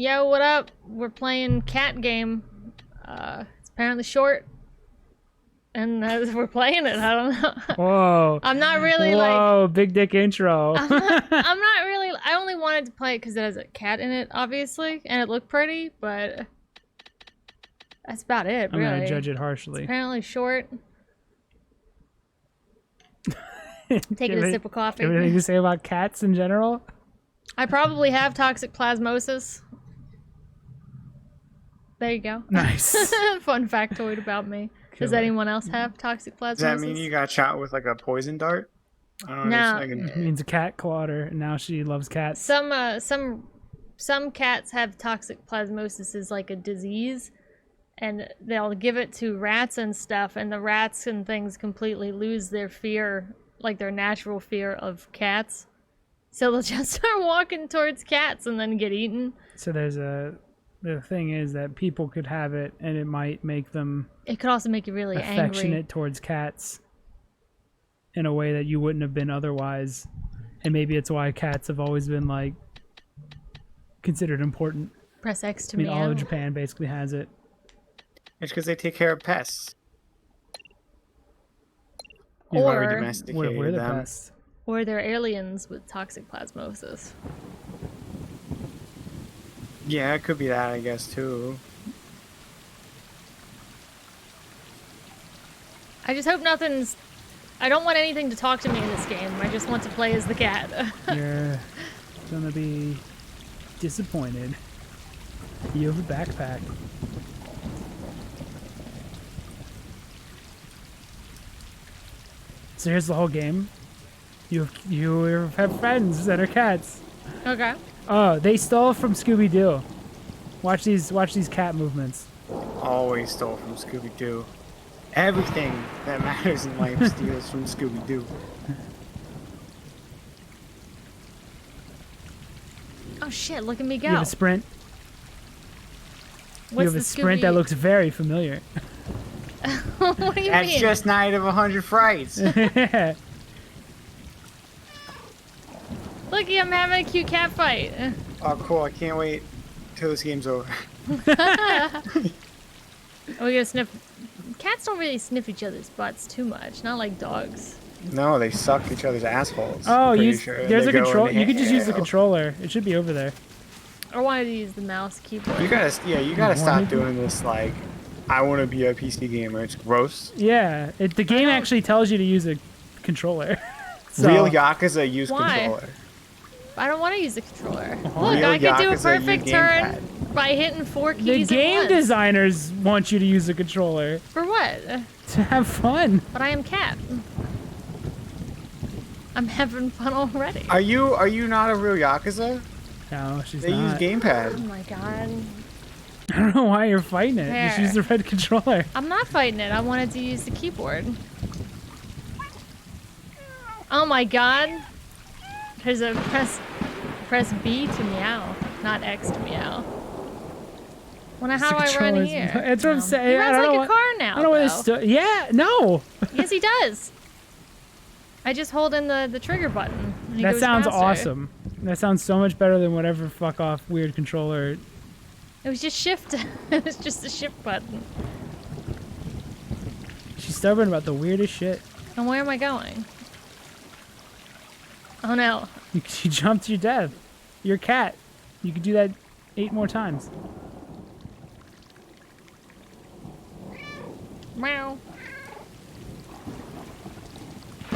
Yo, what up? We're playing cat game. It's apparently short. And we're playing it, I don't know. Whoa. I'm not really Whoa, big dick intro. I'm not really, I only wanted to play it because it has a cat in it, obviously. And it looked pretty, but that's about it, really. I'm gonna judge it harshly. It's apparently short. Taking a sip of coffee. Anything to say about cats in general? I probably have Toxoplasmosis. There you go. Nice. Fun factoid about me. Does anyone else have Toxoplasmosis? Does that mean you got shot with like a poison dart? I don't No. It means a cat clawed her, and now she loves cats. Some cats have Toxoplasmosis as like a disease, and they'll give it to rats and stuff, and the rats and things completely lose their fear, like their natural fear of cats. So they'll just start walking towards cats and then get eaten. So the thing is that people could have it, and it might make them It could also make you really affectionate angry. towards cats in a way that you wouldn't have been otherwise. And maybe it's why cats have always been like considered important. Press X to I mean, meow. all of Japan basically has it. It's because they take care of pests. Or- Why we We're domesticated the them. best. Or they're aliens with Toxoplasmosis. Yeah, it could be that, I guess, too. I just hope nothing's... I don't want anything to talk to me in this game. I just want to play as the cat. You're gonna be disappointed. You have a backpack. So here's the whole game. You have friends that are cats. Okay. Oh, they stole from Scooby-Doo. Watch these cat movements. Always stole from Scooby-Doo. Everything that matters in life steals from Scooby-Doo. Oh shit, look at me go. You have a sprint. What's You have a the sprint that looks very familiar. What do you That's mean? just Night of 100 Frights. Looky, I'm having a cute cat fight. Oh, cool. I can't wait till this game's over. Are we gonna sniff? Cats don't really sniff each other's butts too much, not like dogs. No, they suck each other's assholes. Oh, I'm pretty use sure. there's They a go control. in You could just use the hell. controller. It should be over there. Or wanted to use the mouse keyboard. You gotta stop doing this. Like, I want to be a PC gamer. It's gross. Yeah, the game actually tells you to use a controller. So, Real Yakuza use Why? controller. I don't want to use the controller. Uh-huh. Look, Real I could do a Yakuza, perfect you turn gamepad. by hitting 4 the keys game at once. designers want you to use a controller For what? to have fun. But I am cat. I'm having fun already. Are you not a real Yakuza? No, she's They use not. Oh gamepad. my god. I don't know why you're fighting it. Just There. use the red controller. I'm not fighting it. I wanted to use the keyboard. Oh my god. There's a press B to meow, not X to meow. Wonder how I run Controller's- here. That's what I'm No. saying. He I runs don't like know a car now. I don't know where though. this. Yeah, no. Yes, he does. I just hold in the trigger button. and he That goes sounds faster. awesome. That sounds so much better than whatever fuck off weird controller. It was just shift. It was just a shift button. She's stubborn about the weirdest shit. And where am I going? Oh no. She jumped to your death. You're a cat. You could do that 8 more times. Meow.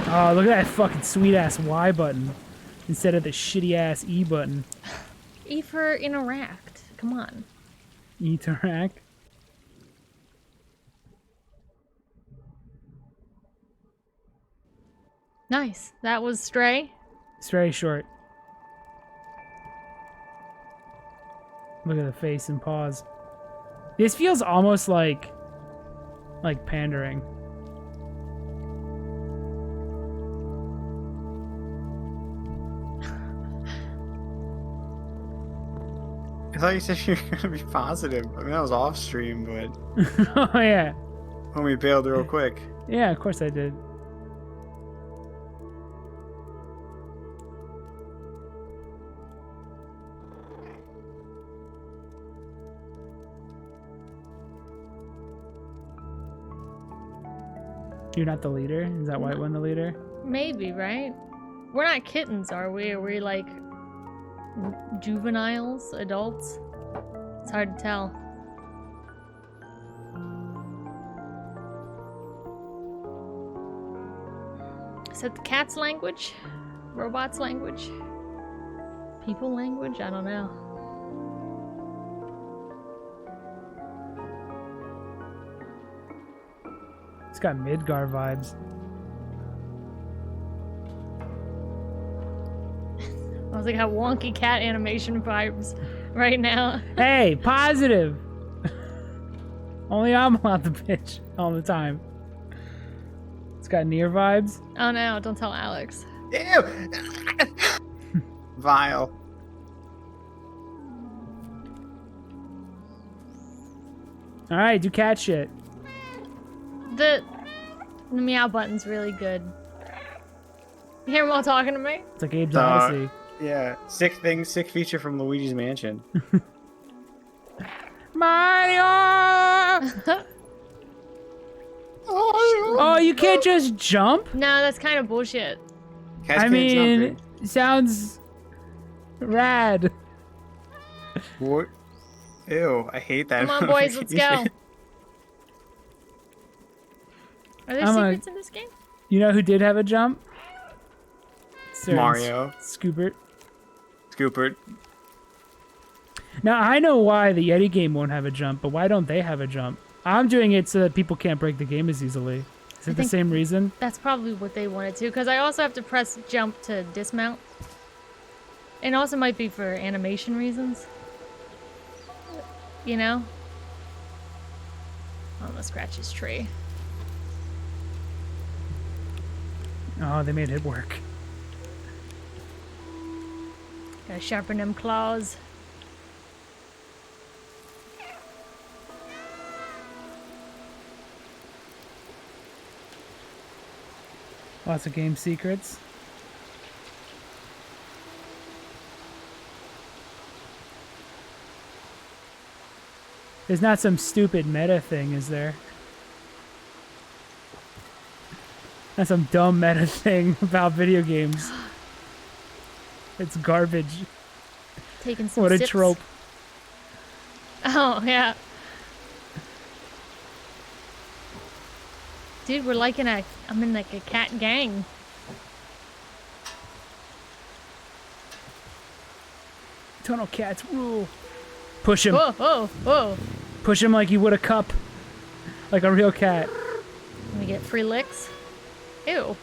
Oh, look at that fucking sweet ass Y button instead of the shitty ass E button. E for interact. Come on. Interact. Nice. That was Stray. It's very short. Look at the face and paws. This feels almost like pandering. I thought you said you were gonna be positive. I mean, that was off stream, but Oh yeah. homie bailed real quick. Yeah, of course I did. You're not the leader? Is that White One the leader? Maybe, right? We're not kittens, are we? Are we like juveniles, adults? It's hard to tell. Is that the cat's language? Robots' language? People language? I don't know. It's got Midgar vibes. I was like, how wonky cat animation vibes right now. Hey, positive! Only I'm allowed to bitch all the time. It's got Nier vibes. Oh no, don't tell Alex. Ew! Vile. Alright, do cat shit. The meow button's really good. You hear him all talking to me? It's like Abe's Odyssey. Yeah. Sick feature from Luigi's Mansion. Mario! Oh, you can't just jump? No, that's kind of bullshit. Cats I can't mean, jump sounds rad. it. What? Ew, I hate that. Come on, boys, let's go. Are there secrets in this game? You know who did have a jump? Sir Mario. Scoobert. Scoopert. Now, I know why the Yeti game won't have a jump, but why don't they have a jump? I'm doing it so that people can't break the game as easily. Is it the same reason? That's probably what they wanted to, because I also have to press jump to dismount. And also might be for animation reasons. You know? I'm gonna scratch his tree. Oh, they made it work. Gotta sharpen them claws. Lots of game secrets. There's not some stupid meta thing, is there? Not some dumb meta thing about video games. It's garbage. Taking some What a sips. trope. Oh, yeah. Dude, we're like I'm in like a cat gang. Tunnel cats rule. Push him. Whoa, whoa, whoa. Push him like you would a cup. Like a real cat. Let me get free licks. Ew.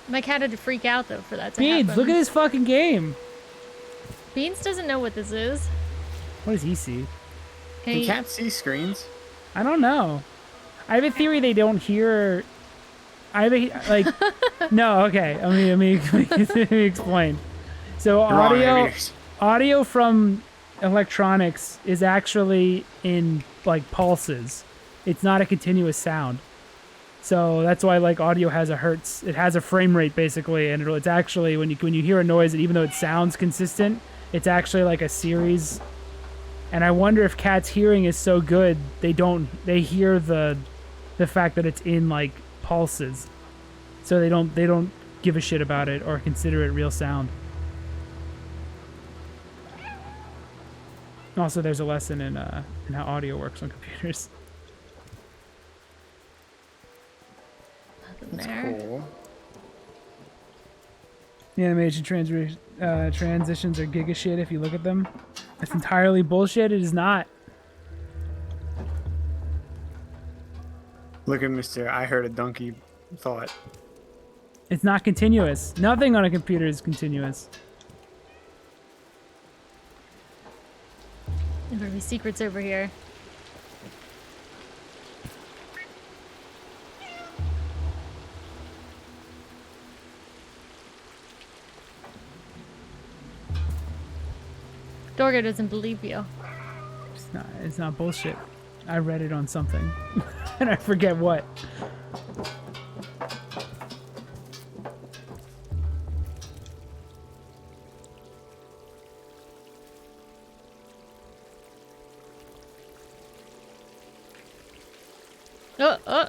My cat had to freak out though for that to Beans, happen. look at this fucking game. Beans doesn't know what this is. What does he see? Can He- cats see screens? I don't know. I have a theory they don't hear. I have a like. No, okay. Let me explain. So You're wrong, audio, Aviators. audio from electronics is actually in like pulses. It's not a continuous sound. So that's why like audio has a hertz. It has a frame rate basically, and it's actually when you hear a noise, and even though it sounds consistent, it's actually like a series. And I wonder if cats' hearing is so good they hear the fact that it's in like pulses, so they don't give a shit about it or consider it real sound. Also, there's a lesson in how audio works on computers. Nothing That's there. cool. The animation transitions are giga shit if you look at them. That's entirely bullshit. It is not. Look at Mr. I heard a donkey thought. It's not continuous. Nothing on a computer is continuous. There's gonna be secrets over here. Dorgo doesn't believe you. It's not bullshit. I read it on something. And I forget what. Oh, oh.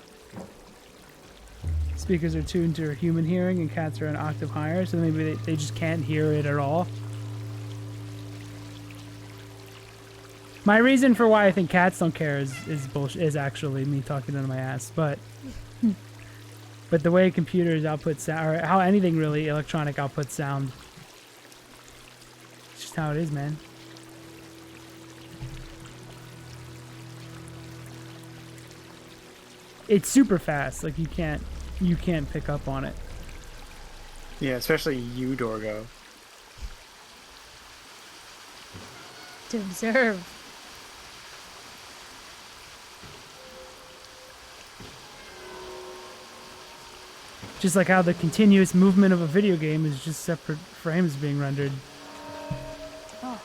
speakers are tuned to human hearing and cats are an octave higher, so maybe they just can't hear it at all. My reason for why I think cats don't care is bullshit. Is actually me talking out of my ass, but the way computers output sound, or how anything really electronic outputs sound, it's just how it is, man. It's super fast. Like you can't pick up on it. Yeah, especially you, Dorgo. To observe. Just like how the continuous movement of a video game is just separate frames being rendered. Oh.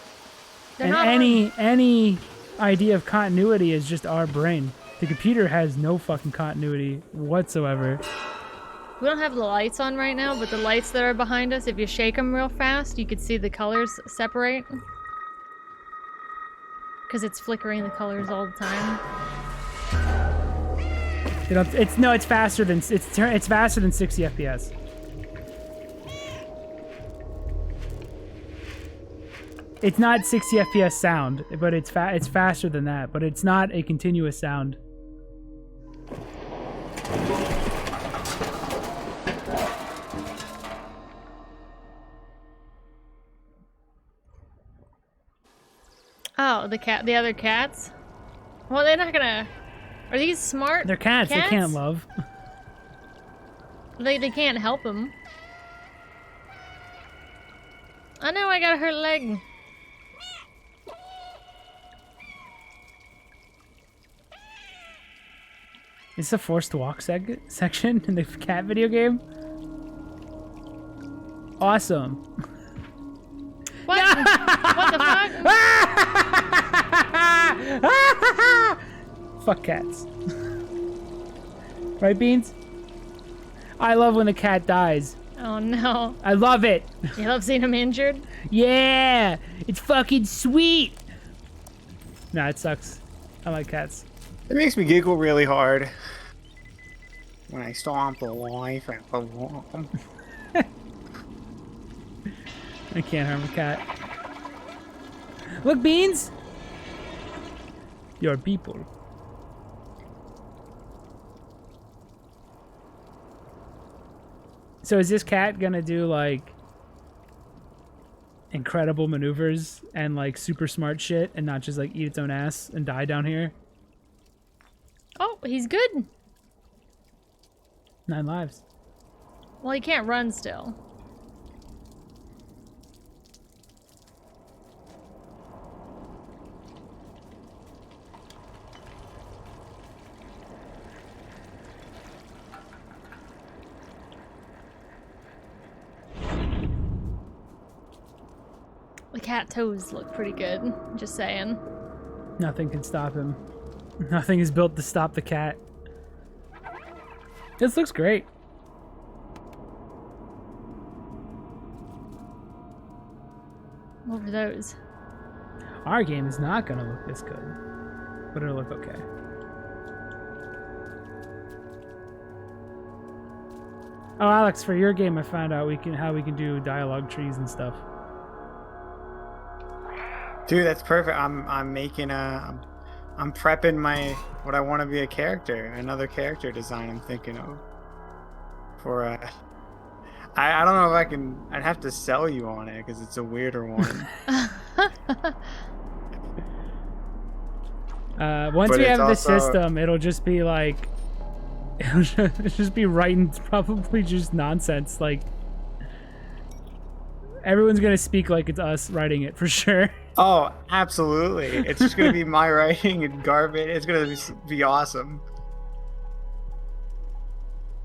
And any idea of continuity is just our brain. The computer has no fucking continuity whatsoever. We don't have the lights on right now, but the lights that are behind us, if you shake them real fast, you could see the colors separate. Because it's flickering the colors all the time. It's faster than it's faster than 60 FPS. It's not 60 FPS sound, but it's faster than that. But it's not a continuous sound. Oh, the other cats? Well, they're not gonna... Are these smart? They're cats. They can't love. They can't help them. I know I got a hurt leg. Is this a forced walk section in the cat video game? Awesome. What? What the fuck? Fuck cats. Right, Beans? I love when the cat dies. Oh no. I love it. You love seeing him injured? Yeah! It's fucking sweet! Nah, it sucks. I like cats. It makes me giggle really hard when I stomp the life out of one. I can't harm a cat. Look, Beans! Your people. So is this cat gonna do, like, incredible maneuvers and, like, super smart shit and not just, like, eat its own ass and die down here? Oh, he's good. 9 lives. Well, he can't run still. The cat toes look pretty good, just saying. Nothing can stop him. Nothing is built to stop the cat. This looks great. What were those? Our game is not gonna look this good, but it'll look okay. Oh, Alex, for your game, I found out how we can do dialogue trees and stuff. Dude, that's perfect. I'm making I'm prepping my what I want to be a character, another character design I'm thinking of. For I don't know if I can. I'd have to sell you on it because it's a weirder one. Once But we it's have the also- system, it'll just be like, it'll just be writing probably just nonsense. Like everyone's gonna speak like it's us writing it for sure. Oh, absolutely. It's just gonna be my writing and garbage. It's gonna be awesome.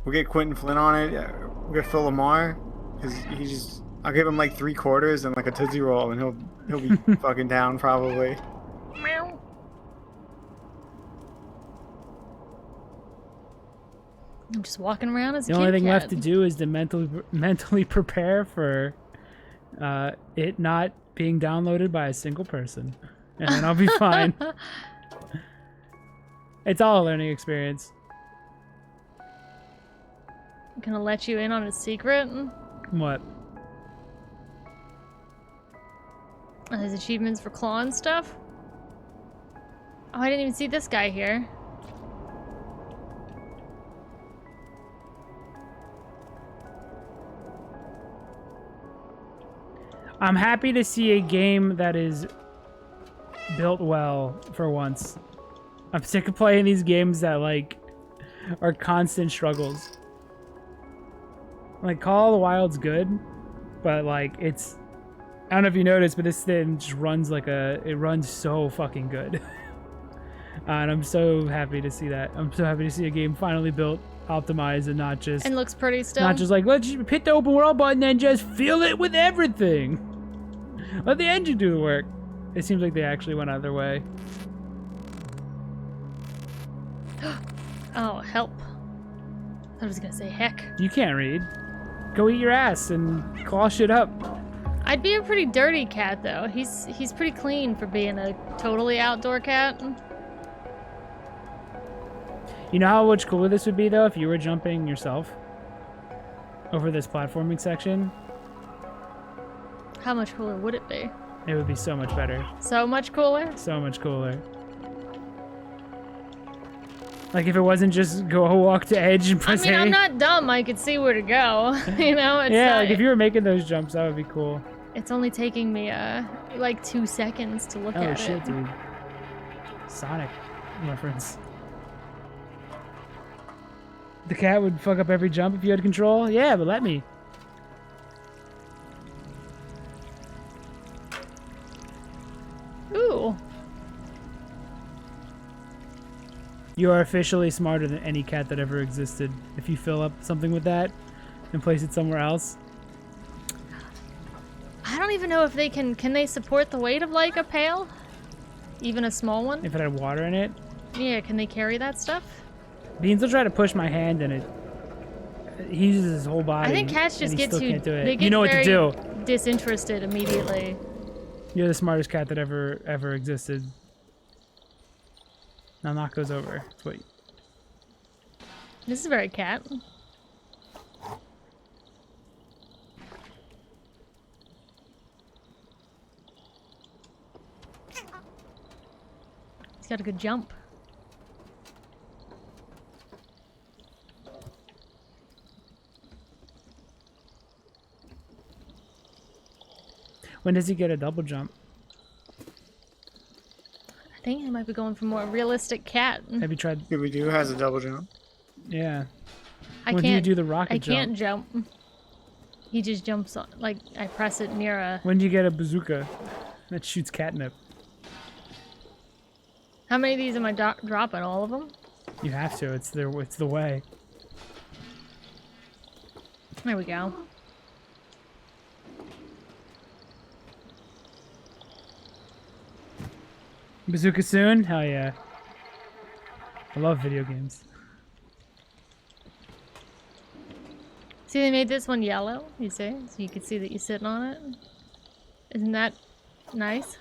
We'll get Quentin Flynn on it. We'll get Phil Lamar, because he just. I'll give him like 3/4 and like a Tootsie Roll, and he'll be fucking down probably. Meow. I'm just walking around as a The only thing kitty left to cat. do is to mentally prepare for it not being downloaded by a single person, and then I'll be fine. It's all a learning experience. gonna let you in on a secret. What? There's achievements for claw and stuff. Oh, I didn't even see this guy here. I'm happy to see a game that is built well for once. I'm sick of playing these games that like are constant struggles. Like Call of the Wild's good, but like it's, I don't know if you noticed, but this thing just runs like it runs so fucking good. And I'm so happy to see that. I'm so happy to see a game finally built, optimized, and not just And looks pretty still. not just like, let's just hit the open world button and just fill it with everything. Let the engine do the work. It seems like they actually went out of their way. Oh, help. I was gonna say heck. You can't read. Go eat your ass and claw shit up. I'd be a pretty dirty cat though. He's pretty clean for being a totally outdoor cat. You know how much cooler this would be though if you were jumping yourself over this platforming section? How much cooler would it be? It would be so much better. So much cooler? So much cooler. Like if it wasn't just go walk to edge and press I mean, A. I'm not dumb. I could see where to go. You know? It's Yeah, not, like if you were making those jumps, that would be cool. It's only taking me like 2 seconds to look Oh at shit, it. dude. Sonic reference. The cat would fuck up every jump if you had control? Yeah, but let me. Ooh. You are officially smarter than any cat that ever existed. If you fill up something with that and place it somewhere else. I don't even know if they can they support the weight of like a pail? Even a small one? If it had water in it. Yeah, can they carry that stuff? Beans will try to push my hand and he uses his whole body. I think cats just and he get still too can't do it. they get You know what to very do. disinterested immediately. You're the smartest cat that ever existed. Now knock those over. Wait. This is very cat. He's got a good jump. When does he get a double jump? I think he might be going for more realistic cat. Have you tried? Scooby-Doo has a double jump. Yeah. I When do can't you do the rocket I jump? can't jump. He just jumps on, like I press it near a. When do you get a bazooka that shoots catnip? How many of these am I dropping? All of them? You have to. It's the way. There we go. Bazooka soon? Hell yeah. I love video games. See, they made this one yellow, you see? So you can see that you're sitting on it. Isn't that nice?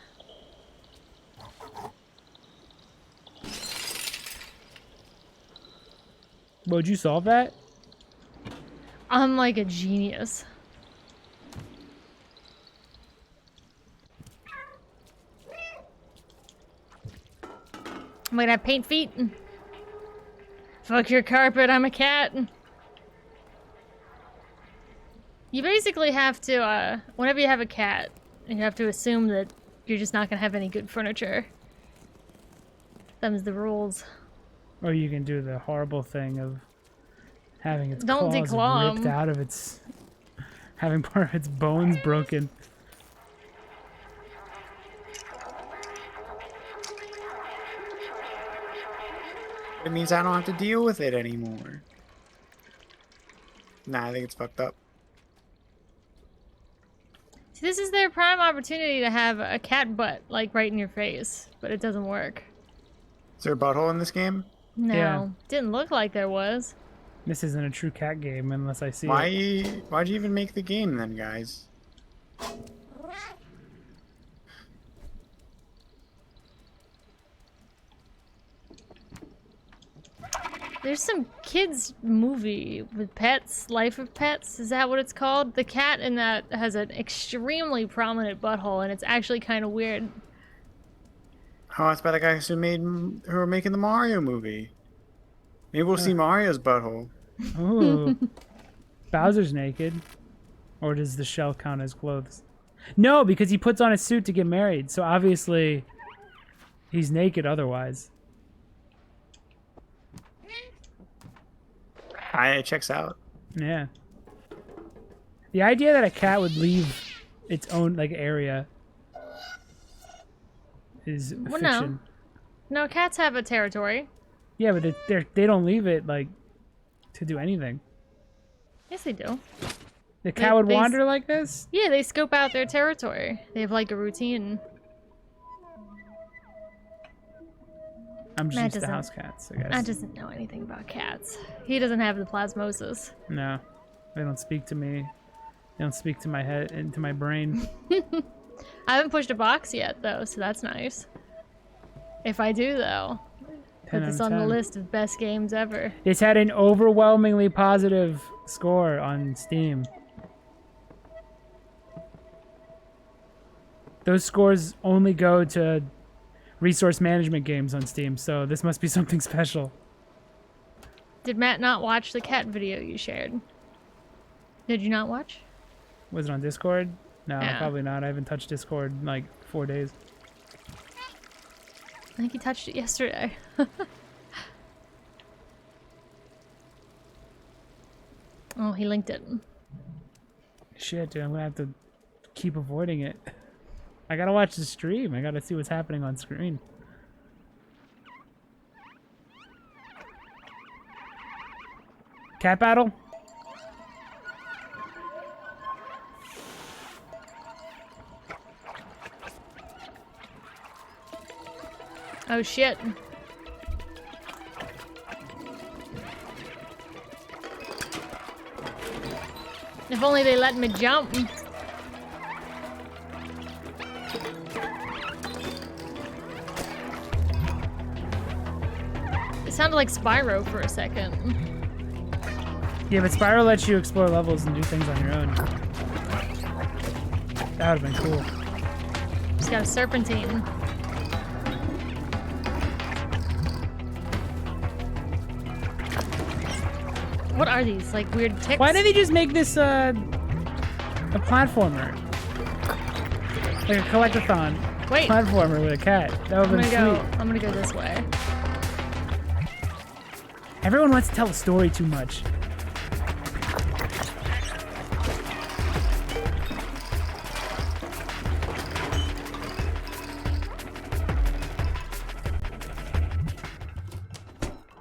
Would you solve that? I'm like a genius. I'm gonna have paint feet. Fuck your carpet, I'm a cat. You basically have to, whenever you have a cat, you have to assume that you're just not gonna have any good furniture. Them's the rules. Or you can do the horrible thing of having its Don't claws declaw ripped 'em. out of its... having part of its bones broken. It means I don't have to deal with it anymore. Nah, I think it's fucked up. See, this is their prime opportunity to have a cat butt, like, right in your face. But it doesn't work. Is there a butthole in this game? No. Yeah. Didn't look like there was. This isn't a true cat game unless I see it. Why'd you even make the game then, guys? There's some kids movie with pets, Life of Pets. Is that what it's called? The cat in that has an extremely prominent butthole, and it's actually kind of weird. Oh, it's by the guys who are making the Mario movie. Maybe we'll see Mario's butthole. Ooh. Bowser's naked. Or does the shell count as clothes? No, because he puts on a suit to get married. So obviously, he's naked otherwise. It checks out. Yeah. The idea that a cat would leave its own like area is Well, fiction. No, cats have a territory. Yeah, but they don't leave it like to do anything. Yes, they do. The cat would they wander like this? Yeah, they scope out their territory. They have like a routine. I'm just Matt used to doesn't- house cats, I guess. Matt doesn't know anything about cats. He doesn't have the plasmosis. No, they don't speak to me. They don't speak to my head, into my brain. I haven't pushed a box yet, though, so that's nice. If I do, though, 10 put out this of on the 10. list of best games ever. It's had an overwhelmingly positive score on Steam. Those scores only go to resource management games on Steam, so this must be something special. Did Matt not watch the cat video you shared? Did you not watch? Was it on Discord? No, Yeah. probably not. I haven't touched Discord in like 4 days. I think he touched it yesterday. Oh, he linked it. Shit, dude, I'm gonna have to keep avoiding it. I gotta watch the stream. I gotta see what's happening on screen. Cat battle? Oh shit. If only they let me jump. It sounded like Spyro for a second. Yeah, but Spyro lets you explore levels and do things on your own. That would've been cool. Just got a serpentine. What are these? Like weird ticks? Why didn't they just make this a platformer? Like a collectathon Wait, platformer with a cat. That would've I'm been gonna sweet. go. I'm gonna go this way. Everyone wants to tell a story too much.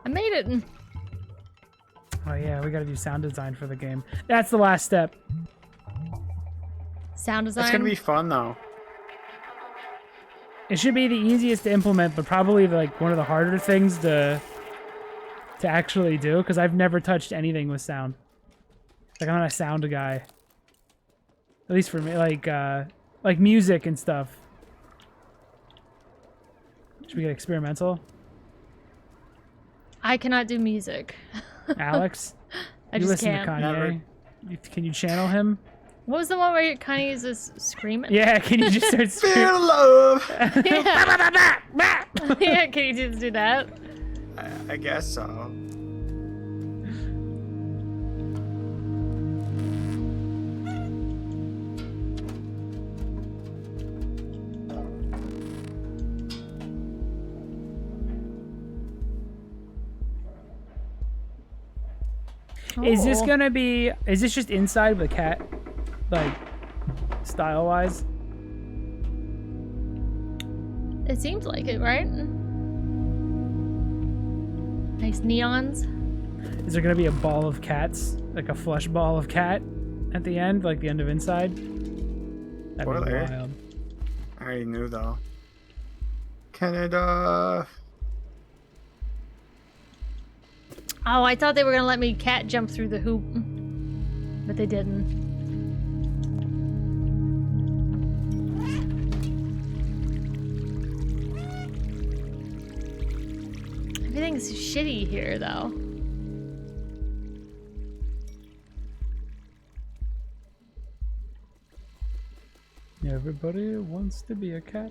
I made it. Oh yeah, we gotta do sound design for the game. That's the last step. Sound design. It's gonna be fun though. It should be the easiest to implement, but probably like one of the harder things to actually do, because I've never touched anything with sound. Like I'm not a sound guy. At least for me, like music and stuff. Should we get experimental? I cannot do music. Alex? I You just listen can't. to Kanye. Never. Can you channel him? What was the one where Kanye uses screaming? Yeah, can you just start Feel screaming? love. Yeah. Yeah, can you just do that? I guess so. Is this Oh. gonna be? Is this just inside with a cat, like style wise? It seems like it, right? Nice neons. Is there gonna be a ball of cats, like a flush ball of cat, at the end, like the end of Inside? That'd be Spoiler. wild. I already knew though. Canada. Oh, I thought they were gonna let me cat jump through the hoop, but they didn't. Everything's shitty here, though. Everybody wants to be a cat.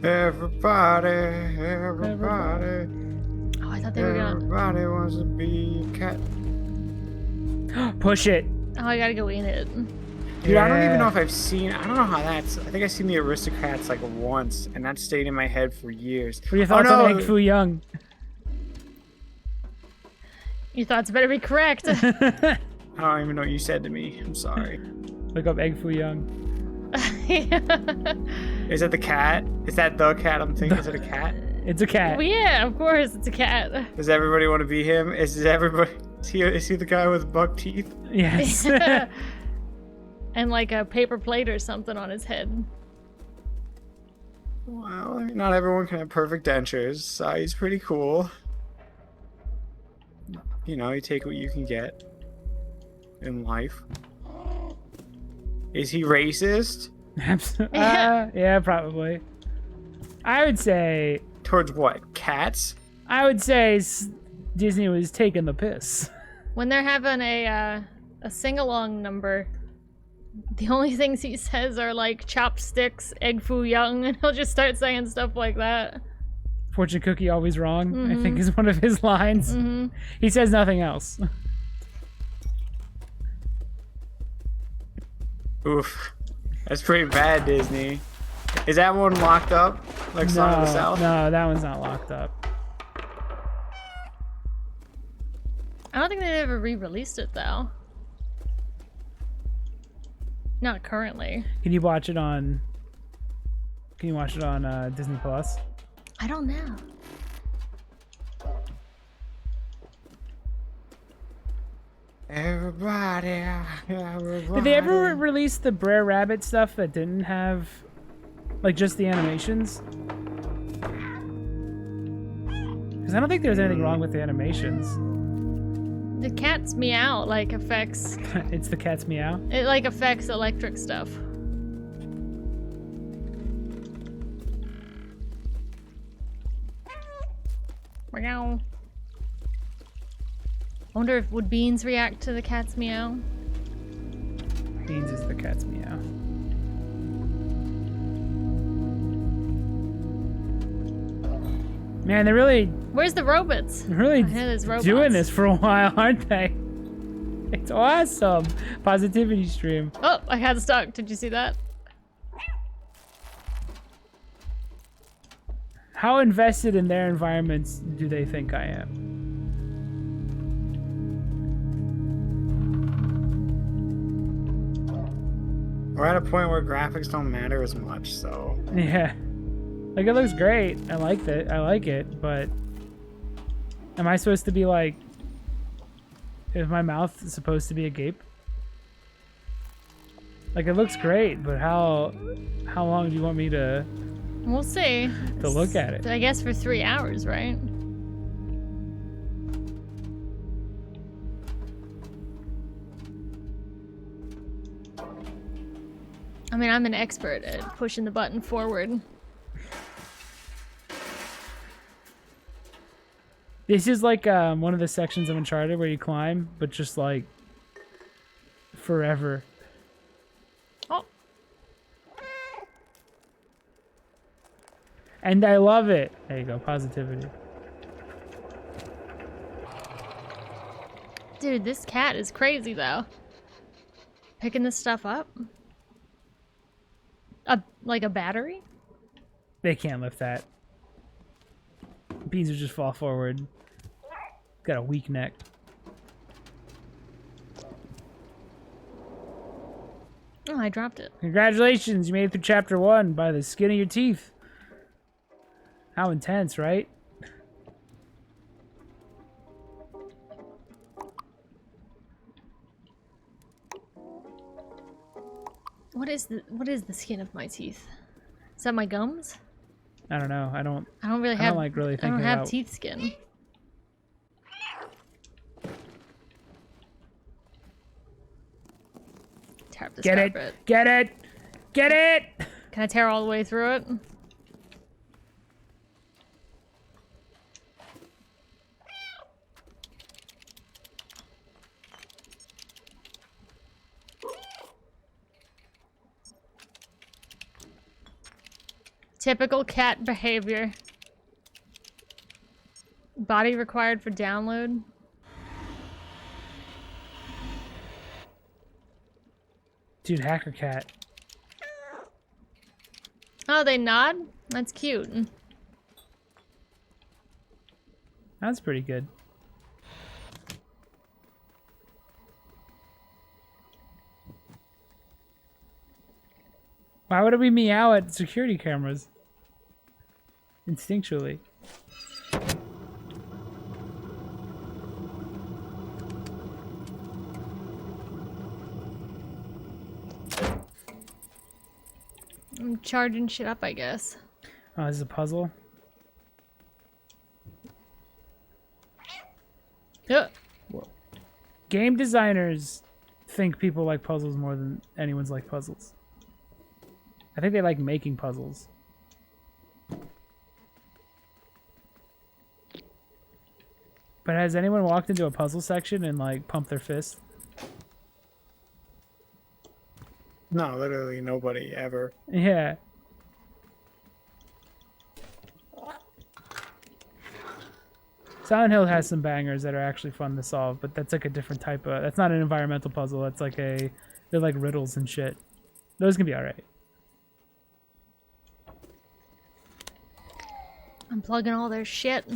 Everybody. Oh, I thought they were gonna. Everybody wants to be a cat. Push it. Oh, I gotta go in it. Dude, I don't even Yeah. know if I've seen. I don't know how that's. I think I've seen the Aristocrats like once, and that stayed in my head for years. What are your thoughts on Egg Foo Young? Your thoughts better be correct. I don't even know what you said to me. I'm sorry. Look up Egg Foo Young. Is that the cat? Is that the cat I'm thinking? Is it a cat? It's a cat. Well, yeah, of course, it's a cat. Does everybody want to be him? Is everybody? Is he the guy with buck teeth? Yes. And like a paper plate or something on his head. Well, I mean, not everyone can have perfect dentures. So he's pretty cool. You know, you take what you can get in life. Is he racist? Yeah, probably. I would say Towards what? Cats? Disney was taking the piss. When they're having a sing-along number, the only things he says are like chopsticks, egg foo young, and he'll just start saying stuff like that. Fortune cookie always wrong, I think is one of his lines. He says nothing else. Oof. That's pretty bad, Disney. Is that one locked up? Like Song of the South? No, that one's not locked up. I don't think they ever re-released it though. Not currently. Can you watch it on Disney Plus? I don't know. Everybody. Did they ever release the Brer Rabbit stuff that didn't have, like, just the animations? Because I don't think there's anything wrong with the animations. The cat's meow like affects. It's the cat's meow. It like affects electric stuff. Meow. I wonder if would Beans react to the cat's meow? Beans is the cat's meow. Man, they're really Where's the robots? really I know there's robots. doing this for a while, aren't they? It's awesome. Positivity stream. Oh, I got stuck. Did you see that? How invested in their environments do they think I am? We're at a point where graphics don't matter as much, so. Yeah. Like, it looks great. I like it, but am I supposed to be like, is my mouth supposed to be agape? Like, it looks great, but how long do you want me to We'll see. look at it? I guess for 3 hours, right? I mean, I'm an expert at pushing the button forward. This is like one of the sections of Uncharted where you climb, but just like forever. Oh, And I love it. There you go, positivity. dude, this cat is crazy though. Picking this stuff up. Like a battery? They can't lift that. Beans would just fall forward. Got a weak neck. Oh, I dropped it. Congratulations, you made it through chapter 1 by the skin of your teeth. How intense, right? What is the skin of my teeth? Is that my gums? I don't know. I don't really I have. don't like really I thinking don't have about teeth skin. Tear up this Get it. carpet. Get it. Get it. Can I tear all the way through it? Typical cat behavior. Body required for download. Dude, hacker cat. Oh, they nod? That's cute. That's pretty good. Why would we meow at security cameras? Instinctually. I'm charging shit up, I guess. Oh, this is a puzzle? Ugh. Whoa. Game designers think people like puzzles more than anyone's like puzzles. I think they like making puzzles. But has anyone walked into a puzzle section and like pumped their fist? No, literally nobody ever. Yeah. Silent Hill has some bangers that are actually fun to solve, but that's like a different type of... That's not an environmental puzzle. That's like a... They're like riddles and shit. Those can be alright. I'm plugging all their shit.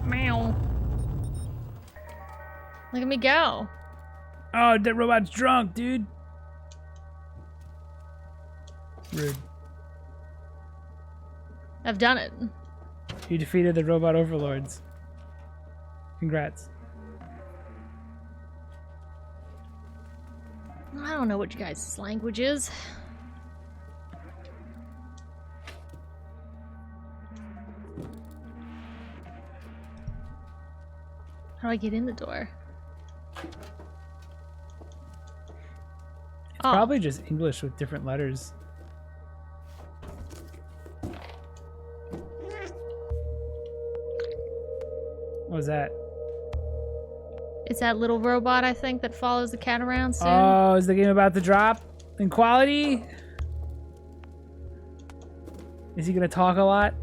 Meow. Look at me go. Oh, that robot's drunk, dude. Rude. I've done it. You defeated the robot overlords. Congrats. I don't know what you guys' language is. How do I get in the door? It's probably just English with different letters. What was that? It's that little robot, I think, that follows the cat around soon. Oh, is the game about to drop in quality? Is he gonna talk a lot?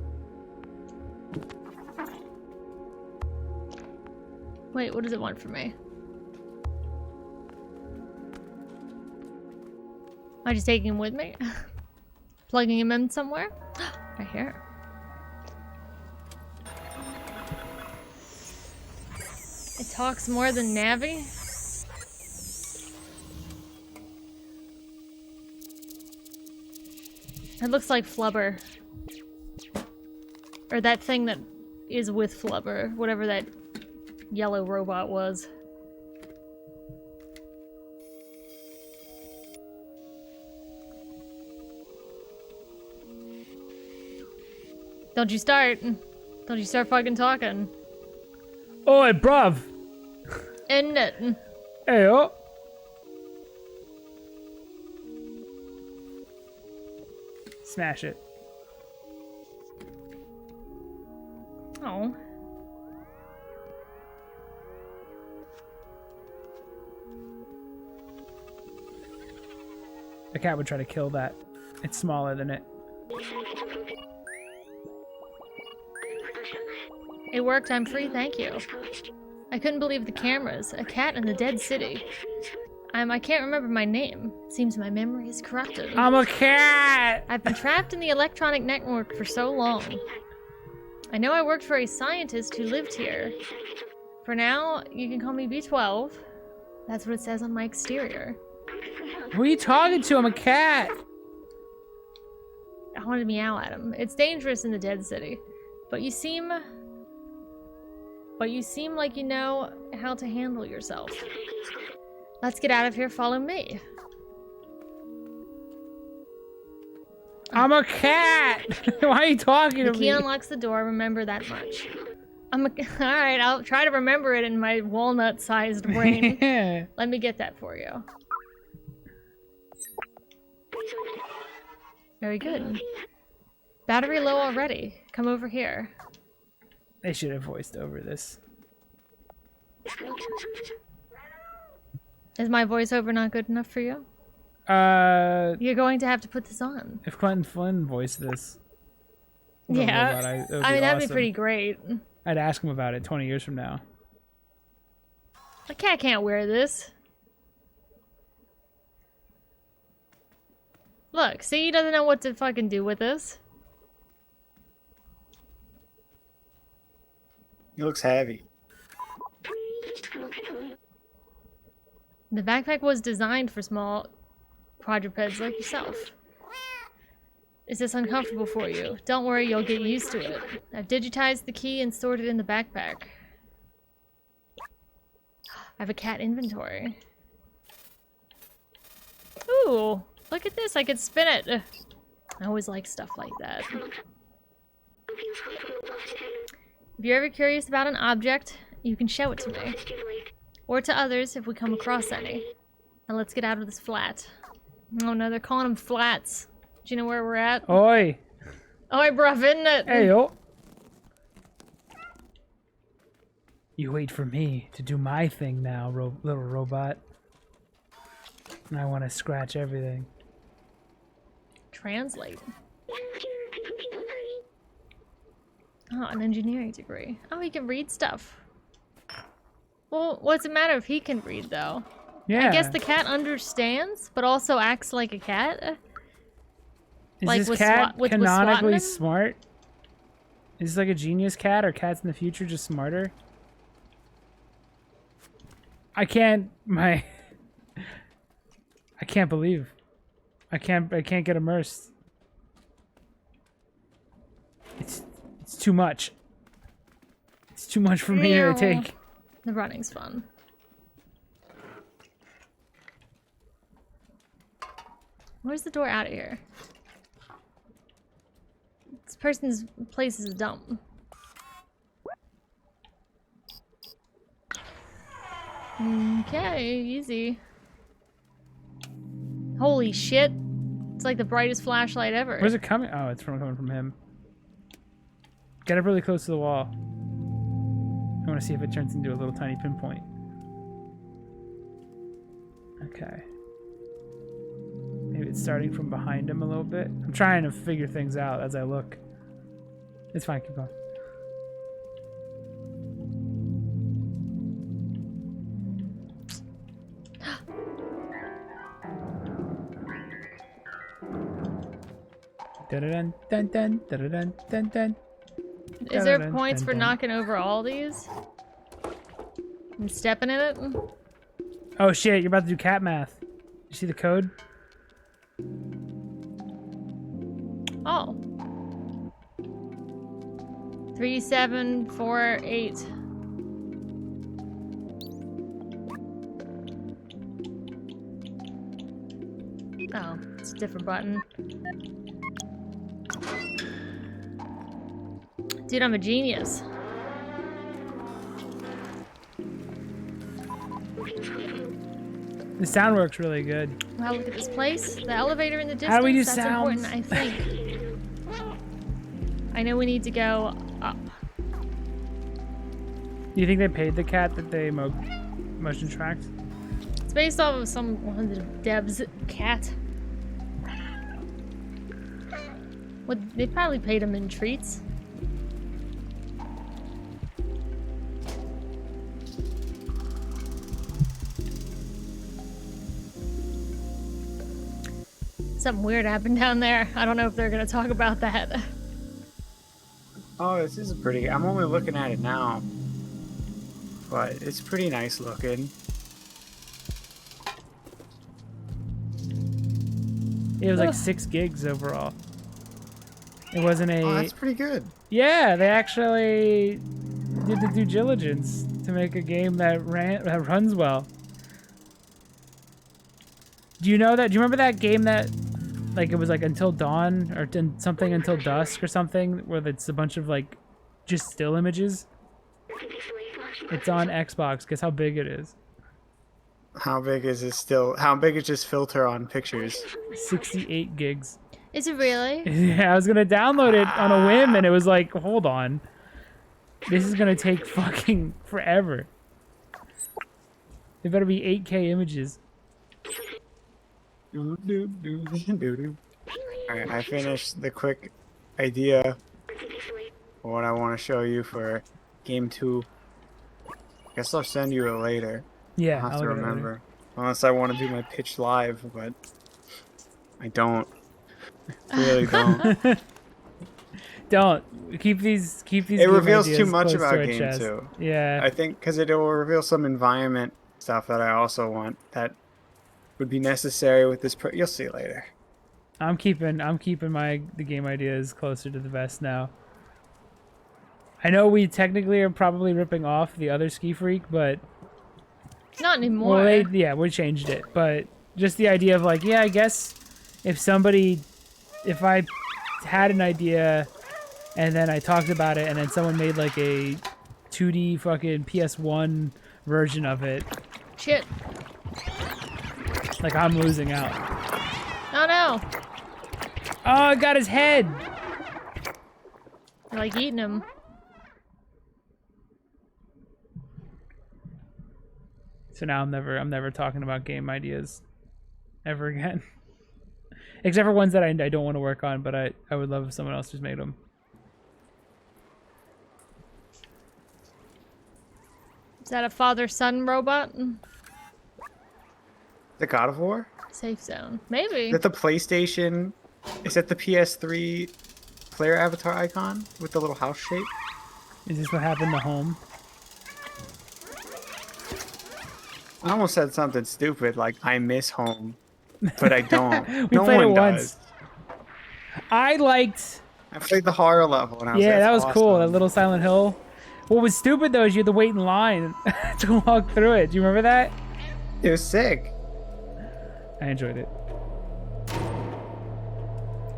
Wait, what does it want from me? Am I just taking him with me? Plugging him in somewhere? Right here. It talks more than Navi? It looks like Flubber. Or that thing that is with Flubber, whatever that yellow robot was. Don't you start. Don't you start fucking talking. Oi, bruv! End it. Hey, oh! Smash it. Oh. A cat would try to kill that. It's smaller than it. It worked. I'm free. Thank you. I couldn't believe the cameras. A cat in the dead city. I can't remember my name. Seems my memory is corrupted. I'm a cat! I've been trapped in the electronic network for so long. I know I worked for a scientist who lived here. For now, you can call me B12. That's what it says on my exterior. Who are you talking to? I'm a cat! I wanted to meow at him. It's dangerous in the dead city. But you seem like you know how to handle yourself. Let's get out of here. Follow me. I'm a cat! Why are you talking to The me? key unlocks the door. Remember that much. Alright, I'll try to remember it in my walnut-sized brain. Yeah. Let me get that for you. Very good. Battery low already. Come over here. They should have voiced over this. Is my voiceover not good enough for you? You're going to have to put this on. If Quentin Flynn voiced this, Yeah. robot, I mean, awesome. that'd be pretty great. I'd ask him about it 20 years from now. The cat can't wear this. Look, see, he doesn't know what to fucking do with this. He looks heavy. The backpack was designed for small quadrupeds like yourself. Is this uncomfortable for you? Don't worry, you'll get used to it. I've digitized the key and stored it in the backpack. I have a cat inventory. Ooh, look at this, I can spin it. I always like stuff like that. If you're ever curious about an object, you can show it to me. Or to others if we come across any. Now let's get out of this flat. Oh no, they're calling them flats. Do you know where we're at? Oi! Oi, bruv, isn't it? Hey, yo! You wait for me to do my thing now, little robot. And I want to scratch everything. Translate. Oh, an engineering degree. Oh, he can read stuff. Well, what's it matter if he can read, though? Yeah. I guess the cat understands, but also acts like a cat. Is like this with cat with canonically swatting him? smart? Is this like a genius cat, or cats in the future just smarter? I can't believe. I can't get immersed. It's too much. It's too much for me to take. The running's fun. Where's the door out of here? This person's place is a dump. Okay, easy. Holy shit. It's like the brightest flashlight ever. Where's it coming? Oh, it's coming from him. Get up really close to the wall. I want to see if it turns into a little tiny pinpoint. Okay. Maybe it's starting from behind him a little bit. I'm trying to figure things out as I look. It's fine, keep going. Dun dun dun dun dun dun dun. Is there points for knocking over all these? And stepping in it? Oh shit, you're about to do cat math. You see the code? Oh. 3748. Oh, it's a different button. Dude, I'm a genius. The sound works really good. Wow, look at this place. The elevator in the distance. How do we do That's sounds? important, I think. I know we need to go up. Do you think they paid the cat that they motion tracked? It's based off of one of the devs' cat. Well, they probably paid him in treats. Something weird happened down there. I don't know if they're gonna talk about that. Oh, this is pretty. I'm only looking at it now, but it's pretty nice looking. It was like 6 gigs overall. It wasn't a. Oh, that's pretty good. Yeah, they actually did the due diligence to make a game that runs well. Do you know that? Do you remember that game that, like, it was like Until Dawn or something Until Dusk or something, where it's a bunch of like just still images? It's on Xbox. Guess how big it is? How big is it still? How big is this filter on pictures? 68 gigs. Is it really? Yeah, I was gonna download it on a whim, and it was like, hold on, this is gonna take fucking forever. They better be 8K images. Alright, I finished the quick idea of what I want to show you for game 2. Guess I'll send you it later. Yeah, I'll have to look at it later. remember. Unless I want to do my pitch live, but I don't. I really don't. Don't keep these. It game reveals too ideas much close to about our game chest. 2. Yeah. I think because it will reveal some environment stuff that I also want that would be necessary with this. You'll see later. I'm keeping the game ideas closer to the vest now. I know we technically are probably ripping off the other Ski Freak, but Not anymore. well, we changed it. But just the idea of like, yeah, I guess if I had an idea and then I talked about it and then someone made like a 2D fucking PS1 version of it, Shit. like I'm losing out. Oh no. Oh, I got his head. You're like eating him. So now I'm never talking about game ideas ever again. Except for ones that I don't want to work on, but I would love if someone else just made them. Is that a father-son robot? The God of War? Safe zone. Maybe. Is that the PlayStation? Is that the PS3 player avatar icon with the little house shape? Is this what happened to Home? I almost said something stupid like I miss home, but I don't. We No played it one once. does. I liked. I played the horror level and I was Yeah, like, that was "That's cool. That awesome." little Silent Hill. What was stupid though is you had to wait in line to walk through it. Do you remember that? It was sick. I enjoyed it.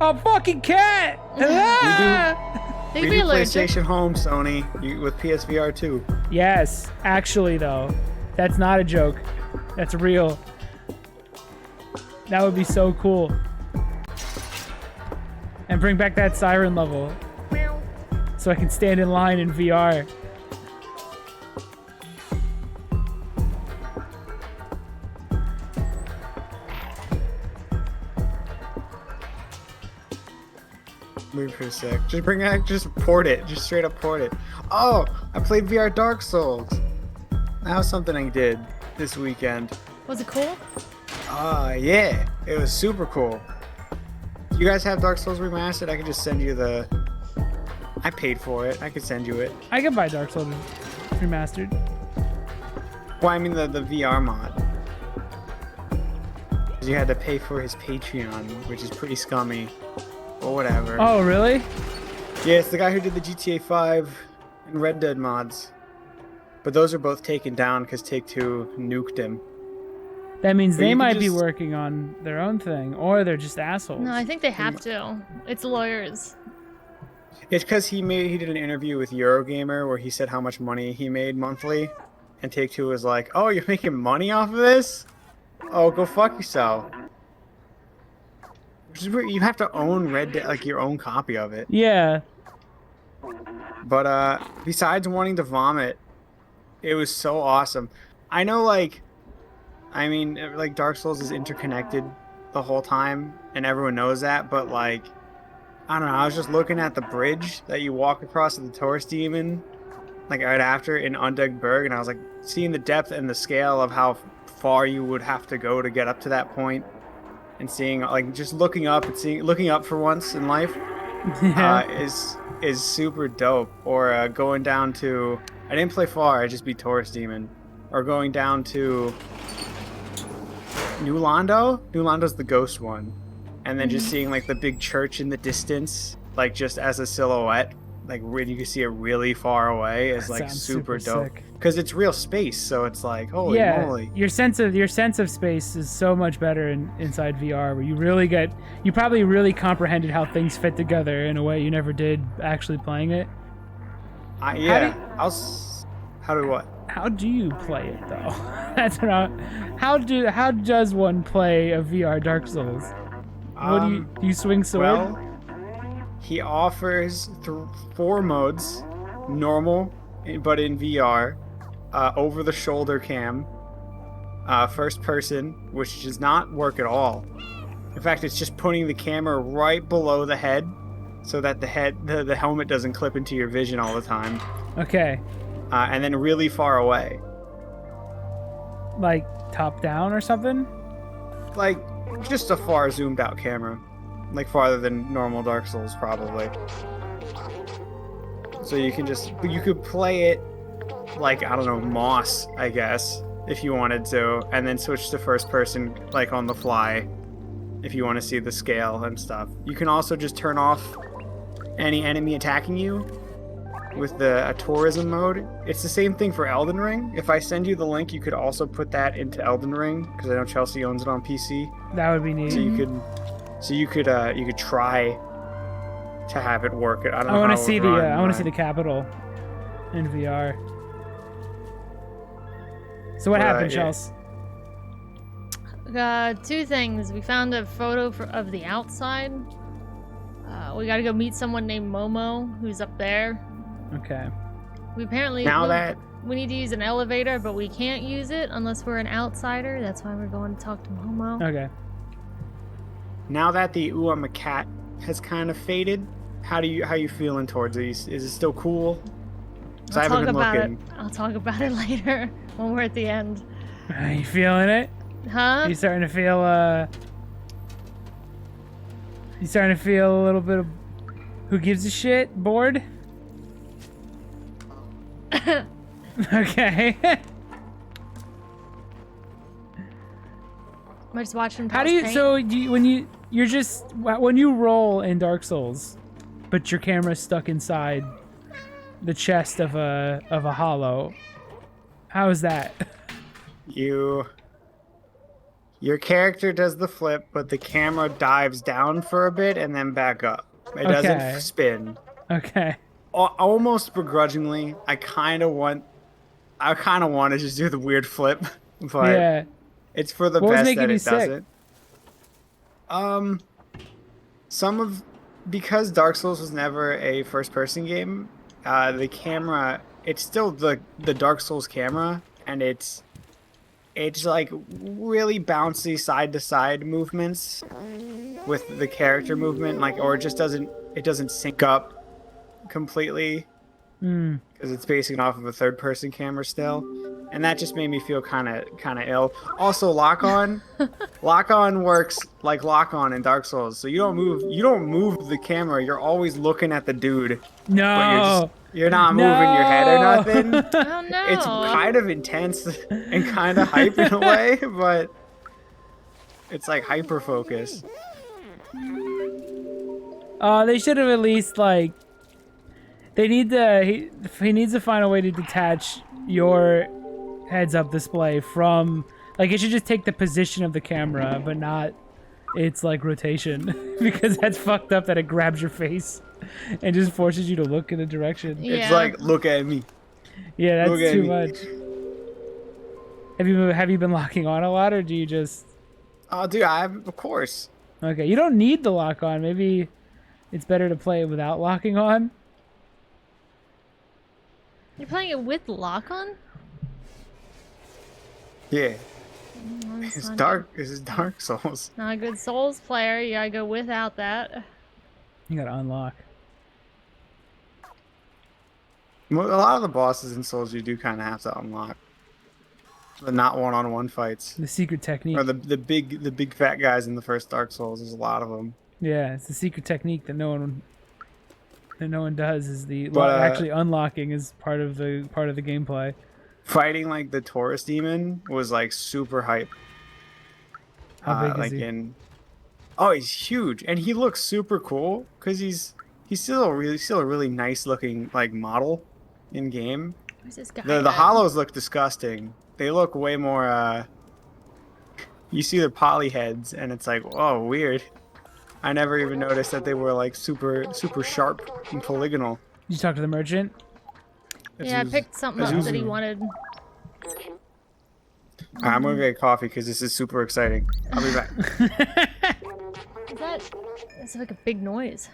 A fucking cat! Ah! They We could be do allergic. PlayStation Home, Sony, with PSVR 2. Yes, actually though, that's not a joke. That's real. That would be so cool. And bring back that siren level, so I can stand in line in VR. Movie pretty sick. Just port it. Just straight up port it. Oh, I played VR Dark Souls. That was something I did this weekend. Was it cool? Yeah. It was super cool. You guys have Dark Souls Remastered? I can just send you the... I paid for it. I could send you it. I can buy Dark Souls Remastered. Well, I mean the VR mod. 'Cause you had to pay for his Patreon, which is pretty scummy. Or whatever. Oh, really? Yeah, it's the guy who did the GTA 5 and Red Dead mods. But those are both taken down because Take-Two nuked him. That means But they you could might be just- working on their own thing, or they're just assholes. No, I think they have to. It's lawyers. It's because he did an interview with Eurogamer where he said how much money he made monthly, and Take-Two was like, "Oh, you're making money off of this? Oh, go fuck yourself." Which is weird. You have to own Red Dead, like your own copy of it. Yeah. But besides wanting to vomit, it was so awesome. I know, like Dark Souls is interconnected the whole time, and everyone knows that. But like, I don't know. I was just looking at the bridge that you walk across to the Taurus Demon, like right after in Undug Berg, and I was like seeing the depth and the scale of how far you would have to go to get up to that point, and seeing like just looking up for once in life Yeah. is super dope. Or going down to, I didn't play far. I just beat Taurus Demon. Or going down to New Londo. New Londo's the ghost one. And then just seeing like the big church in the distance, like just as a silhouette, like when you can see it really far away, is That like sounds super super dope. sick. Because it's real space, so it's like holy Yeah, moly. your sense of space is so much better inside VR, where you probably really comprehended how things fit together in a way you never did actually playing it. How do what? How do you play it though? That's not. How does one play a VR Dark Souls? What do you swing sword? Well, he offers 4 modes: normal, but in VR, over the shoulder cam, first person, which does not work at all. In fact, it's just putting the camera right below the head so that the helmet doesn't clip into your vision all the time. Okay. And then really far away. Like top down or something? Like, just a far zoomed out camera. Like farther than normal Dark Souls, probably. So you could play it like, I don't know, Moss, I guess, if you wanted to, and then switch to first person, like on the fly, if you want to see the scale and stuff. You can also just turn off any enemy attacking you with a tourism mode. It's the same thing for Elden Ring. If I send you the link, you could also put that into Elden Ring, because I know Chelsea owns it on PC. That would be neat. So you could try to have it work. I don't know. I want to see the capital in VR. So what happened, Chelsea? Two things. We found a photo of the outside. We gotta go meet someone named Momo, who's up there. Okay. We apparently we need to use an elevator, but we can't use it unless we're an outsider. That's why we're going to talk to Momo. Okay. Now that the "ooh, I'm a cat" has kind of faded, how you feeling towards these? Is it still cool? I'll talk about it later when we're at the end. Are you feeling it? Huh? You starting to feel a little bit of who gives a shit bored? Okay. I'm just watching. How do you? So when you roll in Dark Souls, but your camera's stuck inside the chest of a hollow. How is that? Your character does the flip, but the camera dives down for a bit and then back up. It doesn't spin. Okay. Almost begrudgingly, I kind of want to just do the weird flip, but yeah. It's for the best that it doesn't. Because Dark Souls was never a first-person game, the camera, it's still the Dark Souls camera, and it's like really bouncy side-to-side movements with the character movement, like, or it doesn't sync up completely because it's basing off of a third-person camera still. And that just made me feel kind of ill. Also, lock on works like lock on in Dark Souls. So you don't move the camera. You're always looking at the dude. No. But you're not moving your head or nothing. Oh no. It's kind of intense and kind of hype in a way, but it's like hyper focus. They should have at least like. He needs to find a way to detach your heads-up display from, like, it should just take the position of the camera, but not its like rotation, because that's fucked up that it grabs your face and just forces you to look in a direction. Yeah. It's like, look at me. Yeah, that's too much. Have you been locking on a lot, or do you just? Oh, dude, of course. Okay, you don't need the lock on. Maybe it's better to play it without locking on. You're playing it with lock on? Yeah. This is Dark Souls. Not a good Souls player. You gotta go without that. You gotta unlock. A lot of the bosses in Souls you do kind of have to unlock, but not one-on-one fights. The secret technique. Or the big fat guys in the first Dark Souls. There's a lot of them. Yeah, it's the secret technique that no one does. Is actually unlocking is part of the gameplay. Fighting like the Taurus demon was like super hype. How big is he? He's huge, and he looks super cool because he's still a really nice looking like model in game. Where's this guy? The hollows look disgusting. They look way more. You see the poly heads, and it's like, oh, weird. I never even noticed that they were like super sharp and polygonal. Did you talk to the merchant? Yeah, I picked something up that he wanted. I'm gonna get coffee because this is super exciting. I'll be back. It's like a big noise.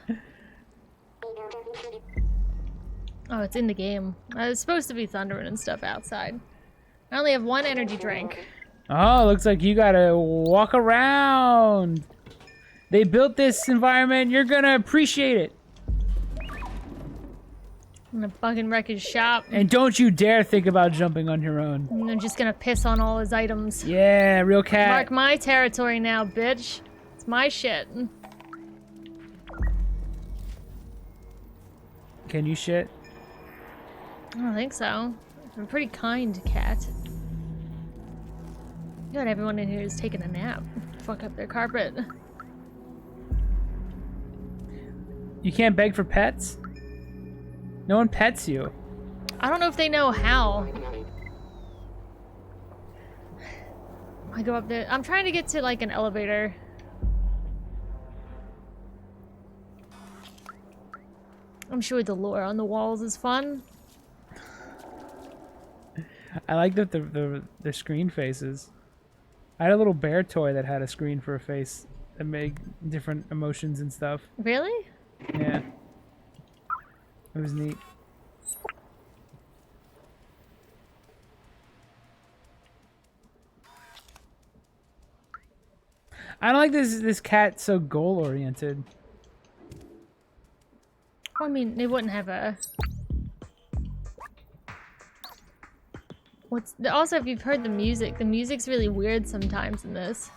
Oh, it's in the game. It's supposed to be thundering and stuff outside. I only have one energy drink. Oh, looks like you gotta walk around. They built this environment. You're gonna appreciate it. I'm gonna fucking wreck his shop. And don't you dare think about jumping on your own. And I'm just gonna piss on all his items. Yeah, real cat. Mark my territory now, bitch. It's my shit. Can you shit? I don't think so. I'm a pretty kind cat. God, everyone in here is taking a nap. Fuck up their carpet. You can't beg for pets? No one pets you. I don't know if they know how. I go up there. I'm trying to get to like an elevator. I'm sure the lore on the walls is fun. I like that the screen faces. I had a little bear toy that had a screen for a face that made different emotions and stuff. Really? Yeah. It was neat. I don't like this cat so goal oriented. Well, I mean, they wouldn't have a. Also, if you've heard the music's really weird sometimes in this.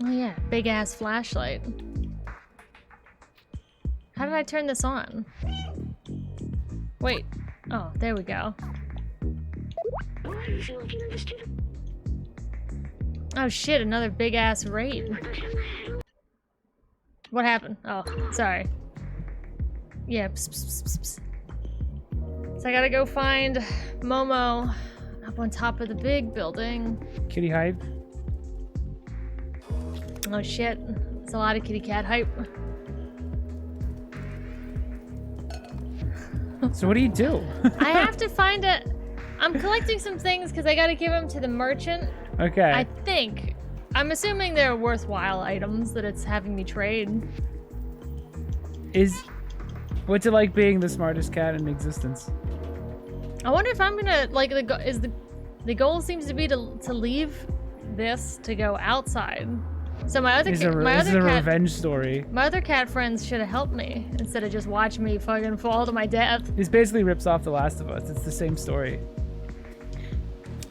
Oh yeah, big ass flashlight. How did I turn this on? Wait. Oh, there we go. Oh shit, another big ass raid. What happened? Oh, sorry. Yeah, pss, pss, pss, pss. So I gotta go find Momo up on top of the big building. Kitty hype. Oh shit, it's a lot of kitty cat hype. So what do you do? I have to find a... I'm collecting some things because I gotta give them to the merchant. Okay. I think. I'm assuming they're worthwhile items that it's having me trade. What's it like being the smartest cat in existence? I wonder if I'm gonna like the goal seems to be to leave this to go outside. So my other This is a revenge story. My other cat friends should have helped me instead of just watch me fucking fall to my death. This basically rips off The Last of Us. It's the same story.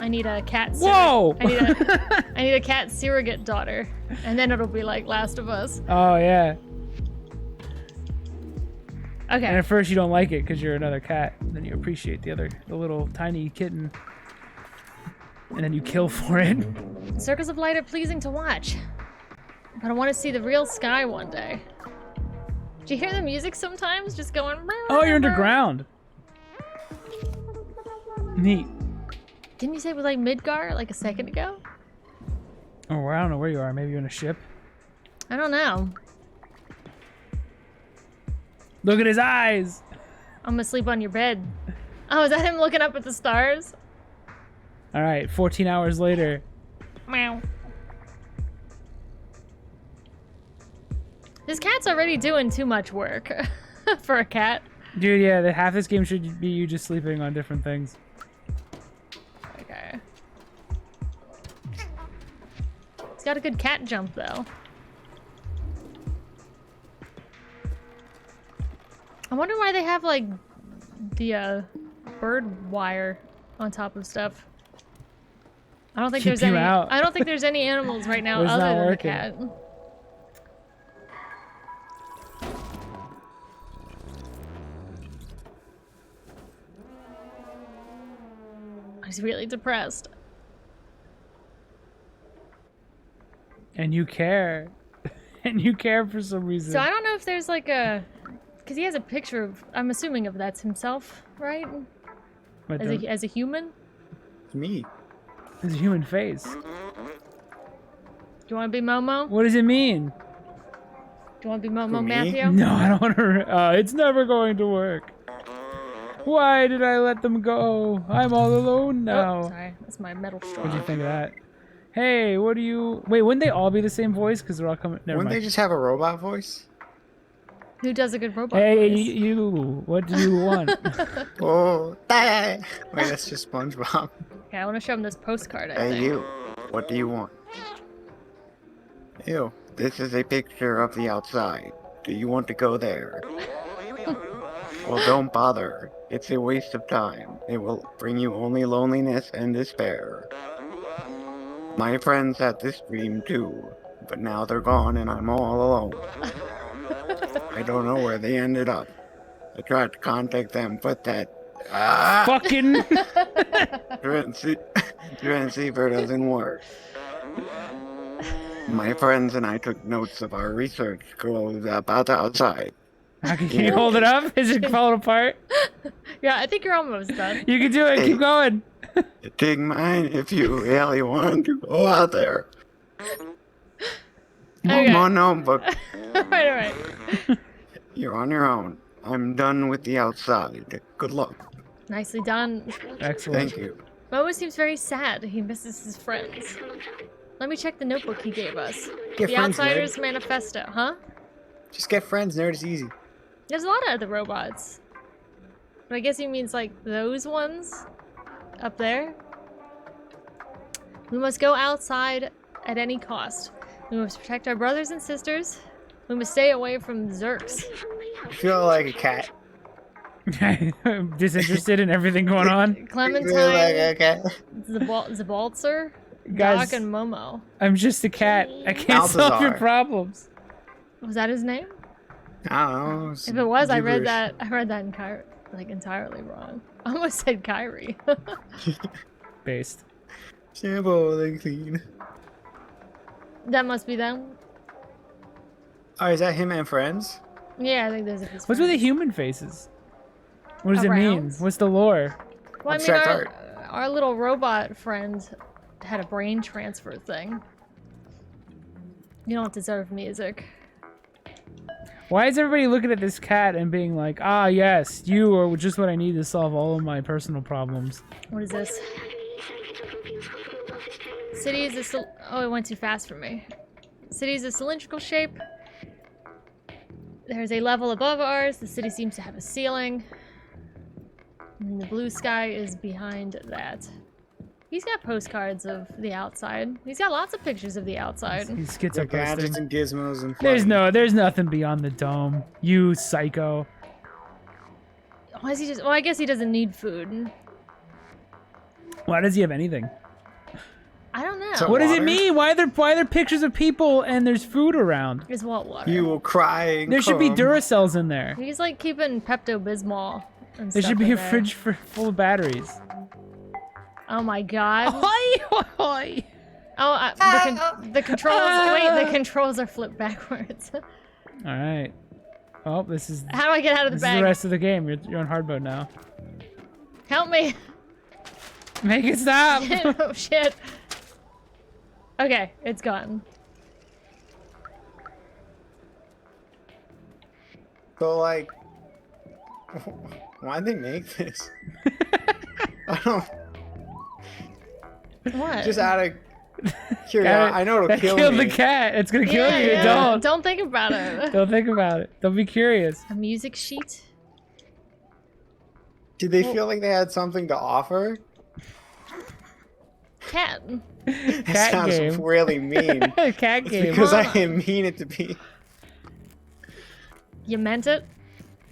I need a cat. Whoa! I need a cat surrogate daughter, and then it'll be like Last of Us. Oh yeah. Okay. And at first you don't like it because you're another cat. And then you appreciate the little tiny kitten. And then you kill for it. Circles of light are pleasing to watch, but I want to see the real sky one day. Do you hear the music sometimes? Just going. Oh, you're underground. Neat. Didn't you say it was like Midgar like a second ago? Oh, I don't know where you are. Maybe you're in a ship. I don't know. Look at his eyes. I'm gonna sleep on your bed. Oh, is that him looking up at the stars? All right, 14 hours later. Meow. This cat's already doing too much work for a cat. Dude, yeah, half this game should be you just sleeping on different things. Okay. It's got a good cat jump, though. I wonder why they have, like, the, bird wire on top of stuff. I don't think Keep there's you any. out. I don't think there's any animals right now It's other not than working. the cat. He's really depressed. And you care. And you care for some reason. So I don't know if there's like a, because he has a picture of. I'm assuming of that's himself, right? But As a human. It's me. It's a human face. Do you want to be Momo? What does it mean? Do you want to be Momo, Who, me? Matthew? No, I don't want to. It's never going to work. Why did I let them go? I'm all alone now. Oh, sorry, that's my metal straw. What'd you think of that? Hey, what do you... Wait, wouldn't they all be the same voice? Because they're all coming... Never Wouldn't they mind. just have a robot voice? Who does a good robot Hey, voice? you. What do you want? Oh, wait, that's just SpongeBob. Okay, I want to show him this postcard, I Hey, think. you. What do you want? Ew. This is a picture of the outside. Do you want to go there? Well, don't bother. It's a waste of time. It will bring you only loneliness and despair. My friends had this dream too, but now they're gone and I'm all alone. I don't know where they ended up. I tried to contact them, but that Fucking. transceiver doesn't work. My friends and I took notes of our research goals about the outside. Can you hold it up? Is it falling apart? Yeah, I think you're almost done. You can do it. Keep going. Take mine if you really want to go out there. Okay. No, but Alright. you're on your own. I'm done with the outside. Good luck. Nicely done. Excellent. Thank you. Momo seems very sad. He misses his friends. Let me check the notebook he gave us. Get The friends, Outsider's nerd. Manifesto, huh? Just get friends, nerd. It's easy. There's a lot of other robots. But I guess he means like those ones up there. We must go outside at any cost. We must protect our brothers and sisters. We must stay away from Zerks. I feel like a cat. Disinterested in everything going on. I feel like Clementine, a cat. Zabaltzer, Guys, Doc, and Momo. I'm just a cat. I can't solve your Balthazar. problems. Was that his name? I don't know. If it was, I read gibberish. that. I read that like entirely wrong. I almost said Kyrie. Based. Shampoo, they clean. That must be them. Oh, is that him and friends? Yeah, I think those are his What's with the friends. human faces? What does it mean? Around? What's the lore? Well, I mean, Abstract art. our little robot friend had a brain transfer thing. You don't deserve music. Why is everybody looking at this cat and being like, ah, yes, you are just what I need to solve all of my personal problems? What is this? City is a oh, it went too fast for me. City is a cylindrical shape. There's a level above ours. The city seems to have a ceiling. And the blue sky is behind that. He's got postcards of the outside. He's got lots of pictures of the outside. He's The gadgets schizoposting. and gizmos and There's nothing beyond the dome. You psycho. Why is he just? Well, I guess he doesn't need food. Why does he have anything? I don't know. So- What does it Water? mean? Why are there pictures of people and there's food around? Is what water? You will cry and There should be come. Duracells in there. He's like keeping Pepto-Bismol and There stuff should be in a there. fridge full of batteries. Oh my god. Hoi, hoi. Oh, the controls. Wait, the controls are flipped backwards. All right. Oh, this is How do I get out of the this is the bag? rest of the game. You're on hard mode now. Help me! Make it stop. Oh shit. Okay, it's gone. So like, why'd they make this? I don't. What? Just out of Got curiosity. it. I know it'll That kill killed me. the cat. It's gonna kill you. yeah. Don't. Don't think about it. Don't think about it. Don't be curious. A music sheet? Did they feel like they had something to offer? Cat. That Cat sounds game. really mean. Cat It's game. because I didn't mean it to be. You meant it?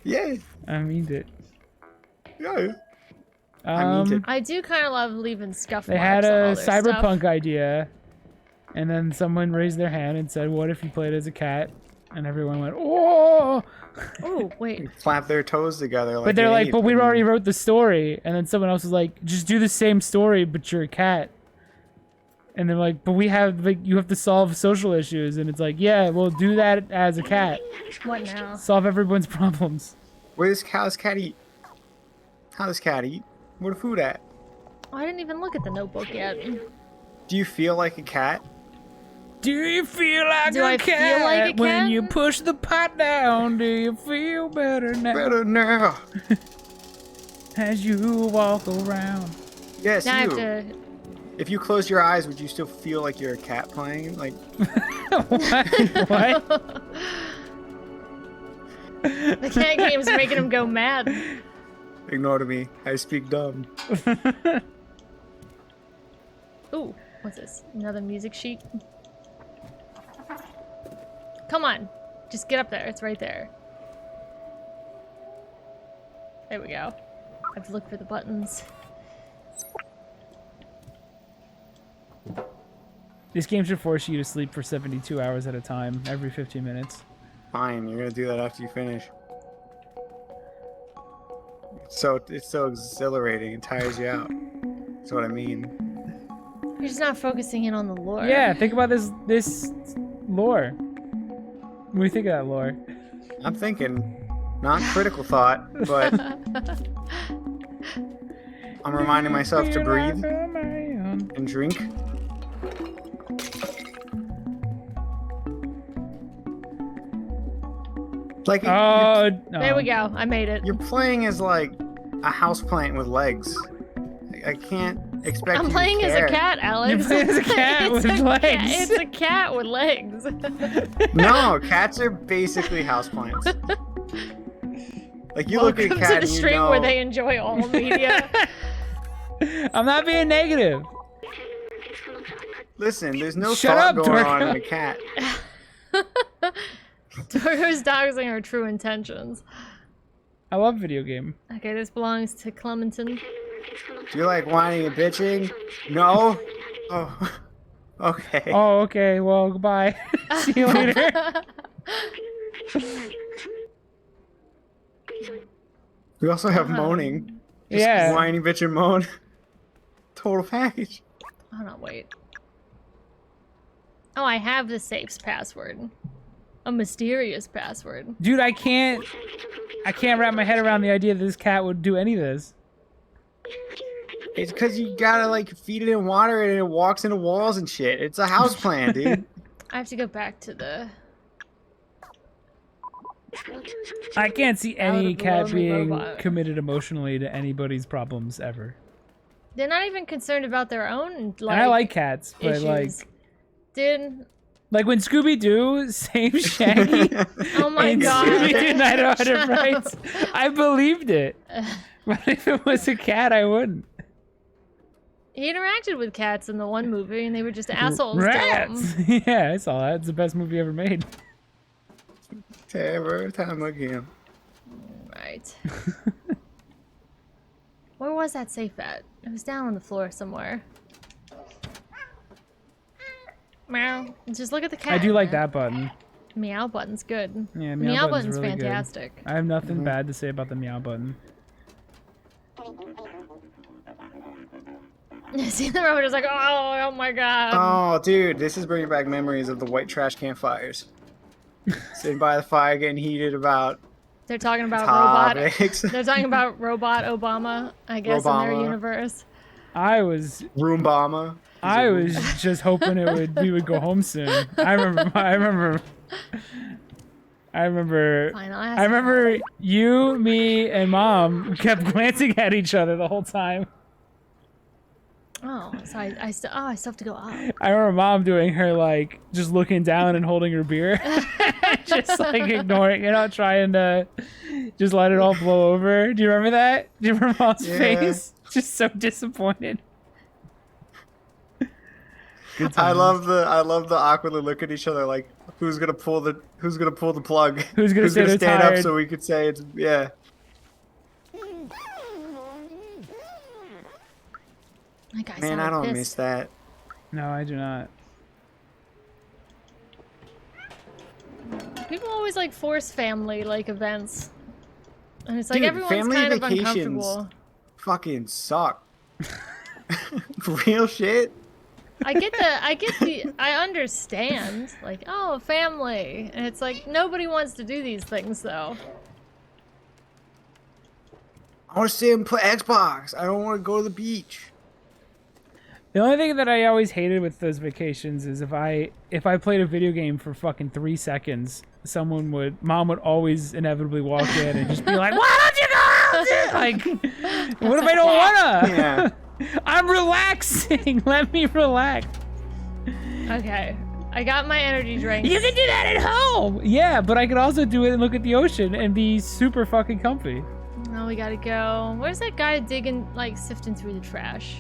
Yeah, I mean it. yeah. I mean it. I do kind of love leaving scuff They marks had on all a their cyberpunk stuff. idea, and then someone raised their hand and said, "What if you played as a cat?" And everyone went, "Oh!" Oh, wait. Flap their toes together. Like But they're an like, ape. "But we I mean, already wrote the story." And then someone else was like, "Just do the same story, but you're a cat." And they're like, "But we have like you have to solve social issues." And it's like, "Yeah, well, do that as a cat. What now? Solve everyone's problems." How's cat eat? How does cat eat? Where the food at? Oh, I didn't even look at the notebook yet. Do you feel like a cat? Do you feel like Do a I cat feel like a when cat? you push the pot down? Do you feel better now Better now. as you walk around? Yes, Now I you. have to. If you close your eyes, would you still feel like you're a cat playing? Like, What? What? The cat game's making him go mad. Ignore me. I speak dumb. Ooh, what's this? Another music sheet? Come on. Just get up there. It's right there. There we go. I have to look for the buttons. This game should force you to sleep for 72 hours at a time, every 15 minutes. Fine, you're gonna do that after you finish. It's so exhilarating. It tires you out. That's what I mean. You're just not focusing in on the lore. Yeah, think about this lore. What do you think of that lore? I'm thinking, not critical thought, but I'm reminding myself to breathe and drink. Like, Oh, no. There we go. I made it. you're playing as like a houseplant with legs. I can't expect I'm you to playing as a care. cat, Alex. You're playing as a cat with legs. It's a cat with legs. No, cats are basically houseplants. Like you look at a Welcome cat to and the you stream know. where they enjoy all media. I'm not being negative. Listen, there's no Shut thought up, going on Dorco. in a cat. Dorco's doxing our true intentions. I love video game. Okay, this belongs to Clementon. Do you like whining and bitching? No? Oh. Okay. Oh, okay. Well, goodbye. See you later. We also have moaning. Just Yeah. whiny, bitch, and moan. Total package. Hold on, wait. Oh, I have the safe's password. A mysterious password. Dude, I can't wrap my head around the idea that this cat would do any of this. It's because you gotta like feed it in water and it walks into walls and shit. It's a houseplant, dude. I have to go back to the... I can't see Out any of the cat lonely being robot. committed emotionally to anybody's problems ever. They're not even concerned about their own, like, And I like cats, but issues. Dude, like when Scooby-Doo saved Shaggy oh my in god. Scooby-Doo Night of Hundred Frights, I believed it. But if it was a cat, I wouldn't. He interacted with cats in the one movie, and they were just assholes to Rats! him. Yeah, I saw that. It's the best movie ever made. Every time again. Right. Where was that safe at? It was down on the floor somewhere. Meow. Just look at the cat. I do like man. that button. Meow button's good. Yeah, Meow button's button's really good. fantastic. I have nothing bad to say about the meow button. See the robot is like, oh my god. Oh, dude, this is bringing back memories of the white trash can fires. Sitting by the fire, getting heated about They're talking about robot. topics. They're talking about robot Obama, I guess, in their Robama. universe. I was Roombama. just hoping we would go home soon. I remember Fine, I'll I remember you, me, and Mom kept glancing at each other the whole time. Oh, so I still have to go up. I remember Mom doing her like just looking down and holding her beer, just like ignoring, trying to just let it all blow over. Do you remember that? Do you remember Mom's Yeah. face? Just so disappointed. Good I times. love the awkwardly look at each other like who's gonna pull the plug? Who's gonna say they're stand tired? up so we could say it's yeah. That guy Man, sounded I don't pissed. miss that. No, I do not. People always like force family like events, and it's like Dude, everyone's family kind of vacations uncomfortable. fucking suck. Real shit. I understand. Like, oh, family, and it's like nobody wants to do these things though. I want to sit and play Xbox. I don't want to go to the beach. The only thing that I always hated with those vacations is if I played a video game for fucking 3 seconds, Mom would always inevitably walk in and just be like, "Why don't you go out?" Like, what if I don't wanna? Yeah. I'm relaxing. Let me relax. Okay, I got my energy drinks. You can do that at home! Yeah, but I could also do it and look at the ocean and be super fucking comfy. Oh, we gotta go. Where's that guy digging, like, sifting through the trash?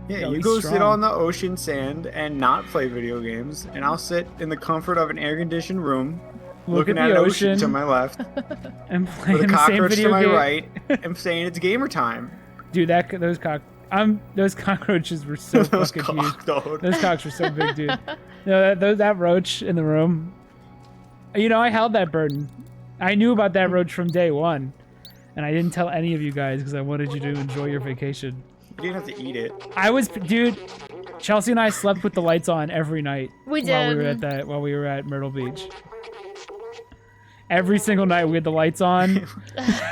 Yeah, Yo, you he's go sit strong. on the ocean sand and not play video games, and I'll sit in the comfort of an air-conditioned room, Look looking at at the an ocean to ocean. my left, And with playing a the same cockroach to video my game. right, and saying it's gamer time. Dude, those cockroaches were so Those fucking huge. cock-toad. Those cocks were so big, dude. No, that roach in the room. You know, I held that burden. I knew about that roach from day one, and I didn't tell any of you guys because I wanted you to enjoy your vacation. You didn't have to eat it. Dude. Chelsea and I slept with the lights on every night We while we were at Myrtle Beach. Every single night we had the lights on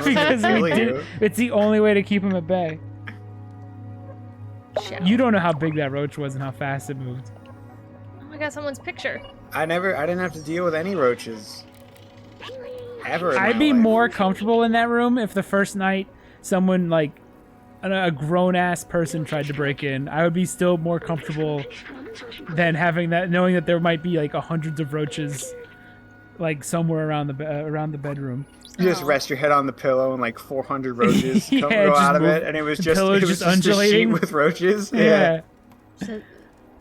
because Really, it's the only way to keep them at bay. Shit. You don't know how big that roach was and how fast it moved. Oh, I got someone's picture. I didn't have to deal with any roaches. Ever in I'd my be life. more comfortable in that room if the first night someone like a grown-ass person tried to break in. I would be still more comfortable than having that, knowing that there might be like hundreds of roaches like somewhere around the bedroom. You just rest your head on the pillow and like 400 roaches Yeah, go just out of move- it, and it was the just pillow's it was just just a sheet undulating. with roaches. Yeah. So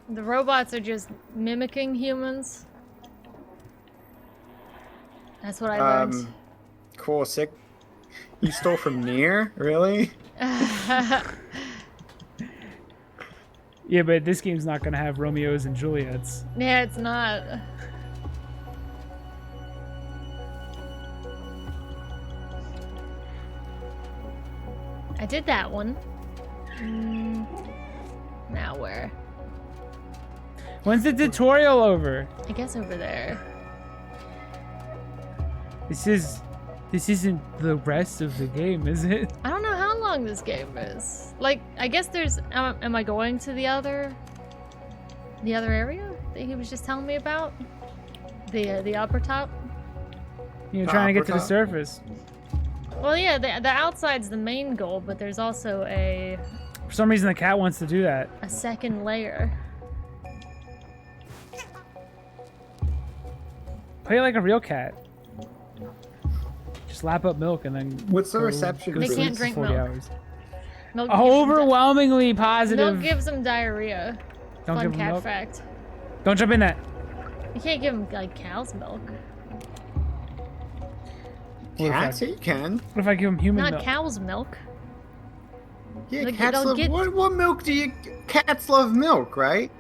the robots are just mimicking humans. That's what I learned. Cool, sick. You stole from Nier, really? Yeah, but this game's not gonna have Romeos and Juliets. Yeah, it's not. I did that one. Now where? When's the tutorial over? I guess over there. This isn't the rest of the game, is it? I don't know how long this game is. Like, I guess there's. Am I going to the other area that he was just telling me about? The upper top. You're The trying to get to the upper top? surface. Well, yeah, the outside's the main goal, but there's also a For some reason, the cat wants to do that. second layer. Play like a real cat. Just lap up milk and then. What's the go- reception go They for sleep can't this? for drink 40 milk. hours. Milk gives them Overwhelmingly positive. milk gives them diarrhea. Don't Fun give 'em cat milk. fact. Don't jump in that. You can't give them like cow's milk. What if I- Cats? Yeah, you can. What if I give him human Not milk? cow's milk. Yeah, Like, cats they'll love. get- What milk do you? Cats love milk, right?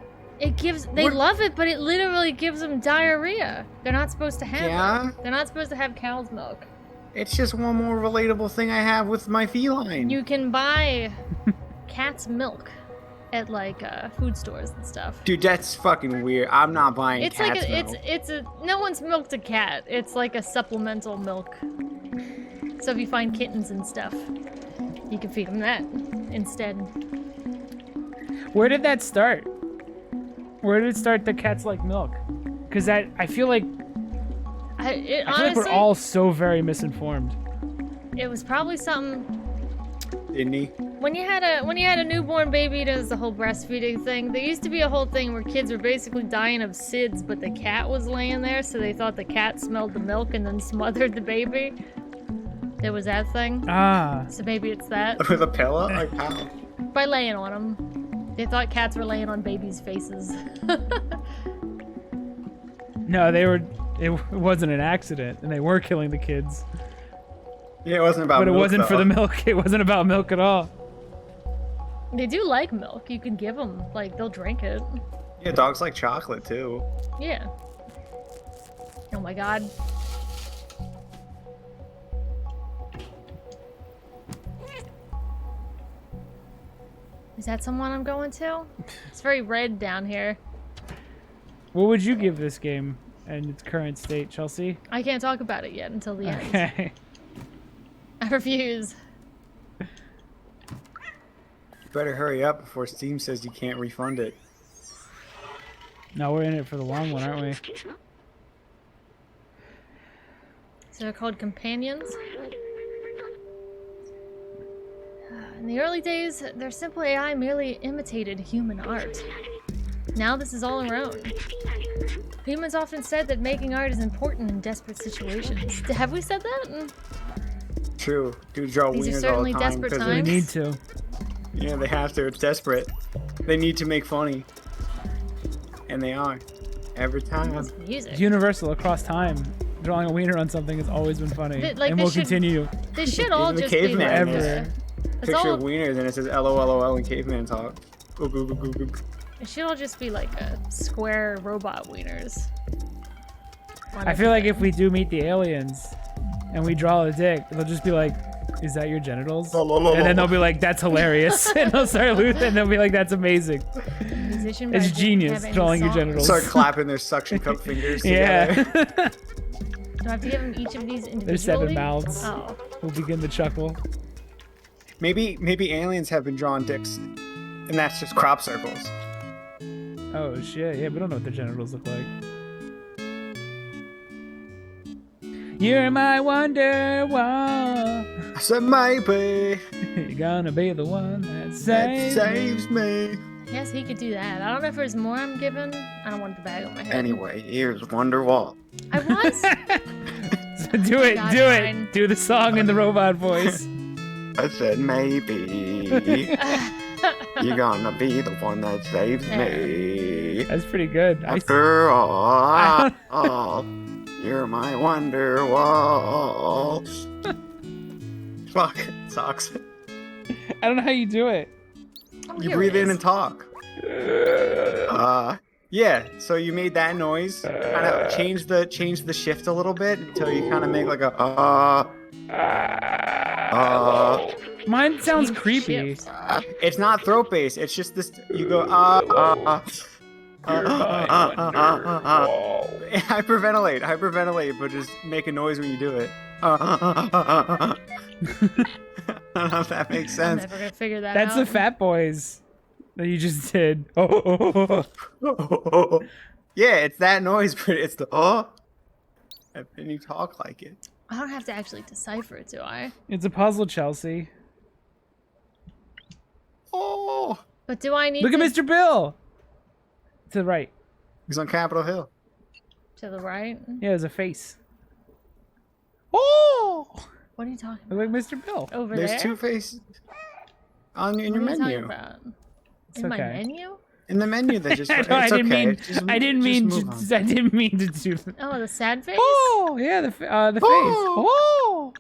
It gives. They What- love it, but it literally gives them diarrhea. They're not supposed to have Yeah? it. They're not supposed to have cow's milk. It's just one more relatable thing I have with my feline. You can buy cat's milk at like food stores and stuff. Dude, that's fucking weird. I'm not buying It's cat's like milk. it's a no one's milked a cat. It's like a supplemental milk. So if you find kittens and stuff, you can feed them that instead. Where did that start? Where did it start that cats like milk? Because I feel like I feel I feel like we're all so very misinformed. It was probably something Didn't he? when you had a newborn baby. There's the whole breastfeeding thing. There used to be a whole thing where kids were basically dying of SIDS, but the cat was laying there, so they thought the cat smelled the milk and then smothered the baby. There was that thing. Ah, So maybe it's that. With a pillow? Like how? By laying on them. They thought cats were laying on babies' faces. no, they were. It wasn't an accident, and they were killing the kids. Yeah, it wasn't about But it milk, wasn't for though. the milk. It wasn't about milk at all. They do like milk. You can give them, like, they'll drink it. Yeah, dogs like chocolate, too. Yeah. Oh my god. Is that someone I'm going to? It's very red down here. What would you give this game in its current state, Chelsea? I can't talk about it yet until the end. Okay. I refuse. You better hurry up before Steam says you can't refund it. No, we're in it for the long one, aren't we? So they're called companions. In the early days, their simple AI merely imitated human art. Now this is all our own. Humans often said that making art is important in desperate situations. Have we said that? True. Dude draw These are wieners all certainly the time desperate 'cause We times. need to. yeah, they have to. It's desperate. They need to make funny. And they are. Every time. It's music. It's universal across time. Drawing a wiener on something has always been funny, Like, and they will should- continue. They should all Even the just be caveman like is- It's Picture all, of wieners and it says LOLOL in caveman talk. Oog, oog, oog, oog, oog. it should all just be like a square robot wieners. I feel like if we do meet the aliens, and we draw a dick, they'll just be like, "Is that your genitals?" And then they'll be like, "That's hilarious," and they'll start losing. And they'll be like, "That's amazing." Musician It's but didn't genius have any drawing your songs. genitals. Start clapping their suction cup fingers Yeah. together. Do I have to give them each of these individually? There's 7 mouths. Oh. We'll begin the chuckle. Maybe aliens have been drawing dicks, and that's just crop circles. Oh shit! Yeah, we don't know what their genitals look like. You're my wonder wall. I said maybe You're gonna be the one that that saves. saves me. Yes, he could do that. I don't know if there's more I'm given. I don't want the bag on my head. Anyway, here's Wonderwall. I was. Do it, God, do fine. it. Do the song in the robot voice. I said maybe you're gonna be the one that saves me. That's pretty good. After all, you're my Wonderwall. Fuck, it sucks. I don't know how you do it. Oh, You here breathe it in is. and talk. Yeah. So you made that noise. Kind of change the shift a little bit until you kind of make like a Mine sounds Change creepy. shifts. It's not throat bass. It's just this. You go hyperventilate, but just make a noise when you do it. I don't know if that makes I'm sense. never gonna figure that That's out. the Fat Boys that you just did. Oh. Yeah, it's that noise, but it's the and you talk like it. I don't have to actually decipher it, do I? It's a puzzle, Chelsea. Oh, But do I need Look to at Mr. Bill. To the right. he's on Capitol Hill. to the right? Yeah, there's a face. Oh! What are you talking Look about? like Mr. Bill. Over There's there? 2 faces in your What are you talking menu. about? It's In my okay. menu? In the menu, they just. I It's know, I didn't okay. mean. Just- I didn't just mean. move on. I didn't mean to do that. Oh, the sad face? Oh, yeah, the face. Oh.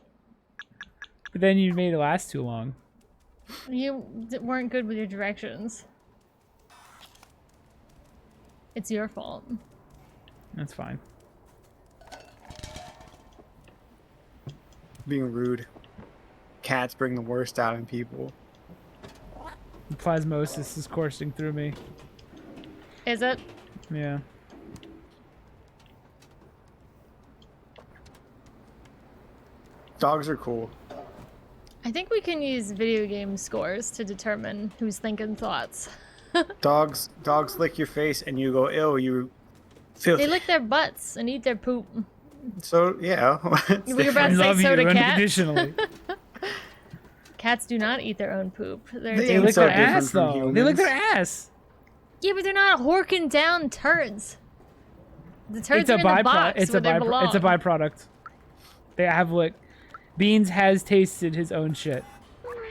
But then you made it last too long. You weren't good with your directions. It's your fault. That's fine. Being rude. Cats bring the worst out in people. The plasmosis is coursing through me. Is it? Yeah. Dogs are cool. I think we can use video game scores to determine who's thinking thoughts. Dogs lick your face and you go ill. You feel They lick their butts and eat their poop. so yeah. You were about I to say love you soda cat. unconditionally. Cats do not eat their own poop. They're They They ain't lick so their different ass from though. They lick their humans. ass. Yeah, but they're not horking down turds. The turds It's are a in the box byproduct. where they belong. It's a byproduct. They have lick. Beans has tasted his own shit,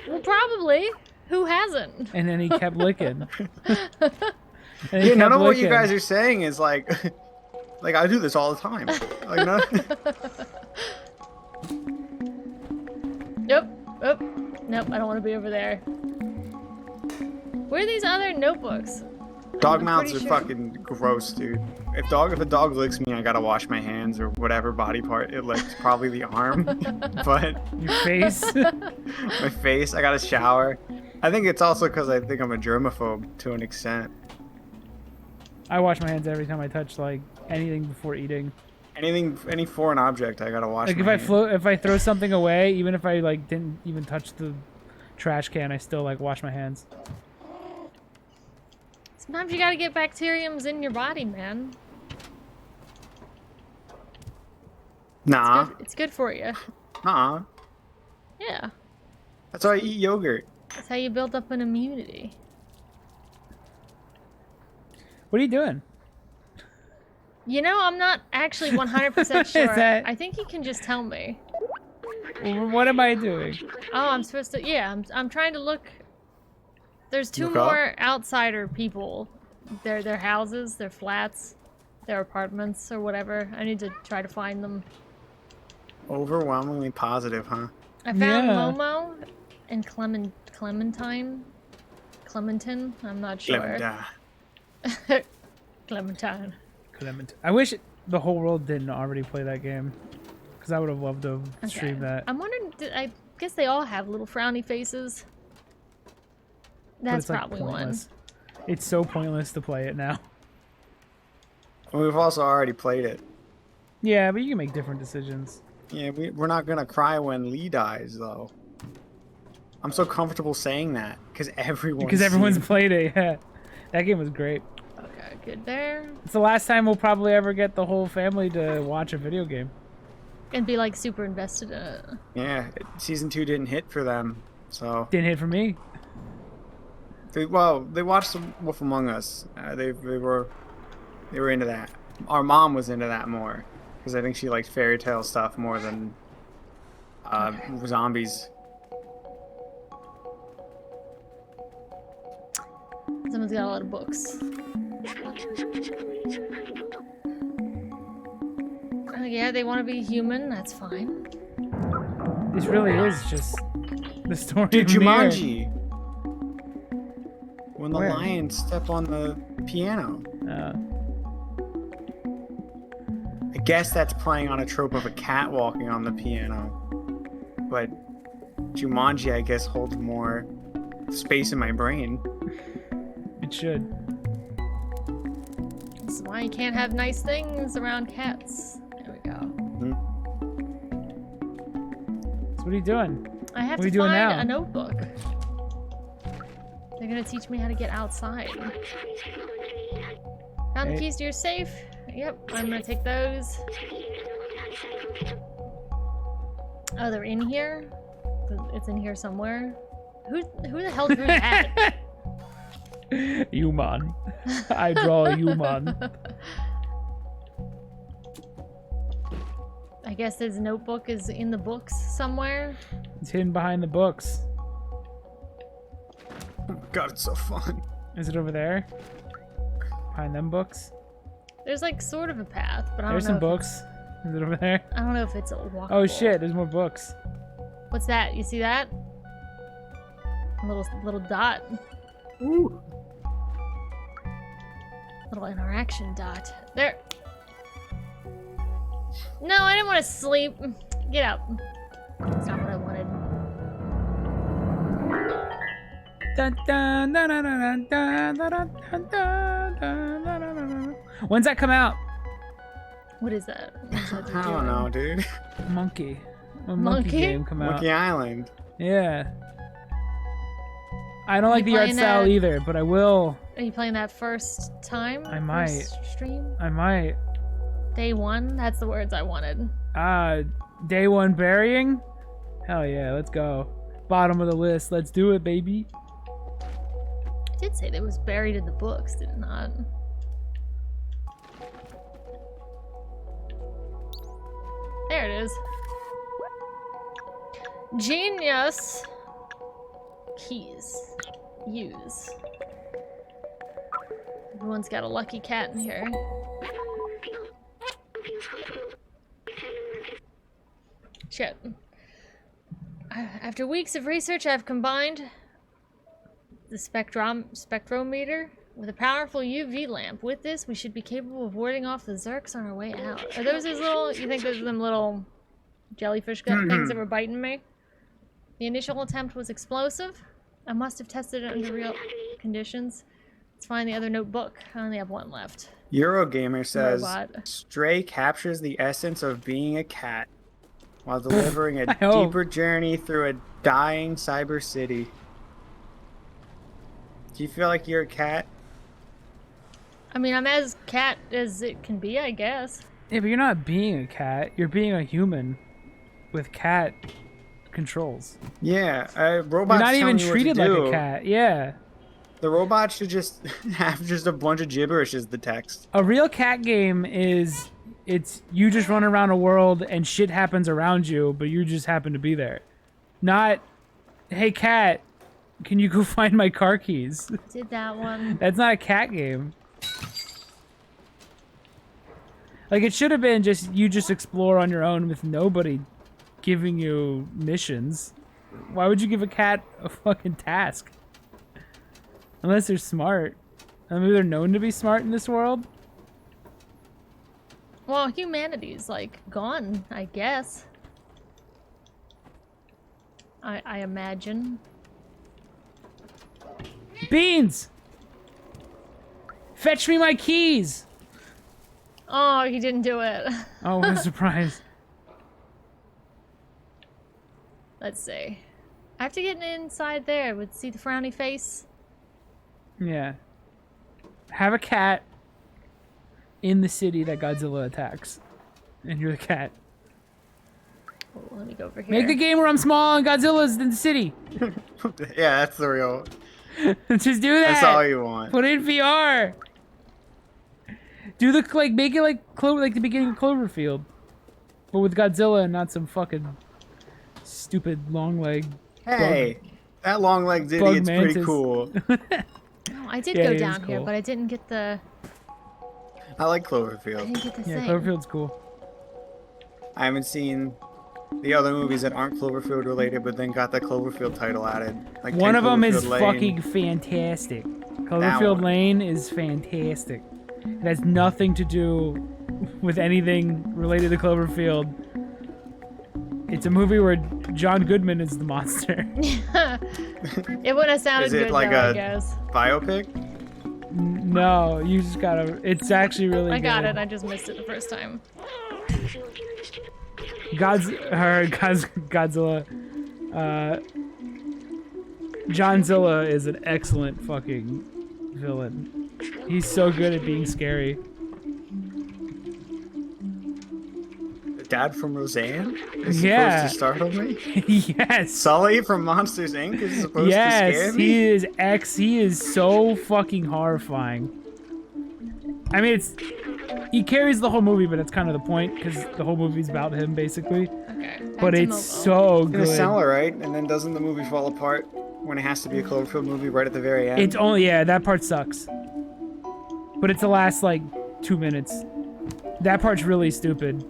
Well, probably. Who hasn't? and then he kept licking. And he Yeah, none kept of what you licking. guys are saying is like, like I do this all the time. Like no. Nope. Oh, nope. I don't want to be over there. Where are these other notebooks? Dog I'm mouths are pretty sure- fucking gross, dude. If a dog licks me, I gotta wash my hands or whatever body part it licks. Probably the arm, but Your face. my face. I gotta shower. I think it's also because I think I'm a germaphobe to an extent. I wash my hands every time I touch like anything before eating. Any foreign object, I gotta wash. Like my if I throw something away, even if I like didn't even touch the trash can, I still like wash my hands. Sometimes you gotta get bacteriums in your body, man. Nah, It's good for you. nah. Yeah. That's why I eat yogurt. That's how you build up an immunity. What are you doing? You know, I'm not actually 100% sure. that- I think you can just tell me. What am I doing? Oh, I'm supposed to. Yeah, I'm trying to look. There's two Look up? more outsider people. Their houses, their flats, their apartments, or whatever. I need to try to find them. Overwhelmingly positive, huh? I found Yeah. Momo and Clementine. I'm not sure. Clementine. Clement. I wish the whole world didn't already play that game, because I would have loved to stream that. I'm wondering. I guess they all have little frowny faces. But That's it's like probably pointless. It's so pointless to play it now. We've also already played it. Yeah, but you can make different decisions. Yeah, we're not gonna cry when Lee dies, though. I'm so comfortable saying that because everyone's played it. Yeah, that game was great. one. Okay, good there. It's the last time we'll probably ever get the whole family to watch a video game. And be like super invested in it. Yeah, season 2 didn't hit for them, so Didn't hit for me. they watched Wolf Among Us. They were into that. Our mom was into that more because I think she likes fairy tale stuff more than zombies. Someone's got a lot of books. Oh, yeah, they want to be human. That's fine. This really is just the story Dude, of Nier. Jumanji. When the Where? lions step on the piano. I guess that's playing on a trope of a cat walking on the piano. But Jumanji, I guess, holds more space in my brain. It should. This is why you can't have nice things around cats. There we go. So what are you doing? I have What are to you doing find now? a notebook. They're gonna teach me how to get outside. Found the Hey. keys to your safe. Yep, I'm gonna take those. Oh, they're in here? It's in here somewhere. Who the hell drew that? Human. I draw a human. I guess his notebook is in the books somewhere. It's hidden behind the books. God, it's so fun. Is it over there? Behind them books? There's like sort of a path, but I don't There's know. some books. Is it over there? I don't know if it's a walkable. Oh shit, there's more books. What's that? You see that? A little dot. Ooh. Little interaction dot. There. No, I didn't want to sleep. Get up. That's not what I wanted. Dun, dun, dun, dun, dun, dun, dun, dun, dun, dun, dun, dun, dun. When's that come out? What is that? I don't know, dude. Monkey. A Monkey? monkey game come out. Monkey Island. Yeah. I don't like the art playing style that? either, but I will. Are you playing that first time? I might. First stream? I might. Day one? That's the words I wanted. Day one burying? Hell yeah, let's go. Bottom of the list. Let's do it, baby. I did say that it was buried in the books, did it not? There it is. Genius. Keys. Use. Everyone's got a lucky cat in here. Shit. After weeks of research, I've combined the spectrometer with a powerful UV lamp. With this, we should be capable of warding off the Zerks on our way out. Are those his little, you think those are them little jellyfish things that were biting me? The initial attempt was explosive. I must have tested it under real conditions. Let's find the other notebook. I only have one left. Eurogamer says, Robot. Stray captures the essence of being a cat while delivering a I hope. deeper journey through a dying cyber city. Do you feel like you're a cat? I mean, I'm as cat as it can be, I guess. Yeah, but you're not being a cat. You're being a human with cat controls. Yeah, robots You're not tell even me what to treated like do. a cat. Yeah. The robot should just have just a bunch of gibberish as the text. A real cat game is it's you just run around a world and shit happens around you, but you just happen to be there. Not, hey cat, can you go find my car keys? Did that one. That's not a cat game. Like it should have been just you just explore on your own with nobody giving you missions. Why would you give a cat a fucking task? Unless they're smart. I mean, they're known to be smart in this world. Well, humanity's like gone, I guess. I imagine. Beans! Fetch me my keys! Oh, he didn't do it. Oh, what a surprise. Let's see. I have to get inside there. Would see the frowny face. Yeah. Have a cat in the city that Godzilla attacks. And you're the cat. Oh, let me go over here. Make the game where I'm small and Godzilla's in the city. Yeah, that's the real. Just do that. That's all you want. Put it in VR. Do the like make it like like the beginning of Cloverfield. But with Godzilla and not some fucking stupid long leg. Hey, that long legged bug idiot's pretty mantis. cool. Oh, I did Yeah, go it is down here, cool. but I didn't get the. I like I Cloverfield. didn't get the Yeah, thing. Cloverfield's cool. I haven't seen the other movies that aren't Cloverfield related, but then got that Cloverfield title added. Like One 10 of them is Cloverfield Lane. fucking fantastic. Cloverfield one. Lane is fantastic. It has nothing to do with anything related to Cloverfield. It's a movie where John Goodman is the monster. It would have sounded Is it good like though, I a- guess. Biopic? No, you just gotta. It's actually really I got good. it. I just missed it the first time. Godzilla. Johnzilla is an excellent fucking villain. He's so good at being scary. The dad from Roseanne is Yeah. supposed to startle me? Yes. Sully from Monsters Inc. is supposed to scare Yes, me? he is so fucking horrifying. I mean, he carries the whole movie, but it's kind of the point because the whole movie's about him basically. Okay. back But to it's Momo. so In the good. cellar, right? And then doesn't the movie fall apart when it has to be a Cloverfield movie right at the very end? It's only that part sucks. But it's the last like 2 minutes. That part's really stupid.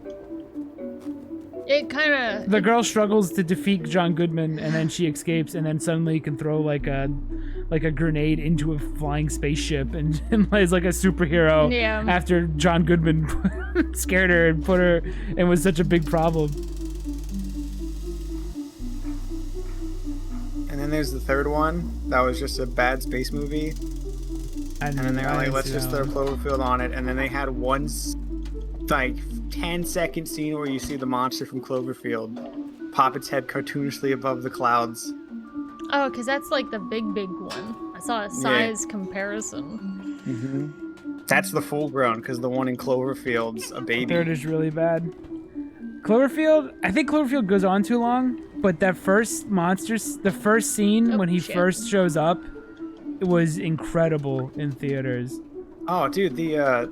It kind of. The girl struggles to defeat John Goodman, and then she escapes, and then suddenly can throw like a grenade into a flying spaceship, and is like a superhero. Yeah. After John Goodman scared her and put her, and was such a big problem. And then there's the third one that was just a bad space movie. And then they were like, let's just throw Cloverfield on it. And then they had one like 10-second scene where you see the monster from Cloverfield pop its head cartoonishly above the clouds. Oh, because that's like the big one. I saw a size comparison. That's the full grown, because the one in Cloverfield's a baby. Third is really bad. Cloverfield, I think Cloverfield goes on too long, but that first the first scene Oh, when he shit. first shows up, it was incredible in theaters. Oh, dude, the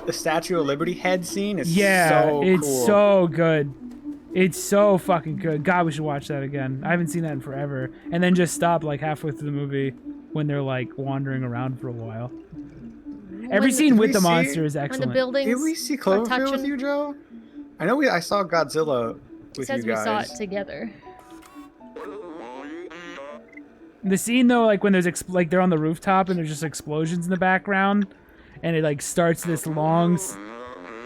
Statue of Liberty head scene is Yeah, so it's cool. so good. It's so fucking good. God, we should watch that again. I haven't seen that in forever. And then just stop like halfway through the movie when they're like wandering around for a while. Every When- scene Did with we the see- monster is When excellent. the buildings. Did we see are Cloverfield with touching. you, Joe? I know I saw Godzilla It with says you we saw guys. it together. The scene though, like when there's like they're on the rooftop and there's just explosions in the background, and it like starts this long,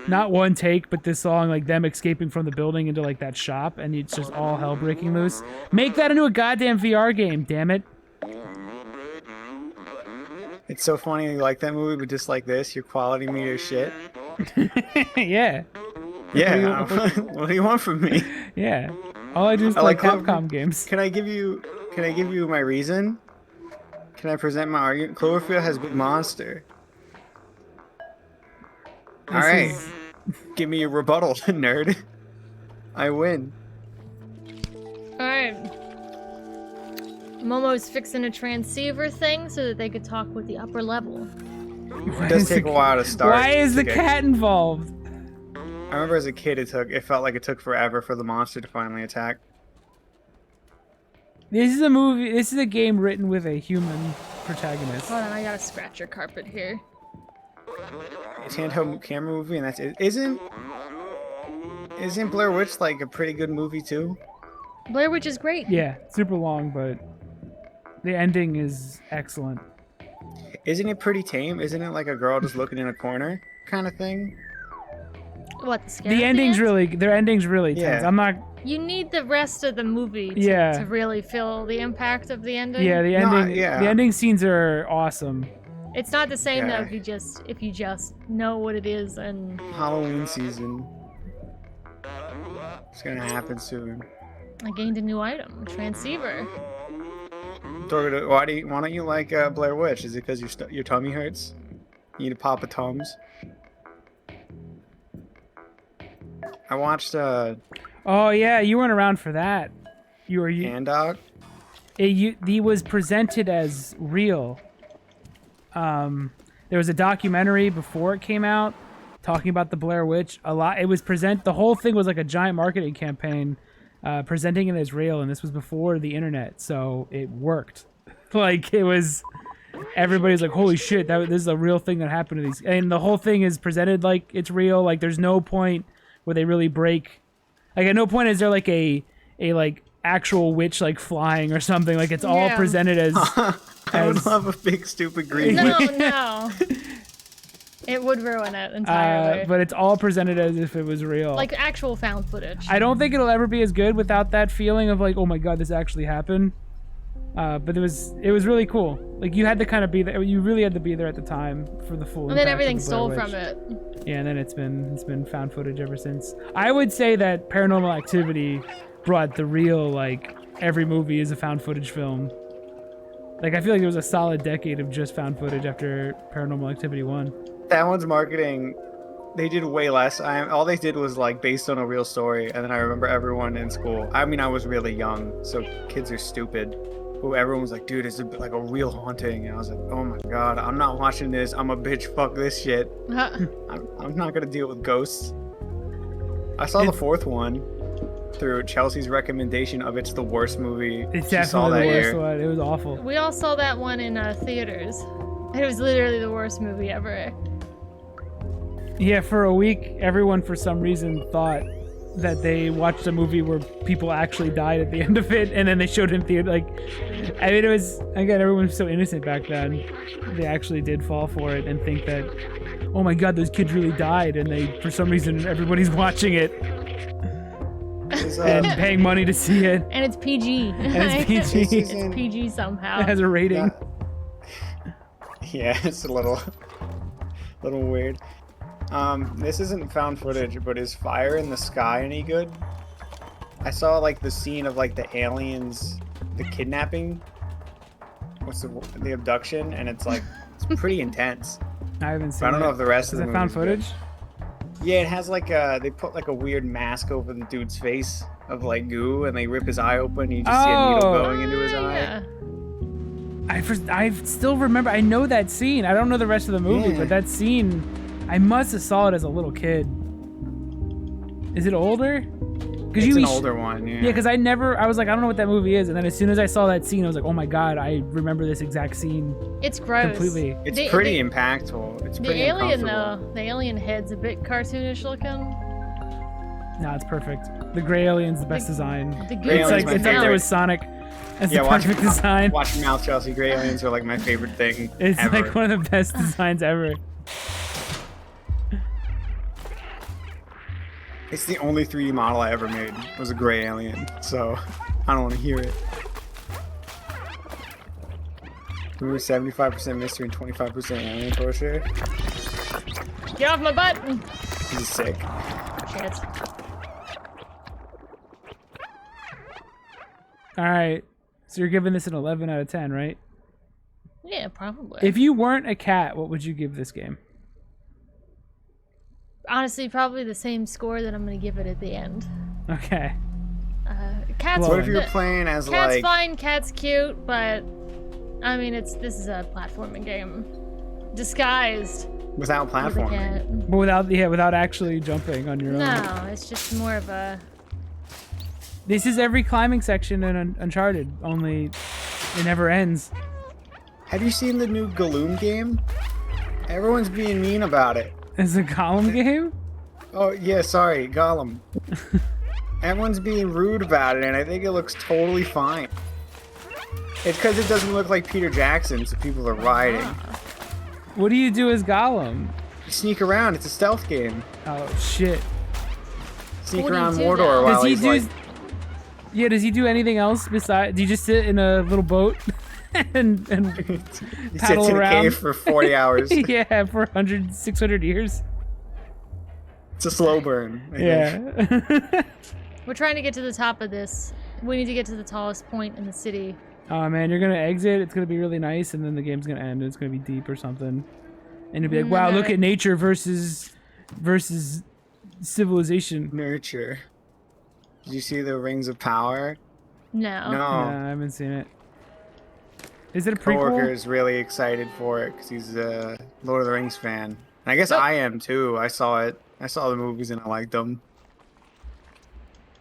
not one take, but this long like them escaping from the building into like that shop, and it's just all hell breaking loose. Make that into a goddamn VR game, damn it! It's so funny you like that movie, but just like this, your quality meter is shit. Yeah, Yeah, what do you want from me? yeah. All I do is I play like Clover- Capcom games. Can I give you my reason? Can I present my argument? Cloverfield has big monster. All right, is- give me a rebuttal, nerd. I win. Alright. Momo's fixing a transceiver thing so that they could talk with the upper level. It does take a while to start. Why is to the get- cat involved? I remember as a kid, it felt like it took forever for the monster to finally attack. This is a movie. This is a game written with a human protagonist. Hold on, I gotta scratch your carpet here. It's a handheld camera movie, and that's it. Isn't Blair Witch like a pretty good movie too? Blair Witch is great. Yeah, super long, but the ending is excellent. Isn't it pretty tame? Isn't it like a girl just looking in a corner kind of thing? What, the scary The ending's end? really, their ending's really tense. Yeah. I'm not. You need the rest of the movie to, Yeah. to really feel the impact of the ending. Yeah, the No, ending. yeah. The ending scenes are awesome. It's not the same Yeah. though if you just know what it is and Halloween season. It's gonna happen soon. I gained a new item, a transceiver. Why don't you like Blair Witch? Is it because your tummy hurts? You need to pop a Tums? I watched Oh yeah, you weren't around for that. You were you. Hand Dog. He was presented as real. There was a documentary before it came out talking about the Blair Witch. It was the whole thing was like a giant marketing campaign presenting it as real, and this was before the internet, so it worked. Like it was, everybody's like, holy shit, this is a real thing that happened to these, and the whole thing is presented like it's real. Like there's no point where they really break. Like at no point is there like a like actual witch like flying or something. Like it's all Yeah. presented as. I would as- love a big stupid green No, witch. no. It would ruin it entirely. But it's all presented as if it was real. Like actual found footage. I don't think it'll ever be as good without that feeling of like, oh my god, this actually happened. But it was really cool. Like you had to kind of be there. You really had to be there at the time for the full. And then impact of everything the Blair stole Witch. from it. Yeah, and then it's been found footage ever since. I would say that Paranormal Activity brought the real, like, every movie is a found footage film. Like I feel like it was a solid decade of just found footage after Paranormal Activity 1. That one's marketing. They did way less. All they did was like based on a real story, and then I remember everyone in school. I mean, I was really young, so kids are stupid. But everyone was like, "Dude, it's like a real haunting," and I was like, "Oh my god, I'm not watching this. I'm a bitch. Fuck this shit. I'm not gonna deal with ghosts." I saw the fourth one through Chelsea's recommendation of it's the worst movie It's she saw definitely that the worst year. one. It was awful. We all saw that one in theaters. It was literally the worst movie ever. Yeah, for a week, everyone for some reason thought that they watched a movie where people actually died at the end of it, and then they showed it in theater. Like, I mean, it was, again, everyone was so innocent back then. They actually did fall for it and think that, oh my god, those kids really died, and they, for some reason, everybody's watching it and paying money to see it. And it's PG. it's PG. It's PG somehow. It has a rating. Yeah, it's a little weird. This isn't found footage, but is Fire in the Sky any good? I saw like the scene of like the aliens, the kidnapping. What's the abduction? And it's like it's pretty intense. I haven't seen But I don't it. know if the rest Is of it the found movie's footage? good. Yeah, it has like they put like a weird mask over the dude's face of like goo, and they rip his eye open. And you just see a needle Oh. going into his eye. Yeah. I still remember. I know that scene. I don't know the rest of the movie, Yeah. but that scene, I must have saw it as a little kid. Is it older? Because It's an older one. Yeah, because I was like, I don't know what that movie is, and then as soon as I saw that scene, I was like, oh my god, I remember this exact scene It's gross. completely. It's The- pretty the- impactful. It's The pretty alien uncomfortable. though, the alien head's a bit cartoonish looking. No, it's perfect. The gray alien's the best design. The Gray It's alien's like my it's up there favorite. with Sonic as Yeah, the watch- perfect design. Watch your mouth, Chelsea. Gray aliens are like my favorite thing It's ever. like one of the best designs ever. It's the only 3D model I ever made was a gray alien, so I don't want to hear it. We were 75% mystery and 25% alien for sure. Get off my butt! This is sick. Shit. All right, so you're giving this an 11 out of 10, right? Yeah, probably. If you weren't a cat, what would you give this game? Honestly, probably the same score that I'm gonna give it at the end. Okay. Cat cat's glowing. What if you're playing as cat's like? fine, cat's cute, but I mean, this is a platforming game disguised Without with a platforming. cat. But without actually jumping on your own. No, it's just more of a. This is every climbing section in Uncharted, only it never ends. Have you seen the new Galoom game? Everyone's being mean about it. It's a column game? Oh yeah, sorry, Gollum. Everyone's being rude about it, and I think it looks totally fine. It's because it doesn't look like Peter Jackson, so people are rioting. What do you do as Gollum? You sneak around. It's a stealth game. Oh shit. Sneak What do you around do Mordor now? while Does he he's do? like. Yeah, does he do anything else besides? Do you just sit in a little boat and He sits paddle in a around? cave for 40 hours. Yeah, for 100, 600 years. It's a slow burn. I think. Yeah. We're trying to get to the top of this. We need to get to the tallest point in the city. Oh man, you're gonna exit. It's gonna be really nice, and then the game's gonna end. And it's gonna be deep or something, and you'll be like, "Wow, look at nature versus civilization." Nurture. Did you see the Rings of Power? No. No. Yeah, I haven't seen it. Is it a Coworker prequel? is really excited for it because he's a Lord of the Rings fan. And I guess Oh. I am too. I saw it. I saw the movies and I liked them.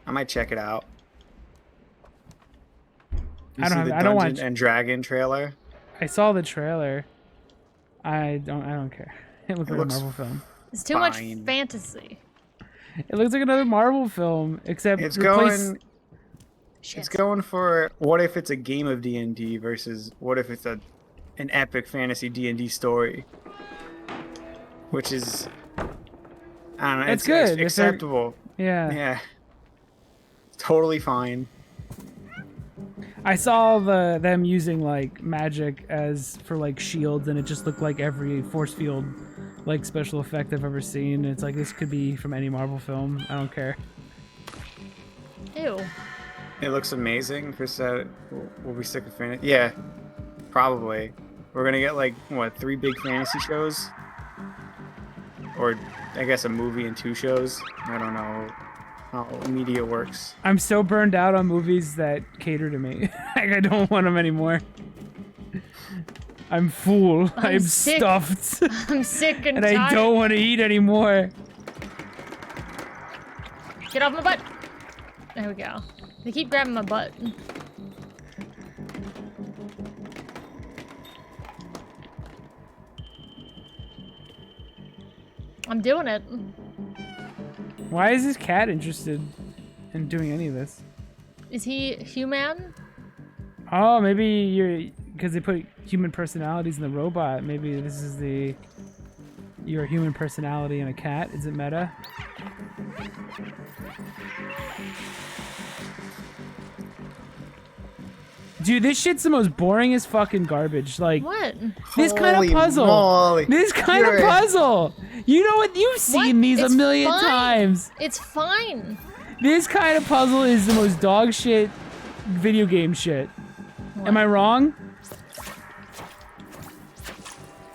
I might check it out. You I see don't. the I don't Dungeon watch. and Dragon trailer. I saw the trailer. I don't care. It looks It like looks a Marvel film. It's too much Fine. fantasy. It looks like another Marvel film, except It's replace. going. Shit. It's going for what if it's a game of D&D versus what if it's an epic fantasy D&D story, which is I don't know. It's It's good. If they're- acceptable. Yeah. Yeah. Totally fine. I saw them using like magic as for like shields, and it just looked like every force field like special effect I've ever seen. It's like this could be from any Marvel film. I don't care. Ew. It looks amazing. Chris said we'll be sick of fantasy. Yeah, probably. We're gonna get like what 3 big fantasy shows, or I guess a movie and 2 shows. I don't know how media works. I'm so burned out on movies that cater to me. Like I don't want them anymore. I'm full. I'm sick. stuffed, I'm sick and and tired. I don't want to eat anymore. Get off my butt. There we go. They keep grabbing my butt. I'm doing it. Why is this cat interested in doing any of this? Is he human? Oh, maybe you're because they put human personalities in the robot. Maybe this is your human personality in a cat. Is it meta? Dude, this shit's the most boringest fucking garbage. Like What? this kind of Holy puzzle. moly. This kind of You're- puzzle. You know what? You've seen What? these a It's million fine. times. It's fine. This kind of puzzle is the most dog shit video game shit. Am I wrong?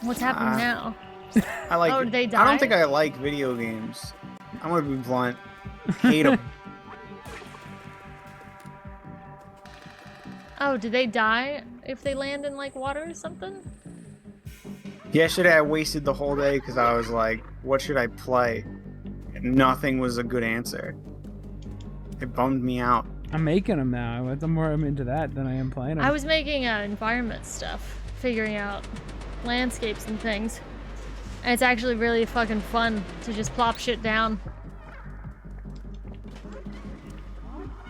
What's happening now? I like. Oh, did they I die? don't think I like video games. I'm gonna be blunt. Hate them. Oh, did they die if they land in like water or something? Yesterday I wasted the whole day because I was like, what should I play? And nothing was a good answer. It bummed me out. I'm making them now. I'm more into that than I am playing them. I was making environment stuff, figuring out landscapes and things. And it's actually really fucking fun to just plop shit down.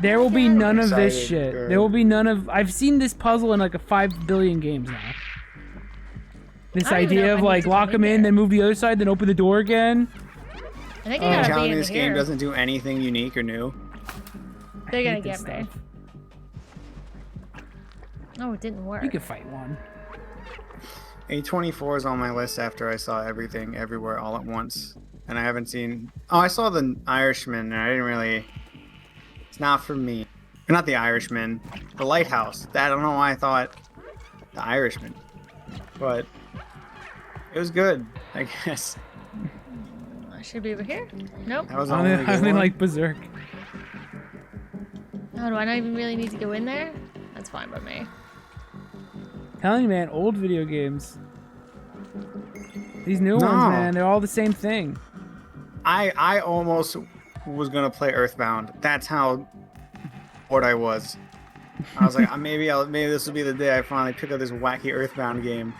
There will be none of this Excited, shit. or- There will be none of. I've seen this puzzle in like a 5 billion games now. This I don't even know idea if of I like need to lock be them in, there. then move the other side, then open the door again. I think Oh. I You're gotta telling be me in this here. game doesn't do anything unique or new? They're gonna hate this get me. stuff. Oh, it didn't work. You could fight one. A24 is on my list after I saw Everything Everywhere All at Once. And I haven't seen... Oh, I saw The Irishman, and I didn't really... It's not for me. Not The Irishman. The Lighthouse. I don't know why I thought The Irishman. But it was good, I guess. I should be over here. Nope. That was the I only only, good one. like Berserk. Oh, do I not even really need to go in there? That's fine by me. Telling you, man, old video games. These new No. ones, man, they're all the same thing. I almost was gonna play Earthbound. That's how bored I was. I was like, maybe this will be the day I finally pick up this wacky Earthbound game.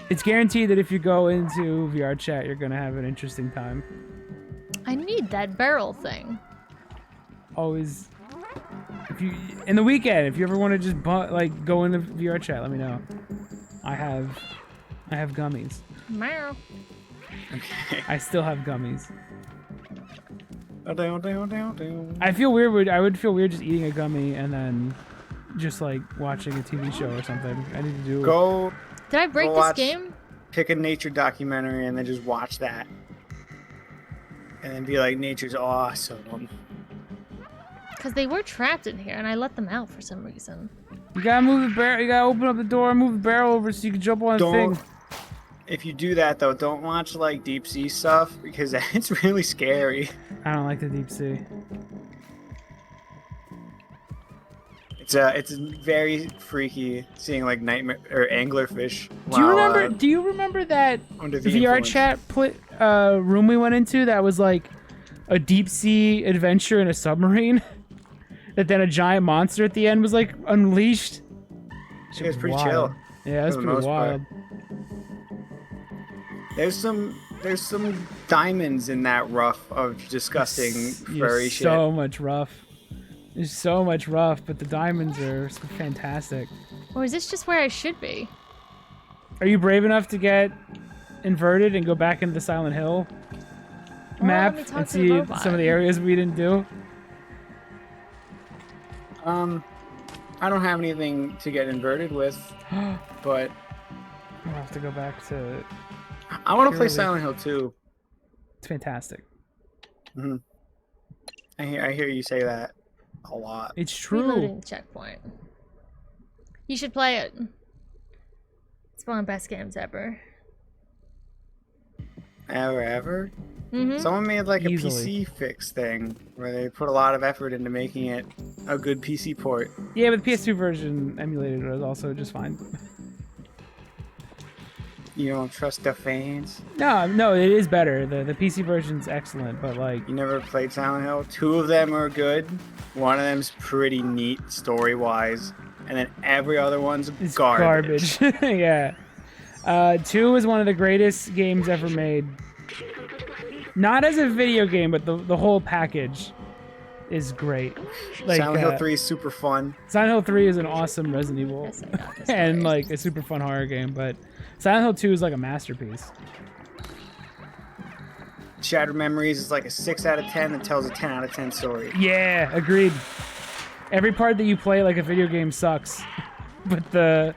It's guaranteed that if you go into VR chat, you're gonna have an interesting time. I need that barrel thing. Always, if you in the weekend, if you ever want to just go into VR chat, let me know. I have gummies. Meow. Okay. I still have gummies. Down. I feel weird. I would feel weird just eating a gummy and then just like watching a TV show or something. I need to do. Go Did I break Go this watch- game? pick a nature documentary and then just watch that. And then be like, nature's awesome. Because they were trapped in here and I let them out for some reason. You gotta move the barrel. You gotta open up the door and move the barrel over so you can jump on the thing. If you do that though, don't watch like deep sea stuff because it's really scary. I don't like the deep sea. It's very freaky seeing like nightmare or anglerfish. Do you remember that under the VR influence. chat room we went into that was like a deep sea adventure in a submarine? That then a giant monster at the end was like unleashed. It was pretty Wild. chill. Yeah, that's for the pretty most part. wild. There's some diamonds in that rough of disgusting furry shit. So much rough. There's so much rough, but the diamonds are fantastic. Or is this just where I should be? Are you brave enough to get inverted and go back into the Silent Hill map let me talk and to the see robot. some of the areas we didn't do? I don't have anything to get inverted with, but I'll have to go back to. I want to play Purely. Silent Hill 2. It's fantastic. I hear you say that a lot. It's true. Reloading checkpoint. You should play it. It's one of the best games ever. Ever? Mm-hmm. Someone made like a Easily. PC fix thing where they put a lot of effort into making it a good PC port. Yeah, but the PS2 version emulated was also just fine. You don't trust the fans? No, it is better. The PC version's excellent, but like, You never played Silent Hill? 2 of them are good. One of them's pretty neat story-wise. And then every other one's it's garbage. Yeah. 2 is one of the greatest games ever made. Not as a video game, but the whole package is great. Like, Silent Hill 3 is super fun. Silent Hill 3 is an awesome Resident Evil Yes, I got this and first. like a super fun horror game, but Silent Hill 2 is like a masterpiece. Shattered Memories is like a 6 out of 10 that tells a 10 out of 10 story. Yeah, agreed. Every part that you play like a video game sucks, but the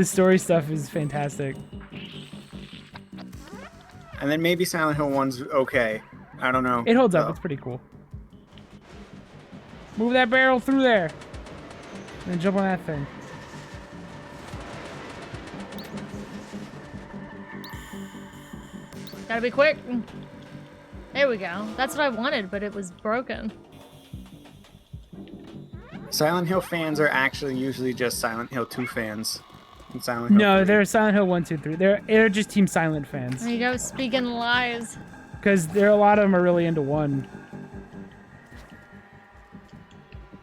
story stuff is fantastic. And then maybe Silent Hill 1's okay. I don't know. It holds up. though. It's pretty cool. Move that barrel through there. And then jump on that thing. Gotta be quick. There we go. That's what I wanted, but it was broken. Silent Hill fans are actually usually just Silent Hill 2 fans. And Silent Hill No, 3. they're Silent Hill 1, 2, 3. They're just Team Silent fans. There you go, speaking lies. Because there are a lot of them are really into 1.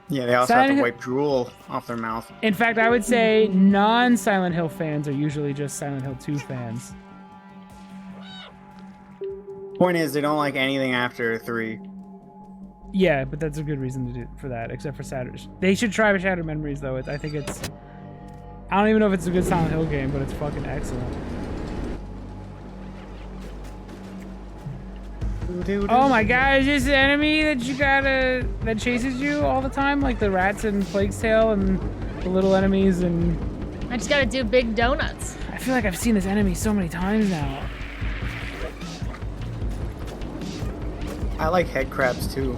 Yeah, they also Silent have to Hill- wipe drool off their mouth. In fact, I would say non-Silent Hill fans are usually just Silent Hill 2 fans. Point is, they don't like anything after 3. Yeah, but that's a good reason to do for that, except for Shattered. They should try Shattered Memories, though. I think it's... I don't even know if it's a good Silent Hill game, but it's fucking excellent. Oh my god, is this an enemy that you gotta... that chases you all the time? Like the rats in Plague's Tale and the little enemies and... I just gotta do big donuts. I feel like I've seen this enemy so many times now. I like head crabs too.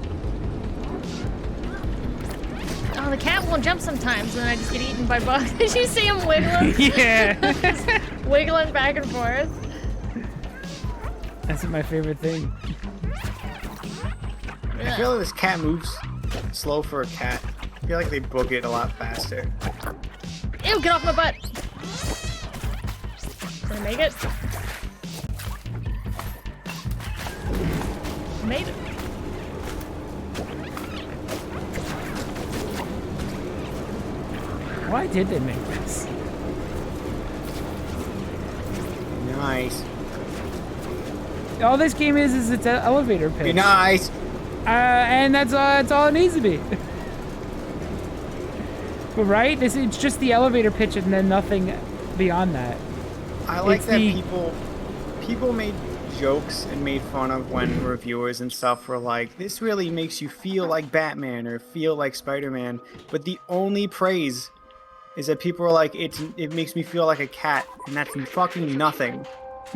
Oh, the cat won't jump sometimes, and then I just get eaten by bugs. Did you see him wiggling? Yeah! Wiggling back and forth. That's my favorite thing. I feel like this cat moves slow for a cat. I feel like they book it a lot faster. Ew, get off my butt! Can I make it? Made it. Why did they make this? Nice. All this game is it's an elevator pitch. Be nice. And that's all it needs to be. But right, it's just the elevator pitch and then nothing beyond that. I like It's that the- people made jokes and made fun of when reviewers and stuff were like, this really makes you feel like Batman or feel like Spider-Man. But the only praise is that people are like, it makes me feel like a cat, and that's fucking nothing.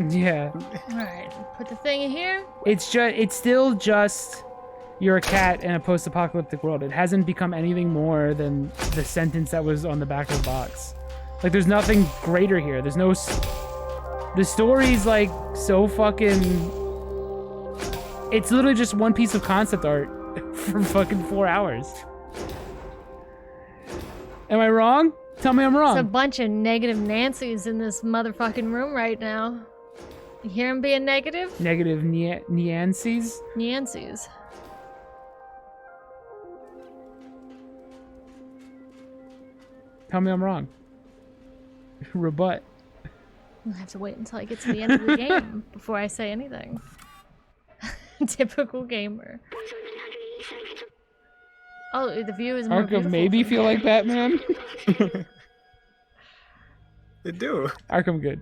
Yeah, Alright, put the thing in here. it's still just you're a cat in a post-apocalyptic world. It hasn't become anything more than the sentence that was on the back of the box. Like, there's nothing greater here. There's no. The story's like so fucking. It's literally just one piece of concept art for fucking 4 hours. Am I wrong? Tell me I'm There's a wrong. bunch of negative Nancys in this motherfucking room right now. You hear him being negative? Negative Niancies. Nancys. Tell me I'm wrong. Rebut. I'll have to wait until I get to the end of the game before I say anything. Typical gamer. Oh, the view is more Arkham beautiful maybe from feel here. like Batman. They do. Arkham good.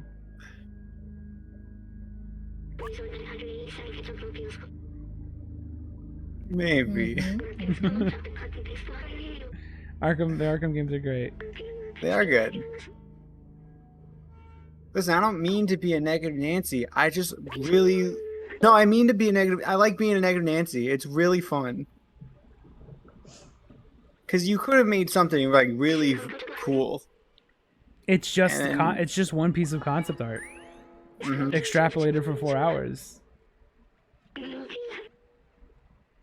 Maybe. Mhm. The Arkham games are great. They are good. Listen, I don't mean to be a negative Nancy. I just really... No, I mean to be a negative... I like being a negative Nancy. It's really fun. Because you could have made something, like, really cool. It's just And- it's just one piece of concept art Mhm. extrapolated for 4 hours.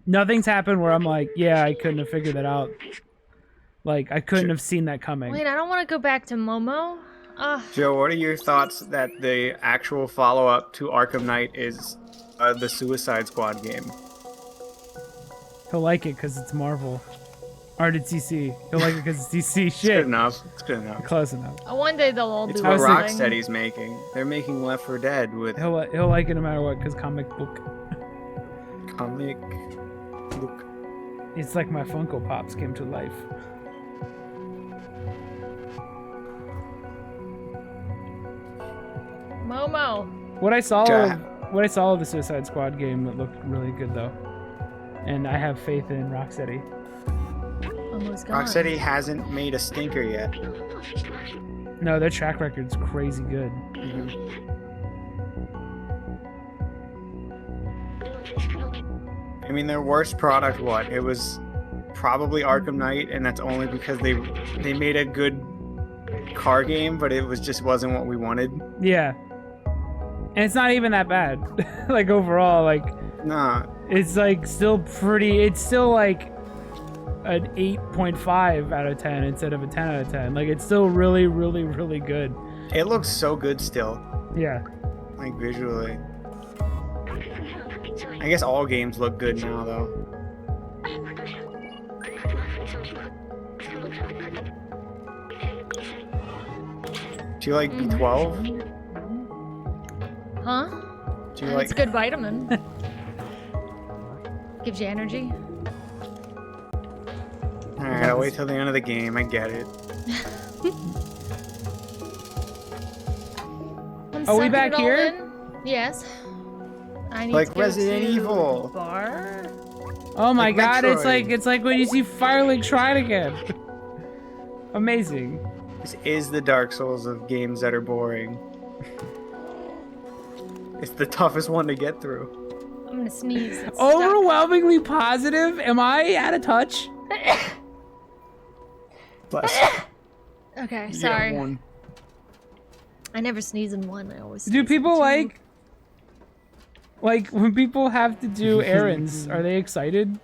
Nothing's happened where I'm like, yeah, I couldn't have figured that out. Like, I couldn't have seen that coming. Wait, I don't want to go back to Momo. Ugh. Joe, what are your thoughts that the actual follow-up to Arkham Knight is the Suicide Squad game? He'll like it because it's Marvel. Or it's DC. He'll like it because it's DC. It's good Shit. enough. It's good enough. Close enough. One day they'll all It's do what this thing. Rocksteady's making. They're making Left 4 Dead with He'll like it no matter what because comic book. comic book. It's like my Funko Pops came to life. Momo. What I saw Ja- of the Suicide Squad game, it looked really good though. And I have faith in Rocksteady. Almost gone. Rocksteady hasn't made a stinker yet. No, their track record's crazy good. I mean, their worst product, what? It was probably Arkham Knight, and that's only because they made a good car game, but it wasn't what we wanted. Yeah. And it's not even that bad. Like overall, like Nah, it's like still pretty. It's still like an 8.5 out of 10 instead of a 10 out of 10. Like it's still really, really, really good. it looks so good still, Yeah. like visually. I guess all games look good now, though. Do you like B12? Huh? Do you And like? it's a good vitamin. Gives you energy. Alright, I'll wait till the end of the game. I get it. I'm Are we sucking back it all here? in. Yes. I need Like to go Resident to Evil. Bar. Oh my Like god, Metroid. it's like when you see Firelink Shrine again. Amazing. This is the Dark Souls of games that are boring. It's the toughest one to get through. I'm gonna sneeze. It's Overwhelmingly positive? Am I out of touch? Plus, stuck. Okay, you get sorry. one. I never sneeze in one. I always. Do sneeze in people two. like when people have to do errands, are they excited?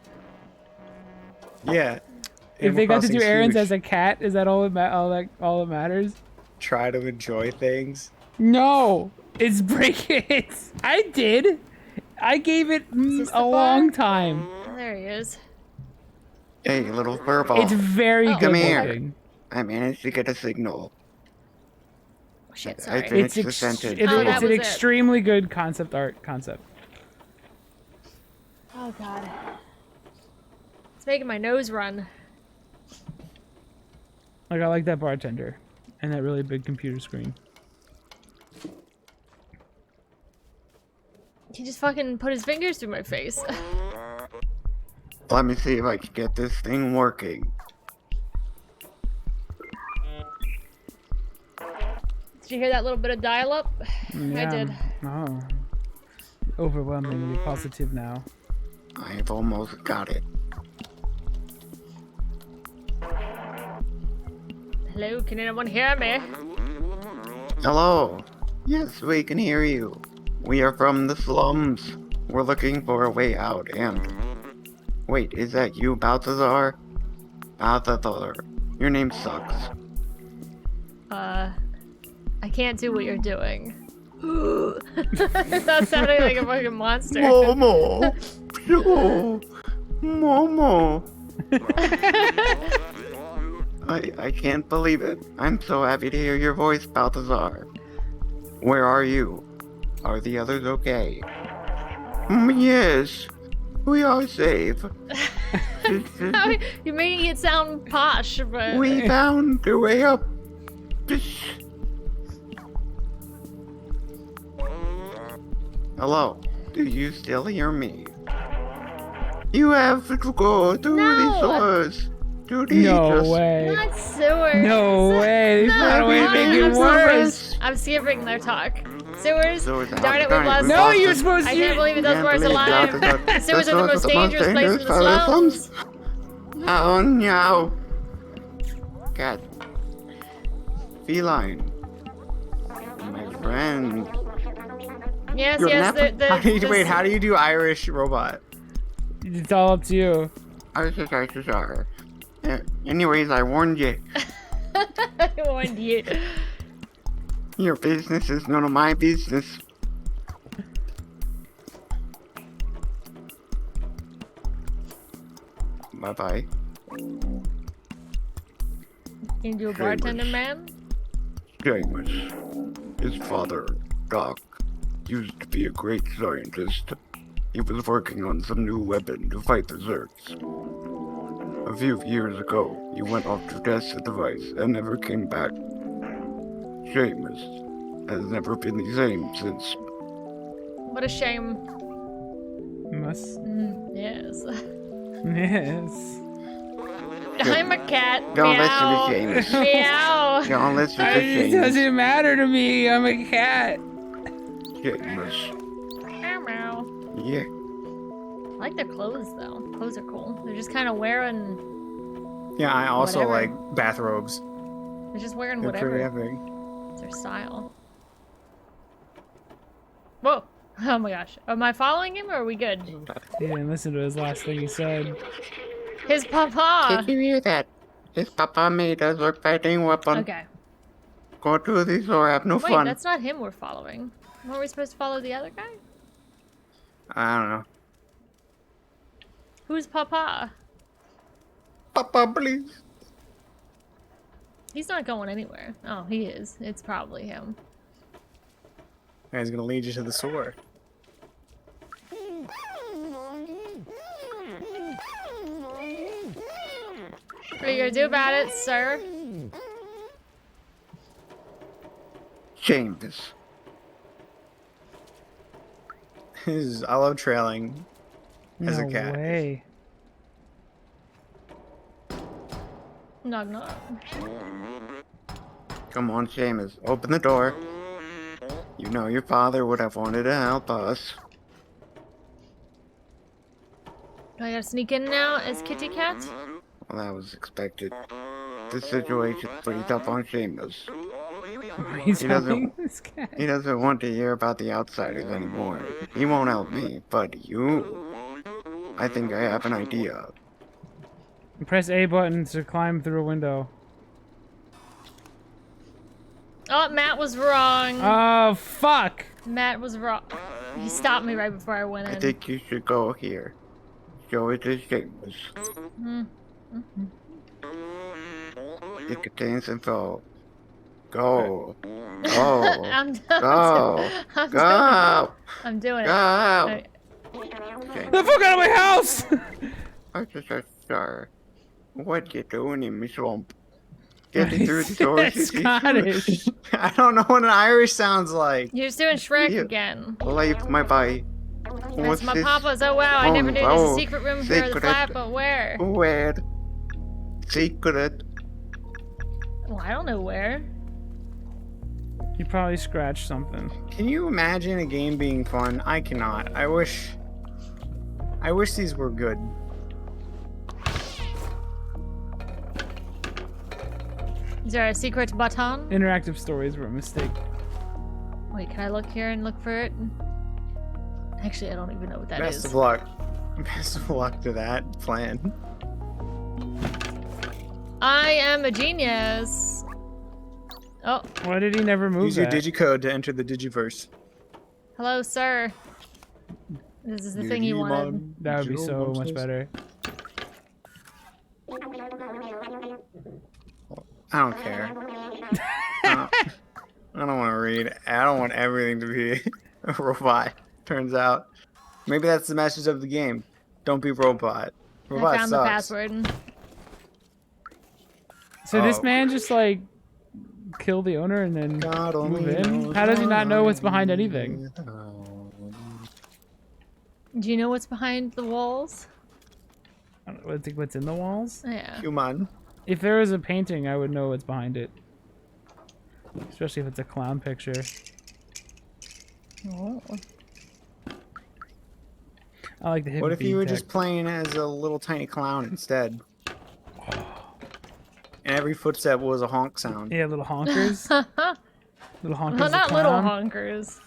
Yeah. If Animal they got to do Crossing's errands huge. as a cat, is that all all that matters? Try to enjoy things. No, it's breaking. I did. I gave it Is this a the long bar? time. Oh, there he is. Hey, little furball. It's very Oh, good come here. looking. I managed to get a signal. Oh, shit, I sorry. finished It's the sentence. Oh, it's that an was it. extremely good concept art concept. Oh, God. It's making my nose run. Like I like that bartender and that really big computer screen. He just fucking put his fingers through my face. Let me see if I can get this thing working. Did you hear that little bit of dial-up? I did. Oh, overwhelmingly positive now. I've almost got it. Hello, can anyone hear me? Hello. Yes, we can hear you. We are from the slums. We're looking for a way out and... Wait, is that you, Balthazar? Balthazar. Your name sucks. I can't do what you're doing. That sounded like a fucking monster. Momo! No! Momo! I can't believe it. I'm so happy to hear your voice, Balthazar. Where are you? Are the others okay? Yes. We are safe. You're making it sound posh, but... We found a way up. Hello. Do you still hear me? You have to go to the sewers. To the No way. Not sewers. No way. They found a way to make it I'm worse. I'm skipping their talk. Sewers? Sewers, Darn it, we darn it, lost we No, lost you're it. supposed I to. can't believe it those words alive. Sewers are the most dangerous place in the slums. Oh no. Cat. Feline. My friend. Yes, You're yes, never- How do you do Irish robot? It's all up to you. Sorry. Anyways, I warned you. I warned you. Your business is none of my business. Bye-bye. Can you do a bartender, man? Seamus. His father, Doc, used to be a great scientist. He was working on some new weapon to fight the Zergs. A few years ago, he went off to test the device and never came back. Seamus has never been the same since. What a shame. Must. Yes. Yes. I'm a cat. Don't Meow. listen to Seamus. Meow. Don't listen to It Seamus. doesn't matter to me. I'm a cat. Seamus. Meow, meow. Yeah. I like their clothes, though. Clothes are cool. They're just kind of wearing... Yeah, I also Whatever. like bathrobes. They're just wearing They're pretty whatever. epic. It's their style. Whoa. Oh my gosh. Am I following him, or are we good? He didn't listen to his last thing he said. His papa! Did you hear that? His papa made us a fighting weapon. Okay. Go to this or have no Wait, fun. that's not him we're following. Weren't we supposed to follow the other guy? I don't know. Who's papa? Papa, please. He's not going anywhere. Oh, he is. It's probably him. Guy's gonna lead you to the sewer. What are you gonna do about it, sir? James. I love trailing as a No cat. way. Knock knock. Come on, Seamus. Open the door. You know your father would have wanted to help us. Do I gotta sneak in now as Kitty Cat? Well, that was expected. This situation's pretty tough on Seamus. He's He doesn't- holding this cat. He doesn't want to hear about the outsiders anymore. He won't help me, but you... I think I have an idea. Press A button to climb through a window. Oh, Matt was wrong. Oh, fuck! Matt was wrong. He stopped me right before I went in. I think you should go here. Show it is shameless. It contains info. Go. Go. I'm Go. I'm Go. I'm doing it. Go. Get the fuck out of my house! I just a star. What you doing in my swamp? Getting through the doors. It's Scottish. I don't know what an Irish sounds like. You're just doing Shrek Yeah. again. Life my bye. That's my papa's. Oh wow, I never knew there's a Oh, secret room here in the secret. flat, but where? Where? Secret. Well, I don't know where. You probably scratched something. Can you imagine a game being fun? I cannot. I wish these were good. Is there a secret button? Interactive stories were a mistake. Wait, can I look here and look for it? Actually, I don't even know what that is. Best of luck. Best of luck to that plan. I am a genius. Oh, Why did he never move Use your that? digicode to enter the digiverse. hello, sir. This is the thing you wanted. That would be so much better. I don't care. I don't want to read. I don't want everything to be a robot. Turns out, maybe that's the message of the game. Don't be robot. Robot I found sucks. the password. So this Oh. man just like kill the owner and then God only move in? knows How does he not know what what's behind anything? Do you know what's behind the walls? I don't know, think what's in the walls? Yeah. Human. If there was a painting, I would know what's behind it. Especially if it's a clown picture. Oh. I like the hippie What if you were tech. just playing as a little tiny clown instead? And every footstep was a honk sound. Yeah, little honkers. Little honkers. Well, the not little clown. honkers.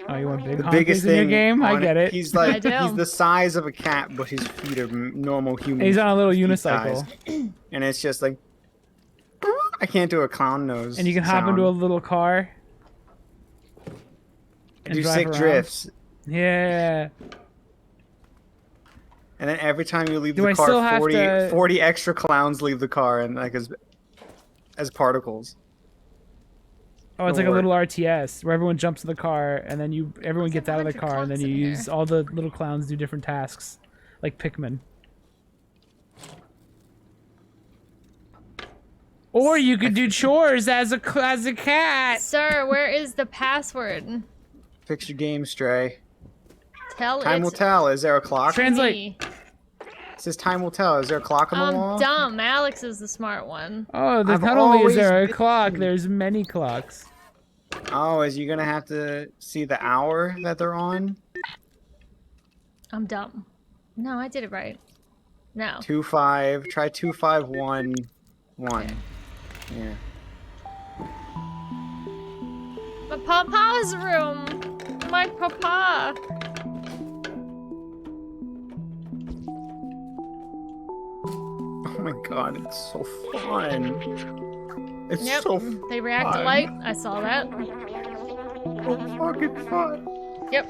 Oh, you want big The honkers biggest in your thing game? I on get it. He's I like do. he's the size of a cat, but his feet are normal human. He's on a little feet unicycle. size. And it's just like I can't do a clown nose. And you can hop sound. into a little car. I do drive sick around. drifts. Yeah. And then every time you leave Do the I still car, have 40, to- 40 extra clowns leave the car and like as particles. Oh, it's It'll like a work. little RTS where everyone jumps in the car and then everyone gets out of the 100 car and then clocks you in use here. all the little clowns do different tasks, like Pikmin. Or you could do chores as a cat. Sir, where is the password? Fix your game, Stray. Tell Time it will tell. Is there a clock? Translate. me. It says time will tell. Is there a clock on the wall? I'm dumb. Alex is the smart one. Oh, I've not only is there a always clock, been- there's many clocks. Oh, is you gonna have to see the hour that they're on? I'm dumb. No, I did it right. No. 2-5. Try 2-5-1-1. Yeah. My papa's room. My papa. Oh my god, it's so fun. It's Yep. so They react to fun. light. I saw that. So fucking fun. Yep.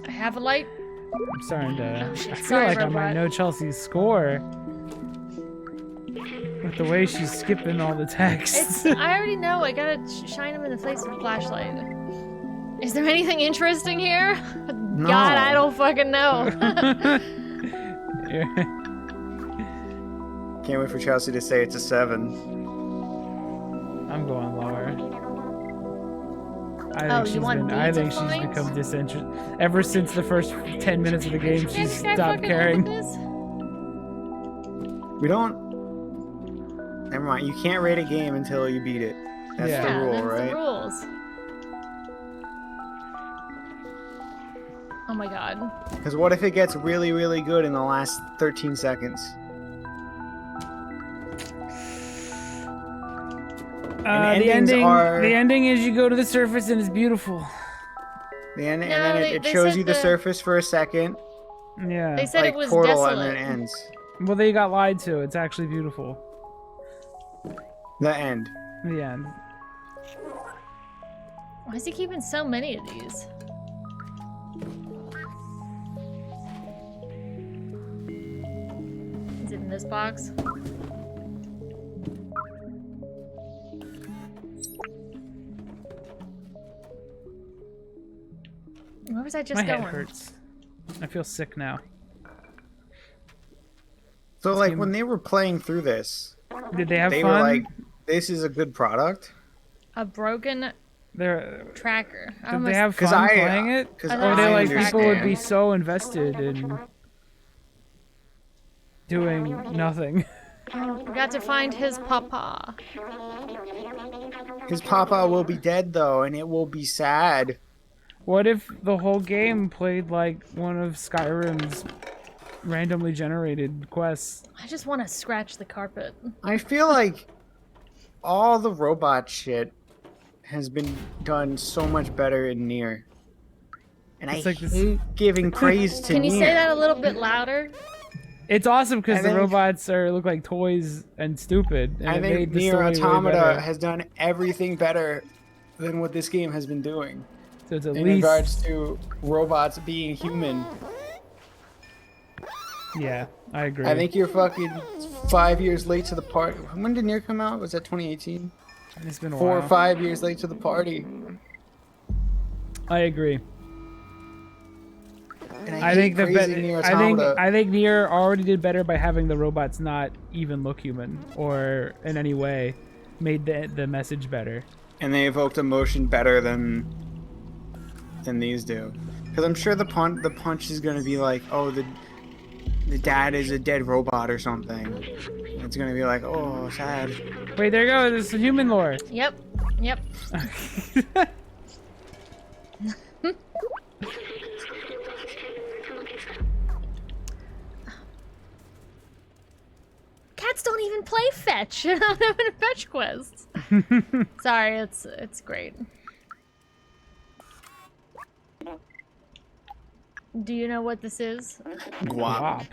I have a light. I'm starting to. shit, I feel sorry, like I might robot. know Chelsea's score. With the way she's skipping all the texts. I already know. I gotta shine him in the face with a flashlight. Is there anything interesting here? God, I don't fucking know. Can't wait for Chelsea to say it's a 7. I'm going lower. I Oh, think you she's want been. I think pizza she's points? become disinterested. Ever since the first 10 minutes of the game, Can she's I stopped fucking caring. look at this? We don't. Never mind. You can't rate a game until you beat it. That's Yeah. the rule, that's right? the rules. Oh my god. Because what if it gets really, really good in the last 13 seconds? The endings ending. are- The ending is you go to the surface and it's beautiful. And No, then they it said shows you the the- surface for a second, Yeah. They said like it was Portal, desolate. and then it ends. Well, they got lied to. It's actually beautiful. The end. The end. Why is he keeping so many of these? Is it in this box? Where was I just My going? head hurts. I feel sick now. So like when they were playing through this, Did they have they fun? were like, "This is a good product." A broken They're, tracker. I did almost- they have 'Cause fun I- playing it? 'cause Or they I like people would be understand. so invested in doing nothing. We got to find his papa. His papa will be dead though, and it will be sad. What if the whole game played like one of Skyrim's randomly generated quests? I just want to scratch the carpet. I feel like all the robot shit has been done so much better in Nier. And It's I like this- hate giving praise to Can you Nier. say that a little bit louder? It's awesome because I the think- robots look like toys and stupid, and I it made think the Nier story way Automata better. has done everything better than what this game has been doing So it's at in least, regards to robots being human. yeah, I agree. I think you're fucking 5 years late to the party. When did Nier come out? Was that 2018? it's been a 4 or while. 5 years late to the party. I agree. And I think the praising Nier I Automata. think Nier already did better by having the robots not even look human or in any way made the message better. And they evoked emotion better than these do. Because I'm sure the punch is gonna be like, oh, the dad is a dead robot or something. And it's gonna be like, oh, sad. Wait, there you go. This is human lore. Yep. Yep. Cats don't even play fetch. I don't have any fetch quests. Sorry, it's great. Do you know what this is? Guap.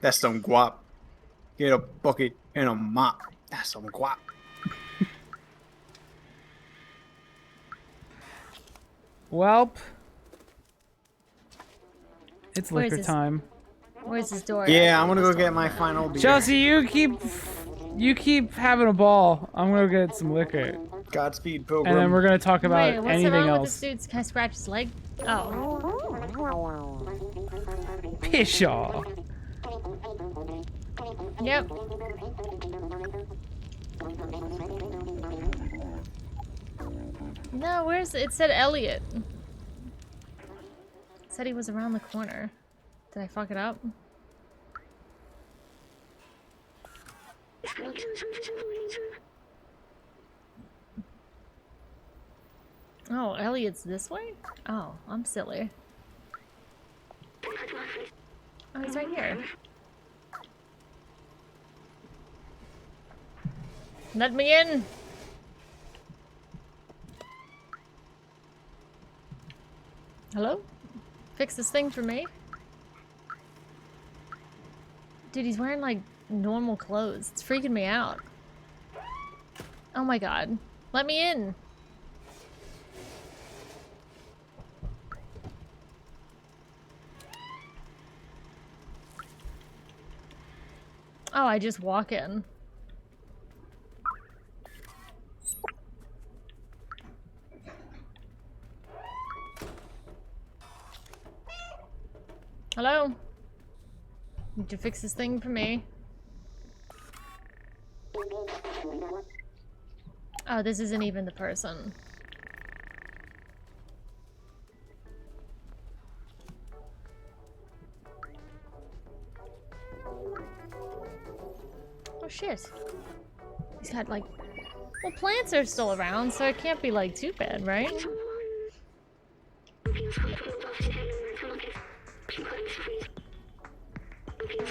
That's some guap. Get a bucket and a mop. That's some guap. Welp. It's Where is liquor this? time. Where's this door? Yeah, I'm gonna go get my final beer. Chelsea, you keep having a ball. I'm gonna get some liquor, Godspeed, Pilgrim. and then we're gonna talk about Wait, what's anything wrong with else. this dude's? Can I scratch his leg? Oh. Pshaw. Yep. No, where's it? Said Elliot. It said he was around the corner. Did I fuck it up? Oh, Elliot's this way? Oh, I'm silly. Oh, he's right here. Let me in! Hello? Fix this thing for me? Dude, he's wearing like normal clothes. It's freaking me out. Oh my god. Let me in! Oh, I just walk in. Hello? Need you fix this thing for me? Oh, this isn't even the person. Oh shit. He's got like... Well, plants are still around, so it can't be like too bad, right?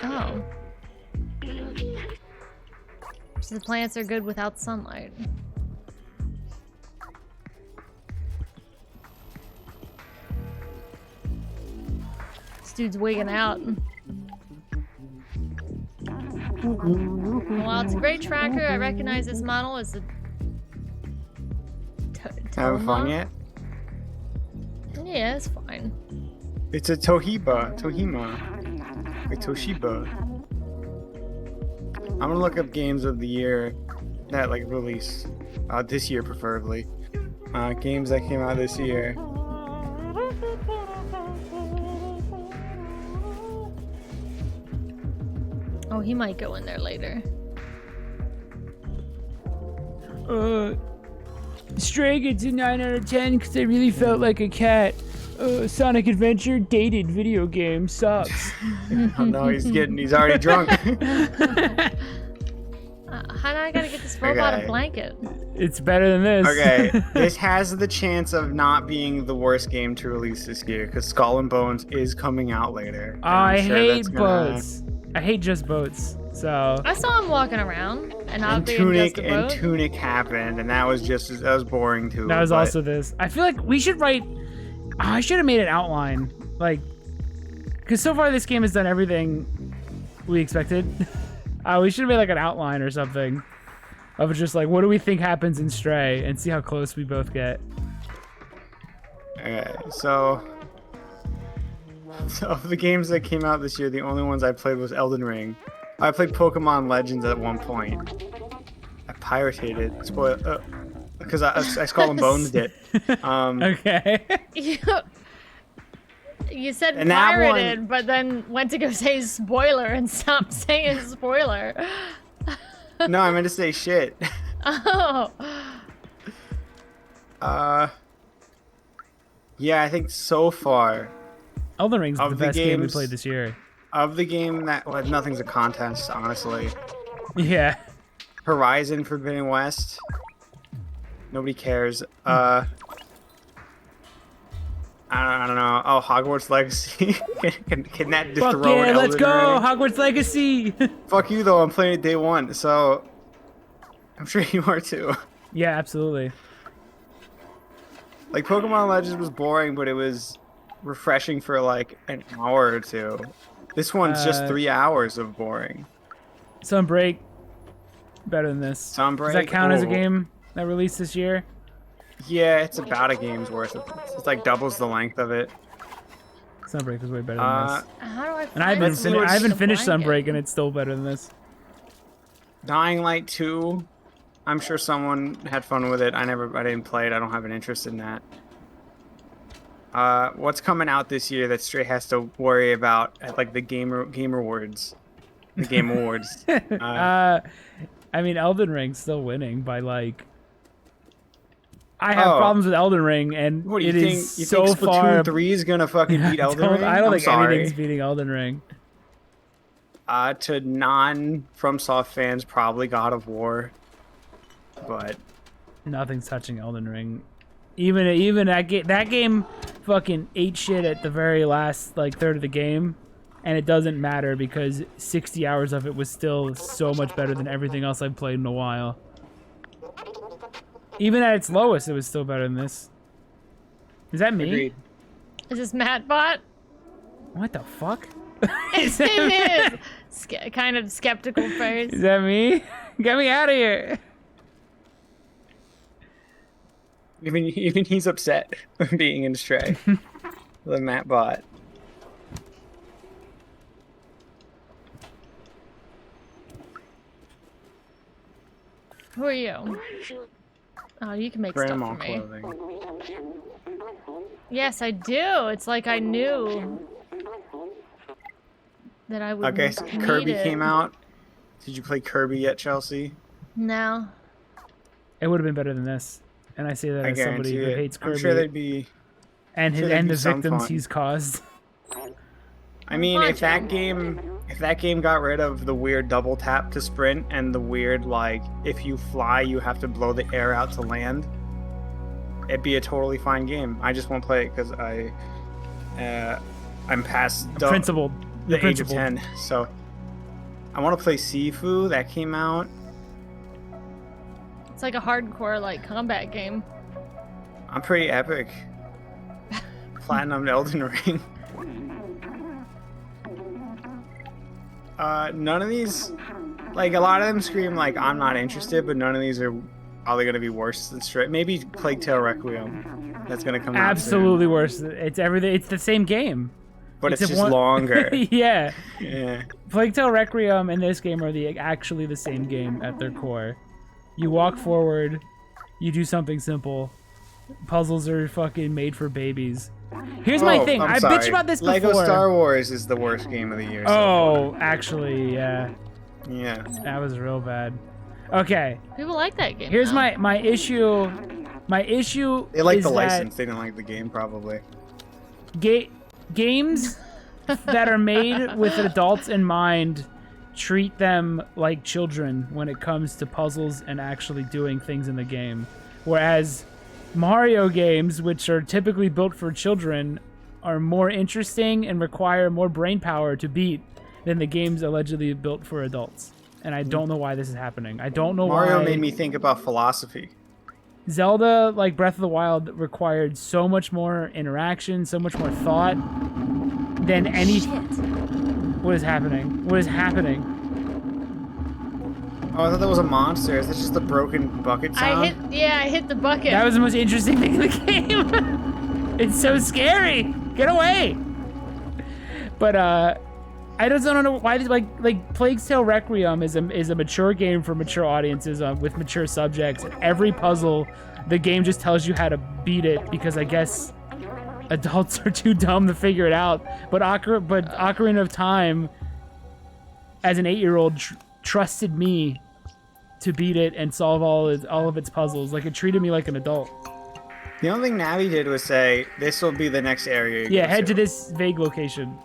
Oh. So the plants are good without sunlight. This dude's wigging out. While it's a great tracker, I recognize this model as the Having fun Toma. yet? Yeah, it's fine. It's a Tohima. A Toshiba. I'm gonna look up games of the year that like release this year preferably. Games that came out this year. Oh, he might go in there later. Stray gets a 9 out of 10 because I really felt like a cat. Sonic Adventure dated video game sucks. Oh no, he's already drunk. How do I gotta get this robot Okay. a blanket? It's better than this. Okay, this has the chance of not being the worst game to release this year because Skull and Bones is coming out later. and I'm I sure hate that's gonna- boats. I hate just boats. So I saw him walking around and not And being Tunic just a and boat. Tunic happened, and that was boring too. that was but- also this. I feel like we should write. I should have made an outline, like, because so far this game has done everything we expected. We should have made like an outline or something of just like what do we think happens in Stray and see how close we both get. Okay, so of the games that came out this year, the only ones I played was Elden Ring. I played Pokemon Legends at one point. I pirated it, because I Skull and Bones did. Okay. You said And that pirated, but then went to go say spoiler and stopped saying spoiler. No, I meant to say shit. Oh. Yeah, I think so far Elden Ring's the Of the best game we games- played this year. of the game that nothing's a contest, honestly. Yeah. Horizon Forbidden West. Nobody cares. I don't know. Oh, Hogwarts Legacy. can that Fuck dethrone yeah, let's Elden go! Ring? Hogwarts Legacy! Fuck you though. I'm playing it day one, so I'm sure you are too. Yeah, absolutely. Like Pokemon Legends was boring, but it was refreshing for like an hour or two. This one's just 3 hours of boring. Sunbreak, better than this. Sunbreak? Does that count as a Oh. game that released this year? Yeah, it's about a game's worth. It's like doubles the length of it. Sunbreak was way better than Uh, this. How do I And I find haven't the finished blanket? Sunbreak, and it's still better than this. Dying Light 2. I'm sure someone had fun with it. I didn't play it. I don't have an interest in that. What's coming out this year that Stray has to worry about at like the Game Awards? The Game Awards. I mean, Elden Ring's still winning by like. I have Oh. problems with Elden Ring, and What do you it think? is You so think far. Splatoon 3 is gonna fucking beat Elden Ring? I don't I'm think sorry. anything's beating Elden Ring. To non-FromSoft fans, probably God of War, but Nothing's touching Elden Ring. Even that game fucking ate shit at the very last like third of the game, and it doesn't matter because 60 hours of it was still so much better than everything else I've played in a while. Even at its lowest, it was still better than this. Is that me? agreed. Is this Mattbot? What the fuck? It is. Kind of skeptical face. Is that me? Get me out of here! Even he's upset being in Stray. The Matt bot. Who are you? Oh, you can make Grandma stuff for me. clothing. Yes, I do. It's like I knew that I would. Okay, so need Kirby it. came out. Did you play Kirby yet, Chelsea? No. It would have been better than this. And I say that I as somebody guarantee who it. hates Kirby I'm sure they'd be. and sure there'd the be some victims fun. he's caused. I mean, if Punch that game got rid of the weird double tap to sprint and the weird like if you fly you have to blow the air out to land, it'd be a totally fine game. I just won't play it because I'm past Principled. the You're age of principled. 10. So I want to play Sifu. That came out. It's like a hardcore like combat game. I'm pretty epic. Platinum Elden Ring. None of these Like a lot of them scream like I'm not interested, but none of these are probably gonna be worse than straight. Maybe Plague Tale Requiem. That's gonna come out soon. Absolutely worse. It's everything. It's the same game. But it's Except just longer. Yeah. Yeah. Plague Tale Requiem and this game are actually the same game at their core. You walk forward, you do something simple. Puzzles are fucking made for babies. Here's my thing. I'm I sorry. bitched about this before. Lego Star Wars is the worst game of the year. Oh, actually, yeah. Yeah. That was real bad. Okay. People like that game. Here's now. my issue. My issue They like is the that license. They didn't like the game, probably. games that are made with adults in mind treat them like children when it comes to puzzles and actually doing things in the game. Whereas Mario games, which are typically built for children, are more interesting and require more brain power to beat than the games allegedly built for adults. And I don't know why this is happening. I don't know why. Mario made me think about philosophy. Zelda, like Breath of the Wild, required so much more interaction, so much more thought than any. Shit. What is happening? What is happening? Oh, I thought that was a monster. Is that just the broken bucket sound? I hit the bucket. That was the most interesting thing in the game. It's so scary. Get away. But I just don't know why. Like Plague Tale Requiem is a mature game for mature audiences with mature subjects. Every puzzle, the game just tells you how to beat it because I guess adults are too dumb to figure it out. But Ocarina of Time, as an 8-year-old, trusted me to beat it and solve all of its puzzles. Like, it treated me like an adult. The only thing Navi did was say, this will be the next area you Yeah, go head to this vague location.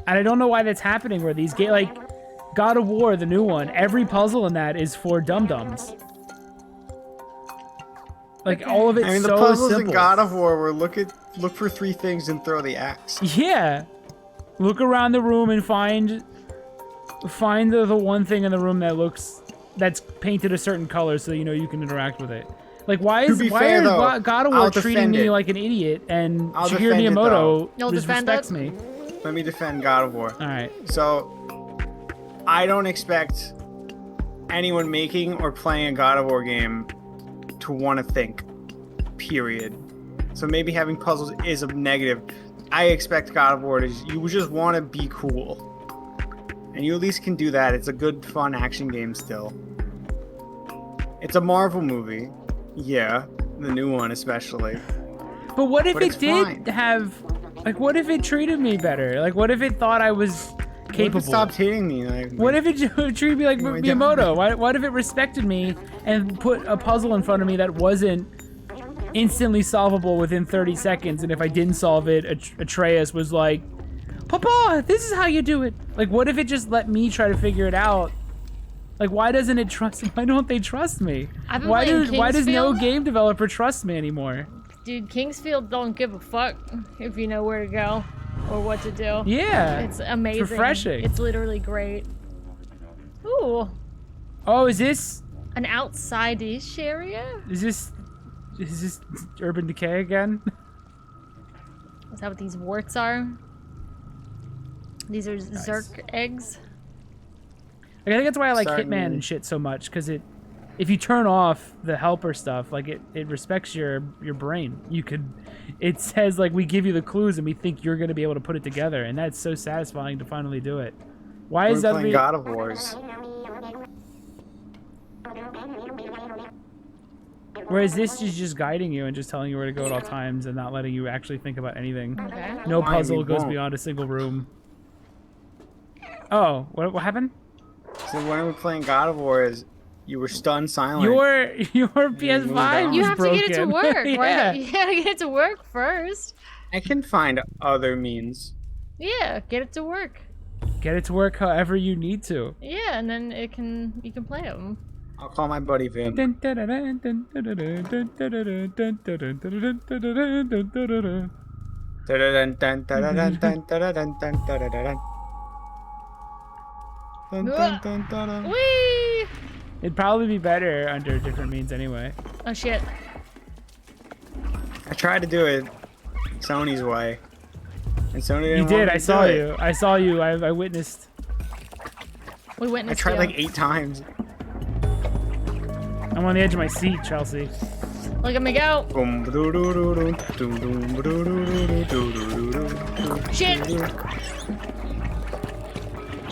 And I don't know why that's happening where these like God of War, the new one, every puzzle in that is for dum-dums. Like, all of it's I mean, the so puzzles simple. in God of War were look for 3 things and throw the axe. Yeah. Look around the room and find the one thing in the room that's painted a certain color so you know you can interact with it. Like, why is God of War treating me like an idiot and Shigeru Miyamoto just respects me? Let me defend God of War. All right. So, I don't expect anyone making or playing a God of War game to want to think, period. So maybe having puzzles is a negative. I expect God of War to you just want to be cool. And you at least can do that. It's a good, fun action game still. It's a Marvel movie. Yeah, the new one especially. But what if it did fine. have... Like, what if it treated me better? Like, what if it thought I was capable? What if it stopped hitting me? Like, what if it treated me like my Miyamoto? What if it respected me and put a puzzle in front of me that wasn't instantly solvable within 30 seconds? And if I didn't solve it, Atreus was like, Papa, this is how you do it. Like, what if it just let me try to figure it out? Like, why doesn't it trust? Why don't they trust me? Why does no game developer trust me anymore? Dude, Kingsfield don't give a fuck if you know where to go or what to do. Yeah. It's amazing. It's refreshing. It's literally great. Ooh. Oh, is this An outside-ish area? Is this Urban Decay again? Is that what these warts are? These are Zerk eggs? Like, I think that's why I like Starting- Hitman and shit so much, because if you turn off the helper stuff, like it respects your brain. It says like, we give you the clues and we think you're gonna be able to put it together, and that's so satisfying to finally do it. Why We're is that? playing God of Wars. Whereas this is just guiding you and just telling you where to go at all times and not letting you actually think about anything. Okay. No Fine, puzzle we goes won't. beyond a single room. Oh, what happened? So when we're playing God of War, you were stunned silent. Your PS5 You is have broken. to get it to work. Yeah. You gotta get it to work first. I can find other means. Yeah, get it to work. Get it to work however you need to. Yeah, and then you can play them. I'll call my buddy Vim. Whee! It'd probably be better under different means anyway. Oh shit. I tried to do it Sony's way, and Sony didn't You want did. me I to saw do it. you. I saw you. I witnessed. We I witnessed tried you. like 8 times. I'm on the edge of my seat, Chelsea. Look at me go. Shit.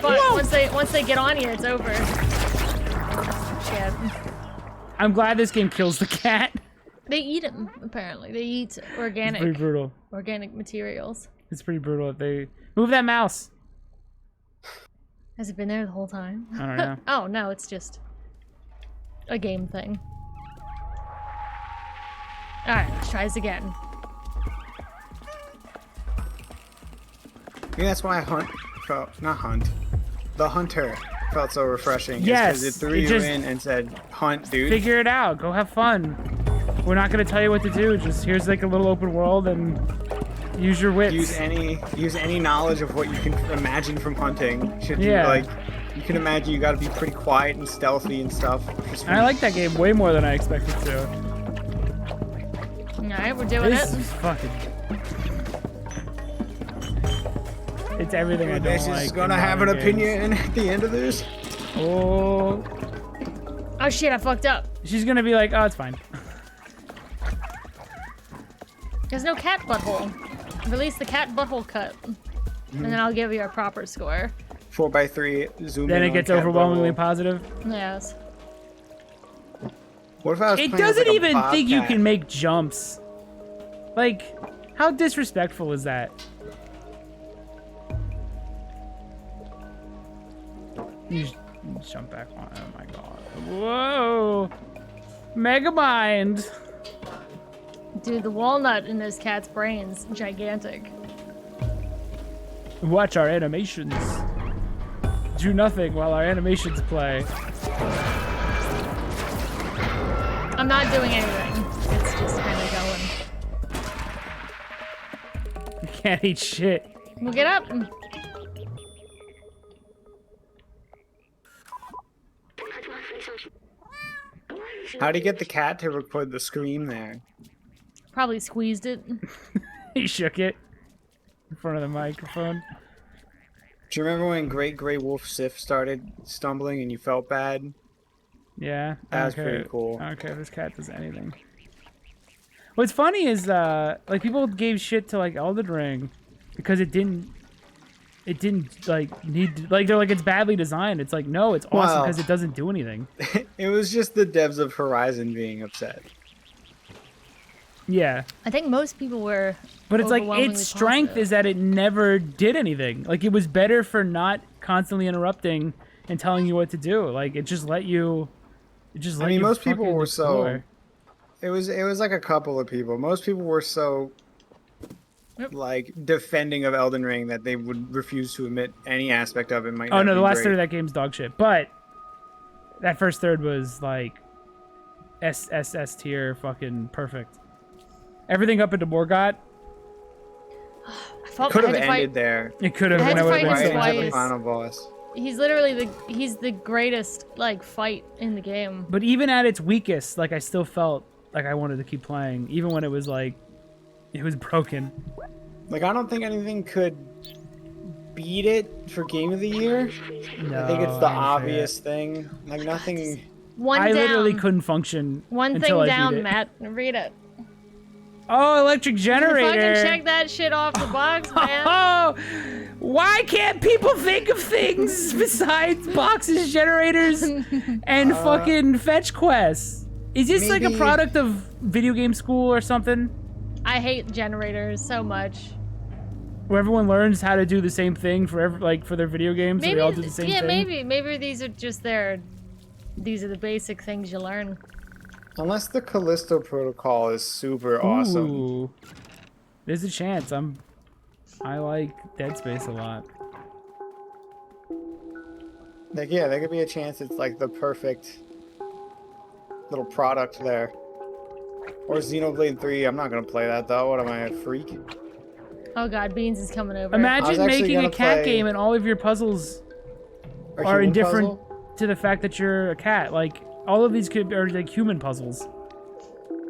But once they get on you, it's over. Shit. I'm glad this game kills the cat. They eat them, apparently. They eat It's organic pretty brutal. materials. It's pretty brutal if they move that mouse. Has it been there the whole time? I don't know. Oh, no, it's just a game thing. Alright, let's try this again. Maybe that's why the hunter felt so refreshing. Yes, Because it threw it you just- in and said, hunt, dude. Figure it out. Go have fun. We're not gonna tell you what to do. Just here's like a little open world and use your wits. Use any knowledge of what you can imagine from hunting. Yeah. You can imagine you gotta be pretty quiet and stealthy and stuff. I like that game way more than I expected to. Alright, we're doing This it. is fucking. It's everything I don't This like. is in gonna have an modern games. opinion at the end of this. Oh, Oh shit, I fucked up. she's gonna be like, oh, it's fine. There's no cat butthole. Release the cat butthole cut. And then I'll give you a proper score. 4x3 zoom Then in it on gets cat overwhelmingly butthole. positive. Yes. What if I was It playing as, doesn't like, a even think you bobcat? can make jumps. Like, how disrespectful is that? You just jump back on. Oh my god. Whoa. Megamind. Dude, the walnut in this cat's brain's gigantic. Watch our animations. Do nothing while our animations play. I'm not doing anything. It's just kind of going. You can't eat shit. We'll get up. How'd he get the cat to record the scream there? Probably squeezed it. He shook it in front of the microphone. Do you remember when Great Grey Wolf Sif started stumbling and you felt bad? Yeah. I That don't was pretty care- cool. I don't care if this cat does anything. What's funny is like people gave shit to like Elden Ring because it didn't like need like they're like it's badly designed. It's like no, it's awesome Well- because it doesn't do anything. It was just the devs of Horizon being upset. Yeah. I think most people were. But it's like overwhelmingly its strength positive. is that it never did anything. Like it was better for not constantly interrupting and telling you what to do. Like it just let you. It just let I mean, you most people fucking were explore. It was like a couple of people. Most people were so Yep. like defending of Elden Ring that they would refuse to admit any aspect of it might Oh not no, be the last great. third of that game's dog shit. But that first third was like S tier, fucking perfect. Everything up into Morgott, I felt Could I have had to ended fight. there. it could have. I had and to it would've fight been him Right so at the twice. final boss. He's literally he's the greatest like fight in the game. But even at its weakest, like I still felt like I wanted to keep playing, even when it was like it was broken. Like I don't think anything could beat it for Game of the Year. No, I think it's the I wouldn't say obvious thing. Like nothing. One I down. literally couldn't function One until thing I down, beat it. Matt. Read it. Oh, electric generator. Fucking check that shit off the box, man. Oh, why can't people think of things besides boxes, generators, and fucking fetch quests? Is this like a maybe- product of video game school or something? I hate generators so much. Where everyone learns how to do the same thing for for their video games, so Maybe they all do the same yeah, thing? maybe these are just these are the basic things you learn. Unless the Callisto Protocol is super awesome. Ooh. There's a chance. I like Dead Space a lot. Like yeah, there could be a chance it's like the perfect little product there. Or Xenoblade 3. I'm not gonna play that though. What am I, a freak? Oh god, Beans is coming over. I Imagine was actually making a gonna cat play- game and all of your puzzles A are human indifferent puzzle? to the fact that you're a cat. Like all of these are like human puzzles.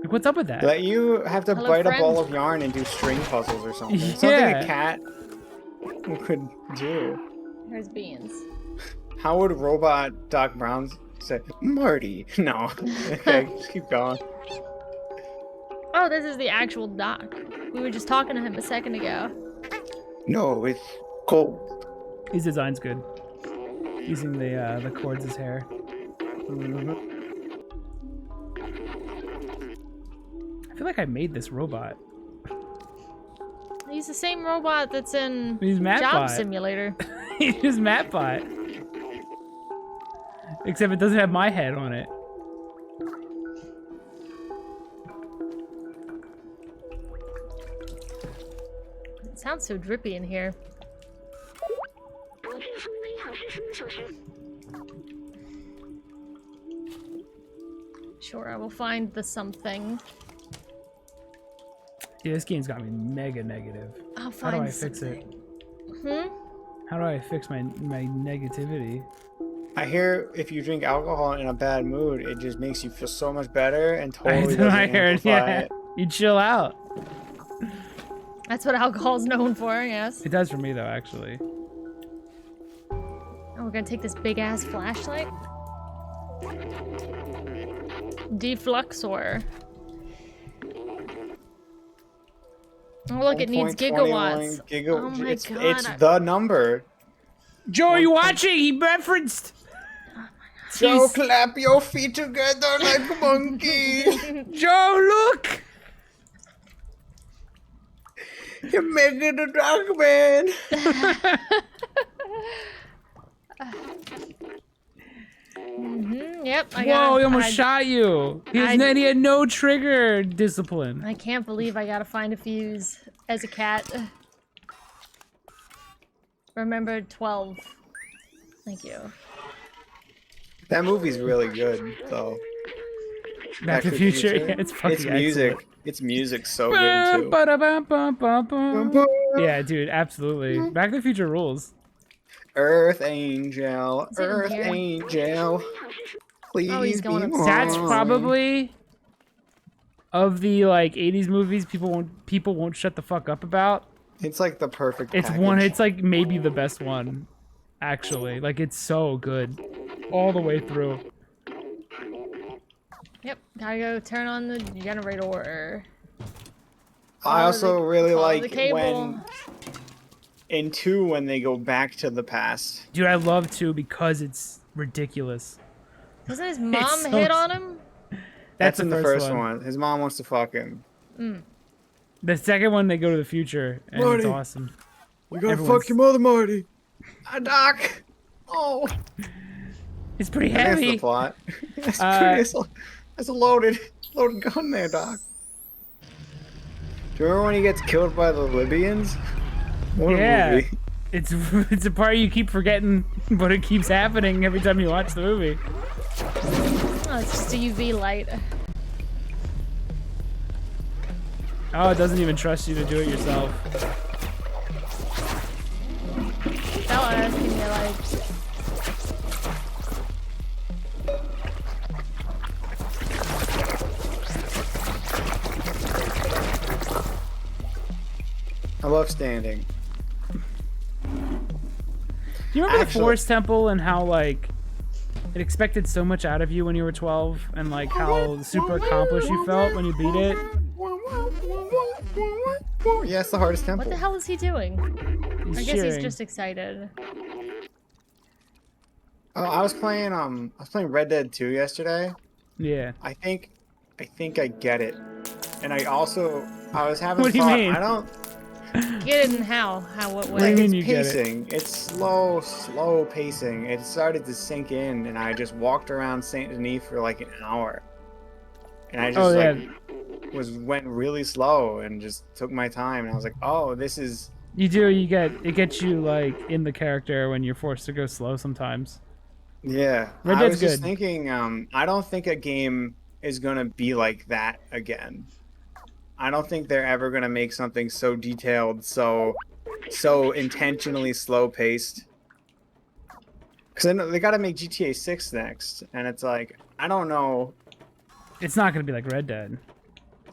Like what's up with that? That you have to Hello, bite friend. a ball of yarn and do string puzzles or something. Yeah. Something a cat could do. Here's Beans. How would robot Doc Brown say, Marty? No. Okay, just keep going. Oh, this is the actual Doc. We were just talking to him a second ago. No, it's cold. His design's good. Using the cords as hair. I feel like I made this robot. He's the same robot that's in He's Job Mattbot. Simulator. He's just Mattbot. Except it doesn't have my head on it. It sounds so drippy in here. Sure, I will find the something. Yeah, this game's got me mega negative. I'll How find do I fix it? How do I fix my negativity? I hear if you drink alcohol in a bad mood, it just makes you feel so much better and totally That's doesn't what I heard. amplify Yeah, it. you chill out. That's what alcohol's known for, yes. It does for me though, actually. Oh, we're gonna take this big ass flashlight. Defluxor. Oh look, it needs 1.21 gigawatts. Oh my it's, god. it's the number. Joe, are you watching? He referenced. So Jeez. clap your feet together like a monkey. Joe, look. You're making a dark man. Yep, I Whoa, got he almost shot you. He had no trigger discipline. I can't believe I gotta find a fuse as a cat. Remember 12. Thank you. That movie's really good, though. Back to the Future. Yeah, it's fucking It's music. excellent. It's music so good too. Ba-da-bum-bum-bum-bum. Yeah, dude, absolutely. Back to the Future rules. Earth Angel, Is it in Earth here? Angel. Please he's going be upstairs. That's mine. probably of the like 80s movies people won't shut the fuck up about. It's like the perfect. It's package. one. It's like maybe the best one, actually. Like it's so good, all the way through. Yep, gotta go turn on the generator. I also really follow like the cable. when in 2 when they go back to the past. Dude, I love 2 because it's ridiculous. Doesn't his mom so hit on him? That's in the first one. His mom wants to fuck him. The second one, they go to the future, and Marty. it's awesome. You gotta Everyone's- fuck your mother, Marty. Ah, Doc. Oh. It's pretty That's the heavy. plot. That's, Uh, that's a loaded gun there, Doc. Do you remember when he gets killed by the Libyans? What a Yeah. movie. It's a part you keep forgetting, but it keeps happening every time you watch the movie. Oh, it's just a UV light. Oh, it doesn't even trust you to do it yourself. Fella asking me like, I love standing. Do you remember the Actually- Forest Temple and how like it expected so much out of you when you were 12, and like how super accomplished you felt when you beat it? Yeah, it's the hardest temple. what the hell is he doing? He's I guess cheering. he's just excited. Oh, I was playing Red Dead 2 yesterday. Yeah. I think I get it. And I was having What do you thought, mean? I don't Get it in how? What What do way? you mean it's you get it? pacing. It's slow pacing. It started to sink in and I just walked around Saint Denis for like an hour. And I just went really slow and just took my time and I was like, "Oh, this is You do. It gets you like in the character when you're forced to go slow sometimes. yeah." Red I Dead's was just good. thinking I don't think a game is going to be like that again. I don't think they're ever going to make something so detailed, so intentionally slow paced. Cuz they got to make GTA 6 next and it's like, I don't know. It's not gonna be like Red Dead.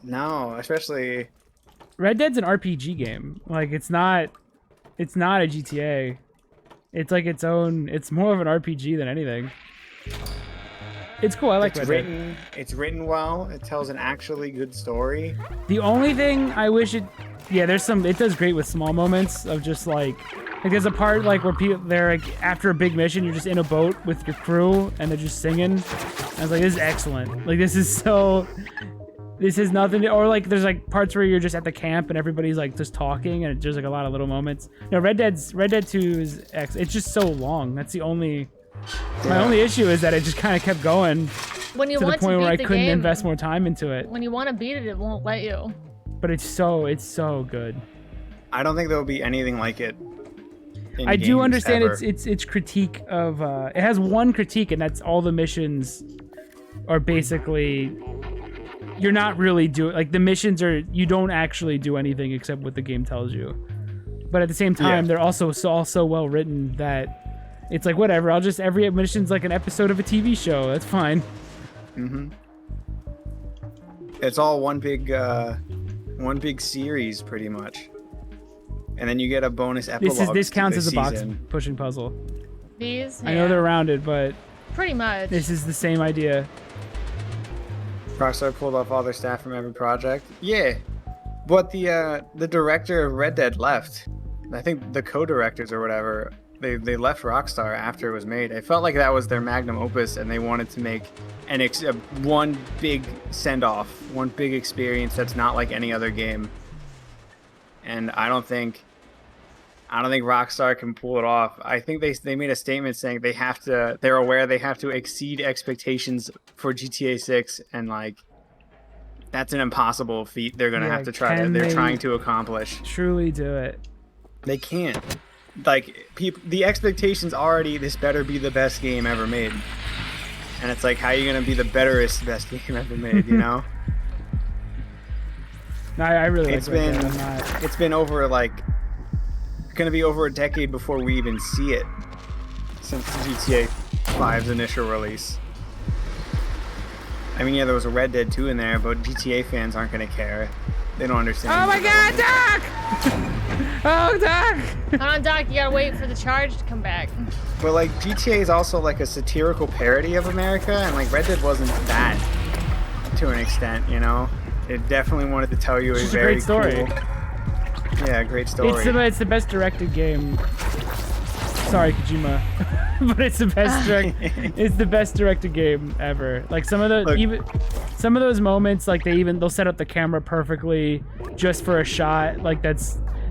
No, especially Red Dead's an RPG game. Like it's not a GTA. It's like its own. It's more of an RPG than anything. It's cool. I like It's Red Dead. written. It's written well. It tells an actually good story. The only thing I wish it, yeah, there's some. It does great with small moments of just like there's a part like where people they're like after a big mission, you're just in a boat with your crew and they're just singing. I was like, this is excellent. Like this is so. This is nothing. Or like there's like parts where you're just at the camp and everybody's like just talking and there's like a lot of little moments. No, Red Dead 2 is it's just so long. That's the only. My only issue is that it just kind of kept going When you to the want point to beat where I the couldn't game, invest more time into it. when you want to beat it, it won't let you. But it's so good. I don't think there will be anything like it. In I do games understand ever. its critique of it has one critique and that's all the missions are basically you're not really doing like the missions are you don't actually do anything except what the game tells you. But at the same time, Yeah. they're also so well written that it's like whatever. I'll just every mission's like an episode of a TV show. That's fine. It's all one big series, pretty much. And then you get a bonus epilogue. This counts to as the a box season. pushing puzzle. These, I know they're rounded, but pretty much. this is the same idea. Rockstar pulled off all their staff from every project. Yeah, but the director of Red Dead left. I think the co-directors or whatever. They left Rockstar after it was made. I felt like that was their magnum opus, and they wanted to make one big send-off, one big experience that's not like any other game. And I don't think Rockstar can pull it off. I think they made a statement saying they're aware they have to exceed expectations for GTA 6, and like that's an impossible feat they're gonna Yeah, have to try can they're they trying to accomplish. Truly do it. They can't. Like the expectations already, this better be the best game ever made. And it's like, how are you gonna be the best game ever made, you know? No, I really It's like Red been Dead. I'm not- it's been over like gonna be over a decade before we even see it since GTA 5's initial release. I mean, yeah, there was a Red Dead 2 in there, but GTA fans aren't gonna care. They don't understand. Oh my God, Doc! Oh, Doc! Hold on, Doc, you gotta wait for the charge to come back. But like GTA is also like a satirical parody of America, and like Red Dead wasn't that to an extent, you know. It definitely wanted to tell you a It's a very great story. cool, yeah, great story. It's the best directed game. Sorry, Kojima, but it's the best it's the best directed game ever. Like some of the some of those moments, like they'll set up the camera perfectly just for a shot. Like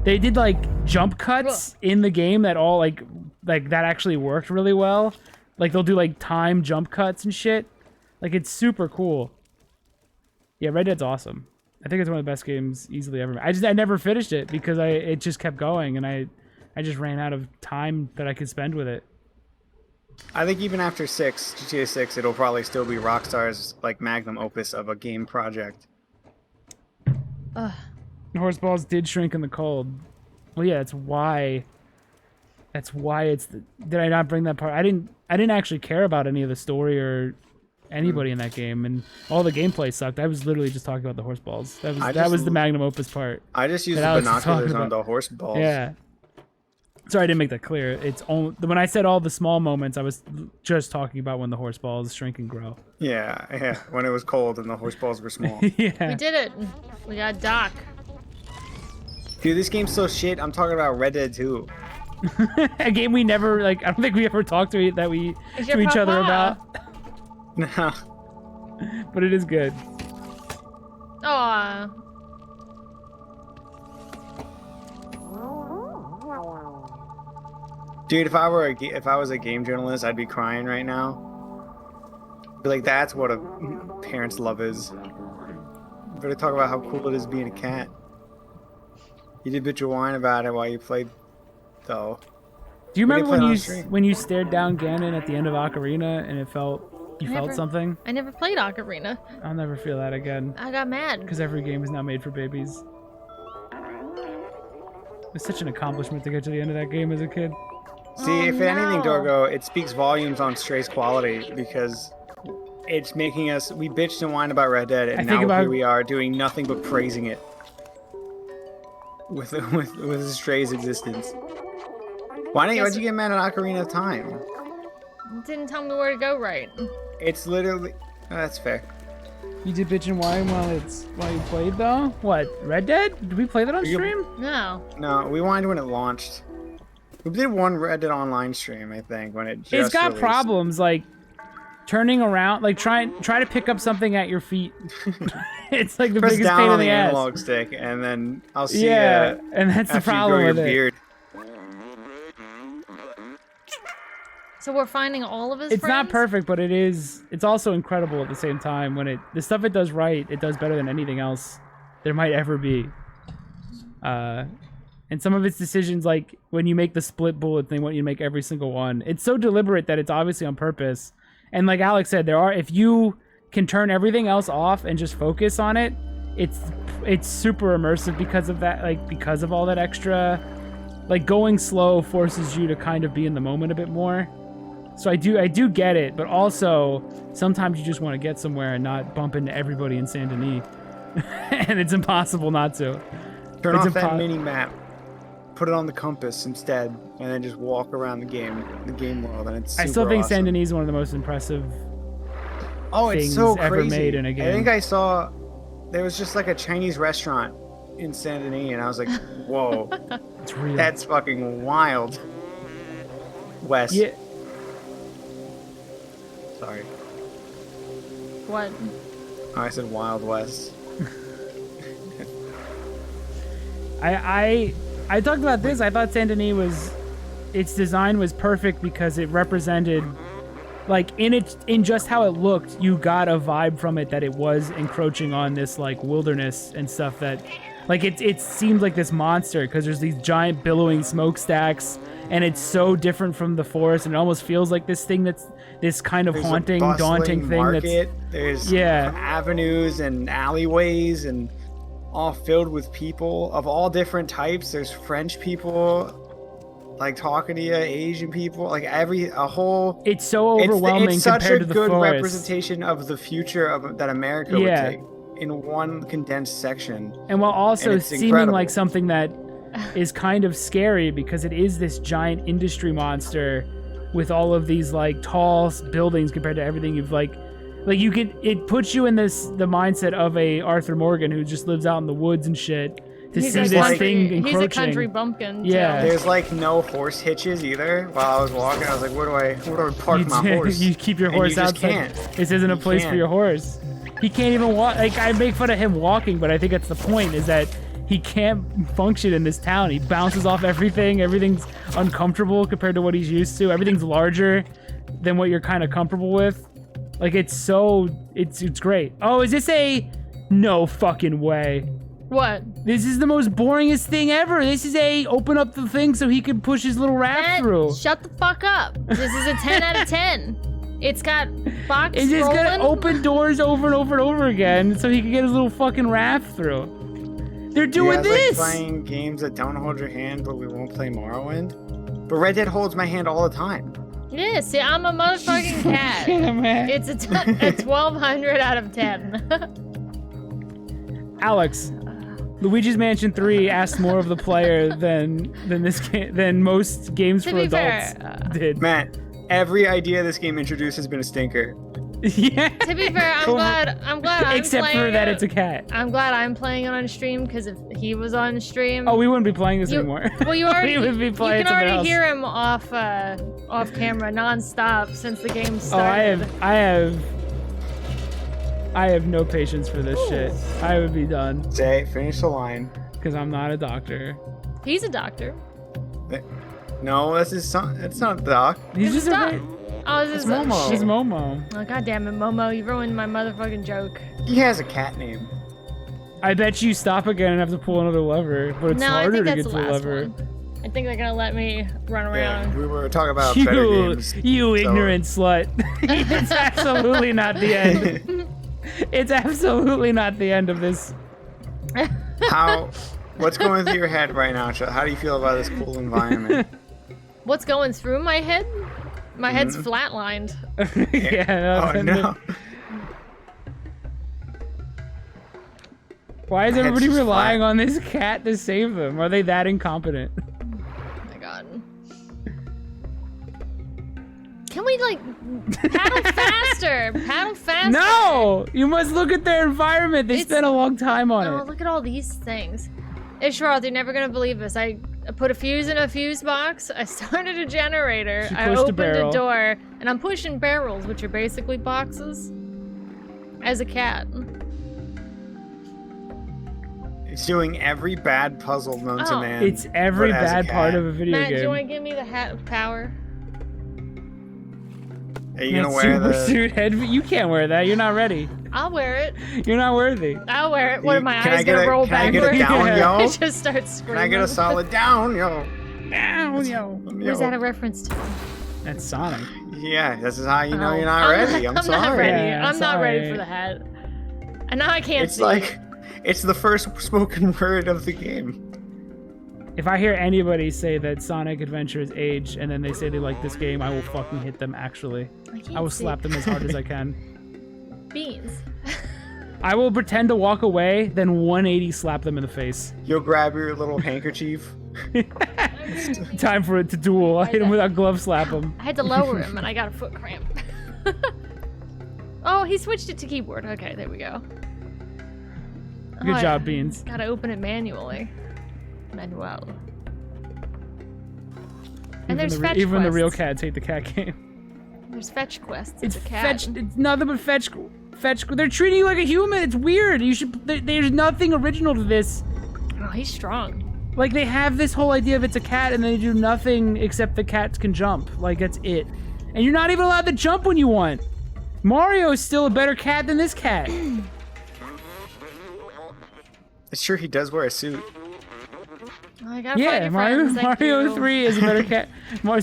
they did like jump cuts in the game that all like that actually worked really well. Like they'll do like time jump cuts and shit. Like it's super cool. Yeah, Red Dead's awesome. I think it's one of the best games easily ever. I never finished it because it just kept going and I just ran out of time that I could spend with it. I think even after GTA 6, it'll probably still be Rockstar's like magnum opus of a game project. Horseballs did shrink in the cold. Well, yeah, that's why it's did I not bring that part? I didn't actually care about any of the story or anybody in that game, and all the gameplay sucked. I was literally just talking about the horseballs. That was the magnum opus part. I just used that the Alex was binoculars talking on about. the horse balls. Yeah. Sorry, I didn't make that clear. It's only when I said all the small moments, I was just talking about when the horse balls shrink and grow. Yeah, when it was cold and the horse balls were small. Yeah. We did it. We got Doc. Dude, this game's so shit. I'm talking about Red Dead 2. A game we never I don't think we ever talked to each other papa. about, No. but it is good. Aw. Dude, if I was a game journalist, I'd be crying right now. Be like, that's what a parent's love is. Better talk about how cool it is being a cat. You did bitch a whine about it while you played, though. Do you We remember did play it when on you stream. when you stared down Ganon at the end of Ocarina and it felt Never. something? I never played Ocarina. I'll never feel that again I got mad. because every game is now made for babies. It's such an accomplishment to get to the end of that game as a kid. See, if anything, no. Dorgo, it speaks volumes on Stray's quality because it's making us. We bitched and whined about Red Dead, and I think now about- here we are doing nothing but praising it with Stray's existence. Why'd you get mad at Ocarina of Time? It didn't tell me where to go right. It's literally... Oh, that's fair. You did bitch and whine while you played though? What, Red Dead? Did we play that on stream? No. No, we whined when it launched. We did one Red Dead Online stream, I think, when it just It's got released. problems, like turning around, like try to pick up something at your feet. It's like the Press biggest down pain on in the the ass. analog stick, and then I'll see Yeah, you and that's the after you problem grow your with it. beard. So we're finding all of his It's friends? not perfect, but it's also incredible at the same time. When the stuff it does right, it does better than anything else there might ever be. And some of its decisions, like when you make the split bullet thing, want you to make every single one. It's so deliberate that it's obviously on purpose. And like Alex said, if you can turn everything else off and just focus on it, it's super immersive because of that, like because of all that extra, like going slow forces you to kind of be in the moment a bit more. So I do get it, but also sometimes you just want to get somewhere and not bump into everybody in Saint Denis. And it's impossible not to. Turn off that mini map. Put it on the compass instead, and then just walk around the game world, and it's super I still think awesome. Saint Denis is one of the most impressive it's so things ever crazy. made in a game. I think I saw there was just like a Chinese restaurant in Saint Denis, and I was like, whoa, It's real. that's fucking wild. Wes. Yeah. Sorry. What? Oh, I said Wild West. I talked about this. I thought Saint Denis its design was perfect because it represented, like in just how it looked, you got a vibe from it that it was encroaching on this like wilderness and stuff that, like it seemed like this monster because there's these giant billowing smokestacks and it's so different from the forest and it almost feels like this thing that's this kind of There's haunting, a bustling daunting thing market. There's avenues and alleyways and all filled with people of all different types. There's French people like talking to you, Asian people, like a whole. It's so overwhelming it's such compared a to the good forest. representation of the future that America would take in one condensed section. And while also it's seeming incredible. like something that is kind of scary because it is this giant industry monster with all of these like tall buildings compared to everything you've like you could, it puts you in the mindset of a Arthur Morgan who just lives out in the woods and shit to see this thing encroaching. He's a country bumpkin. Yeah. Too. There's like no horse hitches either. While I was walking, I was like, where do I park my horse? You keep your horse you just outside. can't. This isn't a place for your horse. He can't even walk. Like I make fun of him walking, but I think that's the point, is that he can't function in this town. He bounces off everything. Everything's uncomfortable compared to what he's used to. Everything's larger than what you're kind of comfortable with. Like it's great. Oh, is this no fucking way. What? This is the most boringest thing ever. This is open up the thing so he can push his little raft through. Shut the fuck up. This is a 10 out of 10. It's got box It's just rolling. gonna open doors over and over and over again so he can get his little fucking raft through. They're doing this! Like playing games that don't hold your hand, but we won't play Morrowind. But Red Dead holds my hand all the time. Yeah, see, I'm a motherfucking cat. It's a 1200 out of 10. Alex, Luigi's Mansion 3 asked more of the player than most games To for be adults fair, did. Matt, every idea this game introduced has been a stinker. Yeah. To be fair, I'm glad I'm Except playing for that it. it's a cat. I'm glad I'm playing it on stream, because if he was on stream, Oh, we wouldn't be playing this anymore. well, you already we would be playing you can already something else. hear him off camera nonstop since the game Oh, started. I have no patience for this shit. I would be done Finish the line. because I'm not a doctor. He's a doctor. No, that's his son. It's not Doc. He's just a Doc. great. Oh, this is Momo. She's Momo. Oh, God damn it, Momo, you ruined my motherfucking joke. He has a cat name. I bet you stop again and have to pull another lever, but it's No, I harder think to that's get the to the last lever. one. I think they're gonna let me run around. Yeah, we were talking about better games. You ignorant slut. It's absolutely not the end. It's absolutely not the end of this. What's going through your head right now, Chell? How do you feel about this cool environment? What's going through my head? My head's flatlined. Yeah. Oh no. Why is My head's everybody just relying flat. on this cat to save them? Are they that incompetent? Oh my God. Paddle faster! Paddle faster! No! You must look at their environment. They It's- spent a long time on Oh, it. look at all these things. Ishroth, you're never gonna believe this. I put a fuse in a fuse box, I started a generator, She I pushed a opened barrel. a door, and I'm pushing barrels, which are basically boxes, as a cat. It's doing every bad puzzle known to Oh. man. It's every but as a bad part cat. of a video Matt, do you game. want to give me the hat of power? Are you gonna That wear super the? suit head? You can't wear that. You're not ready. I'll wear it. You're not worthy. I'll wear it. What are my Can I eyes get gonna a- roll can I backwards? get a down, yo? It just starts screaming. Can I get a solid down, yo? Ow, yo. Who's that a reference to? That's Sonic. Yeah, this is how you know Oh, you're not ready. I'm not sorry. ready. Yeah, I'm not ready sorry. for the hat. And now I can't It's see. like, it's the first spoken word of the game. If I hear anybody say that Sonic Adventure is age and then they say they like this game, I will fucking hit them, actually. I will slap them as hard as I can. Beans. I will pretend to walk away, then 180 slap them in the face. You'll grab your little handkerchief. Time for it to duel. I hit him without glove slap him. I had to lower him and I got a foot cramp. Oh, he switched it to keyboard. Okay, there we go. Good Oh, job, Beans. Gotta open it manually. Manuel. And there's fetch Even the real quests. cats hate the cat game. There's fetch quests. It's a cat. fetch. It's nothing but fetch. They're treating you like a human. It's weird. You should. There's nothing original to this. Oh, he's strong. Like they have this whole idea of it's a cat, and they do nothing except the cats can jump. Like that's it. And you're not even allowed to jump when you want. Mario is still a better cat than this cat. It's sure he does wear a suit. Oh, I gotta find Yeah, your Mario, friends. Thank Mario you. 3 is a better cat.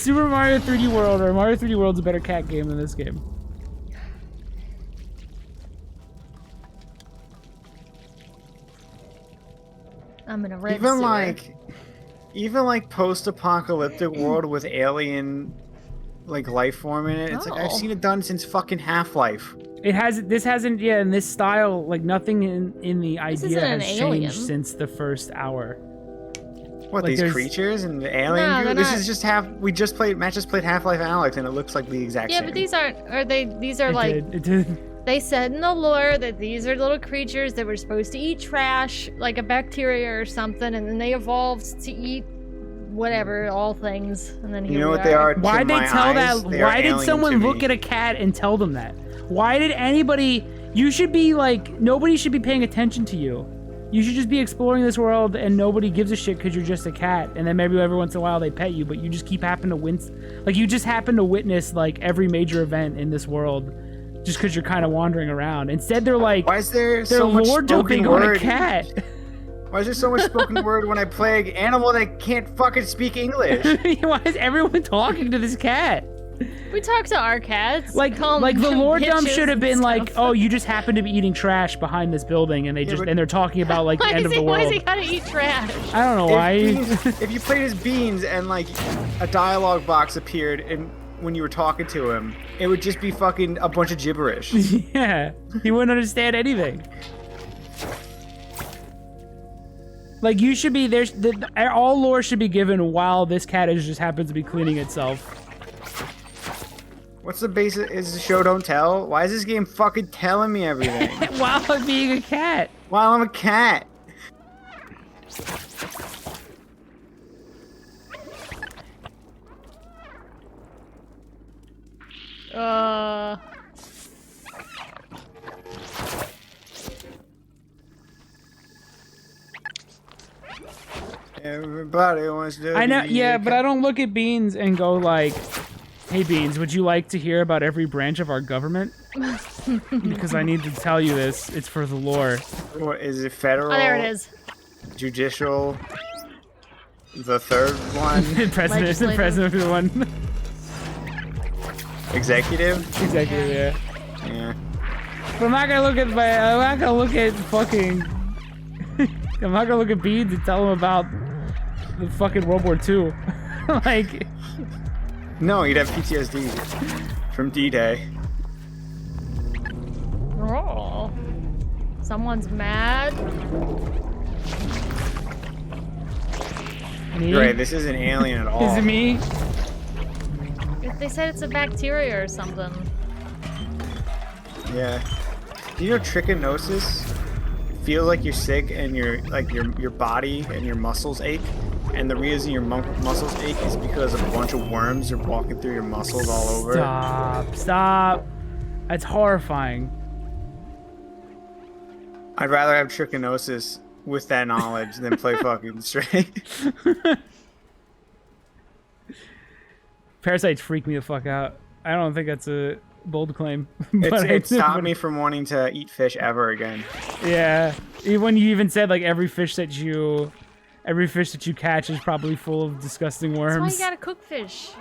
Super Mario 3D World or Mario 3D World's a better cat game than this game. I'm in a red Even sewer. even like post-apocalyptic world with alien like life form in it. It's like I've Oh. seen it done since fucking Half-Life. This hasn't, yeah, in this style, like nothing in the isn't idea an has alien. changed since the first hour. What, Like, these there's- creatures and the alien? No, goo? they're This not. is just Matt just played Half-Life Alyx and it looks like the exact Yeah, same. but these aren't. Are they? These are It did. They said in the lore that these are little creatures that were supposed to eat trash, like a bacteria or something, and then they evolved to eat whatever, all things, and then here You know we what they are? to Why'd they my tell eyes? that? They are Why did alien someone to look me. at a cat and tell them that? Why did anybody? You should be like, nobody should be paying attention to you. You should just be exploring this world and nobody gives a shit because you're just a cat. And then maybe every once in a while they pet you, but you just keep happen to like you just happen to witness like every major event in this world just because you're kind of wandering around. Instead they're like, Why is there they're so much lore dumping spoken on a word? cat. Why is there so much spoken word when I play an animal that can't fucking speak English? Why is everyone talking to this cat? We talk to our cats. Like call them the lore dump bitches should have and been like, stuff. oh, you just happen to be eating trash behind this building, and but- and they're talking about like the Why end is of he? the Why world. is he gotta eat trash? I don't know why. If you played as Beans and like a dialogue box appeared and when you were talking to him, it would just be fucking a bunch of gibberish. Yeah, he wouldn't understand anything. Like you should be all lore should be given while this cat just happens to be cleaning itself. What's the basis? Is the show don't tell? Why is this game fucking telling me everything? While being a cat. While I'm a cat. Everybody wants to. I know, be yeah, a but cat. I don't look at Beans and go like, "Hey Beans, would you like to hear about every branch of our government?" Because I need to tell you this. It's for the lore. What is it? Federal. Oh, there it is. Judicial. The third one. The president, the Legislative. president of the one. Executive. Exactly, yeah. Yeah. But I'm not gonna look at fucking. I'm not gonna look at Beans and tell him about the fucking World War II. Like, No, you'd have PTSD from D-Day. Oh. Someone's mad. me? You're right, this isn't alien at all. Is it me? They said it's a bacteria or something. Yeah. Do you know trichinosis feels like you're sick and your body and your muscles ache? And the reason your muscles ache is because a bunch of worms are walking through your muscles all over. Stop. That's horrifying. I'd rather have trichinosis with that knowledge than play fucking straight. Parasites freak me the fuck out. I don't think that's a bold claim. But It stopped me from wanting to eat fish ever again. Yeah. When you even said like every fish that you catch is probably full of disgusting worms. That's why you gotta cook fish.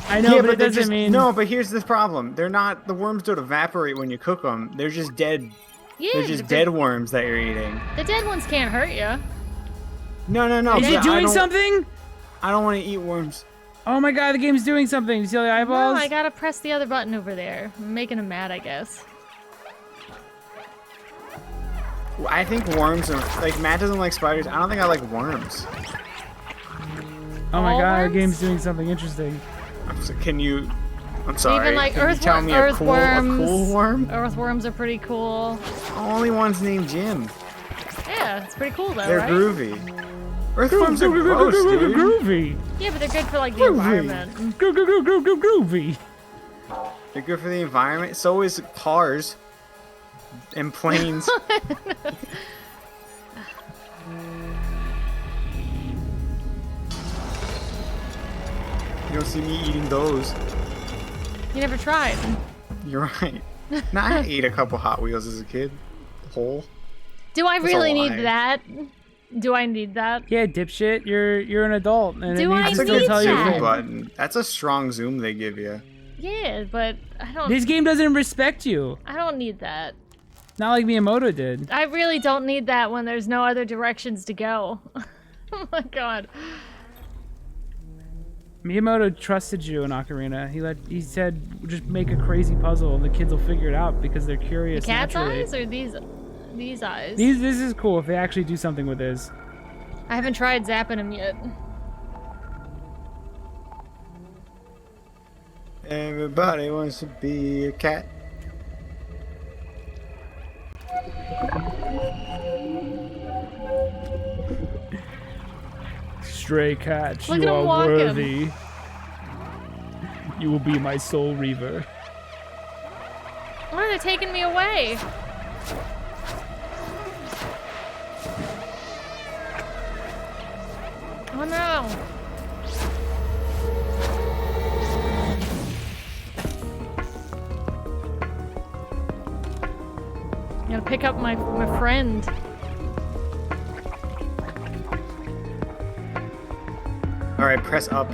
I know, Yeah, but it doesn't mean... No, but here's the problem. They're not... The worms don't evaporate when you cook them. They're just dead. Yeah, They're just dead worms that you're eating. The dead ones can't hurt you. No. Is it doing something? I don't want to eat worms. Oh my god, the game's doing something. You see all the eyeballs? No, I gotta press the other button over there. I'm making him mad, I guess. I think worms are... Like, Matt doesn't like spiders. I don't think I like worms. Oh my All god, worms? the game's doing something interesting. Can you... I'm sorry. Even like Can you tell me a cool worm? Earthworms are pretty cool. The only one's named Jim. Yeah, it's pretty cool though, They're right? groovy. Earthworms are gross, dude. Groovy. Yeah, but they're good for like the environment. Groovy. They're good for the environment. So is cars and planes. You don't see me eating those. You never tried. You're right. Nah, I ate a couple Hot Wheels as a kid. Whole. Do I That's a really lie. need that? Do I need that? Yeah, dipshit, you're an adult, and Do it I needs That's to a need good still tell you. that? zoom things. button. That's a strong zoom they give you. Yeah, but I don't. This game doesn't respect you. I don't need that. Not like Miyamoto did. I really don't need that when there's no other directions to go. Oh my god. Miyamoto trusted you in Ocarina. He said just make a crazy puzzle and the kids will figure it out because they're The curious. cat's naturally. eyes or these eyes? This is cool if they actually do something with this. I haven't tried zapping them yet. Everybody wants to be a cat. Stray cat, Look you at him are walking. worthy. You will be my soul reaver. Why are they taking me away? Oh no. I gotta pick up my friend. Alright, press up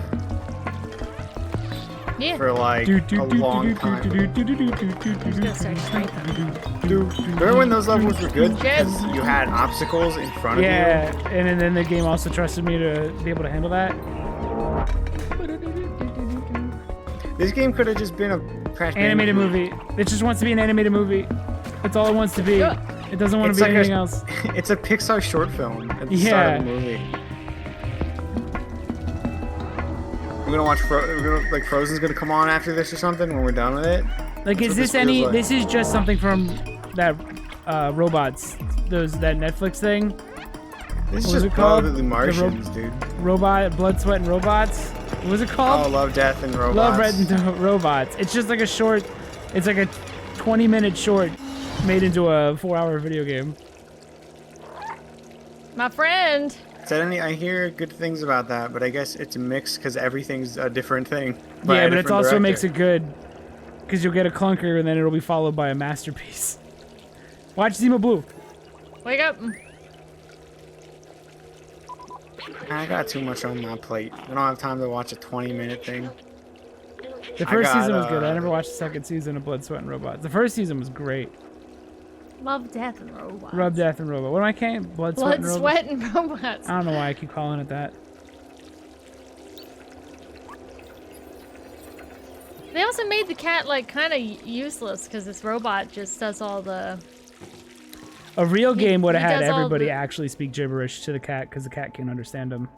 Yeah. for like a long time. I'm just gonna start strengthening. Remember when those levels were good? Yes. Because you had obstacles in front of you? Yeah, and then the game also trusted me to be able to handle that. This game could have just been a Crash Animated Bandicoot. movie. It just wants to be an animated movie. That's all it wants to be. Yeah. It doesn't want It's to be like anything else. It's a Pixar short film at the Yeah. start of the movie. We're gonna watch like Frozen's gonna come on after this or something when we're done with it. Like, That's is what this this feels like. This is just something from that robots, that Netflix thing. This What is was just it called? probably Martians, dude. Robot, Blood, Sweat, and Robots. What was it Oh, called? Love, Death, and Robots. Love, Red, and Robots. It's just like a short. It's like a 20-minute short made into a 4-hour video game. My friend. I hear good things about that, but I guess it's a mix because everything's a different thing. by Yeah, a but it different also director. makes it good because you'll get a clunker and then it'll be followed by a masterpiece. Watch Zima Blue. Wake up. I got too much on my plate. I don't have time to watch a 20-minute thing. The first got, season was good. I never watched the second season of Blood, Sweat, and Robots. The first season was great. Love, death, and robots. Rub, Death, and Robot. What am I saying? Blood, Sweat, Blood, and Robots. sweat, and robots. I don't know why I keep calling it that. They also made the cat like kind of useless because this robot just does all the. A real game would have he had does all everybody the- actually speak gibberish to the cat because the cat can't understand them.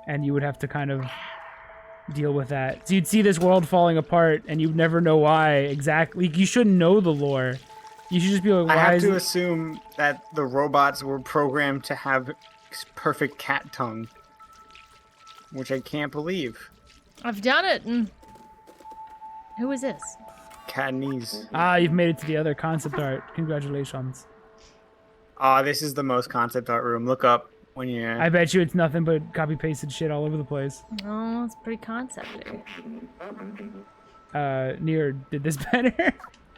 And you would have to kind of deal with that. So you'd see this world falling apart and you'd never know why exactly. You shouldn't know the lore. You should just be like, I why have is to it? assume that the robots were programmed to have perfect cat tongue, which I can't believe. I've done it. Who is this? Catanese. Ah, you've made it to the other concept art. Congratulations. Oh, this is the most concept art room. Look up when you're. I bet you it's nothing but copy pasted shit all over the place. Oh, it's pretty concepty. Nier did this better.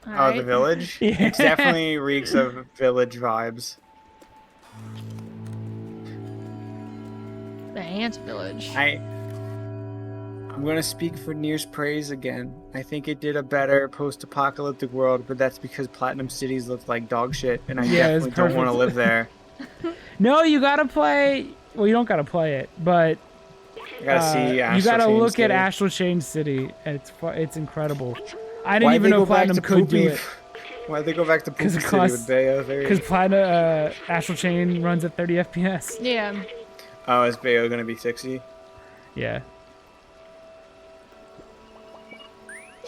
All Oh, right. the village? Yeah. It definitely reeks of village vibes. The ant village. I'm gonna speak for Nier's praise again. I think it did a better post-apocalyptic world, but that's because Platinum Cities looked like dog shit, and I Yeah, it's definitely don't want to perfect. live there. No, you gotta play. Well, you don't gotta play it, but I gotta see. you Astral gotta Chain look City. at Astral Chain City. It's incredible. I didn't Why'd even they know go back Platinum to could do Poopy? it Why'd they go back to 'Cause Poopy it City costs- with Bayo? because Platinum Astral Chain runs at 30 FPS. Yeah. Oh, is Bayo gonna be 60? Yeah.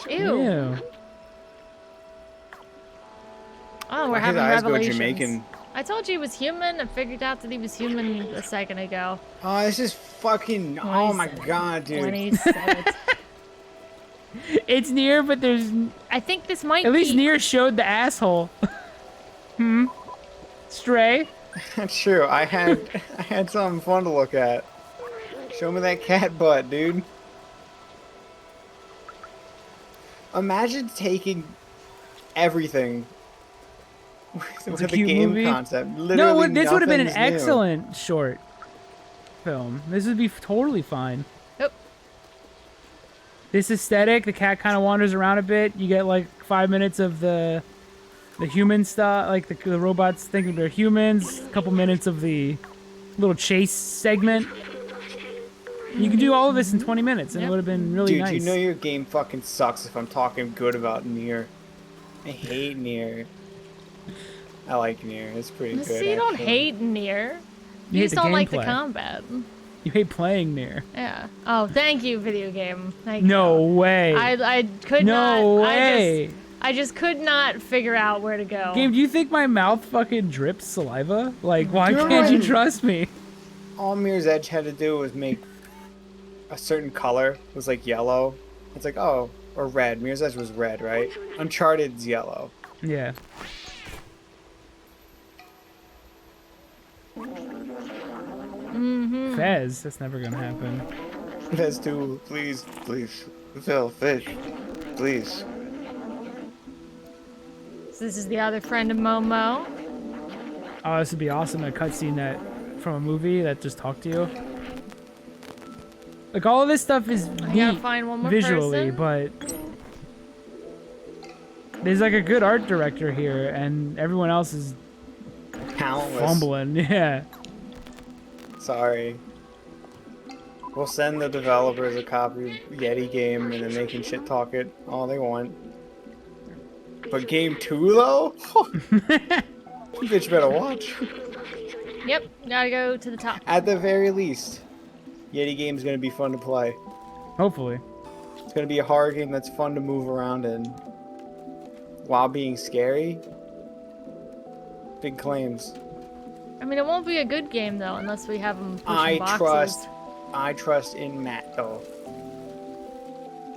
Ew. Ew. Oh, we're Why his having eyes go revelations. Jamaican? I told you he was human. I figured out that he was human a second ago. Oh, this is fucking. When Oh he my said it. god, When dude. he said it. It's Nier, but there's I think this might at least be. Nier showed the asshole. Stray. That's true. I had something fun to look at. Show me that cat butt, dude. Imagine taking everything with a the cute game movie. concept. No, Literally this would have been an nothing's new. excellent short film. This would be totally fine. Oh, This aesthetic, the cat kind of wanders around a bit. You get like 5 minutes of the human stuff, like the robots thinking they're humans. A couple minutes of the little chase segment. You could do all of this in 20 minutes, and it Yep. would have been really Dude, nice. you know your game fucking sucks if I'm talking good about Nier. I hate Nier. I like Nier. It's pretty good. see, you don't actually. hate Nier. You You hate just the don't like the gameplay. combat. You hate playing Nier. Yeah. Oh, thank you, video game. Thank No you. way. I could not. No way. I just could not figure out where to go. Game, do you think my mouth fucking drips saliva? Like, why You're can't you right. trust me? All Mirror's Edge had to do was make a certain color. It was like yellow. It's like, oh, or red. Mirror's Edge was red, right? Uncharted's yellow. Yeah. Fez, that's never gonna happen. There's two. Please, please. Phil, fish. Please. So this is the other friend of Momo. Oh, this would be awesome. A cutscene that from a movie that just talked to you. Like all of this stuff is I gotta neat find one more visually, person. but there's like a good art director here, and everyone else is Talentless. fumbling. Yeah. Sorry. We'll send the developers a copy of Yeti game and then they can shit talk it all they want. But game 2 though? You bitch better watch. Yep, gotta go to the top. At the very least, Yeti game's gonna be fun to play. Hopefully. It's gonna be a horror game that's fun to move around in. While being scary. Big claims. I mean, it won't be a good game though unless we have them pushing boxes. I trust in Matt though.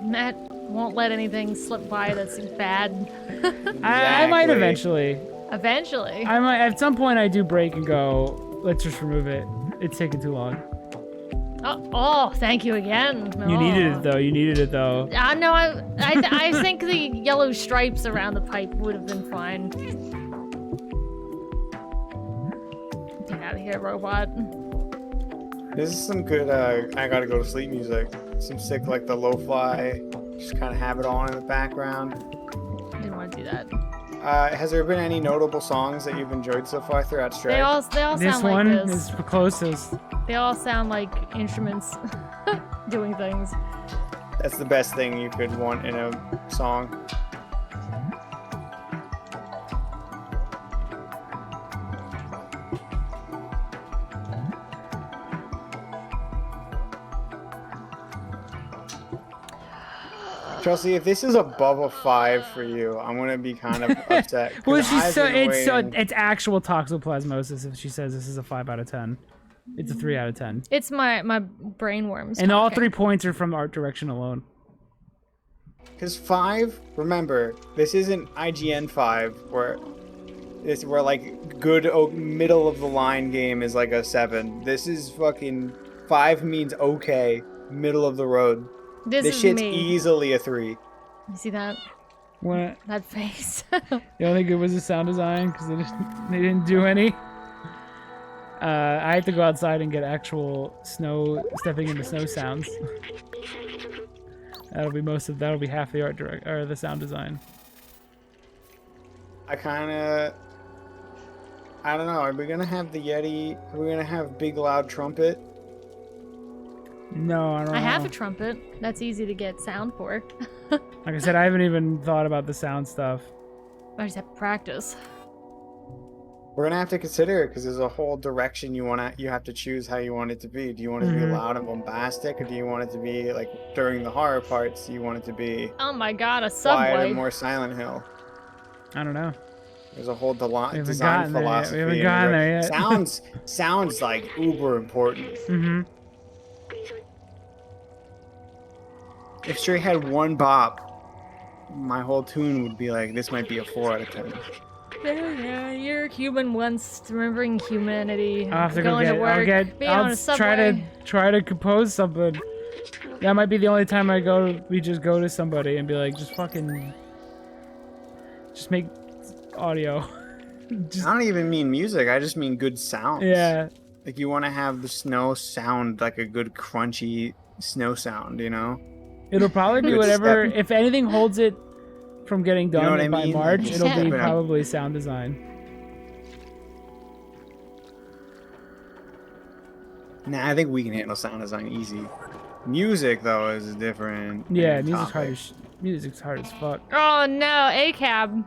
Matt won't let anything slip by that's bad. I might Exactly. eventually. Eventually. I might at some point I do break and go, let's just remove it. It's taking too long. Oh, thank you again. You Oh. needed it though. You needed it though. No, I think the yellow stripes around the pipe would have been fine. Get out of here, robot. This is some good I gotta go to sleep music. Some sick like the lo-fi. Just kinda have it on in the background. Didn't want to do that. Has there been any notable songs that you've enjoyed so far throughout Stray? They all This sound like one this. is the closest. They all sound like instruments doing things. That's the best thing you could want in a song. Chelsea, if this is above a 5 for you, I'm gonna be kind of upset. 'Cause Well, she's I've so been it's waiting. it's actual toxoplasmosis. If she says this is a 5 out of 10, it's a 3 out of 10. It's my brain worms. And all talking. 3 points are from art direction alone. Because 5, remember, this isn't IGN 5 where like good middle of the line game is like a 7. This is fucking 5 means okay, middle of the road. This This is shit's me. easily a 3. You see that? What? That face. The only good was the sound design because they didn't do any. I have to go outside and get actual snow, stepping into snow sounds. That'll be half the art direct or the sound design. I don't know. Are we gonna have the Yeti? Are we gonna have big loud trumpet? No, I don't know. I have a trumpet. That's easy to get sound for. Like I said, I haven't even thought about the sound stuff. I just have to practice. We're gonna have to consider it because there's a whole direction you have to choose how you want it to be. Do you want it to be loud and bombastic, or do you want it to be like during the horror parts? Do you want it to be Oh my god, a quiet subway. and more Silent Hill? I don't know. There's a whole haven't design gotten there yet. philosophy. We haven't and gotten there yet. Sounds like uber important. Mm-hmm. If Stray had one bop, my whole tune would be like, this might be a 4 out of 10. Yeah, you're human once, remembering humanity. I'll have to go going get to it. work, being on a subway. try to compose something. That might be the only time we just go to somebody and be like, just make audio. I don't even mean music. I just mean good sounds. Yeah. Like you want to have the snow sound like a good crunchy snow sound, you know? It'll probably be Good whatever. step. If anything holds it from getting know done what I by mean? March, Like, it'll be yeah. probably sound design. Nah, I think we can handle sound design easy. Music though is a different. Yeah, topic. music's hard as fuck. Oh no, A-cab.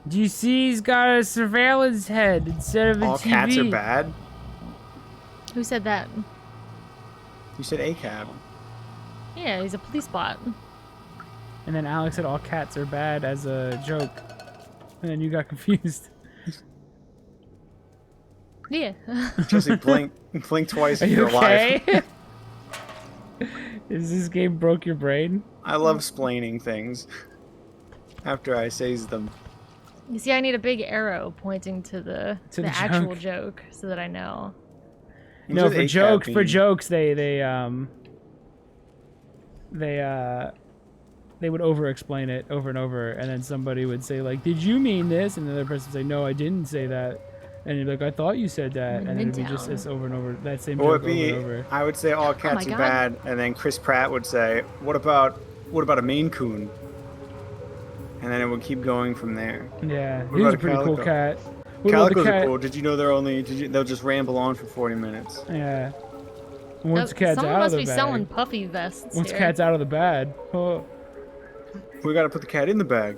Do you see he's got a surveillance head instead of a All TV? cats are bad. Who said that? You said ACAB. Yeah, he's a police bot. And then Alex said all cats are bad as a joke. And then you got confused. Yeah. Chelsea, blink twice Are if you you're okay? alive. Is this game broke your brain? I love splaining things after I says them. You see, I need a big arrow pointing to the To the actual joke. joke so that I know. No, What for does joke ACAB for mean? jokes they would over explain it over and over, and then somebody would say like, "Did you mean this?" And the other person would say, "No, I didn't say that." And you'd be like, "I thought you said that," and it'd be just Midtown. this over and over, that same Or joke it'd be, over and over. I would say all cats my are God. bad, and then Chris Pratt would say, what about a Maine Coon? And then it would keep going from there. Yeah, What he's a about pretty cool Calico? cat. What about the Calicos are cat? cool. Did you know they'll just ramble on for 40 minutes? Yeah. Once the cat's Someone out of must the be bag. selling puffy vests Once here. cat's out of the bag. Oh. We gotta put the cat in the bag.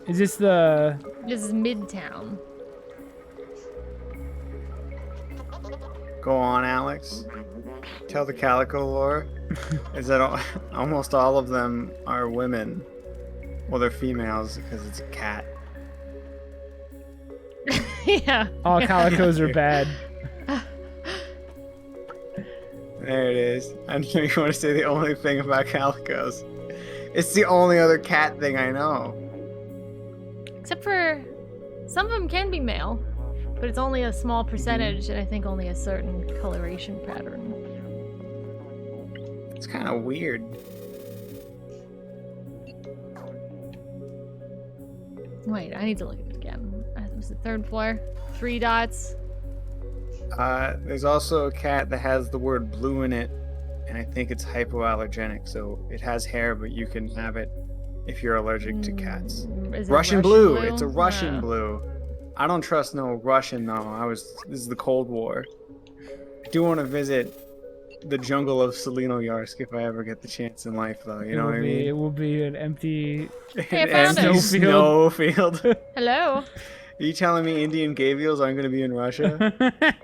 Is this the? This is Midtown. Go on, Alex. Tell the Calico lore. Is that almost all of them are women? Well, they're females because it's a cat. Yeah. All calicos are bad. There it is. I know you want to say the only thing about calicos. It's the only other cat thing I know. Except for some of them can be male, but it's only a small percentage, and I think only a certain coloration pattern. It's kind of weird. Wait, I need to look at it again. Was it third floor? 3 dots. There's also a cat that has the word blue in it, and I think it's hypoallergenic, so it has hair, but you can have it if you're allergic to cats. Is it Russian blue. blue? It's a Russian Yeah. blue. I don't trust no Russian though. This is the Cold War. I do want to visit the jungle of Selinoyarsk if I ever get the chance in life, though. You know what I mean? It will be an empty. Hey, I An found empty it. snow field. Are Hello. you telling me Indian gavials aren't going to be in Russia?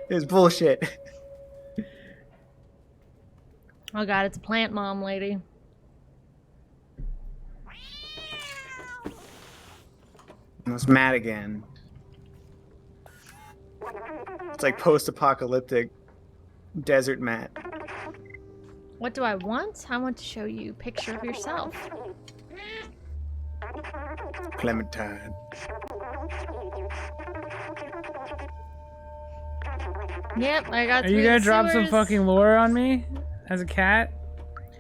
It's bullshit. Oh god, it's a plant mom lady. It's Matt again. It's like post-apocalyptic desert Matt. What do I want? I want to show you a picture of yourself. Clementine. Yep, I got Are through you gonna the drop some sewers. fucking lore on me as a cat?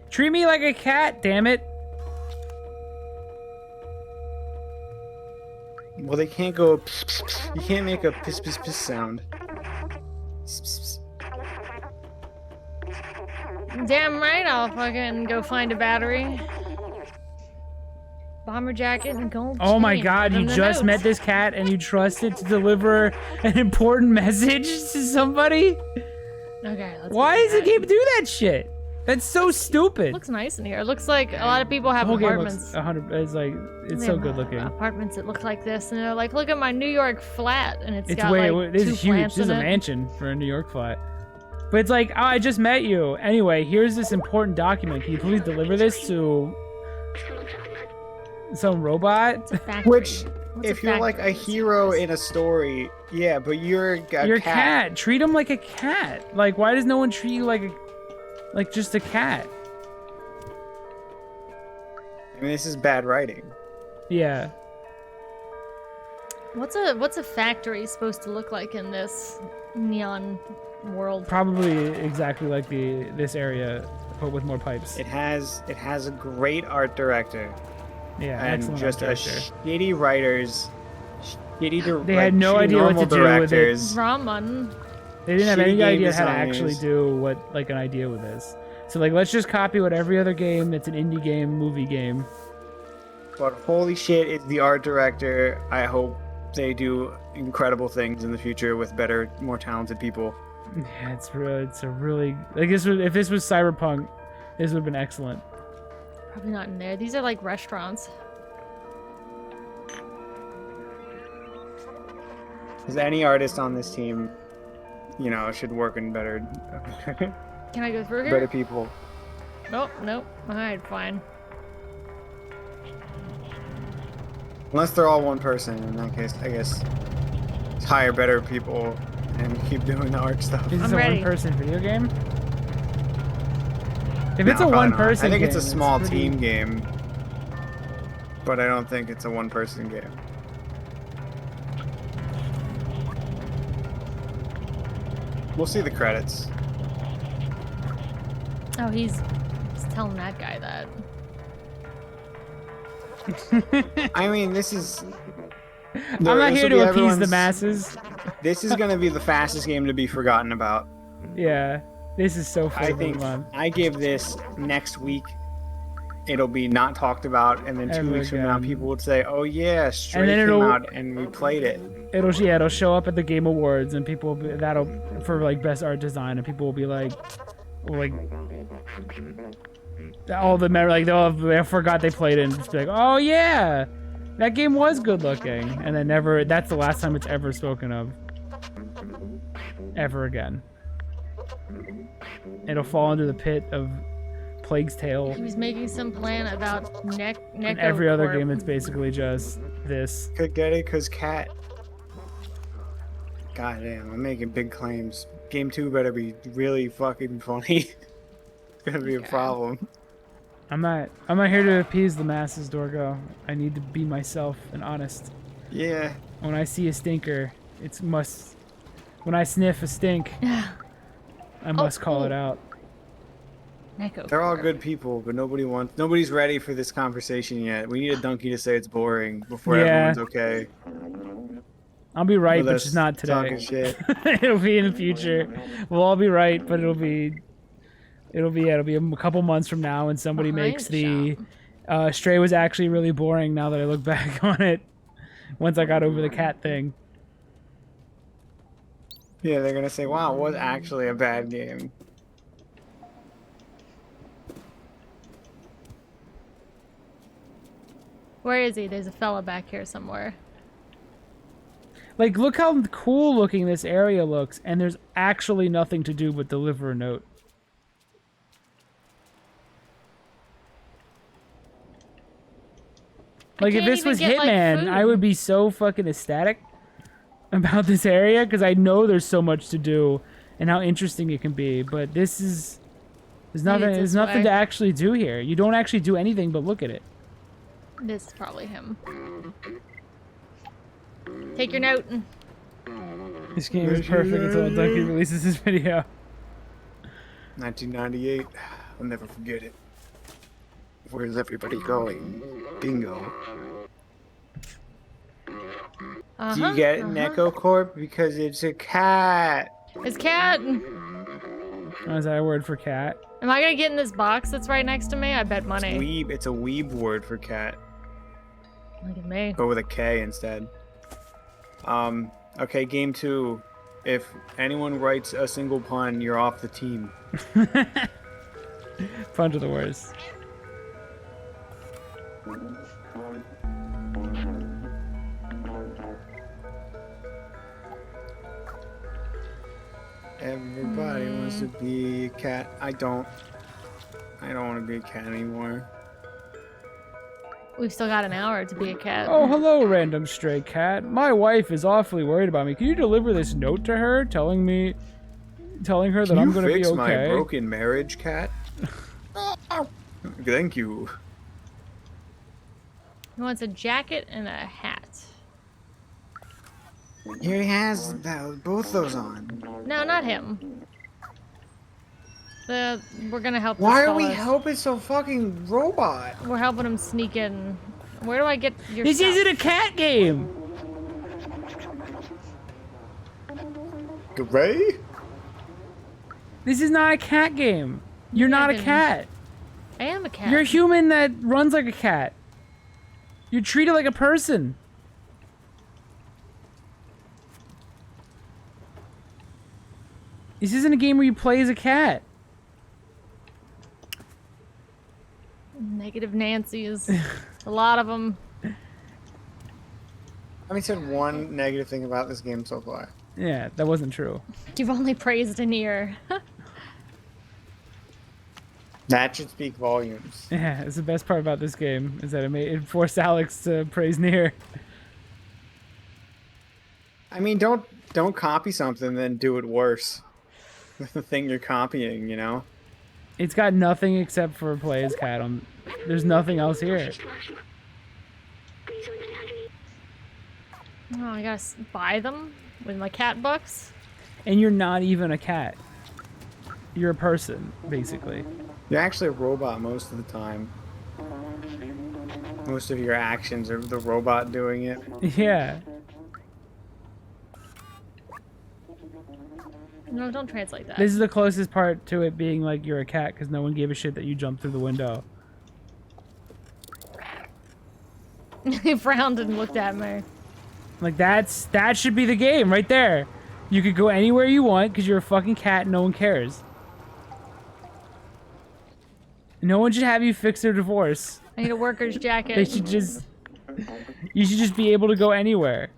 Treat me like a cat, damn it. Well, they can't go. Pss, pss, pss. You can't make a piss piss piss sound. Pss, pss, pss. Damn right, I'll fucking go find a battery. Bomber jacket and gold Oh my chain. god, Give you him the just notes. met this cat and you trust it to deliver an important message to somebody? Okay, let's Why go does the do that. game do that shit? That's so stupid. Looks nice in here. It looks like a lot of people have The whole game apartments. looks 100. It's like it's They so have, good looking. Apartments that look like this, and they're like, look at my New York flat, and it's It's got way. like This 2 is huge. plants This is in a it. mansion for a New York flat. But it's like, oh, I just met you. Anyway, here's this important document. Can you please deliver this to some robot? It's a factory. Which, What's if you're like a factory? hero in a story, yeah, but you're a You're a cat. cat. Treat him like a cat. Like, why does no one treat you like just a cat? I mean, this is bad writing. Yeah. What's a factory supposed to look like in this neon world? Probably exactly like this area, but with more pipes. It has a great art director Yeah, and excellent just a art director. shitty writers, They had no idea what to do with it. directors. They didn't have shitty any game idea how to actually designers. do what like an idea with this. So like, let's just copy what every other game that's an indie game, movie game. But holy shit, it's the art director. I hope they do incredible things in the future with better, more talented people. Yeah, it's a really like this. If this was Cyberpunk, this would have been excellent. Probably not in there. These are like restaurants. Because any artist on this team, you know, should work in better, Can I go through better here? people. Nope, nope. Alright, fine. Unless they're all one person. In that case, I guess hire better people and keep doing the art stuff. Is this I'm a ready. one-person video game? If No, it's a probably not. one-person I think game, it's a small pretty- team game, but I don't think it's a one-person game. We'll see the credits. Oh, he's telling that guy that. I mean, this is. I'm not here to appease the masses. This is gonna be the fastest game to be forgotten about. Yeah, this is so I fun. think I give this next week. It'll be not talked about, and then 2 Ever weeks from now, again. people would say, "Oh yeah, Stray And then came it'll- out, and we played it." It'll show up at the Game Awards, and people will be, that'll for like best art design, and people will be like all the like they forgot they played it, and just be like, oh yeah, that game was good looking, and then never. That's the last time it's ever spoken of, ever again. It'll fall into the pit of Plague's Tale. He was making some plan about And every other game, it's basically just this. Could get it because Cat. God damn, I'm making big claims. Game 2 better be really fucking funny. It's gonna be a Okay. problem. I'm not here to appease the masses, Dorgo. I need to be myself and honest. Yeah. When I see a stinker, it's must. When I sniff a stink, I must call it out. They're all good people, but nobody's ready for this conversation yet. We need a donkey to say it's boring before Yeah. everyone's okay. I'll be right, with but us just not talking today. shit. It'll be in the future. We'll all be right, but it'll be a couple months from now, and somebody Behind makes the the Stray was actually really boring. Now that I look back on it, once I got over the cat thing. Yeah, they're gonna say, "Wow, it was actually a bad game." Where is he? There's a fella back here somewhere. Like, look how cool looking this area looks, and there's actually nothing to do but deliver a note. Like, if can't this even was get, like, Hitman, I food. would be so fucking ecstatic about this area because I know there's so much to do and how interesting it can be. But this is there's Maybe nothing. it's There's this nothing way. to actually do here. You don't actually do anything but look at it. This is probably him. Take your note. This game is perfect until Ducky releases his video. 1998. I'll never forget it. Where's everybody going? Bingo. Uh-huh, Do you get an Echo Corp? Because it's a cat. His cat. Oh, is that a word for cat? Am I gonna get in this box that's right next to me? I bet money. Weeb. It's a weeb word for cat. Look at me. But with a K instead. Okay, game 2. If anyone writes a single pun, you're off the team. Puns are the worst. Everybody wants to be a cat. I don't want to be a cat anymore. We've still got an hour to be a cat. Oh, hello, random stray cat. My wife is awfully worried about me. Can you deliver this note to her, telling her that I'm going to be Fix my okay? broken marriage, cat. Thank you. He wants a jacket and a hat. Here he has both those on. No, not him. We're gonna help. Why this are we fella. helping some fucking robot? We're helping him sneak in. Where do I get your This stuff? isn't a cat game. Gray? This is not a cat game. You're not a Megan. cat. I am a cat. You're a human that runs like a cat. You're treated like a person. This isn't a game where you play as a cat. Negative Nancy's. A lot of them. I said one negative thing about this game so far. Yeah, that wasn't true. You've only praised an ear. That should speak volumes. Yeah, it's the best part about this game is that it forced Alex to praise Nier. I mean, don't copy something, then do it worse. With the thing you're copying, you know? It's got nothing except for play as cat. There's nothing else here. Oh, I gotta buy them with my cat bucks. And you're not even a cat. You're a person, basically. You're actually a robot most of the time. Most of your actions are the robot doing it. Yeah. No, don't translate that. This is the closest part to it being like you're a cat because no one gave a shit that you jumped through the window. He frowned and looked at me. Like that should be the game right there. You could go anywhere you want because you're a fucking cat and no one cares. No one should have you fix their divorce. I need a worker's jacket. They should just... You should just be able to go anywhere.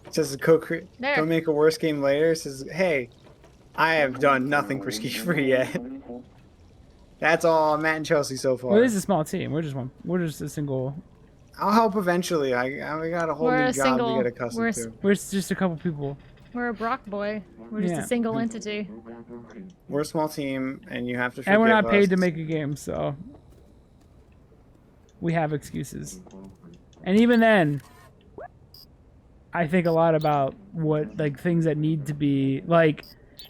It says There. don't make a worse game later. It says, hey, I have done nothing for Ski Free yet. That's all Matt and Chelsea so far. Well, this is a small team. We're just a single... I'll help eventually. We got a whole We're new a job single- to get accustomed we're a to. We're just a couple people. We're a Brock boy. We're just Yeah. a single entity. We're a small team, and you have to And we're forgive not paid to us. make a game, so... We have excuses. And even then... I think a lot about what, like, things that need to be... Like,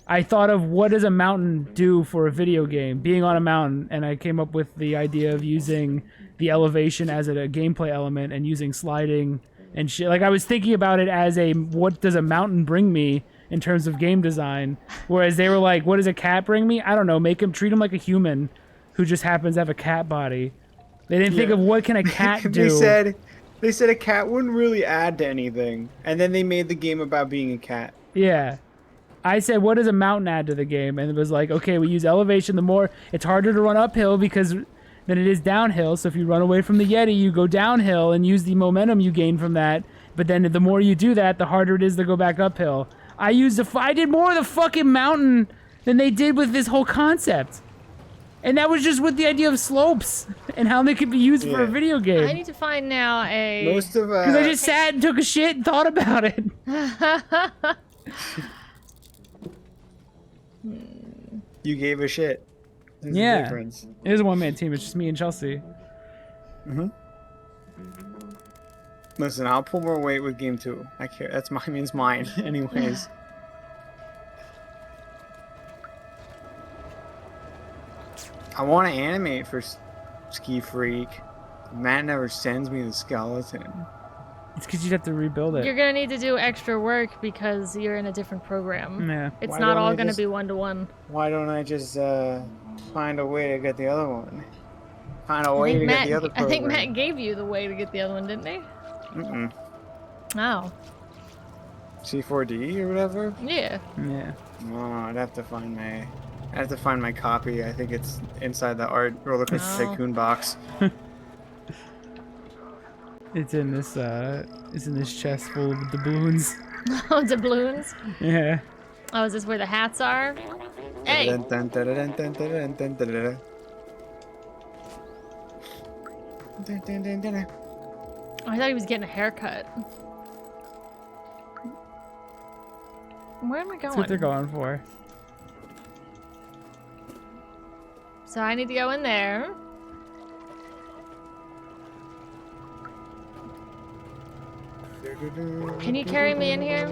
I thought of what does a mountain do for a video game? Being on a mountain, and I came up with the idea of using the elevation as a gameplay element and using sliding and shit. Like, I was thinking about it as what does a mountain bring me in terms of game design? Whereas they were like, what does a cat bring me? I don't know, treat him like a human who just happens to have a cat body. They didn't think of what can a cat do. They said a cat wouldn't really add to anything, and then they made the game about being a cat. Yeah. I said, what does a mountain add to the game? And it was like, okay, we use elevation. It's harder to run uphill than it is downhill. So if you run away from the Yeti, you go downhill and use the momentum you gain from that. But then the more you do that, the harder it is to go back uphill. I did more of the fucking mountain than they did with this whole concept. And that was just with the idea of slopes and how they could be used for a Yeah. video I game. need to find now a. Most of Because I just sat and took a shit and thought about it. you gave a shit. There's Yeah. a difference. It is a one-man team. It's just me and Chelsea. Listen, I'll pull more weight with game 2. I care. That's means mine, anyways. I want to animate for Ski Freak. Matt never sends me the skeleton. It's because you'd have to rebuild it. You're gonna need to do extra work because you're in a different program. Yeah. It's Why not don't all I gonna just- be 1-to-1. Why don't I just find a way to get the other one? Find a I way think to Matt. get the other I think program. Matt gave you the way to get the other one, didn't he? Mm-mm. Oh, C4D or whatever? yeah. Yeah. Oh, I'd have to find my copy. I think it's inside the art roller coaster Oh. tycoon box. It's in this chest full of doubloons. Oh, doubloons. Yeah. Oh, is this where the hats are? Hey, Dun, dun, dun, dun, dun, dun, dun, dun, dun, dun. Dun, dun, dun, dun, dun. oh, I thought he was getting a haircut. Where am I That's what they're going? going for. So I need to go in there. Can you carry me in here?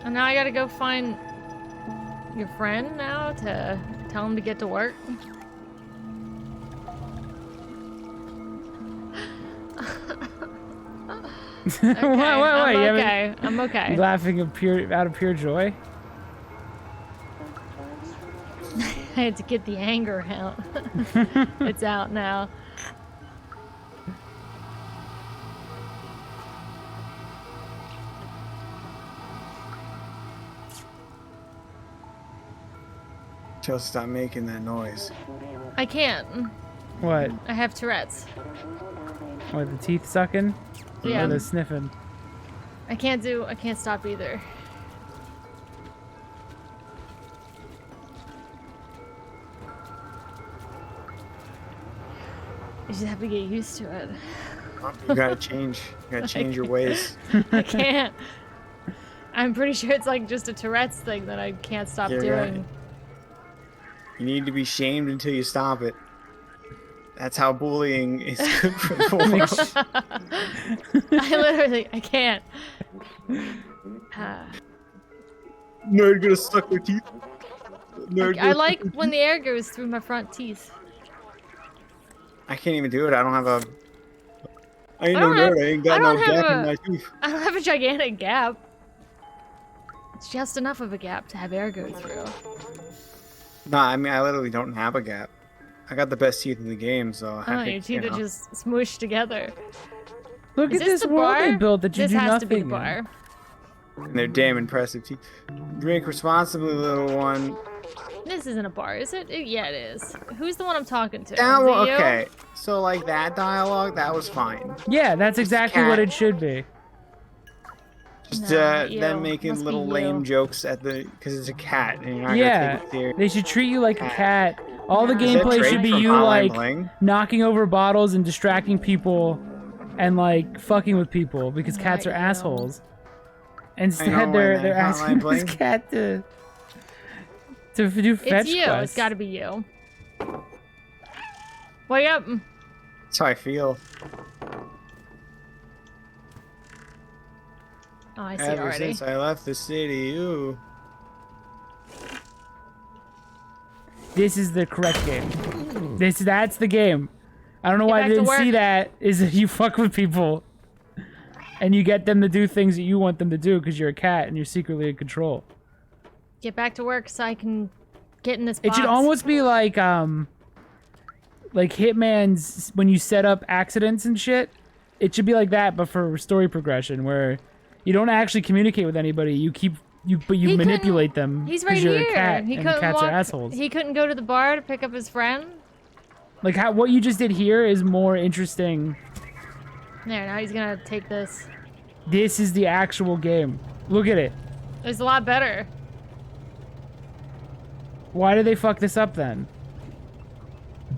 And now I gotta go find your friend now to tell him to get to work. Okay, Wait, wait, I'm wait. You haven't- okay. I'm okay. You laughing out of pure joy? I had to get the anger out. It's out now. Just stop making that noise. I can't. What? I have Tourette's. What, the teeth sucking? Yeah. Or the sniffing? I can't stop either. You just have to get used to it. You gotta change. You gotta change your ways. I can't. I'm pretty sure it's like just a Tourette's thing that I can't stop You're doing. right. You need to be shamed until you stop it. That's how bullying is good for the world. I can't. Ah. Nerd gonna suck their teeth. Nerd I gonna like suck their when teeth. the air goes through my front teeth. I can't even do it. I don't have a. I ain't I no don't have- nerd. I ain't I got no don't have gap in a- my tooth. I don't have a gigantic gap. It's just enough of a gap to have air go through. Nah, I mean I literally don't have a gap. I got the best teeth in the game, so Oh, I your think, teeth you are know. just smooshed together. Look Is at this this the world they bar? built that you This do has nothing to be the in. bar. And they're damn impressive teeth. Drink responsibly, little one. This isn't a bar, is it? Yeah, it is. Who's the one I'm talking to? That Is it one, you? okay. So like that dialogue, that was fine. Yeah, that's exactly what cat. it should be. Just Nah, you. them making Must be little you. lame jokes at the because it's a cat and you're not Yeah, gonna take it serious. they should treat you like a cat. All the Is Is that gameplay Drake should be from you Hotline like Bling? knocking over bottles and distracting people and like fucking with people because cats are Not you. assholes. Instead, know, they're and they're then asking Hotline this Bling. cat to do fetch It's you. quests. It's gotta be you. Wake up. That's how I feel. Oh, I see Ever already. since I left the city, ooh. This is the correct game. That's the game. I don't know Get why I back to didn't see work. that. Is that you fuck with people, and you get them to do things that you want them to do because you're a cat and you're secretly in control. Get back to work so I can get in this It box. should almost be like Hitman's when you set up accidents and shit. It should be like that, but for story progression, where you don't actually communicate with anybody. You He manipulate couldn't- them He's right because you're here. a cat He and couldn't cats walk, are assholes. He couldn't go to the bar to pick up his friend. Like what you just did here is more interesting. There, now he's gonna take this. This is the actual game. Look at it. It's a lot better. Why did they fuck this up then?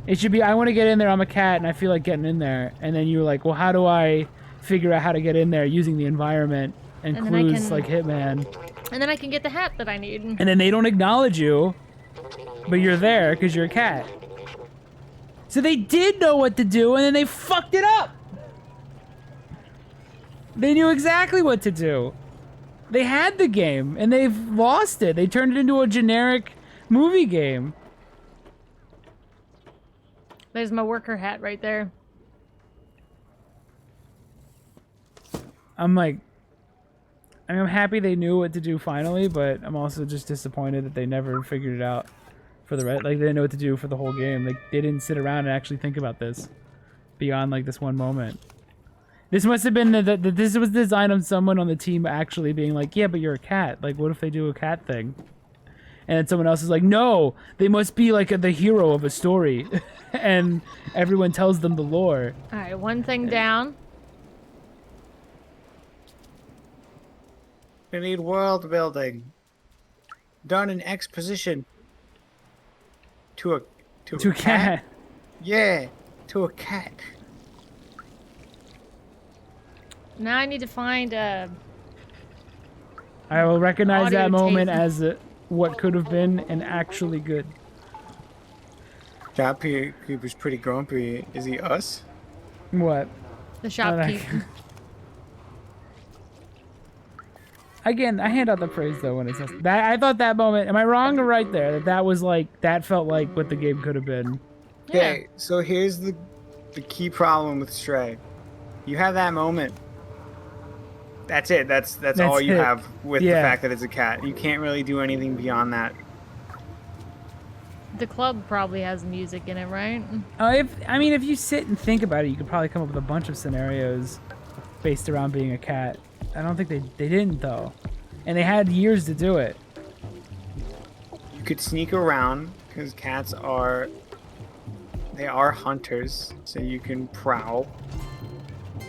It should be, I want to get in there, I'm a cat, and I feel like getting in there. And then you're like, well, how do I figure out how to get in there using the environment and And then I clues can- like Hitman? And then I can get the hat that I need. And then they don't acknowledge you, but you're there because you're a cat. So they did know what to do, and then they fucked it up. They knew exactly what to do. They had the game, and they've lost it. They turned it into a generic movie game. There's my worker hat right there. I'm like, I mean, I'm happy they knew what to do finally, but I'm also just disappointed that they never figured it out for the rest. Like, they didn't know what to do for the whole game. Like, they didn't sit around and actually think about this beyond like this one moment. This must have been this was designed on someone on the team actually being like, yeah, but you're a cat. Like, what if they do a cat thing? And then someone else is like, no, they must be like the hero of a story. And everyone tells them the lore. All right, one thing down. We need world building. Done in exposition. To a To a cat. Yeah, to a cat. Now I need to find I will recognize Audio that moment tape. as what could have been and actually good. Shopkeeper's pretty grumpy. Is he us? What? the shopkeep. Again, I hand out the praise though when it says that. I thought that moment. Am I wrong or right there? That was like, that felt like what the game could have been. Okay, so here's the key problem with Stray. You have that moment. That's it. That's all you it. have with Yeah. the fact that it's a cat. You can't really do anything beyond that. The club probably has music in it, right? If you sit and think about it, you could probably come up with a bunch of scenarios based around being a cat. I don't think they didn't though, and they had years to do it. You could sneak around because cats are hunters, so you can prowl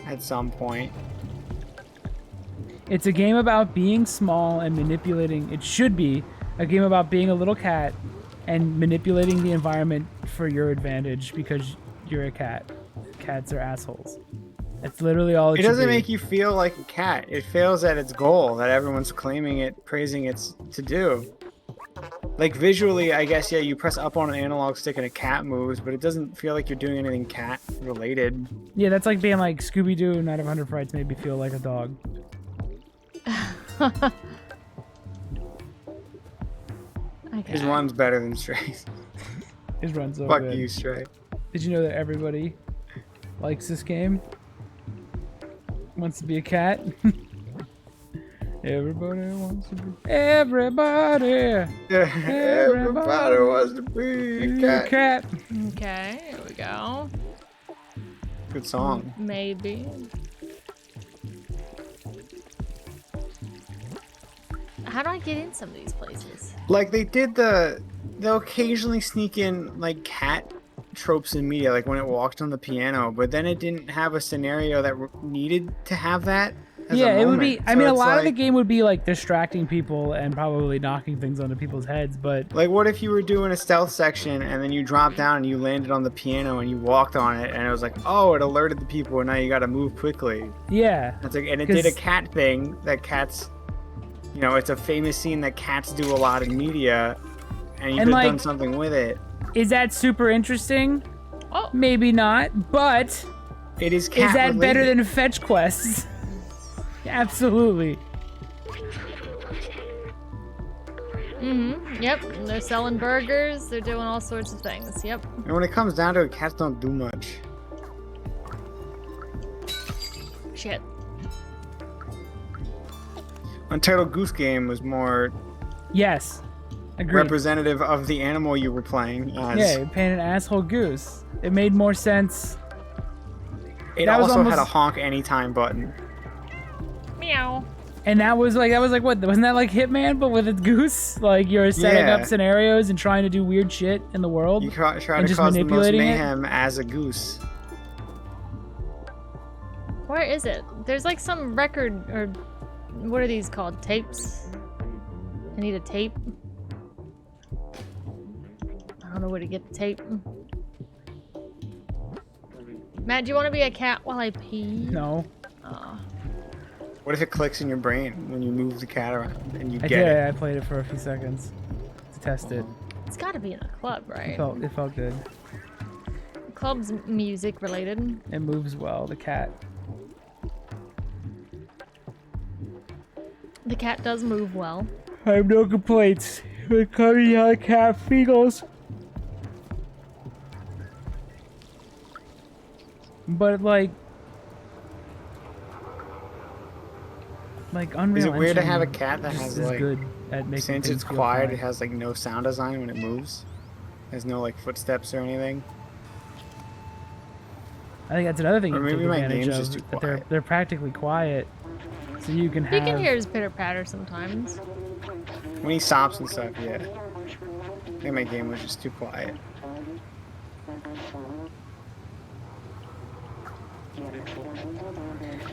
at some point. It's a game about being small and manipulating. It should be a game about being a little cat and manipulating the environment for your advantage because you're a cat. Cats are assholes. That's literally all it It should doesn't be. make you feel like a cat. It fails at its goal that everyone's claiming it, praising it's to do. Like visually, I guess, yeah, you press up on an analog stick and a cat moves, but it doesn't feel like you're doing anything cat related. Yeah, that's like being like Scooby-Doo, Night of 100 Frights made me feel like a dog. Okay. His run's better than Stray's. His run's so Fuck good. you, Stray. Did you know that everybody likes this game? Wants to be a cat? Everybody wants to be... Everybody! Everybody wants to be a cat. Okay, here we go. Good song. Maybe. How do I get in some of these places? Like they'll occasionally sneak in like cat tropes in media, like when it walked on the piano, but then it didn't have a scenario that needed to have that. As Yeah, a it would be... moment. I So mean, a it's lot of the like- game would be like distracting people and probably knocking things onto people's heads, but... Like, what if you were doing a stealth section and then you dropped down and you landed on the piano and you walked on it and it was like, oh, it alerted the people and now you got to move quickly. Yeah. It's like, and it did a 'Cause- cat thing that cats, you know, it's a famous scene that cats do a lot in media, and you And, could have done like- something with it. Is that super interesting? Oh, Maybe not, but... It is cat Is that better related. than fetch quests? Absolutely. yep. They're selling burgers. They're doing all sorts of things. Yep. And when it comes down to it, cats don't do much. Shit. Untitled Goose Game was more Yes. Agreed. representative of the animal you were playing as. Yeah, you're paying an asshole goose. It made more sense. It that was also had a almost- honk anytime button. Meow. And that was like what? Wasn't that like Hitman but with a goose? Like you're setting Yeah. up scenarios and trying to do weird shit in the world. You try And to just cause the most manipulating it? mayhem as a goose. Where is it? There's like some record, or what are these called? Tapes? I need a tape. don't know where to get the tape. Matt, do you want to be a cat while I pee? No. Oh. What if it clicks in your brain when you move the cat around and you I get did. it? I played it for a few seconds to test it. It's got to be in a club, right? It felt good. Club's music related. It moves well. The cat. The cat does move well. I have no complaints. We're coming out cat feels. But like Unreal Is it weird to Engine have a cat that just has is like, good at making since things it's feel quiet, fine. it has like no sound design when it moves? There's no like footsteps or anything. I think that's another thing Or you can maybe take my advantage game's of. just too That quiet. they're practically quiet, so you can have. You can hear his pitter patter sometimes. When he stops and stuff, yeah. I think my game was just too quiet.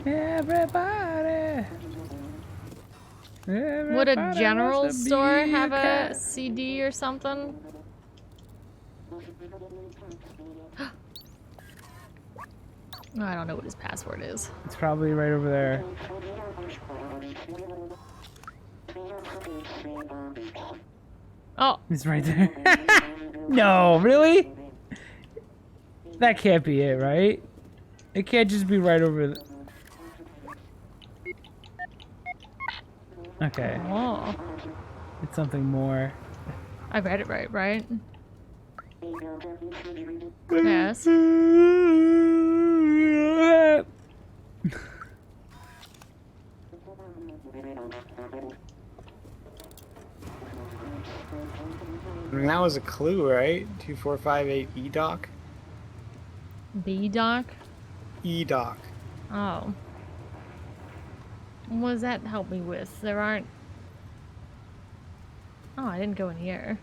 Everybody. Would a Everybody general wants to be store have a cat. CD or something? I don't know what his password is. It's probably right over there. Oh, It's right there. No, really? That can't be it, right? It can't just be right over. Okay, oh. it's something more. I read it right? Yes. I mean, that was a clue, right? 2458 E-Doc? B-Doc? E-Doc. Oh. What does that help me with? There aren't... Oh, I didn't go in here.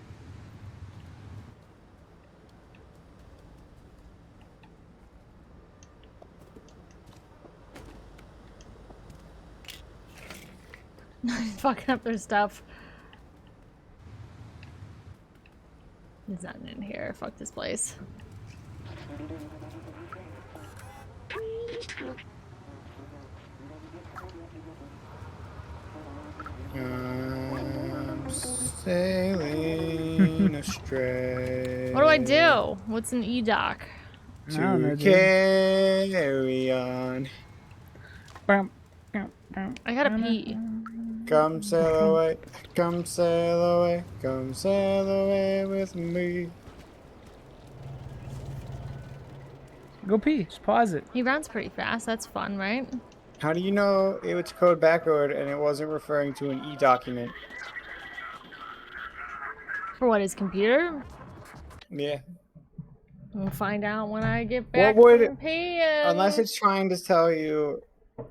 Fucking up their stuff. There's nothing in here. Fuck this place. I'm sailing astray. What do I do? What's an E-Doc? I don't know, To dude. carry on. I gotta pee. Come sail away, come sail away, come sail away with me. Go pee. Just pause it. He runs pretty fast. That's fun, right? How do you know it was code backward and it wasn't referring to an E-document? For what, his computer? Yeah. We'll find out when I get back What would from peeing. Unless it's trying to tell you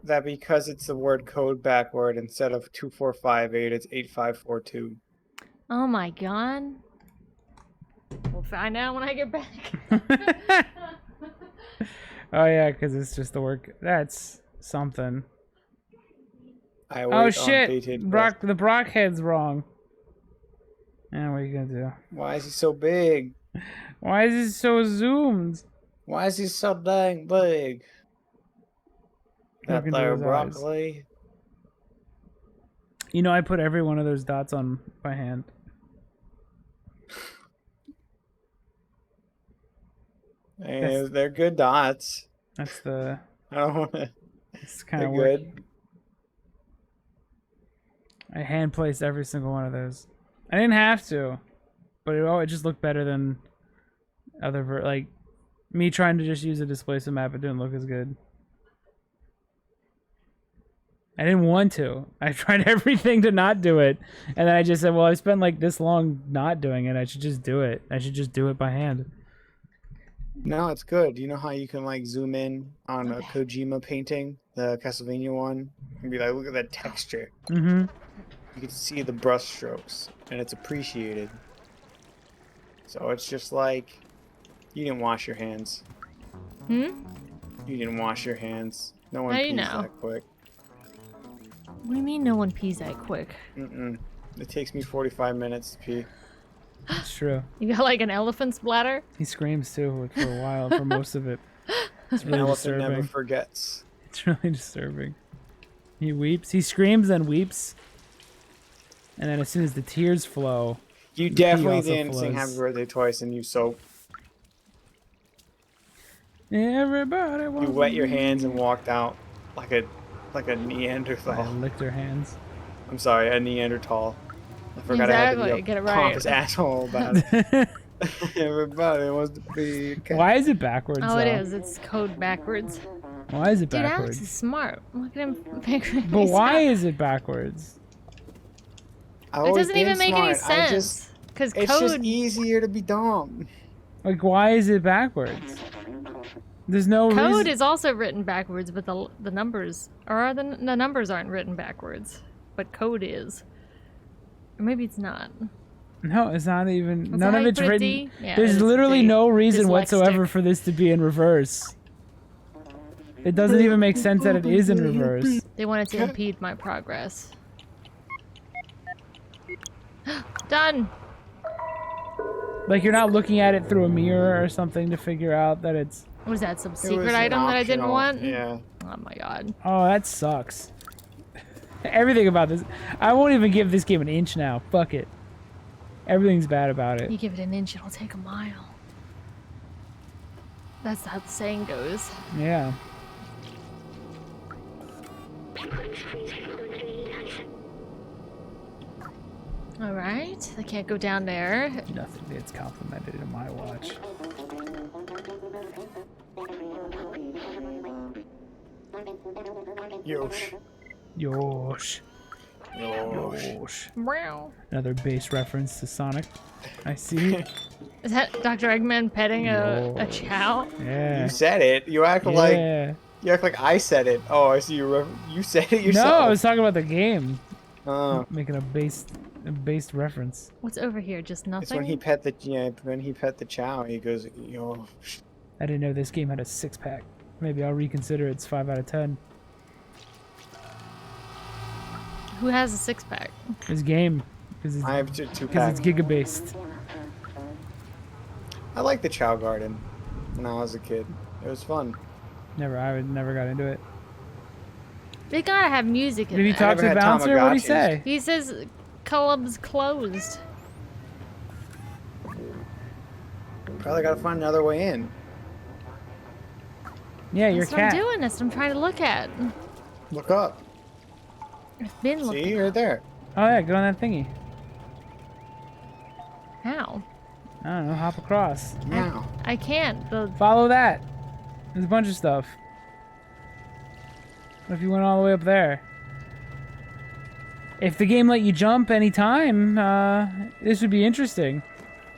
that because it's the word code backward, instead of 2458, it's 8542. Oh my god. We'll find out when I get back. Oh yeah, because it's just the work. That's something. I wait Oh on shit! bated breath. The Brockhead's wrong. Yeah, what are you gonna do? Why is he so big? Why is he so zoomed? Why is he so dang big? Look That into there his eyes. broccoli. You know, I put every one of those dots on by hand. And they're good dots. That's the. I don't want to. It's kind They're of weird. good. I hand placed every single one of those. I didn't have to, but it just looked better than other like me trying to just use a displacement map. It didn't look as good. I didn't want to. I tried everything to not do it, and then I just said, "Well, I've spent like this long not doing it. I should just do it. I should just do it by hand." No, it's good. You know how you can like zoom in on a Kojima painting, the Castlevania one, and be like, look at that texture. Mm-hmm. You can see the brush strokes, and it's appreciated. So it's just like, you didn't wash your hands. Hmm? You didn't wash your hands. No one How do you pees know? that quick. What do you mean no one pees that quick? Mm-mm. It takes me 45 minutes to pee. It's true. You got like an elephant's bladder? He screams too for a while, for most of it. It's An really elephant never disturbing. forgets. It's really disturbing. He weeps. He screams and weeps. And then as soon as the tears flow, You the pee definitely also didn't sing flows. Happy Birthday twice and you soap. Everybody wants You wet to your be- hands and walked out like a I Neanderthal. licked her hands. I'm sorry, a Neanderthal. I forgot I had to be Exactly, a get it right. pompous asshole about it. Everybody wants to be a cat. Why is it backwards? Oh, though? it is. It's code backwards. Why is it Dude, Alex backwards? is smart. Look at him figuring But these why out. is it backwards? I've It always doesn't even been make any smart. I sense. Because It's just code, easier to be dumb. Like, why is it backwards? There's no code reason. is also written backwards, but the numbers, or the numbers aren't written backwards, but code is. Or maybe it's not. No, it's not even. that None how of you it's put a written. D? Yeah, There's it's a literally D. no reason Dyslexic. whatsoever for this to be in reverse. It doesn't even make sense that it is in reverse. They wanted to impede my progress. Done! Like, you're not looking at it through a mirror or something to figure out that it's. What was that, some It secret was an item that I didn't optional- want? Yeah. Oh my god. Oh, that sucks. Everything about this. I won't even give this game an inch now. Fuck it. Everything's bad about You it. give it an inch, it'll take a mile. That's how the saying goes. Yeah. Alright, I can't go down there. Nothing gets complimented in my watch. Yosh. Yosh. Yosh. Yosh. Meow. Another base reference to Sonic. I see. Is that Dr. Eggman petting a chow? Yeah. You said it. You act Yeah. like I said it. Oh, I see you. You said it No, yourself. I was talking about the game. Oh, Making a based reference. What's over here? Just nothing? it's when he pet the chow. He goes, yo. I didn't know this game had a 6-pack. Maybe I'll reconsider its 5 out of 10. Who has a six-pack? This game. Because I it's, have two 'cause packs. it's giga-based. I like the Chow Garden when I was a kid. It was fun. Never got into it. They gotta have music in Did he there. talk to the never had bouncer? What'd he Tamagotchis. say? He says club's closed. Probably gotta find another way in. Yeah, your That's what I'm cat. doing. That's what I'm trying to look at. Look up. I've been looking. See, right there. Oh yeah, get on that thingy. How? I don't know, hop across. Now. I can't. Follow that. There's a bunch of stuff. What if you went all the way up there? If the game let you jump anytime, this would be interesting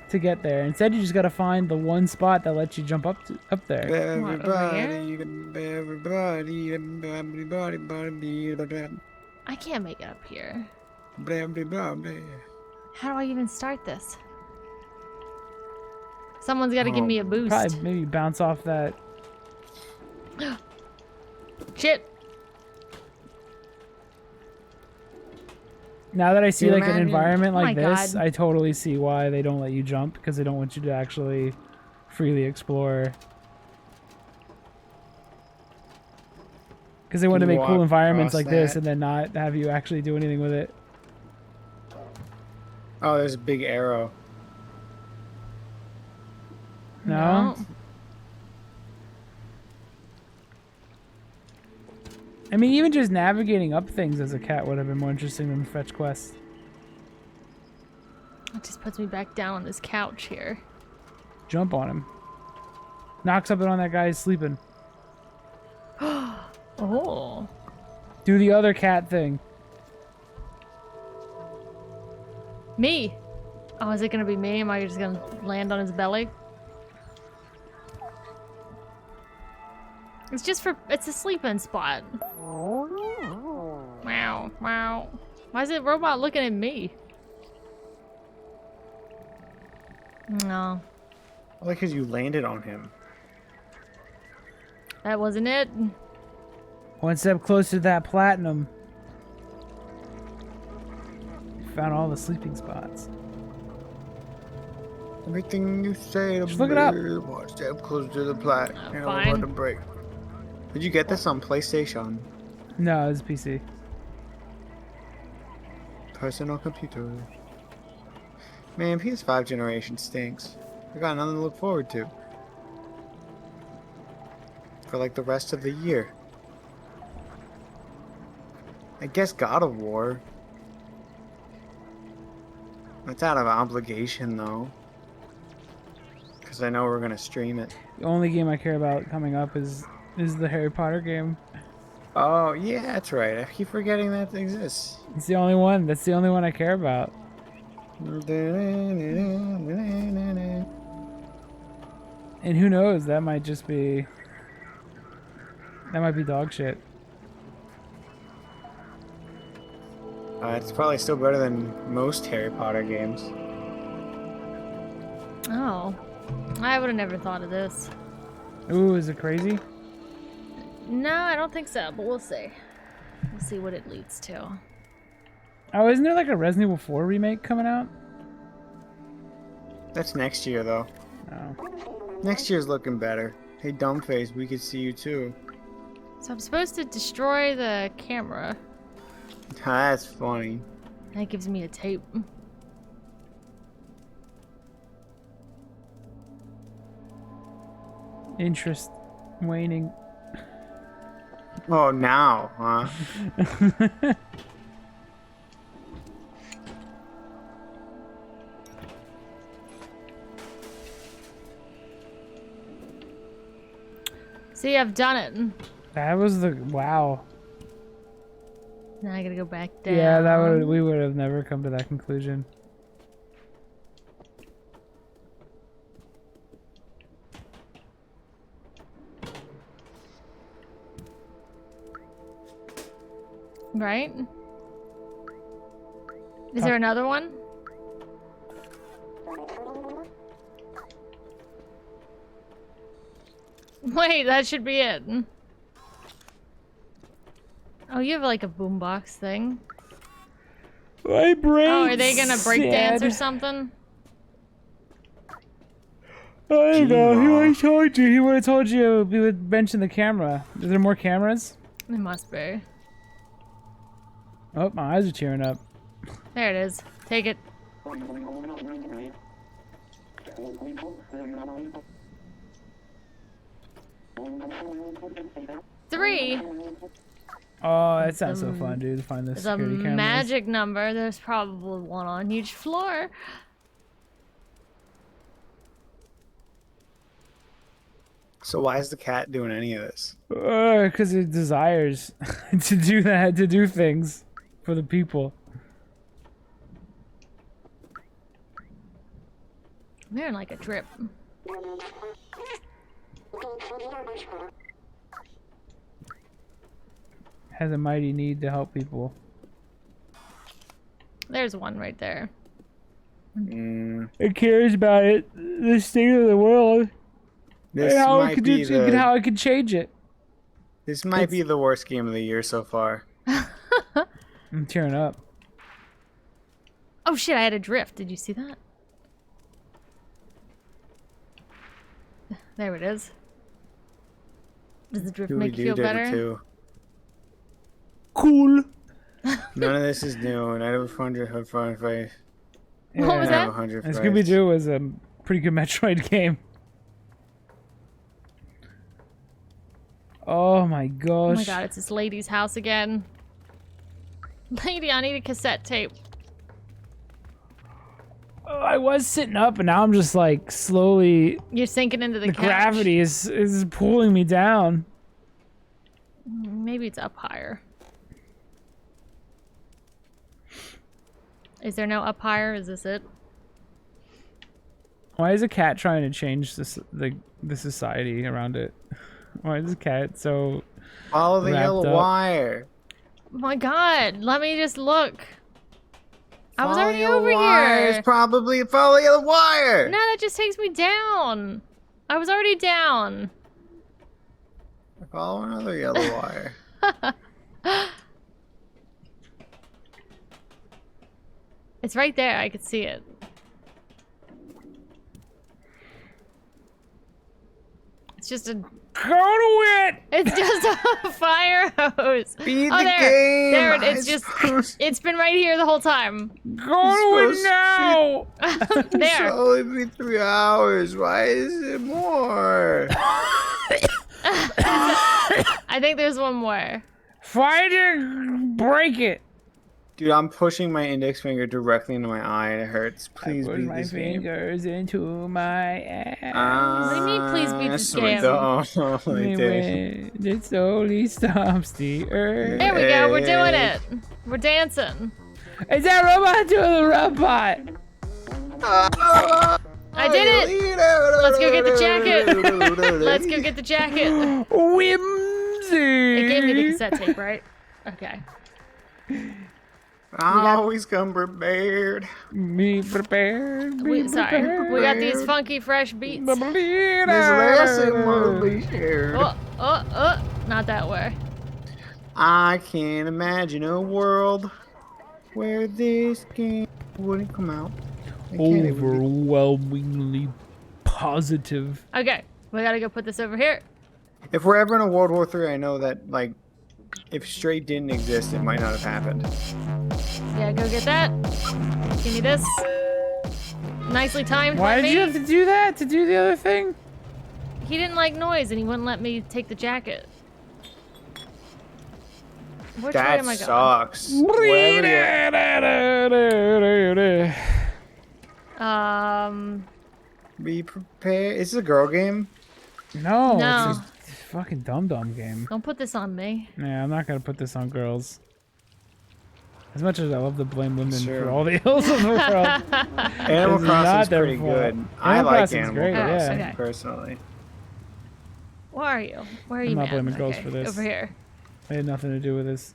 to get there. Instead, you just gotta find the one spot that lets you jump up there. Everybody. I can't make it up here. Blah, blah, blah, blah. How do I even start this? Someone's got to give me a boost. Probably maybe bounce off that. Shit. Now that I see You like an imagine- environment Oh like my this, God. I totally see why they don't let you jump, because they don't want you to actually freely explore. Because they want to Can you make cool walk environments across like this that? and then not have you actually do anything with it. Oh, there's a big arrow. No? I mean, even just navigating up things as a cat would have been more interesting than fetch quests. It just puts me back down on this couch here. Jump on him. Knock something on that guy who's sleeping. Oh. Do the other cat thing. Me. Oh, is it going to be me? Am I just going to land on his belly? It's just for... It's a sleeping spot. Meow, meow. Why is it robot looking at me? No. Only because you landed on him. That wasn't it. One step closer to that platinum. Found all the sleeping spots. Everything you say to Just look it up. me, one step closer to the plat. And I'm Fine. about to break. Did you get this on PlayStation? No, it's PC. Personal computer. Man, PS5 generation stinks. I got nothing to look forward to. For like the rest of the year. I guess God of War. It's out of obligation though. Because I know we're gonna stream it. The only game I care about coming up is the Harry Potter game. Oh, yeah, that's right. I keep forgetting that exists. It's the only one. That's the only one I care about. And who knows? That might just be. That might be dog shit. It's probably still better than most Harry Potter games. Oh. I would have never thought of this. Ooh, is it crazy? No, I don't think so, but we'll see. We'll see what it leads to. Oh, isn't there like a Resident Evil 4 remake coming out? That's next year, though. Oh. Next year's looking better. Hey, Dumbface, we could see you too. So I'm supposed to destroy the camera. That's funny. That gives me a tape. Interest waning. Oh, now, huh? See, I've done it. That was the wow. Now I gotta go back down. Yeah, we would have never come to that conclusion. Right? Is there another one? Wait, that should be it. Oh, you have like a boombox thing. My brain. Oh, are they gonna break dance or something? I don't know. He would have told you. He would have told you. We would mention the camera. Is there more cameras? It must be. Oh, my eyes are tearing up. There it is. Take it. Three. Oh, that sounds so fun, dude. To find this There's a security cameras. magic number. There's probably one on each floor. So why is the cat doing any of this? Because it desires to do that, to do things for the people. We're in like a trip. Has a mighty need to help people. There's one right there. It cares about it, the state of the world, This and how it might could be do, how it could change it. This might be the worst game of the year so far. I'm tearing up. Oh shit, I had a drift. Did you see that? There it is. Does the drift make you feel better? Too. Cool. None of this is new, and I have 100 fun faith. What was I have that? 100 And faith. Scooby-Doo was a pretty good Metroid game. Oh my gosh. Oh my god, it's this lady's house again. Lady, I need a cassette tape. Oh, I was sitting up, and now I'm just like slowly. You're sinking into the couch. Gravity is pulling me down. Maybe it's up higher. Is there no up higher? Is this it? Why is a cat trying to change the society around it? Why is a cat so Follow the wrapped yellow up? wire. Oh my god, let me just look. I was Follow already yellow over wire. here. It's probably follow the yellow wire. No, that just takes me down. I was already down. Follow another yellow wire. It's right there. I could see it. It's just a. Go to it! It's just a fire hose. Beat Oh, the there. game. There, it's just. It's been right here the whole time. Go to it now! It's There. only been 3 hours. Why is it more? I think there's one more. Find it, break it. Dude, I'm pushing my index finger directly into my eye and it hurts. Please I put beat my this game. fingers into my ass. What do you mean, please beat this game? Anyway, it slowly stops the earth. There we go. We're doing it. We're dancing. Is that robot doing the robot? I did it. Let's go get the jacket. Let's go get the jacket. Whimsy. It gave me the cassette tape, right? Okay. I always come prepared. Be prepared. Be Sorry. prepared. We got these funky, fresh beats. This lesson will be shared. Not that way. I can't imagine a world where this game wouldn't come out. I can't even- Overwhelmingly positive. Okay. We gotta go put this over here. If we're ever in a World War III, I know that, like, if straight didn't exist, it might not have happened. Yeah, go get that. Give me this. Nicely timed. Why by did me. you have to do that? To do the other thing? He didn't like noise and he wouldn't let me take the jacket. Which way That am I going? sucks. Wherever be prepared. Is this a girl game? No, No. it's a fucking dum-dum game. Don't put this on me. Yeah, I'm not gonna put this on girls. As much as I love to blame women Sure. for all the ills of the world. Animal This is Crossing's not their pretty fault. good. I Animal like Crossing's Animal great, Crossing yeah. personally. Where are you? Where are you, I'm not man? blaming girls Okay, for this. Over here. I had nothing to do with this.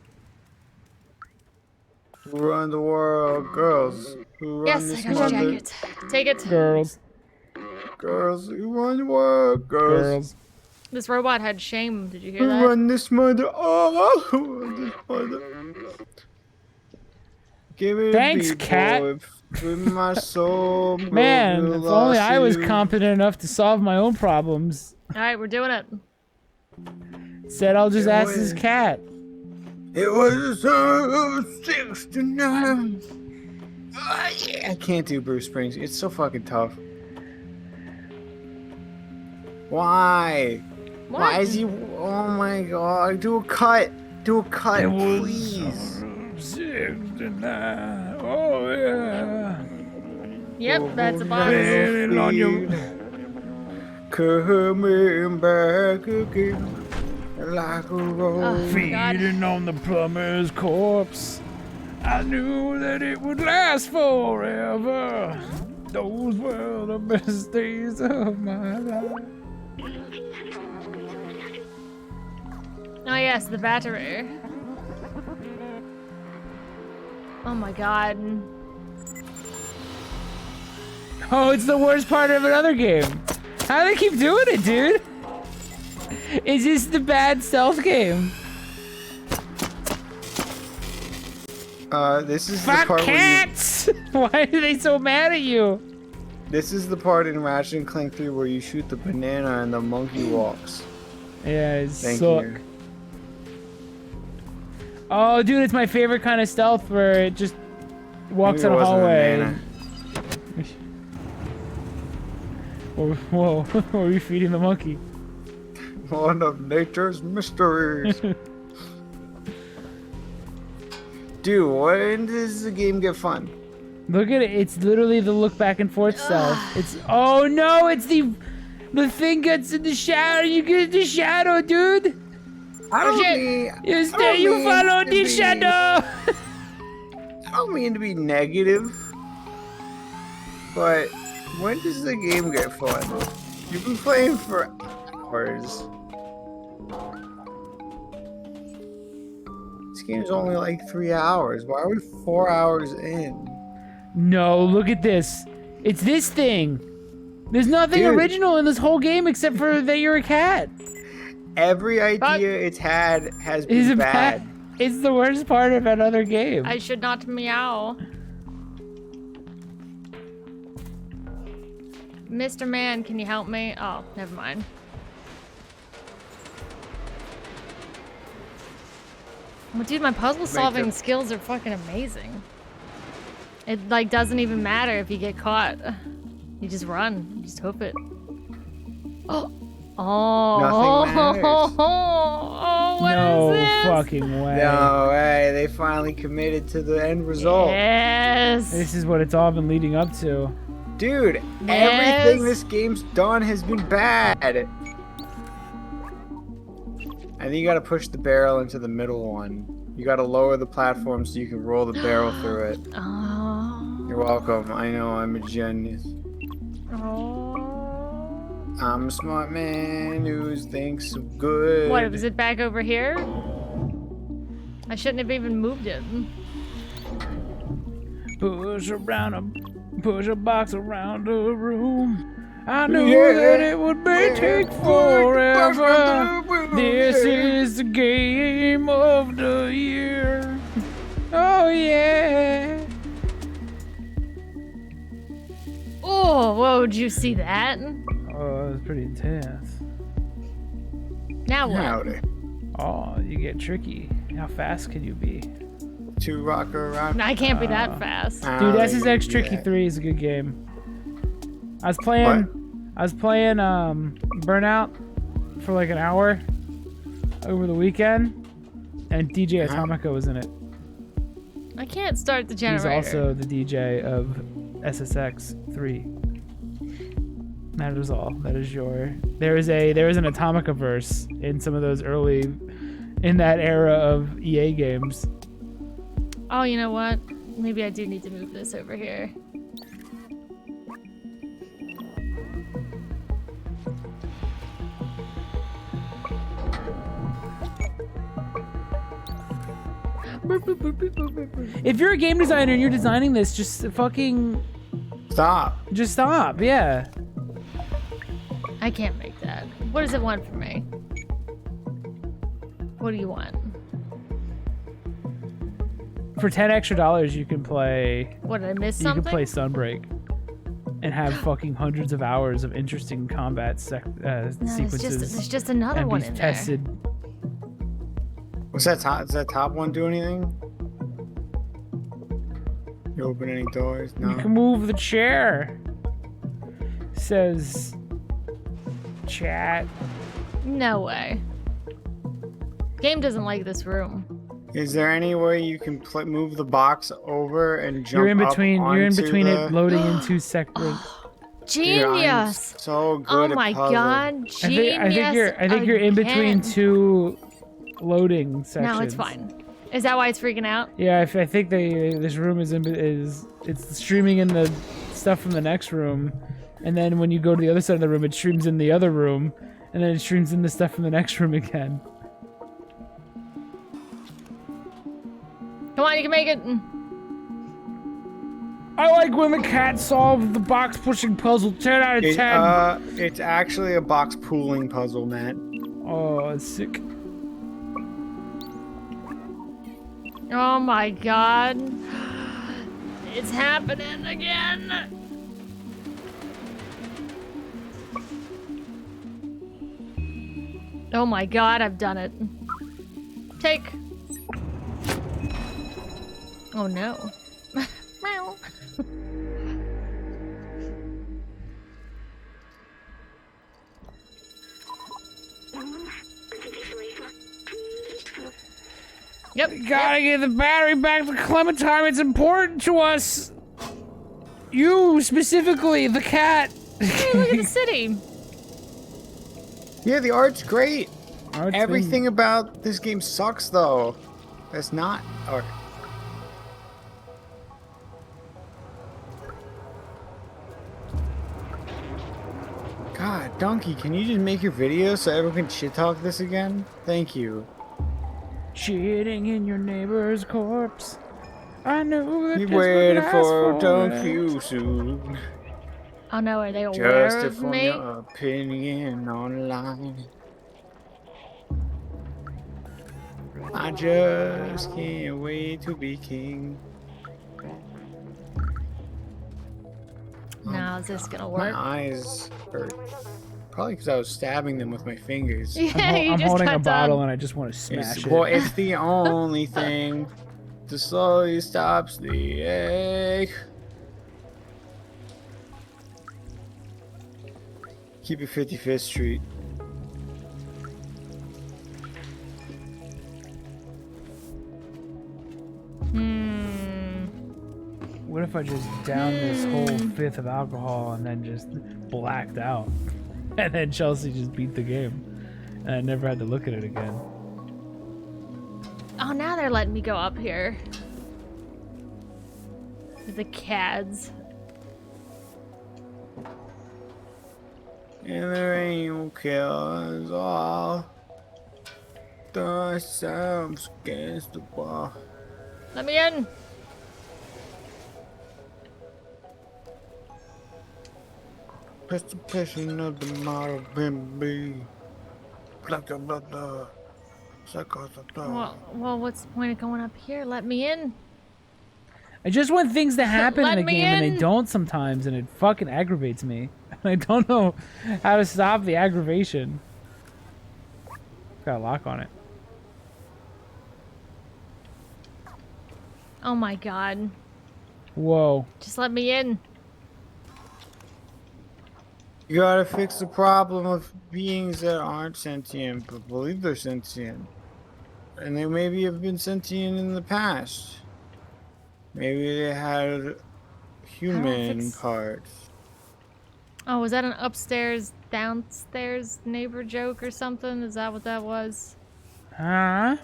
Who run the world? Girls. Who run Yes, I this got your mother? jacket. Take it. Girls. Girls. Who run the world? Girls. Girls. This robot had shame. Did you hear Who that? run this mother? Oh, who run this mother? Give it Thanks, a beat, cat. boy. With my soul. Man, will if only I was you. competent enough to solve my own problems. Alright, we're doing it. Said I'll just It ask was- this cat. It was a song of 69. Ah, yeah. I can't do Bruce Springsteen. It's so fucking tough. Why? What? Why is he? Oh my god! Do a cut. Do a cut, please. 69. Oh yeah. Yep, that's a box. Feeling on your- Coming back again like a rose. God. Feeding on the plumber's corpse. I knew that it would last forever. Those were the best days of my life. Oh yes, the battery. Oh my god. Oh, it's the worst part of another game. How do they keep doing it, dude? Is this the bad stealth game? This is the Fuck part where you, cats! Why are they so mad at you? this is the part in Ratchet and Clank 3 where you shoot the banana and the monkey walks. Yeah, it Thank suck. you. Oh, dude, it's my favorite kind of stealth where it just walks Maybe in it a wasn't hallway. banana. Whoa, what are you feeding the monkey? One of nature's mysteries. Dude, when does the game get fun? Look at it. It's literally the look back and forth stealth. It's oh no, it's the thing gets in the shadow. You get in the shadow, dude. I don't shit. mean. You I stay. don't You mean follow to the be- shadow. I don't mean to be negative, but when does the game get fun? You've been playing for hours. This game's only like 3 hours. Why are we 4 hours in? No, look at this. It's this thing. There's nothing Dude. original in this whole game except for that you're a cat. Every idea it's had has Is been it bad. bad? It's the worst part of another game. I should not meow. Mr. Man, can you help me? Oh, never mind. Well, dude, my puzzle solving skills are fucking amazing. It like doesn't even matter if you get caught. You just run. You just hope it. Oh. Oh. Nothing matters. Oh, what No is this? fucking way. No way, they finally committed to the end result. Yes. This is what it's all been leading up to. Dude, Yes. everything this game's done has been bad. I think you gotta push the barrel into the middle one. You gotta lower the platform so you can roll the barrel through it. Oh. You're welcome. I know I'm a genius. Oh. I'm a smart man who thinks good. What, was it back over here? I shouldn't have even moved it. Push a box around the room. I knew that it would take forever. This is the game of the year. Oh yeah. Oh, whoa, did you see that? Oh, it was pretty intense. Now what? Howdy. Oh, you get tricky. How fast can you be? To rock around. I can't be that fast. Dude, SSX Tricky 3 is a good game. I was playing Burnout for like an hour over the weekend, and DJ Atomica was in it. I can't start the He's generator. also the DJ of SSX 3. That is all. That is your. There is an Atomica verse in some of those early, in that era of EA games. Oh, you know what? Maybe I do need to move this over here. If you're a game designer and you're designing this, just fucking Stop. just stop. Yeah. I can't make that. What does it want from me? What do you want? For $10 extra, you can play. What, did I miss You something? can play Sunbreak, and have fucking hundreds of hours of interesting combat No, sequences. there's just another and one be in tested. What's that top? Does that top one do anything? You open any doors? No. You can move the chair. Says chat. there. No way. Game doesn't like this room. Is there any way you can move the box over and jump You're in up between. You're in onto between the... it, loading into separate. Dude, I'm Genius! so good Oh at my puzzle. god, genius! I think you're in between again. two loading sections. No, it's fine. Is that why it's freaking out? Yeah, I think this room is it's streaming in the stuff from the next room, and then when you go to the other side of the room, it streams in the other room, and then it streams in the stuff from the next room again. Come on, you can make it. I like when the cat solved the box pushing puzzle. 10 out of 10. It's actually a box pooling puzzle, Matt. Oh, it's sick. Oh my god. It's happening again. Oh my god, I've done it. Take. Oh no. Meow. Yep. Gotta get the battery back to Clementine. It's important to us. You specifically, the cat. Hey, look at the city. Yeah, the art's great. Art's Everything about this game sucks, though. That's not art. God, Donkey, can you just make your video so everyone can shit talk this again? Thank you. Shitting in your neighbor's corpse. I knew that You this would waited last for forever. Donkey soon. Oh no, are they aware Just to of form me? your opinion online. I just can't wait to be king. No, is this gonna My work? eyes hurt. Probably because I was stabbing them with my fingers. Yeah, you I'm just holding got a bottle done. and I just want to smash It's, it. well, it's the only thing that slowly stops the ache. Keep it 55th Street. What if I just downed this whole fifth of alcohol and then just blacked out? And then Chelsea just beat the game. And I never had to look at it again. Oh, now they're letting me go up here. With the cads. And the rain will kill us all. The sounds against the wall. Let me in. Press the passion of the model baby. Blah blah blah blah. Well, what's the point of going up here? Let me in. I just want things to happen in Let the me game and they in. don't sometimes, and it fucking aggravates me. I don't know how to stop the aggravation. Got a lock on it. Oh my god. Whoa. Just let me in. You gotta fix the problem of beings that aren't sentient but believe they're sentient. And they maybe have been sentient in the past. Maybe they had human fix- parts. Oh, was that an upstairs, downstairs neighbor joke or something? Is that what that was? Huh?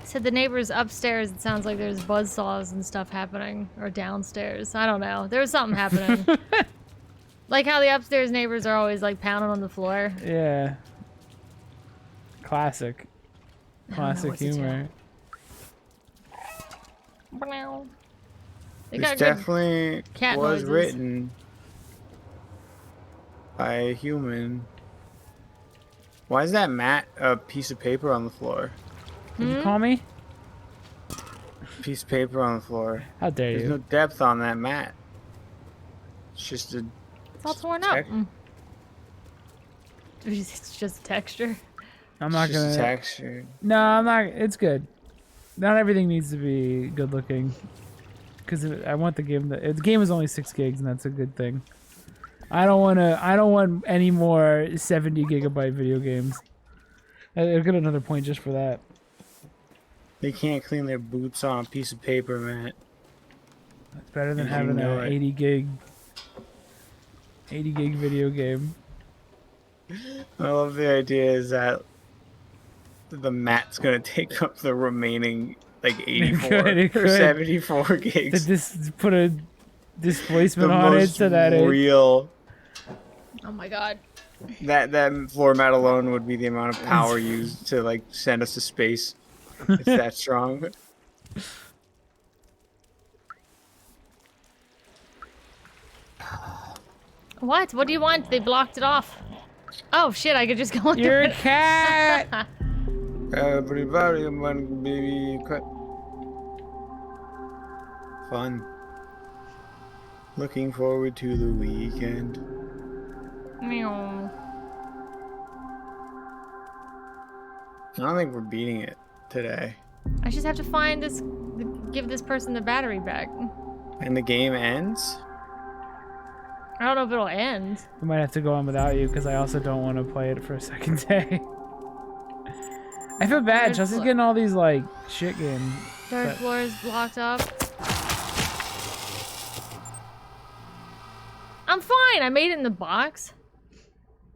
Said the neighbors upstairs, it sounds like there's buzzsaws and stuff happening. Or downstairs. I don't know. There's something happening. Like how the upstairs neighbors are always like pounding on the floor. Yeah. Classic. I don't know Classic what to do. humor. They This got good definitely cat was noises. written by a human. Why is that mat a piece of paper on the floor? Did you call me? Piece of paper on the floor. How dare There's you? no depth on that mat. It's just a It's all torn up. Tech- It's just texture. I'm not just a gonna. texture. No, I'm not. It's good. Not everything needs to be good looking. Because I want the game. The game is only 6 gigs, and that's a good thing. I don't want any more 70 gigabyte video games. I'll get another point just for that. They can't clean their boots on a piece of paper, man. It's better than You having know an it. 80 gig video game. I love the idea is that the mat's gonna take up the remaining like 84 It or could. 74 To gigs. just put a displacement The on it most so that real. Oh my god. That floor mat alone would be the amount of power used to like send us to space. It's that strong. What? What do you want? They blocked it off. Oh shit, I could just go under You're a it. cat. Everybody, man, baby, cut. Fun. Looking forward to the weekend. Meow. I don't think we're beating it today. I just have to find this, give this person the battery back. And the game ends? I don't know if it'll end. We might have to go on without you because I also don't want to play it for a second day. I feel bad. Third Chelsea's floor. getting all these like shit games. Third But- floor is blocked up. I'm fine. I made it in the box.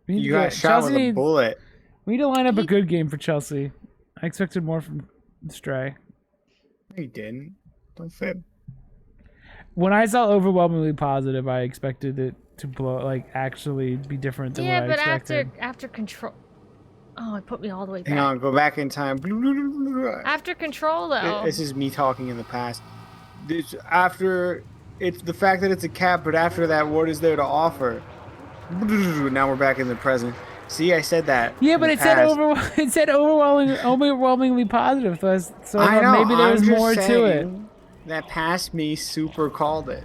We need You to got get- shot Chelsea with a needs- bullet. We need to line up a good game for Chelsea. I expected more from Stray. No, you didn't. Don't fib. When I saw overwhelmingly positive, I expected it to blow, like actually be different than Yeah, what I but expected. after control. Oh, it put me all the way back. Hang on, go back in time. After control, though. This is me talking in the past. This, after, it's the fact that it's a cat, but after that, what is there to offer? Now we're back in the present. See, I said that. Yeah, in but the it said past. it said overwhelmingly positive. So I I thought know. maybe there I'm was just more to it. saying That past me super called it.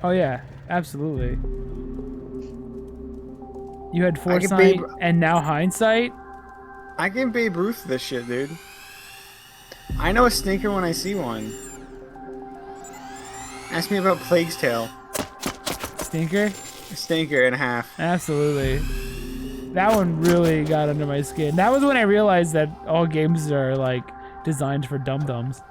Oh yeah, absolutely. You had I can foresight Babe, and now hindsight. I can Babe Ruth this shit, dude. I know a stinker when I see one. Ask me about Plague's Tale. Stinker. A stinker and a half. Absolutely. That one really got under my skin. That was when I realized that all games are like designed for dum-dums.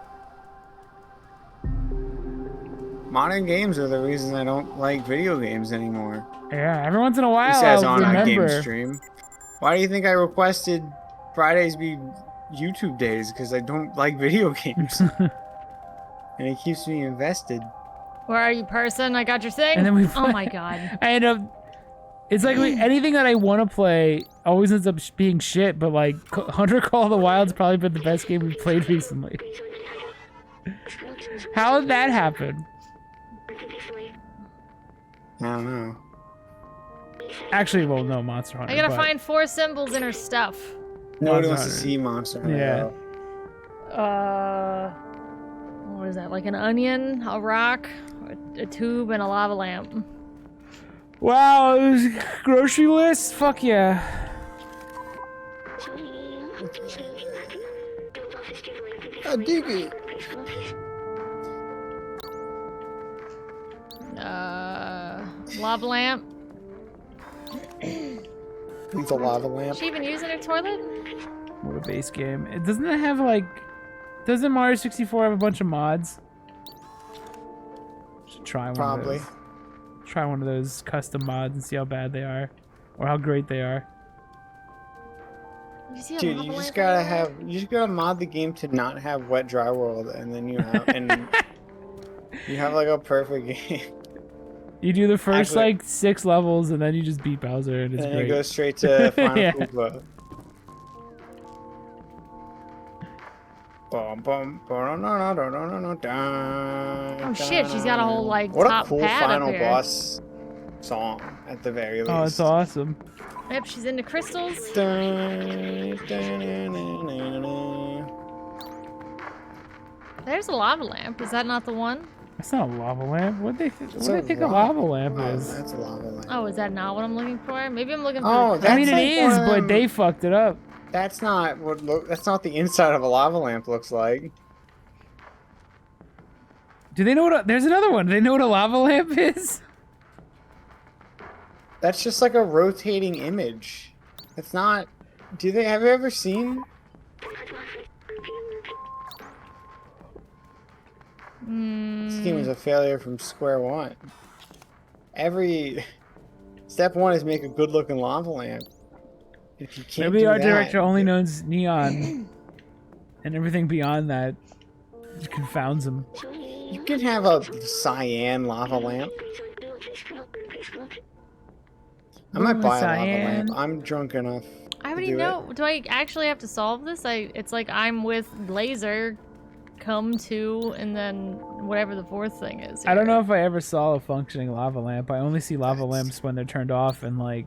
Modern games are the reason I don't like video games anymore. Yeah, every once in a He while says I'll on a game remember. stream. Why do you think I requested Fridays be YouTube days? Because I don't like video games. And it keeps me invested. Where are you, person? I got your thing. And then we Oh my god. I end up. It's like anything that I want to play always ends up being shit. But like Hunter Call of the Wild's probably been the best game we've played recently. How did that happen? I don't know. Actually, well, no, Monster Hunter. I gotta but find 4 symbols in her stuff. Nobody Monster wants to Hunter. see Monster Hunter. Yeah. though. What is that? Like an onion, a rock, a tube, and a lava lamp. Wow, it was grocery list. Fuck yeah. I dig it. Lava lamp. Leave the lava lamp. Is she even using her toilet? What a base game. It doesn't it have like. Doesn't Mario 64 have a bunch of mods? Should try one Probably. of those. Try one of those custom mods and see how bad they are. Or how great they are. You see a Dude, lava you just lamp gotta anywhere? you just gotta mod the game to not have wet dry world, and then you have you have like a perfect game. You do the first Actually- like 6 levels and then you just beat Bowser and it's And great. it goes straight to Final Yeah. Koopa. Bum, bum, Oh shit, she's got a whole like what top a cool pad final up here. boss song at the very least. Oh, it's awesome. Yep, she's into crystals. There's a lava lamp. Is that not the one? That's not a lava lamp. What do they It's think a lava lamp Oh, is? that's a lava lamp. Oh, is that not what I'm looking for? Maybe I'm looking for. Oh, the I mean, that's it like is, one of but them- they fucked it up. That's not what that's not the inside of a lava lamp looks like. Do they know what? There's another one. Do they know what a lava lamp is? That's just like a rotating image. It's not. Do they? Have you ever seen? This game was a failure from square one. Every step one is make a good-looking lava lamp. If you can't Maybe do our that, director only knows neon, and everything beyond that just confounds him. you can have a cyan lava lamp. I might Ooh, buy a cyan. lava lamp. I'm drunk enough. I already do it. know. Do I actually have to solve this? It's like I'm with laser, come to, and then whatever the 4th thing is. I don't here. know if I ever saw a functioning lava lamp. I only see lava lamps when they're turned off and like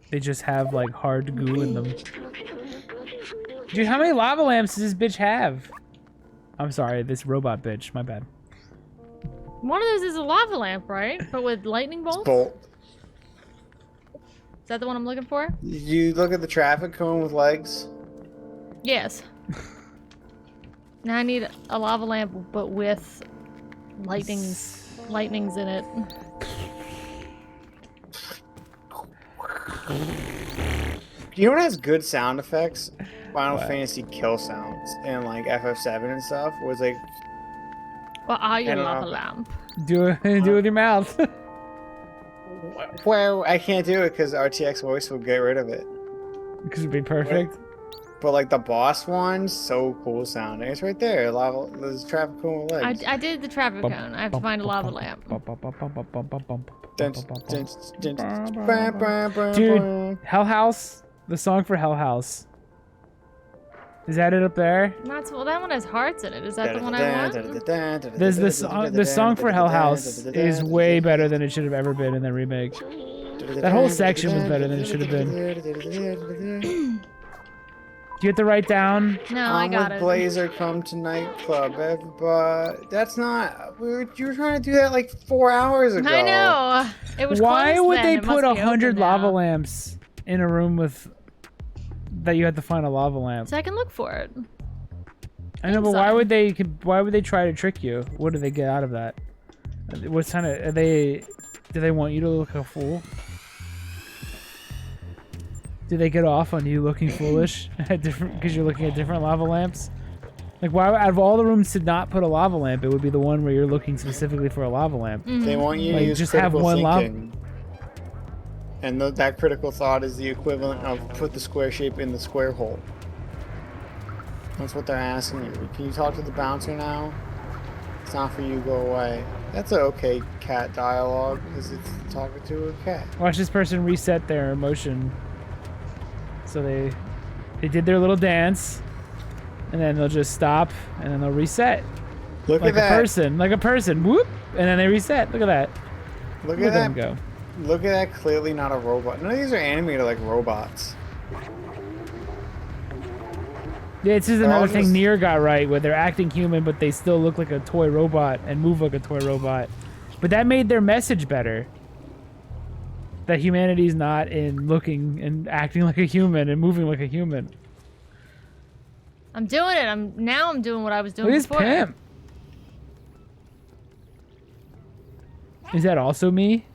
they just have like hard goo in them. Dude, how many lava lamps does this bitch have? I'm sorry, this robot bitch. My bad. One of those is a lava lamp, right? But with lightning bolts? Bolt. Is that the one I'm looking for? You look at the traffic cone with legs. Yes. Now I need a lava lamp, but with lightnings in it. You know what has good sound effects? Final What? Fantasy kill sounds and like FF7 and stuff was like What are your I don't lava know. lamp? Do it with your mouth. well I can't do it because RTX voice will get rid of it. Because it'd be perfect. But like the boss one, so cool sounding. It's right there. Lava. There's traffic cone with legs. I did the traffic cone. I have to find a lava lamp. Dun, dun, dun, bam, bam, bam, Dude, bam. Hell House, the song for Hell House. Is that it up there? Well, that one has hearts in it. Is that the one I want? There's the song for Hell House is way better than it should have ever been in the remake. That whole section was better than it should have been. Do you have to write down? No, I I'm got with it. Blazer, come to nightclub, everybody. That's not. You were trying to do that like 4 hours ago. I know. It was Why closed would then. they It put must be 100 open lava now. lamps in a room with that you had to find a lava lamp. So I can look for it. I know, but why would they try to trick you? What do they get out of that? What kind of do they want you to look a fool? Do they get off on you looking foolish at different because you're looking at different lava lamps? Like, why out of all the rooms to not put a lava lamp, it would be the one where you're looking specifically for a lava lamp. They want you to Like, use just have critical one lava. thinking. And that critical thought is the equivalent of put the square shape in the square hole. That's what they're asking you. Can you talk to the bouncer now? It's not for you, go away. That's an okay cat dialogue, because it's talking to a cat. Watch this person reset their emotion. So they did their little dance, and then they'll just stop, and then they'll reset. Look Like at that. like a person, whoop, and then they reset. Look at that. Look Look at them that. go. Look at that, clearly not a robot. None of these are animated like robots. Yeah, it's just They're all another thing just- Nier got right, where they're acting human, but they still look like a toy robot and move like a toy robot. But that made their message better. That humanity's not in looking and acting like a human and moving like a human. I'm doing it. I'm doing what I was doing Look at this before. pimp. Is that also me?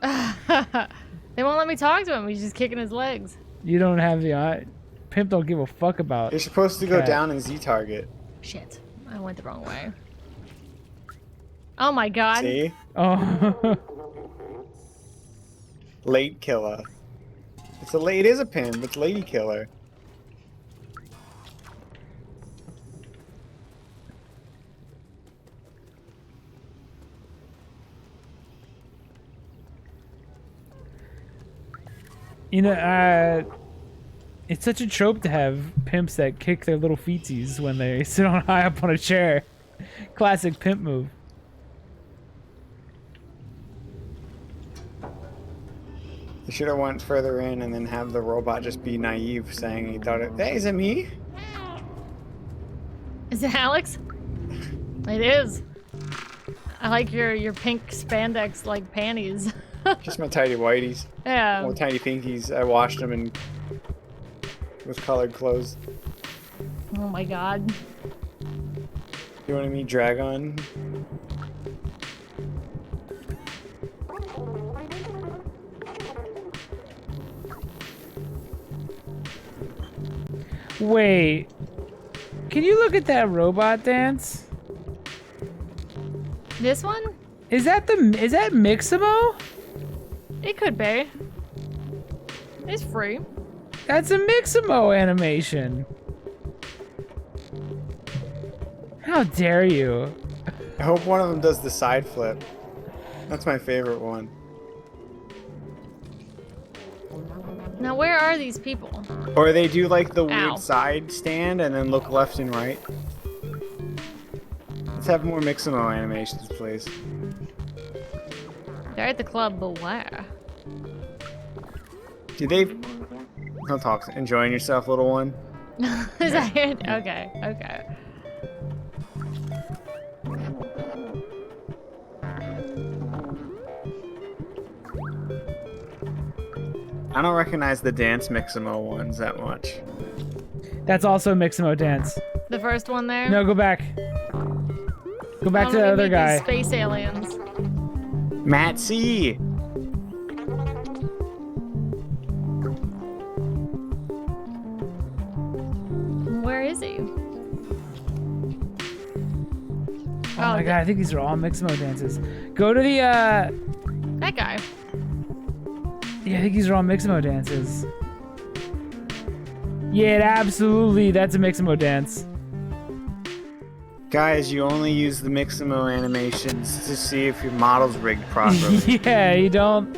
They won't let me talk to him. He's just kicking his legs. You don't have the eye. Pimp don't give a fuck about. You're supposed to go Cat. down in Z-target. Shit. I went the wrong way. Oh my god. See? Oh. Late killer. It is a pimp. It's lady killer. You know, it's such a trope to have pimps that kick their little feetsies when they sit on high up on a chair. Classic pimp move. You should have went further in and then have the robot just be naive, saying he thought it. Hey, is it me? Is it Alex? It is. I like your pink spandex like panties. Just my tidy whities. Yeah. Well, tiny pinkies. I washed them in with colored clothes. Oh my god. You want me Dragon? Wait. Can you look at that robot dance? This one? Is that Mixamo? It could be. It's free. That's a Mixamo animation. How dare you? I hope one of them does the side flip. That's my favorite one. Now where are these people? Or they do like the Ow. weird side stand and then look left and right. Let's have more Mixamo animations, please. They're at the club, but where? Do they? Don't talk. Enjoying yourself, little one. Is that it? Okay, okay. I don't recognize the dance Mixamo ones that much. That's also Mixamo dance. The first one there? No, go back. Go back to the other guy. Space aliens. Matt C. Where is he? Oh my god, I think these are all Mixamo dances. Go to the That guy. yeah, I think these are all Mixamo dances. Yeah, absolutely, that's a Mixamo dance. Guys, you only use the Mixamo animations to see if your model's rigged properly. Yeah, you don't.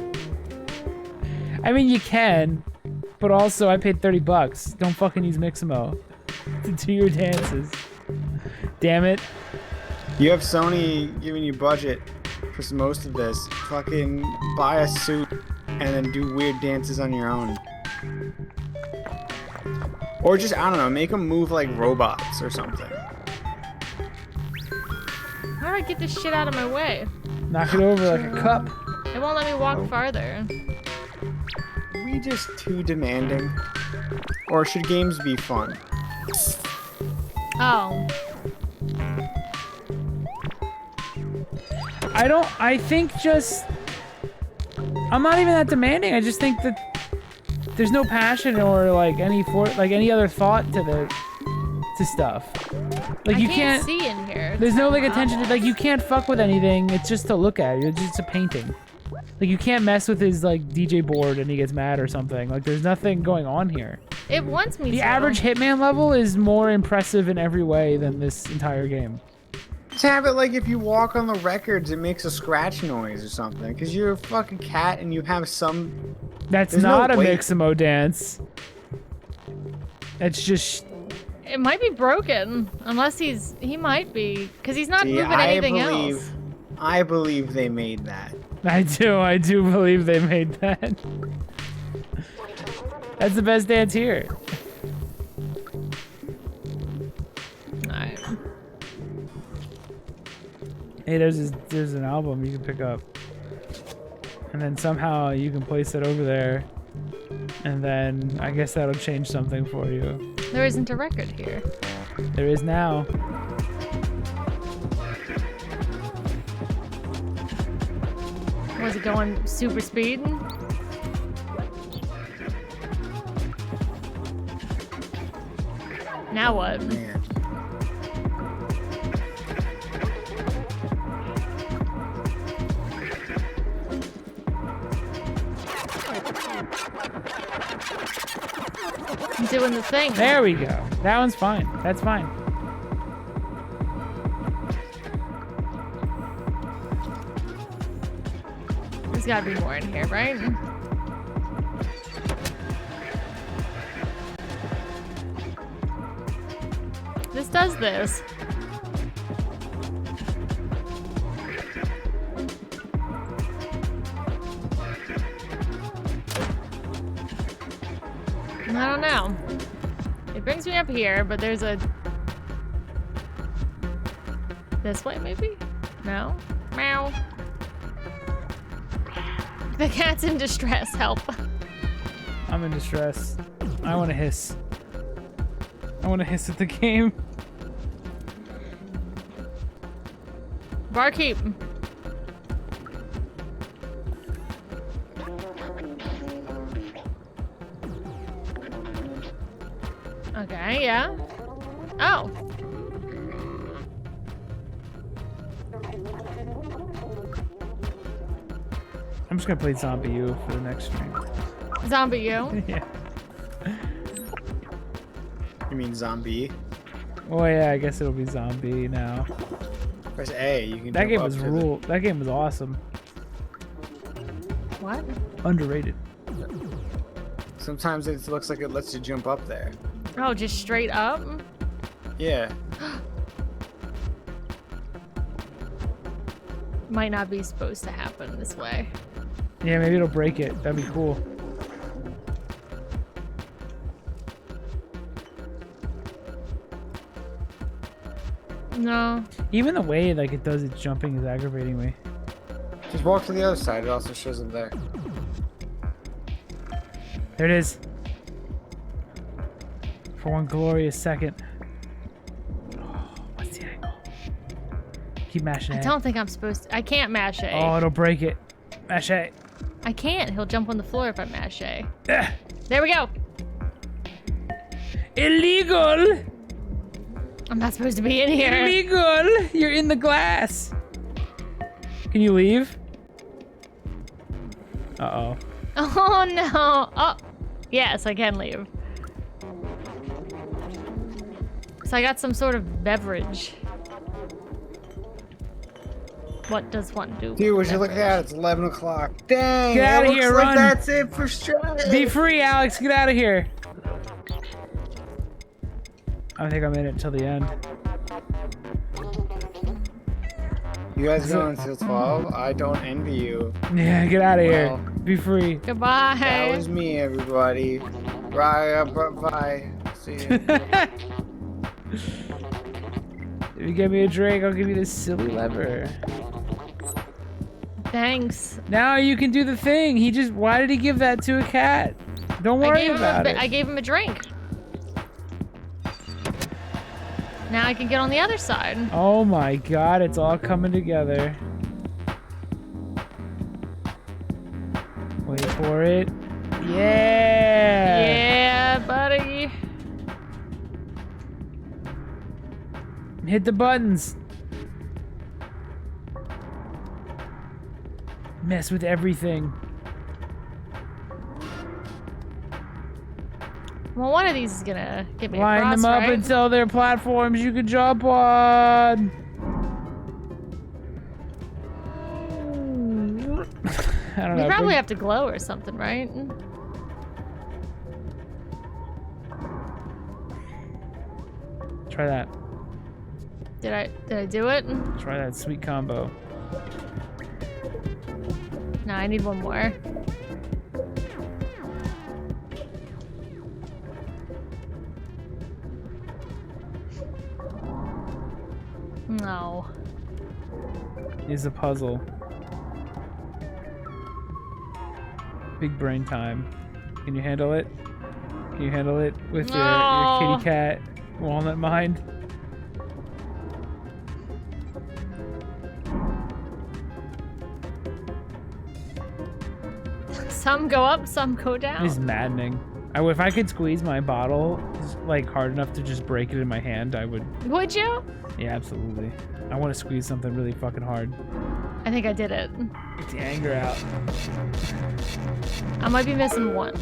I mean, you can, but also I paid $30. Don't fucking use Mixamo to do your dances. Damn it. You have Sony giving you budget for most of this. Fucking buy a suit and then do weird dances on your own. Or just, I don't know, make them move like robots or something. How do I get this shit out of my way? Knock it over like a cup. It won't let me walk farther. we just too demanding? Or should games be fun? Oh. I think just, I'm not even that demanding. I just think that there's no passion or like any other thought to stuff. Like you I can't see in here. There's no like attention to, like you can't fuck with anything. It's just to look at. It's just a painting. Like you can't mess with his like DJ board and he gets mad or something. Like there's nothing going on here. It wants me to. The average Hitman level is more impressive in every way than this entire game. Just have it like if you walk on the records, it makes a scratch noise or something. Because you're a fucking cat and you have some... That's There's not no a weight. Mixamo dance. It's just... It might be broken. Unless he might be. Because he's not moving anything else. I believe they made that. I do believe they made that. That's the best dance here. Alright. Hey, there's an album you can pick up. And then somehow you can place it over there. And then I guess that'll change something for you. There isn't a record here. There is now. Was it going super speed? Now what? Man. I'm doing the thing. There we go. That one's fine. That's fine. There's gotta be more in here, right? This does this. I don't know. It brings me up here, but there's a... This way, maybe? No? Meow. The cat's in distress. Help. I'm in distress. I want to hiss. I want to hiss at the game. Barkeep. Okay, yeah. Oh. I'm just gonna play Zombie U for the next stream. Zombie you. Yeah. You mean zombie? Oh yeah, I guess it'll be Zombie now. Press A. You can. That jump game up was to the- rule. That game was awesome. What? Underrated. Sometimes it looks like it lets you jump up there. Oh, just straight up? Yeah. Might not be supposed to happen this way. Yeah, maybe it'll break it. That'd be cool. No. Even the way like it does its jumping is aggravating me. Just walk to the other side. It also shows them there. There it is. For one glorious second. Oh, what's the angle? Keep mashing I A. don't think I'm supposed to. I can't mash A. Oh, it'll break it. Mash A. I can't. He'll jump on the floor if I mash A. Ugh. There we go. Illegal! I'm not supposed to be in here. Illegal! You're in the glass. Can you leave? Uh-oh. Oh no. Oh. Yes, I can leave. So I got some sort of beverage. What does one do? Dude, would with you look at beverage? that? It's 11 o'clock. Dang. Get it outta looks here, like run. That's it for Stripe. Be free, Alex. Get out of here. I think I'm in it till the end. You guys go until 12? I don't envy you. Yeah, get out of here. Well, Be free. Goodbye. That was me, everybody. Bye. See you. If you give me a drink, I'll give you this silly lever. Thanks. Now you can do the thing. Why did he give that to a cat? Don't worry about it. I gave him a drink. Now I can get on the other side. Oh my god, it's all coming together. Wait for it. Yeah! Yeah, buddy. Hit the buttons. Mess with everything. Well, one of these is gonna get me Line across, them up right? until they're platforms you can jump on. I don't know. We probably have to glow or something, right? Try that. Did I do it? Try that sweet combo. No, I need one more. No. Is a puzzle. Big brain time. Can you handle it? Can you handle it with your kitty cat walnut mind? Some go up, some go down. It's maddening. If I could squeeze my bottle like hard enough to just break it in my hand, I would. Would you? Yeah, absolutely. I want to squeeze something really fucking hard. I think I did it. Get the anger out. I might be missing one.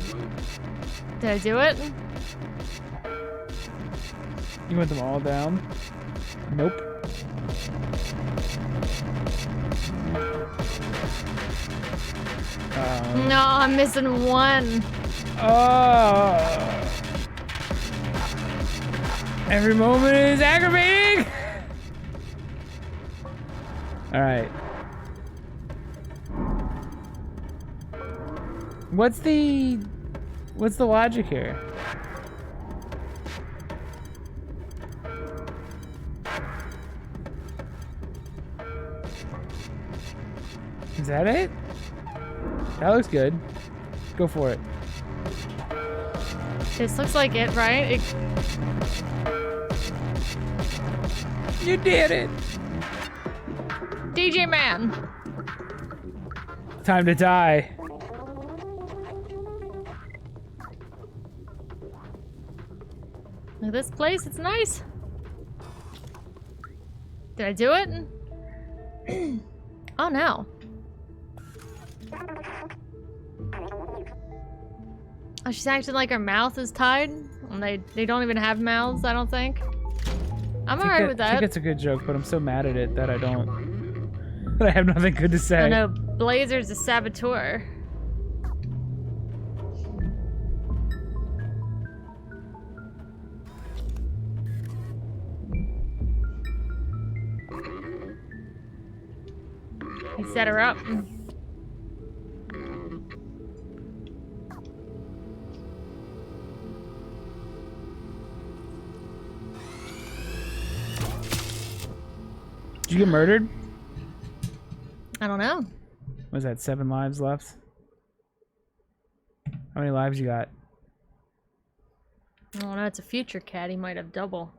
Did I do it? You want them all down? Nope. No, I'm missing one. Oh. Every moment is aggravating. All right. What's the logic here? Is that it? That looks good. Go for it. This looks like it, right? You did it. DJ Man. Time to die. Look at this place, it's nice. Did I do it? Oh no. Oh, she's acting like her mouth is tied. And they don't even have mouths, I don't think. I'm alright with I think that. it's a good joke, but I'm so mad at it that I don't. That I have nothing good to say. Oh no, Blazer's a saboteur. He set her up. Did you get murdered? I don't know. Was that 7 lives left? How many lives you got? I don't know, it's a future cat. He might have double.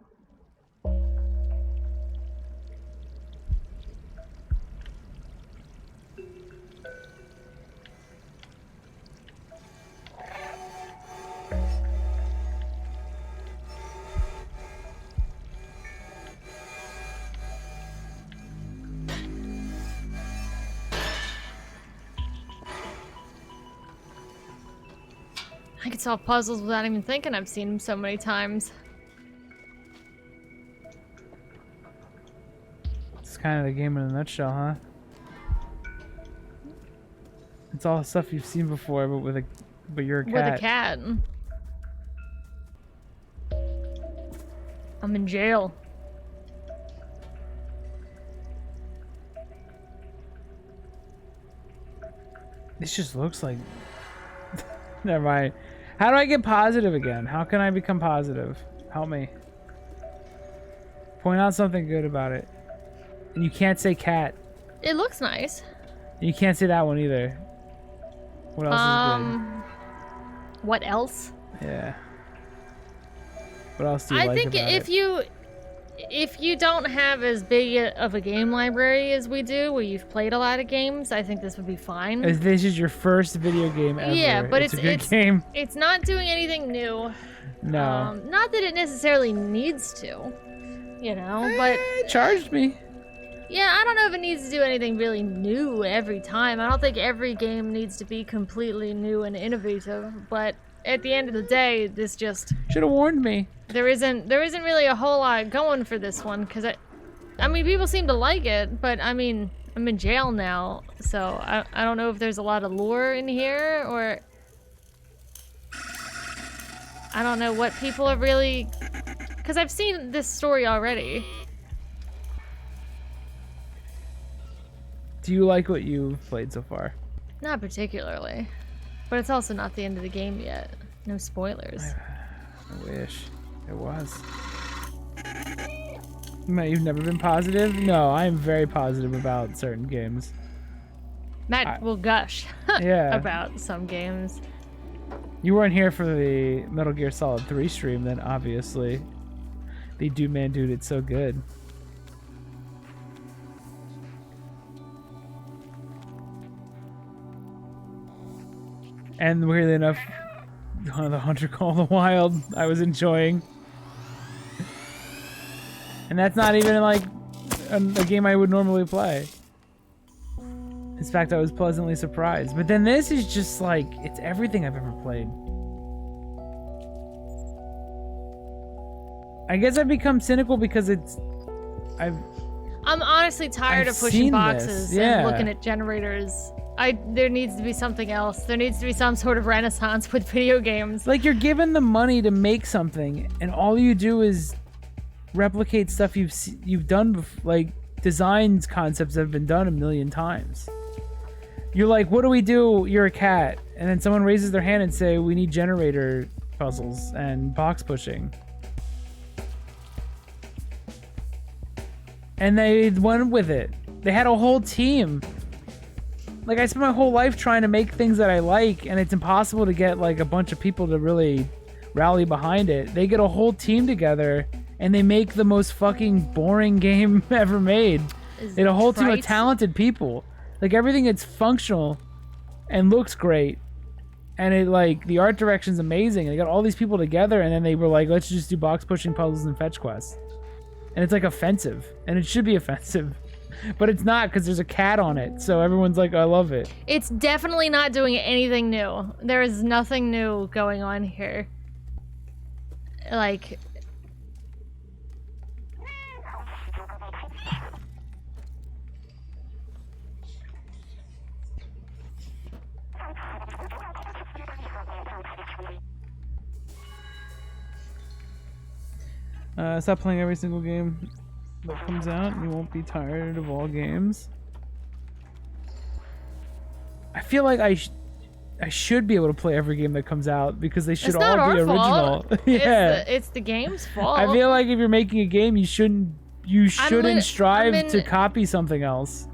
I can solve puzzles without even thinking. I've seen them so many times. It's kind of the game in a nutshell, huh? It's all stuff you've seen before, but you're a cat. With a cat. I'm in jail. This just looks like... Never mind. How do I get positive again? How can I become positive? Help me. Point out something good about it. And you can't say cat. It looks nice. You can't say that one either. What else What else? is good? Yeah. What else do you I like think about if you don't have as big of a game library as we do, where you've played a lot of games, I think this would be fine. This is your first video game ever. Yeah, but it's a good game. It's not doing anything new. No. Not that it necessarily needs to, you know, but It charged me. yeah, I don't know if it needs to do anything really new every time. I don't think every game needs to be completely new and innovative, but at the end of the day, this just Should have warned me. there isn't really a whole lot going for this one, because I mean, people seem to like it, but I mean, I'm in jail now, so I don't know if there's a lot of lore in here, or I don't know what people are really, because I've seen this story already. Do you like what you've played so far? Not particularly, but it's also not the end of the game yet. No spoilers. I wish it was. Matt, you've never been positive? No, I am very positive about certain games. Matt will gush Yeah. about some games. You weren't here for the Metal Gear Solid 3 stream, then obviously. The Dude Man Dude, it's so good. And weirdly enough, the Hunter Call of the Wild I was enjoying. And that's not even like a game I would normally play. In fact, I was pleasantly surprised. But then this is just like, it's everything I've ever played. I guess I've become cynical because I'm honestly tired I've of pushing seen boxes this, yeah. and looking at generators. There needs to be something else. There needs to be some sort of renaissance with video games. like, you're given the money to make something, and all you do is replicate stuff you've done like designs concepts that have been done a million times. You're like, what do we do? You're a cat, and then someone raises their hand and say, we need generator puzzles and box pushing. And they went with it. They had a whole team. Like, I spent my whole life trying to make things that I like, and it's impossible to get like a bunch of people to really rally behind it. They get a whole team together and they make the most fucking boring game ever made. They had a whole team of talented people. Like, everything is functional and looks great. And it, like, the art direction's amazing. They got all these people together, and then they were like, let's just do box pushing puzzles and fetch quests. And it's like offensive, and it should be offensive. But it's not, because there's a cat on it, so everyone's like, I love it. It's definitely not doing anything new. There is nothing new going on here. Like... Stop playing every single game that comes out, and you won't be tired of all games. I feel like I should be able to play every game that comes out, because they should It's all not be our original. fault. Yeah. It's the game's fault. I feel like if you're making a game, you shouldn't strive to copy something else.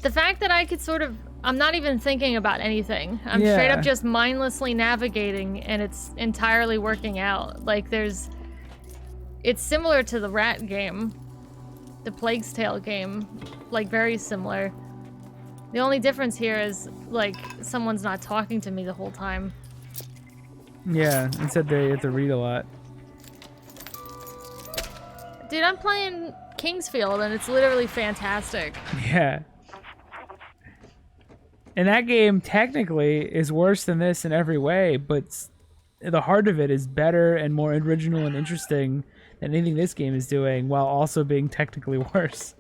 The fact that I could sort of... I'm not even thinking about anything. I'm straight up just mindlessly navigating, and it's entirely working out. Like, there's... It's similar to the Rat game. The Plague's Tale game. Like, very similar. The only difference here is, like, someone's not talking to me the whole time. Yeah, instead they have to read a lot. Dude, I'm playing Kingsfield, and it's literally fantastic. Yeah. And that game technically is worse than this in every way, but the heart of it is better and more original and interesting than anything this game is doing, while also being technically worse.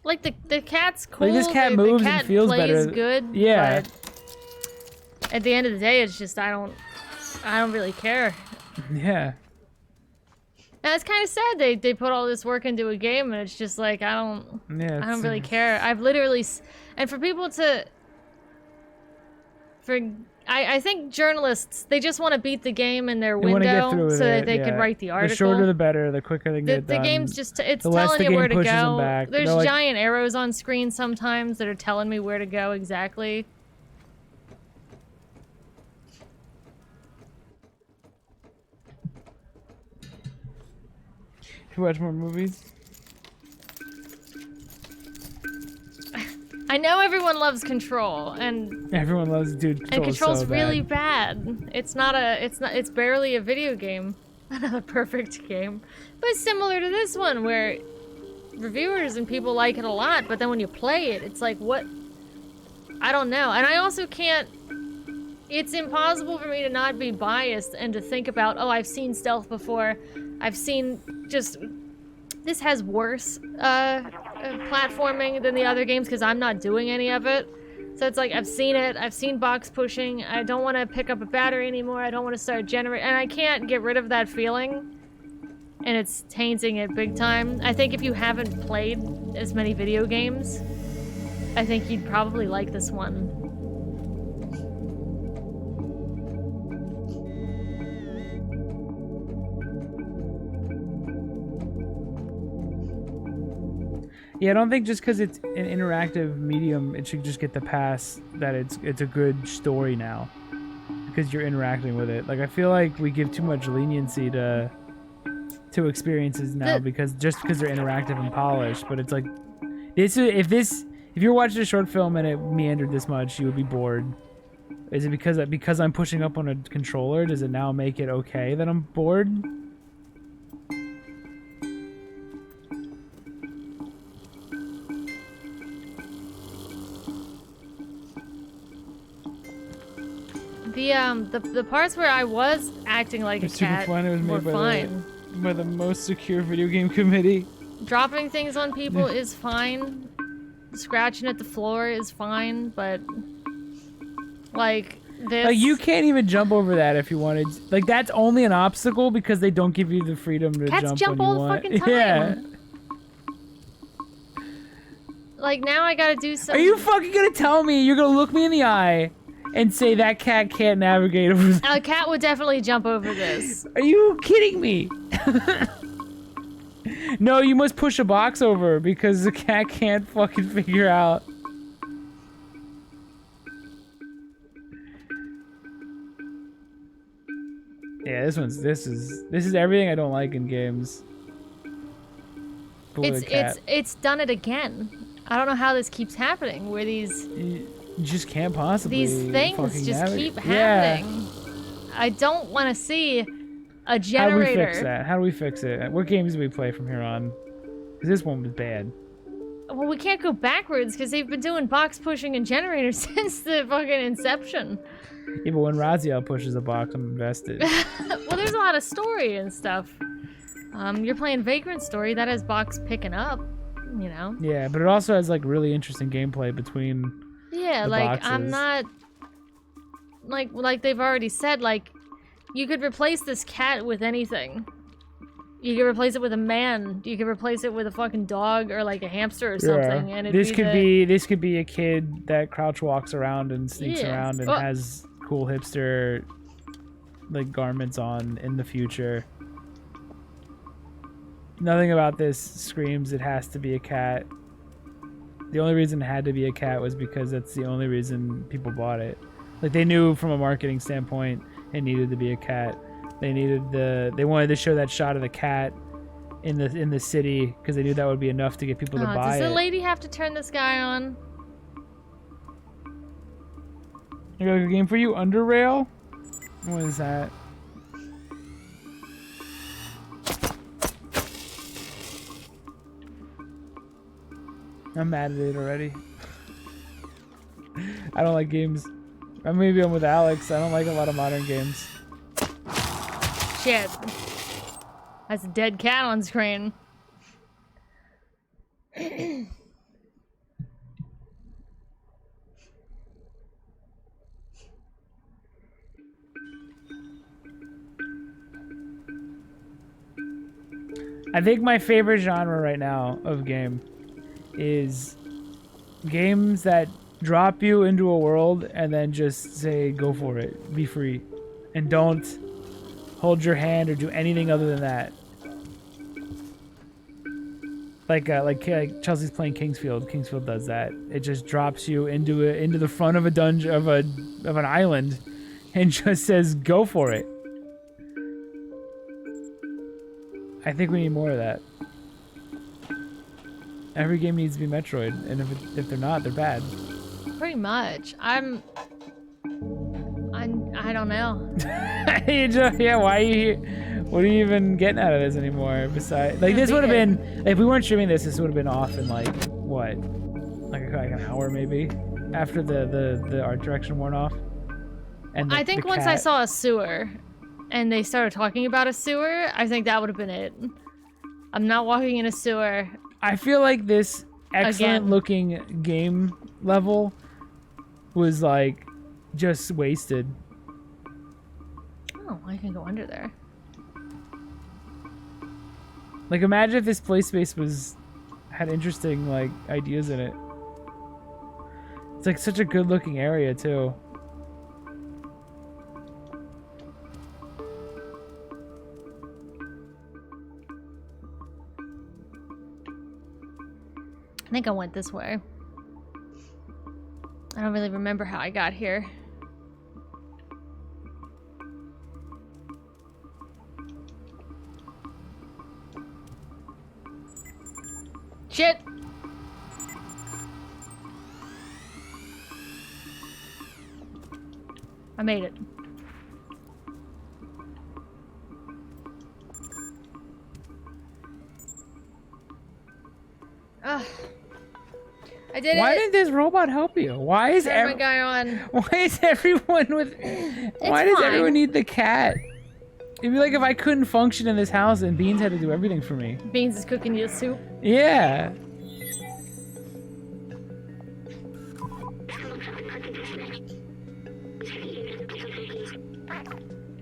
Like, the cat's cool. Like, this cat moves and feels better. Plays good. Yeah. But at the end of the day, it's just I don't really care. Yeah. And it's kind of sad they put all this work into a game, and it's just like I don't really care. I've literally, and for people I think journalists, they just want to beat the game in their They want to get window through so that it, they can yeah. write the article. The shorter the better, the quicker they can get it The done. game's just, it's the less telling the you game where to pushes them go. back. There's They're like- giant arrows on screen sometimes that are telling me where to go exactly. You watch more movies? I know everyone loves Control, and Everyone loves Dude. and Control's so really bad. bad. It's barely a video game. Another perfect game. But similar to this one where reviewers and people like it a lot, but then when you play it, it's like, what? I don't know. And I also can't, it's impossible for me to not be biased and to think about, oh, I've seen stealth before. I've seen just, this has worse platforming than the other games because I'm not doing any of it. So it's like, I've seen it, I've seen box pushing, I don't want to pick up a battery anymore, I don't want to start generating, and I can't get rid of that feeling. And it's tainting it big time. I think if you haven't played as many video games, I think you'd probably like this one. Yeah, I don't think just because it's an interactive medium, it should just get the pass that it's a good story now, because you're interacting with it. Like, I feel like we give too much leniency to experiences now because they're interactive and polished. But it's like, if you're watching a short film and it meandered this much, you would be bored. Is it because I'm pushing up on a controller? Does it now make it okay that I'm bored? The parts where I was acting like a cat were fine. By the most secure video game committee. Dropping things on people is fine. Scratching at the floor is fine, but like this. Like, you can't even jump over that if you wanted. Like, that's only an obstacle because they don't give you the freedom to Cats jump when all you the want. fucking time. Yeah. Like, now I gotta do something. Are you fucking gonna tell me you're gonna look me in the eye and say that cat can't navigate over that? A cat would definitely jump over this. Are you kidding me? No, you must push a box over because the cat can't fucking figure out. Yeah, this is everything I don't like in games. It's done it again. I don't know how this keeps happening. Where these You just can't possibly. these things fucking just navigate. keep Yeah. happening. I don't want to see a How do generator. we fix that? How do we fix it? What games do we play from here on? Because this one was bad. Well, we can't go backwards because they've been doing box pushing and generators since the fucking inception. Yeah, but when Raziel pushes a box, I'm invested. Well, there's a lot of story and stuff. You're playing Vagrant Story, that has box picking up, you know? Yeah, but it also has like really interesting gameplay between. Yeah, the like, I'm boxes. not... Like they've already said, like, you could replace this cat with anything. You could replace it with a man. You could replace it with a fucking dog or like a hamster or something. And this could be a kid that crouch walks around and sneaks Yeah. around and Well- has cool hipster like garments on in the future. Nothing about this screams it has to be a cat. The only reason it had to be a cat was because that's the only reason people bought it. Like, they knew from a marketing standpoint it needed to be a cat. They wanted to show that shot of the cat in the city because they knew that would be enough to get people to buy does the it. lady have to turn this guy on? I got a game for you, Underrail. What is that? I'm mad at it already. I don't like games. Maybe I'm with Alex. I don't like a lot of modern games. Shit. That's a dead cat on screen. I think my favorite genre right now of game is games that drop you into a world and then just say, go for it. Be free. And don't hold your hand or do anything other than that. Like Chelsea's playing Kingsfield. Kingsfield does that. It just drops you into the front of a dungeon of an island, and just says go for it. I think we need more of that. Every game needs to be Metroid, and if they're not, they're bad. Pretty much. I don't know. Yeah, why are you here? What are you even getting out of this anymore? Besides, like, this would have been, if we weren't streaming this would have been off in like what, like an hour maybe, after the art direction worn off. And I think once I saw a sewer, and they started talking about a sewer, I think that would have been it. I'm not walking in a sewer. I feel like this excellent looking game level was like just wasted. Oh, I can go under there. Like, imagine if this play space had interesting like ideas in it. It's like such a good looking area too. I think I went this way. I don't really remember how I got here. Shit! I made it. Ugh. I did it! Why did this robot help you? Why is Turn my guy on. Why is everyone with... Why does everyone need the cat? It'd be like if I couldn't function in this house and Beans had to do everything for me. Beans is cooking you soup. Yeah.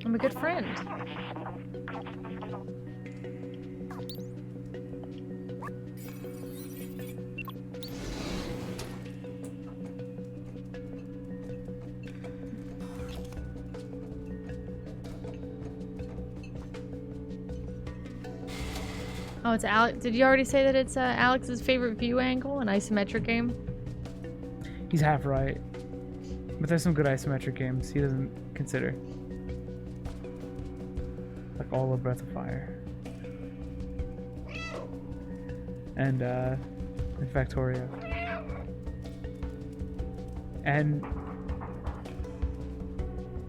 I'm a good friend. Oh, it's Alex. Did you already say that it's Alex's favorite view angle, an isometric game? He's half right. But there's some good isometric games he doesn't consider. Like all of Breath of Fire. And Factorio. And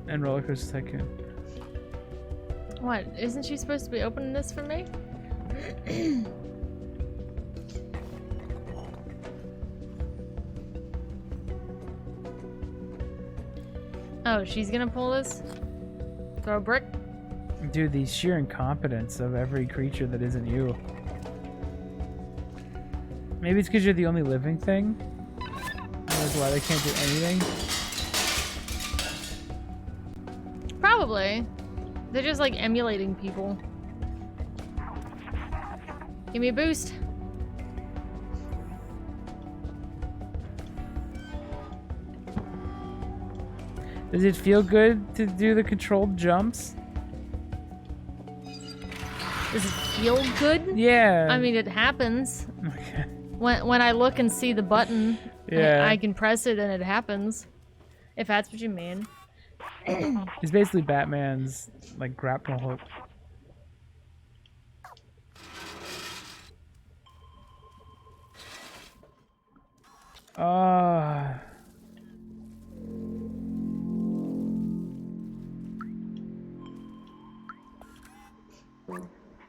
Roller Coaster Tycoon. What? Isn't she supposed to be opening this for me? Oh, she's gonna pull this? Throw a brick? Dude, the sheer incompetence of every creature that isn't you. Maybe it's because you're the only living thing? That's why they can't do anything? Probably. They're just like emulating people. Give me a boost. Does it feel good to do the controlled jumps? Does it feel good? Yeah. I mean, it happens. Okay. When I look and see the button, Yeah. I can press it and it happens. If that's what you mean. It's basically Batman's like grapple hook.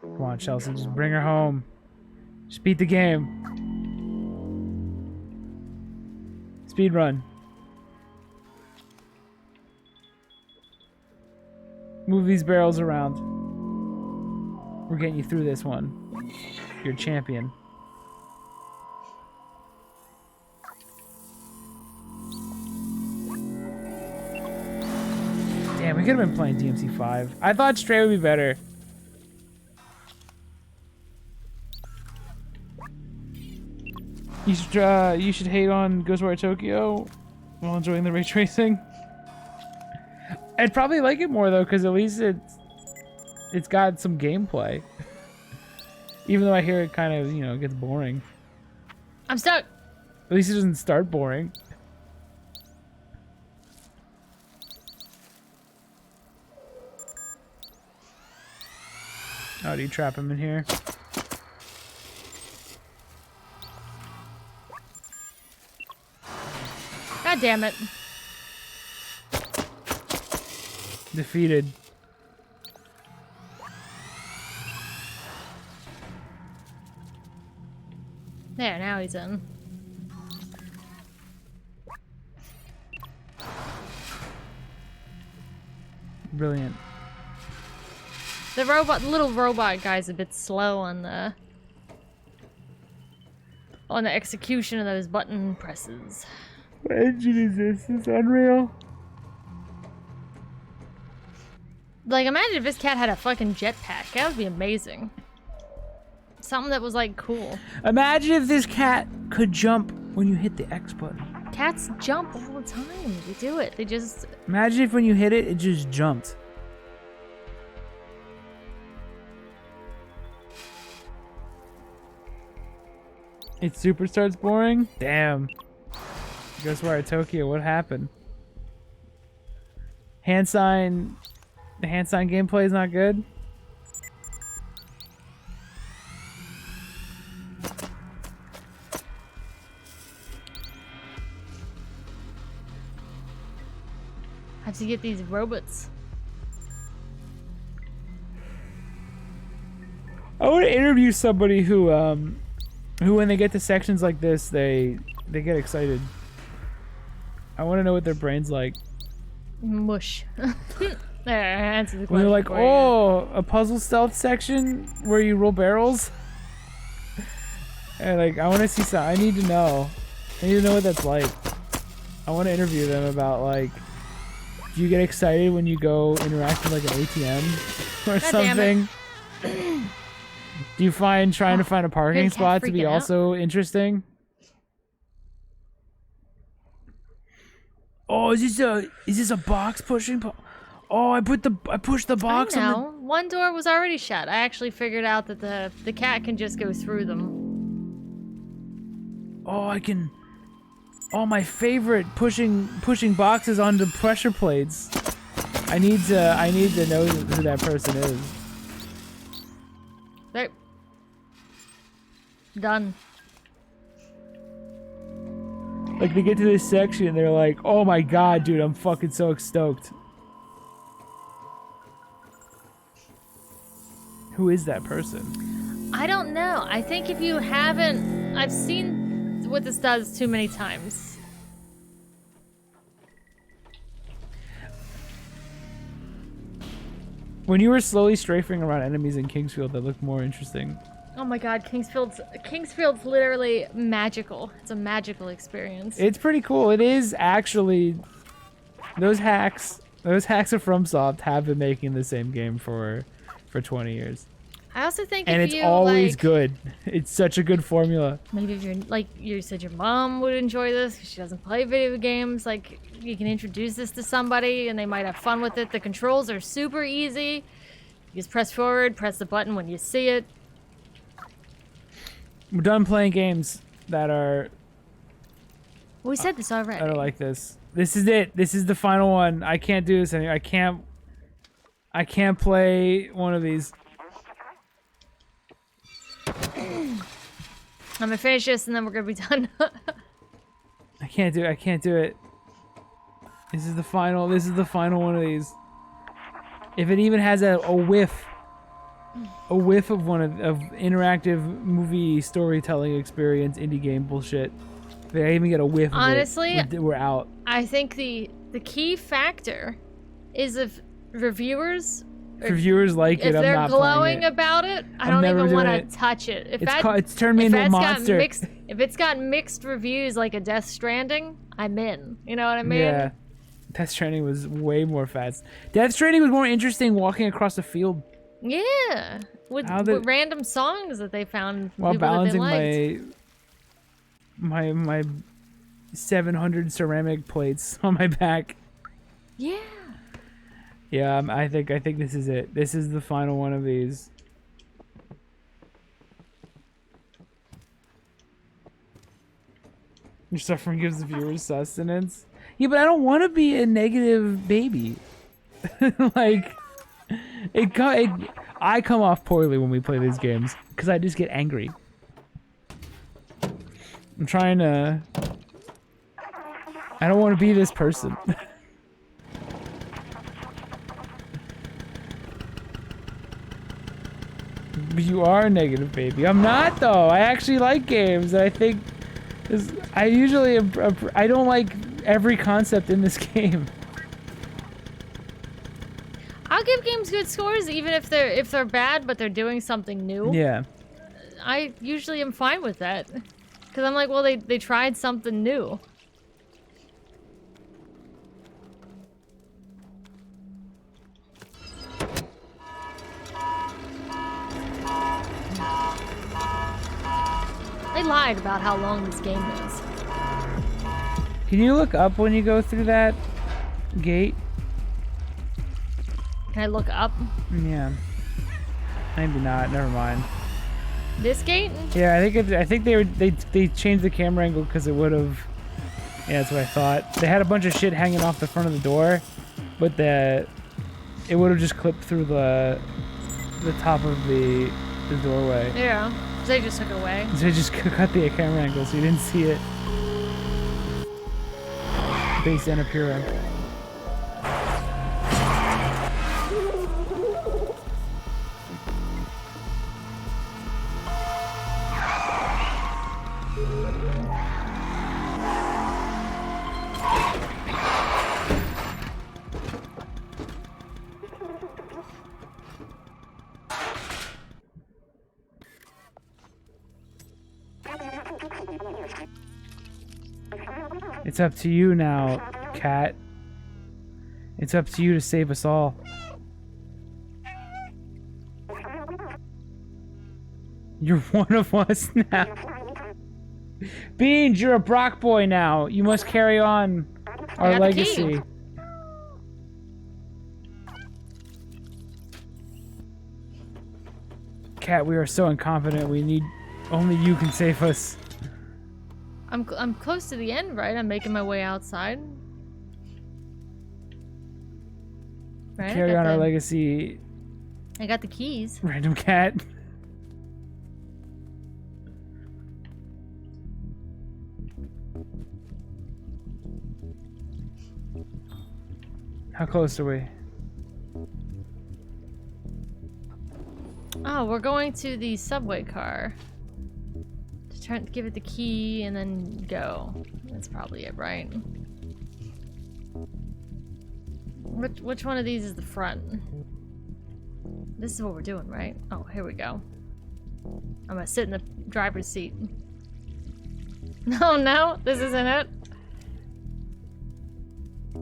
Come on, Chelsea, just bring her home. Just beat the game. Speed run. Move these barrels around. We're getting you through this one. You're a champion. Damn, we could have been playing DMC5. I thought Stray would be better. You should hate on Ghostwire Tokyo while enjoying the ray tracing. I'd probably like it more though, because at least it's got some gameplay. Even though I hear it kind of, you know, gets boring. I'm stuck. At least it doesn't start boring. Oh, do you trap him in here? God damn it. Defeated. There, now he's in. Brilliant. The little robot guy's a bit slow on the execution of those button presses. What engine is this? Is Unreal? Like, imagine if this cat had a fucking jetpack. That would be amazing. Something that was, like, cool. Imagine if this cat could jump when you hit the X button. Cats jump all the time. They do it. They just... Imagine if when you hit it, it just jumped. It super starts boring? Damn. Ghostwire Tokyo, what happened? Hand sign... The hand sign gameplay is not good? Have to get these robots. I want to interview somebody who when they get to sections like this, they get excited. I want to know what their brain's like. Mush. There, I answered the question. When they're like, for you. oh, a puzzle stealth section where you roll barrels? And like, I want to see some. I need to know. I need to know what that's like. I want to interview them about like, do you get excited when you go interact with like an ATM or God damn something? Do you find trying to find a parking Good cat spot to be freaking out. also interesting? Oh, is this a box pushing? Oh, I pushed the box. I on know. One door was already shut. I actually figured out that the cat can just go through them. Oh, I can. Oh, my favorite, pushing boxes onto pressure plates. I need to know who that person is. There. Done. Like they get to this section, and they're like, "Oh my god, dude, I'm fucking so stoked." Who is that person? I don't know. I think if you haven't... I've seen what this does too many times. When you were slowly strafing around enemies in Kingsfield, that looked more interesting. Oh my god, Kingsfield's literally magical. It's a magical experience. It's pretty cool. It is actually. Those hacks of FromSoft have been making the same game for 20 years. I also think And if it's you, always like, good. It's such a good formula. maybe if you're, like, you said your mom would enjoy this because she doesn't play video games, like, you can introduce this to somebody and they might have fun with it. The controls are super easy. You just press forward, press the button when you see it. We're done playing games that are We said this already. like this. This is it. This is the final one. I can't do this anymore. I can't play one of these. I'm gonna finish this and then we're gonna be done. I can't do it. This is the final one of these. If it even has a whiff of one of interactive movie storytelling experience, indie game bullshit. If I even get a whiff Honestly, of it, we're out. I think the key factor is if reviewers If viewers like if it, I'm they're not glowing playing it. about it, I I'm don't never even doing want it. to touch it. It's turned me into a monster. If it's got mixed reviews like a Death Stranding, I'm in. You know what I mean? Yeah. Death Stranding was way more fast. Death Stranding was more interesting walking across the field Yeah. With How did- random songs that they found while people that they balancing liked. my 700 ceramic plates on my back. Yeah. Yeah, I think this is it. This is the final one of these. Your suffering gives the viewers sustenance. Yeah, but I don't want to be a negative baby. Like, I come off poorly when we play these games because I just get angry. I'm trying to. I don't want to be this person. But you are a negative baby. I'm not though. I actually like games. And I think I usually I don't like every concept in this game. I'll give games good scores even if they're bad, but they're doing something new. Yeah. I usually am fine with that. Because I'm like, well, they tried something new. They lied about how long this game is. Can you look up when you go through that gate? Can I look up? Yeah. Maybe not. Never mind. This gate? Yeah, I think they changed the camera angle because it would have. Yeah, that's what I thought. They had a bunch of shit hanging off the front of the door, but it would have just clipped through the top of the doorway. Yeah. So they just took it away. So they just cut the camera angle so you didn't see it. Base Annapurna. It's up to you now, cat. It's up to you to save us all. You're one of us now. Beans, you're a Brock boy now. You must carry on our legacy. Cat, we are so incompetent. We need only you can save us. I'm close to the end, right? I'm making my way outside. Right? Carry on our legacy. I got the keys. Random cat. How close are we? Oh, we're going to the subway car. Try to give it the key and then go. That's probably it, right? Which one of these is the front? This is what we're doing, right? Oh, here we go. I'm gonna sit in the driver's seat. No, this isn't it.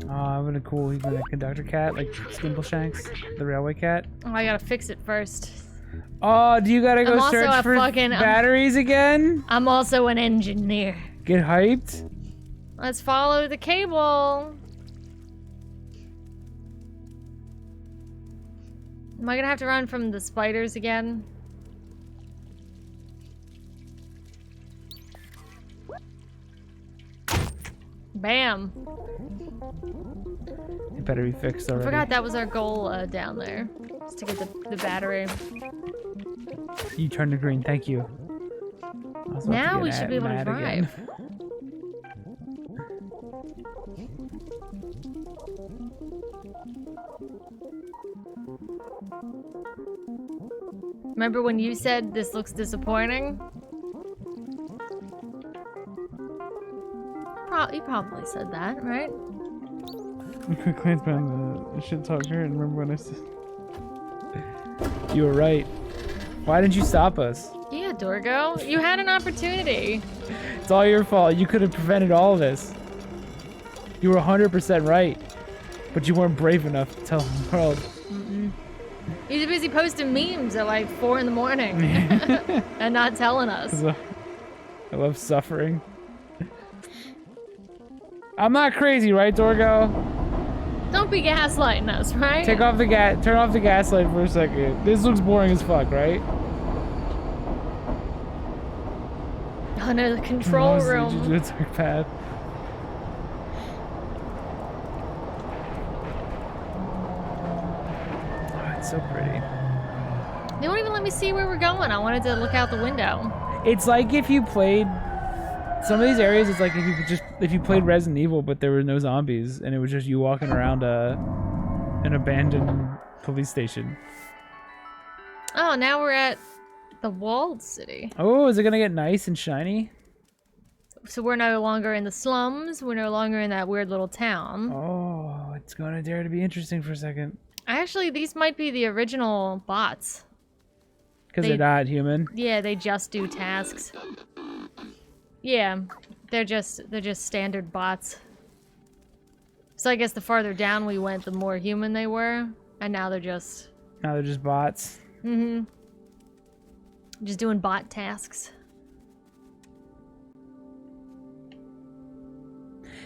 Oh, I'm gonna cool. He's gonna conductor cat, like Skimbleshanks, the railway cat. Oh, I gotta fix it first. Oh, do you gotta go search for batteries again? I'm also an engineer. Get hyped? Let's follow the cable. Am I gonna have to run from the spiders again? Bam. It better be fixed already. I forgot that was our goal down there. Just to get the battery. You turned to green, thank you. Now we should be able to drive. Again. Remember when you said this looks disappointing? You probably said that, right? Clan's been the shit talker, and remember when I said you were right. Why didn't you stop us? Yeah, Dorgo. You had an opportunity. It's all your fault. You could have prevented all of this. You were 100% right, but you weren't brave enough to tell the world. Mm-mm. He's busy posting memes at like 4 in the morning and not telling us. I love suffering. I'm not crazy, right, Dorgo? Don't be gaslighting us, right? Turn off the gas light for a second. This looks boring as fuck, right? Oh no, the control room. It's dark path. Oh, it's so pretty. They won't even let me see where we're going. I wanted to look out the window. It's like if you played some of these areas. It's like if you played Resident Evil, but there were no zombies, and it was just you walking around an abandoned police station. Oh, now we're at the walled city. Oh, is it gonna get nice and shiny? So we're no longer in the slums. We're no longer in that weird little town. Oh, it's gonna dare to be interesting for a second. Actually, these might be the original bots. Because they're not human. Yeah, they just do tasks. Yeah, they're just standard bots. So I guess the farther down we went, the more human they were, and now they're just bots. Mm-hmm. Just doing bot tasks.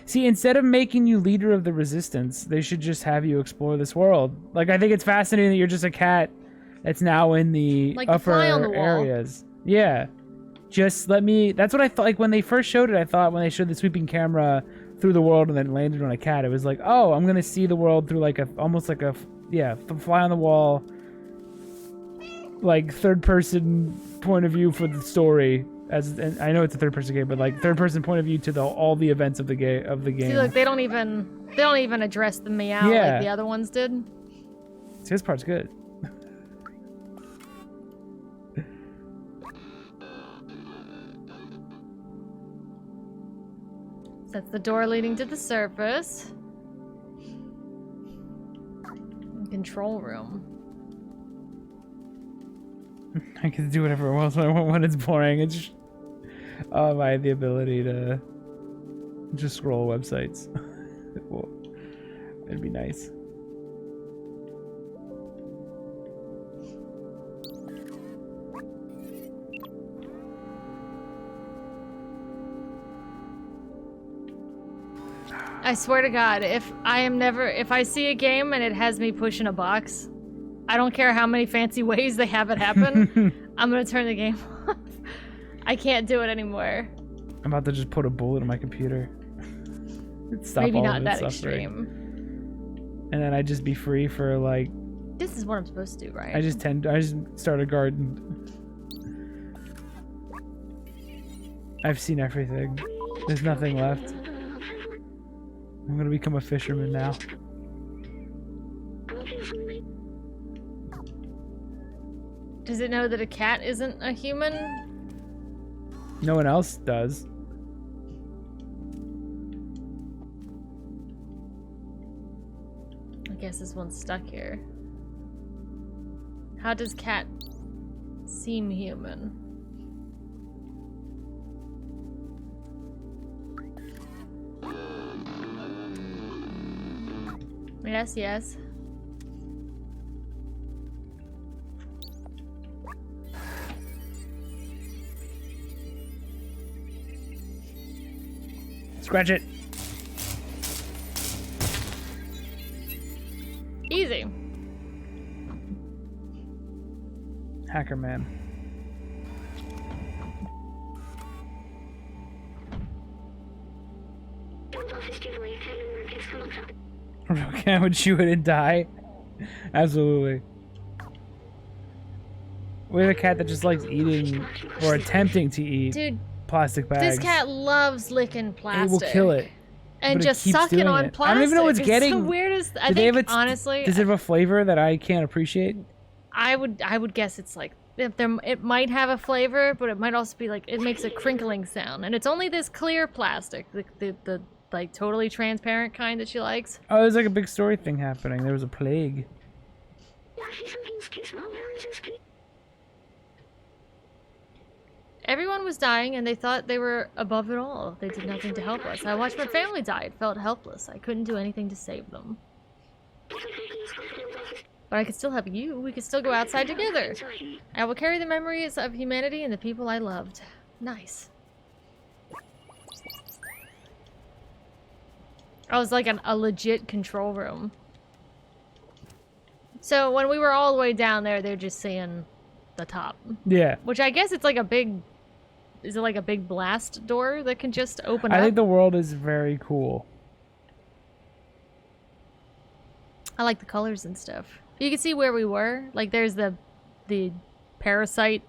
See, instead of making you leader of the resistance, they should just have you explore this world. Like, I think it's fascinating that you're just a cat that's now in the like upper the fly on the wall. areas. Yeah. Just let me... That's what I thought. Like, when they first showed it, I thought when they showed the sweeping camera through the world and then landed on a cat, it was like, oh, I'm going to see the world through like almost like a... Yeah, fly on the wall. Like, third-person point of view for the story. And I know it's a third-person game, but like third-person point of view to all the events of the game. See, look, they don't even address the meow like the other ones did. See, this part's good. That's the door leading to the surface. Control room. I can do whatever else I want when it's boring. It's just, I had the ability to just scroll websites. Well, it'd be nice. I swear to God, if I see a game and it has me pushing a box, I don't care how many fancy ways they have it happen, I'm gonna turn the game off. I can't do it anymore. I'm about to just put a bullet in my computer. Stop Maybe all not of that its suffering. extreme. And then I'd just be free for like... This is what I'm supposed to do, right? I just start a garden. I've seen everything. There's nothing left. I'm gonna become a fisherman now. Does it know that a cat isn't a human? No one else does. I guess this one's stuck here. How does cat seem human? Yes, yes. Scratch it. Easy. Hacker man. A real cat would chew it and die. Absolutely. We have a cat that just likes eating or attempting to eat plastic bags. This cat loves licking plastic. It will kill it. And just sucking on plastic. I don't even know what's getting. It's the weirdest. I think, honestly, does it have a flavor that I can't appreciate? I would guess it's like it might have a flavor, but it might also be like it makes a crinkling sound, and it's only this clear plastic, the like totally transparent kind that she likes. Oh, there's like a big story thing happening. There was a plague. Everyone was dying, and they thought they were above it all. They did nothing to help us. I watched my family die. It felt helpless. I couldn't do anything to save them. But I could still have you. We could still go outside together. I will carry the memories of humanity and the people I loved. Nice. I was like a legit control room. So when we were all the way down there, they're just seeing the top. Yeah. Which I guess it's like a big... Is it like a big blast door that can just open up? I think the world is very cool. I like the colors and stuff. You can see where we were. Like there's the parasite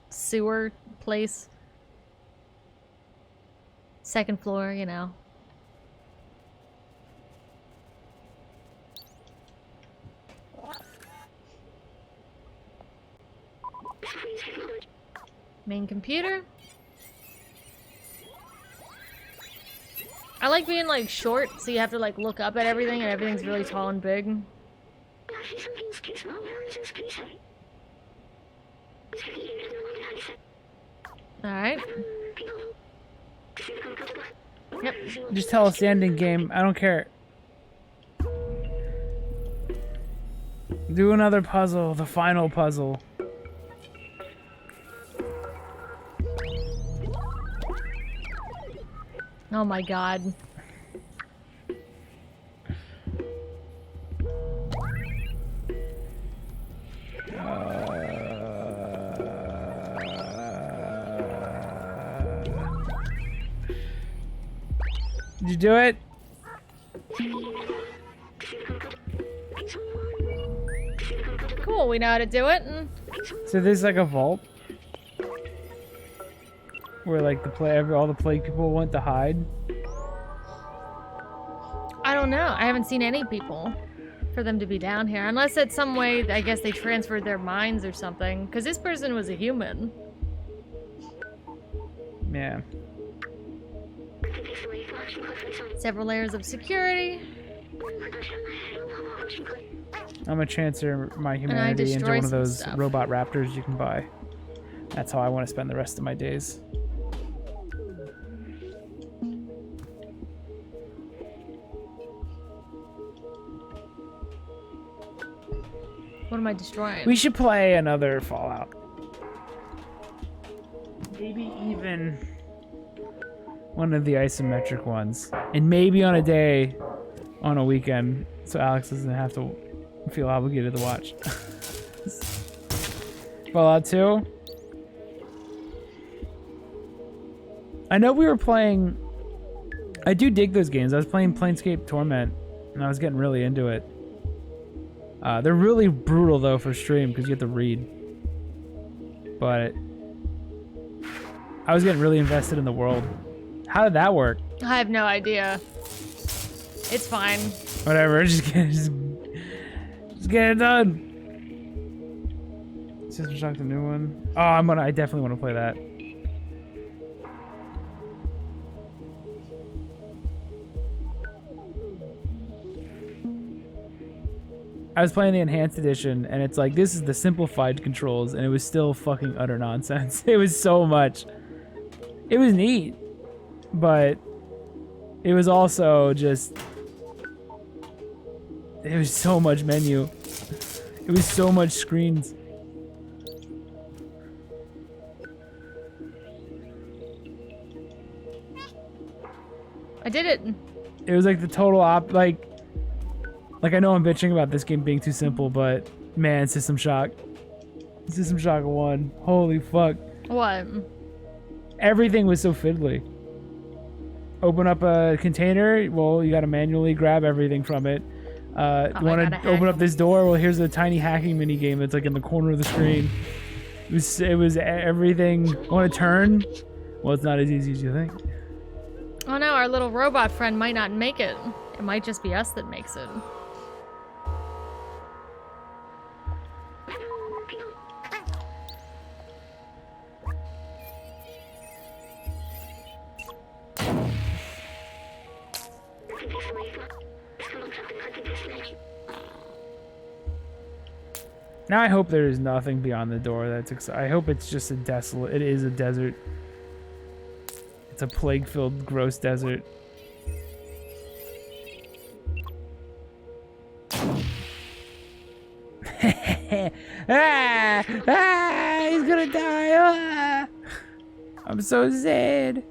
sewer place. Second floor, you know. Main computer. I like being like short, so you have to like look up at everything, and everything's really tall and big. Alright. Yep. Just tell us the ending game. I don't care. Do another puzzle, the final puzzle. Oh my god. Did you do it? Cool, we know how to do it. So there's like a vault where like all the plague people went to hide. I don't know. I haven't seen any people for them to be down here. Unless it's some way, I guess they transferred their minds or something. Because this person was a human. Yeah. Several layers of security. I'm gonna transfer my humanity into one of those stuff. robot raptors you can buy. That's how I want to spend the rest of my days. What am I destroying? We should play another Fallout. Maybe even one of the isometric ones. And maybe on a day, on a weekend, so Alex doesn't have to feel obligated to watch. Fallout 2? I know we were playing... I do dig those games. I was playing Planescape Torment, and I was getting really into it. They're really brutal, though, for stream, because you have to read. But I was getting really invested in the world. How did that work? I have no idea. It's fine. Whatever, just get it done. System Shock, the new one. Oh, I definitely want to play that. I was playing the enhanced edition, and it's like, this is the simplified controls, and it was still fucking utter nonsense. It was so much. It was neat, but it was also just... It was so much menu. It was so much screens. I did it. It was like the total like I know I'm bitching about this game being too simple, but man, System Shock 1, holy fuck. What? Everything was so fiddly. Open up a container, well, you gotta manually grab everything from it. You want to open up this door? Well, here's a tiny hacking mini game that's like in the corner of the screen. It was everything. Want to turn? Well, it's not as easy as you think. Oh no, our little robot friend might not make it. It might just be us that makes it. Now I hope there is nothing beyond the door. I hope it's just a desolate. It is a desert. It's a plague-filled, gross desert. He's gonna die. Ah! I'm so sad.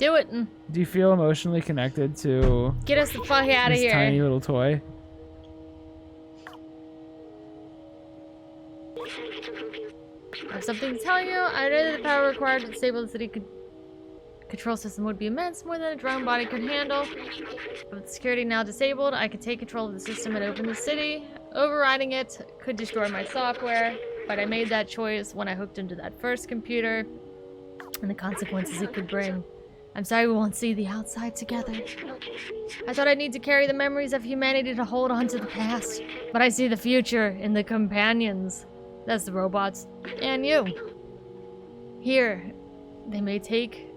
Do it. Do you feel emotionally connected to Get us the fuck out of this here. tiny little toy? I have something to tell you. I know that the power required to disable the city control system would be immense, more than a drone body could handle. With the security now disabled, I could take control of the system and open the city. Overriding it could destroy my software, but I made that choice when I hooked into that first computer, and the consequences it could bring. I'm sorry we won't see the outside together. I thought I'd need to carry the memories of humanity to hold on to the past, but I see the future in the companions. That's the robots. And you. Here, they may take...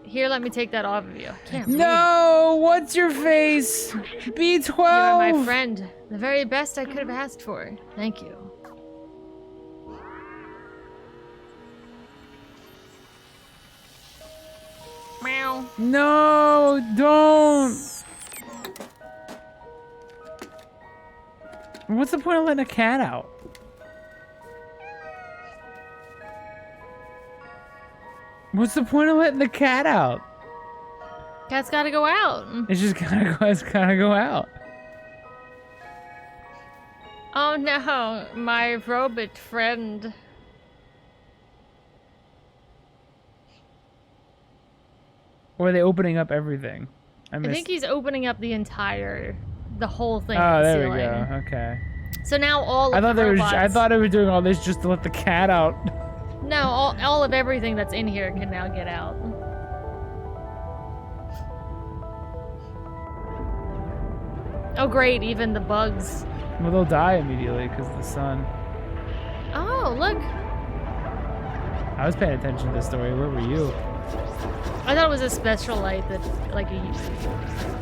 Here, let me take that off of you. Can't No! What's your face? B12! You are my friend. The very best I could have asked for. Thank you. Meow. No! Don't! What's the point of letting a cat out? What's the point of letting the cat out? Cat's gotta go out. It's just gotta go out. Oh no, my robot friend. Or are they opening up everything? I think he's opening up the whole thing. Oh, there ceiling. we go. Okay. So now all I of thought the they robots... I thought they were doing all this just to let the cat out. No, all of everything that's in here can now get out. Oh great, even the bugs. Well, they'll die immediately because of the sun. Oh, look. I was paying attention to the story. Where were you? I thought it was a special light that, like,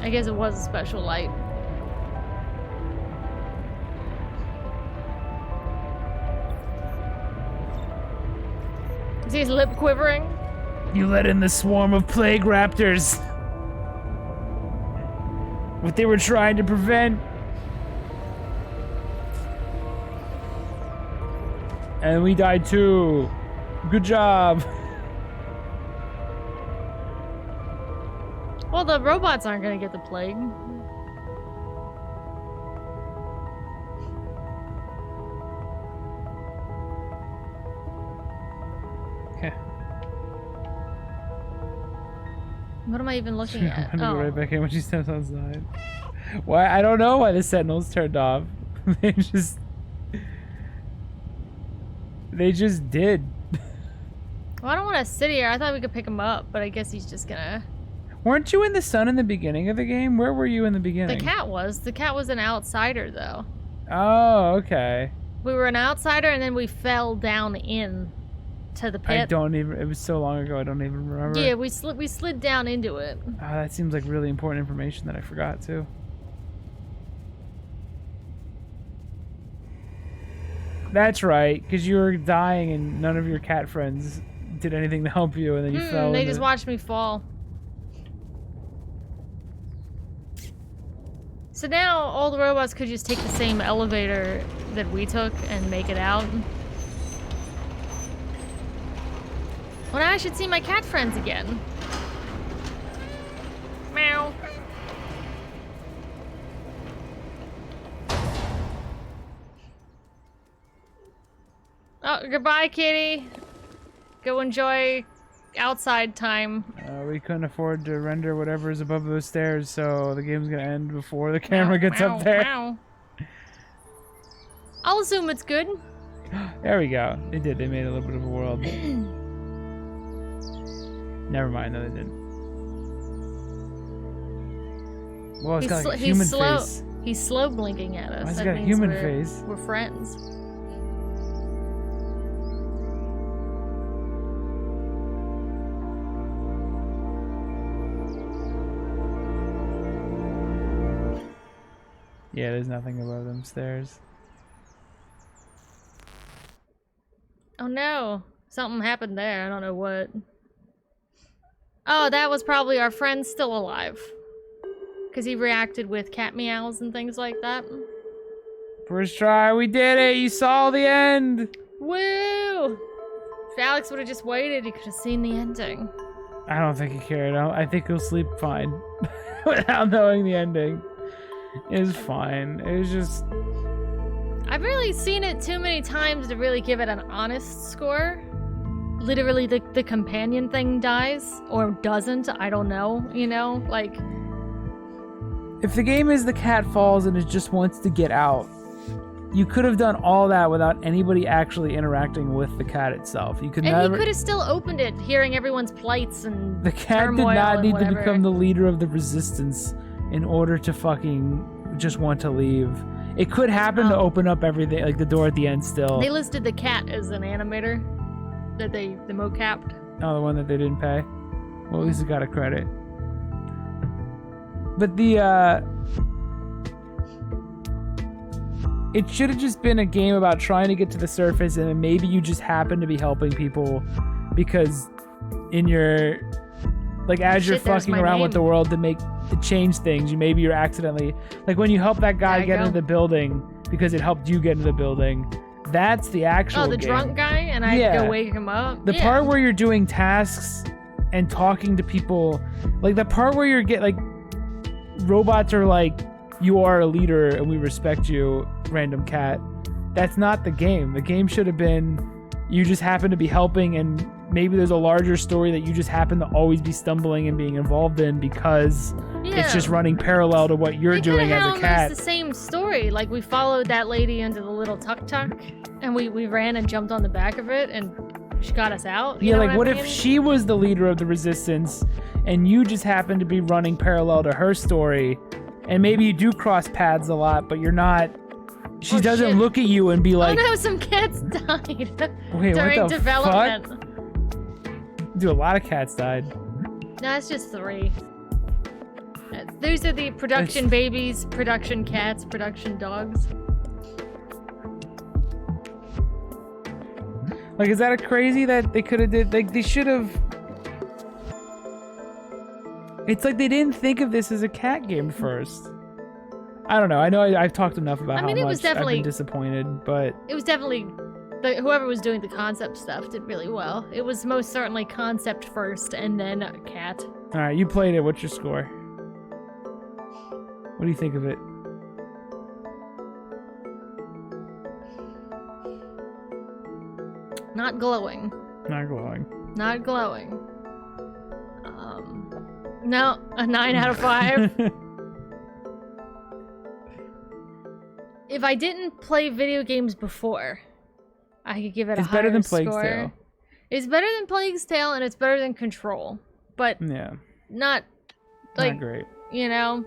I guess it was a special light. Is his lip quivering? You let in the swarm of plague raptors. What they were trying to prevent. And we died too. Good job. Well, the robots aren't gonna get the plague. Okay. What am I even looking at? I'm gonna go Oh. right back in when she steps outside. Why? I don't know why the sentinels turned off. They just did. Well, I don't want to sit here. I thought we could pick him up, but I guess he's just gonna... Weren't you in the sun in the beginning of the game? Where were you in the beginning? The cat was. The cat was an outsider, though. Oh, okay. We were an outsider, and then we fell down in to the pit. I don't even. It was so long ago. I don't even remember. Yeah, we slid down into it. Oh, that seems like really important information that I forgot too. That's right, because you were dying and none of your cat friends did anything to help you, and then you fell. They into just watched me fall. So now all the robots could just take the same elevator that we took and make it out. Well, now I should see my cat friends again. Meow. Oh, goodbye, kitty. Go enjoy outside time. We couldn't afford to render whatever is above those stairs, so the game's gonna end before the camera gets up there. Meow. I'll assume it's good. There we go. They did. They made a little bit of a world. Never mind. No, they didn't. Well, it's got like a human face. He's slow blinking at us. Why's it That got a means human we're- face? We're friends. Yeah, there's nothing above them stairs. Oh no. Something happened there. I don't know what. Oh, that was probably our friend still alive. Because he reacted with cat meows and things like that. First try, we did it! You saw the end! Woo! If Alex would have just waited, he could have seen the ending. I don't think he cared. I think he'll sleep fine without knowing the ending. It's fine. It was just. I've really seen it too many times to really give it an honest score. Literally, the companion thing dies or doesn't. I don't know. You know, like. If the game is the cat falls and it just wants to get out, you could have done all that without anybody actually interacting with the cat itself. You could And never. he could have still opened it, hearing everyone's plights and The cat did turmoil not and need to whatever. become the leader of the resistance in order to fucking just want to leave. It could happen to open up everything, like the door at the end still. They listed the cat as an animator that the mocapped. Oh, the one that they didn't pay? Well, at least it got a credit. But it should have just been a game about trying to get to the surface, and then maybe you just happen to be helping people because in your, like, as you're Shit, there's fucking my around with name. the world to change things, maybe you're accidentally, like when you help that guy There you get go. into the building because it helped you get into the building. That's the actual Oh, the game. drunk guy, and I had to go wake him up. The Yeah. part where you're doing tasks and talking to people, like the part where you're robots are like, you are a leader and we respect you, random cat. That's not the game. The game should have been, you just happen to be helping, and maybe there's a larger story that you just happen to always be stumbling and being involved in because it's just running parallel to what you're They doing coulda as had a almost cat. the same story. Like, we followed that lady into the little tuk-tuk, and we ran and jumped on the back of it, and she got us out. You Yeah, know like what I if mean? she was the leader of the resistance and you just happen to be running parallel to her story, and maybe you do cross paths a lot, but you're not. She Oh, doesn't shit. look at you and be like, oh no, some cats died Wait, during what the development. Dude, a lot of cats died. No, it's just 3. Those are the production babies, production cats, production dogs. Like, is that a crazy that they could have did? Like, they should have. It's like they didn't think of this as a cat game first. I don't know. I know I've talked enough about I mean, how it was much I've definitely- been disappointed, but It was definitely whoever was doing the concept stuff did really well. It was most certainly concept first and then a cat. all right, you played it. What's your score? What do you think of it? Not glowing. Not glowing. Not glowing. No, a 9 out of 5. If I didn't play video games before, I could give it a It's higher better than Plague's score. Tale. It's better than Plague's Tale, and it's better than Control, but Yeah, not like not great. you know.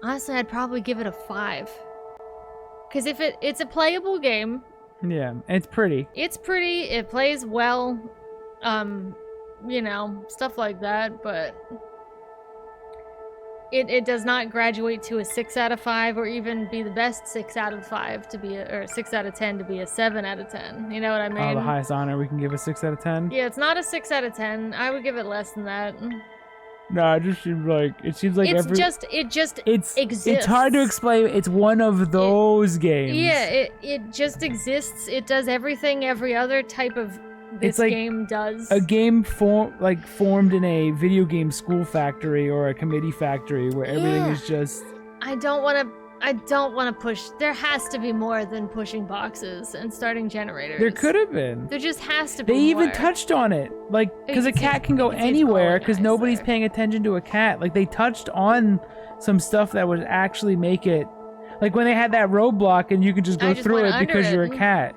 Honestly, I'd probably give it a 5. Because if it's a playable game, Yeah, and it's pretty. it's pretty, it plays well, you know, stuff like that, but it does not graduate to a 6 out of 5 or even be the best 6 out of 5 to be or 6 out of 10 to be a 7 out of 10. You know what I mean? The highest honor we can give a 6 out of 10. Yeah, it's not a 6 out of 10. I would give it less than that. No, it just seems like It just it's exists. It's hard to explain. It's one of those games. Yeah, it just exists. It does everything every other type of this like game does. A game formed in a video game school factory or a committee factory where everything Yeah. is just. I don't want to push. There has to be more than pushing boxes and starting generators. There could have been. There just has to be. They even more. touched on it, like, because a You can see- cat can go you can see it's anywhere because colonized nobody's there. paying attention to a cat. Like, they touched on some stuff that would actually make it, like when they had that roadblock and you could just go I just through went it because under you're it. a cat.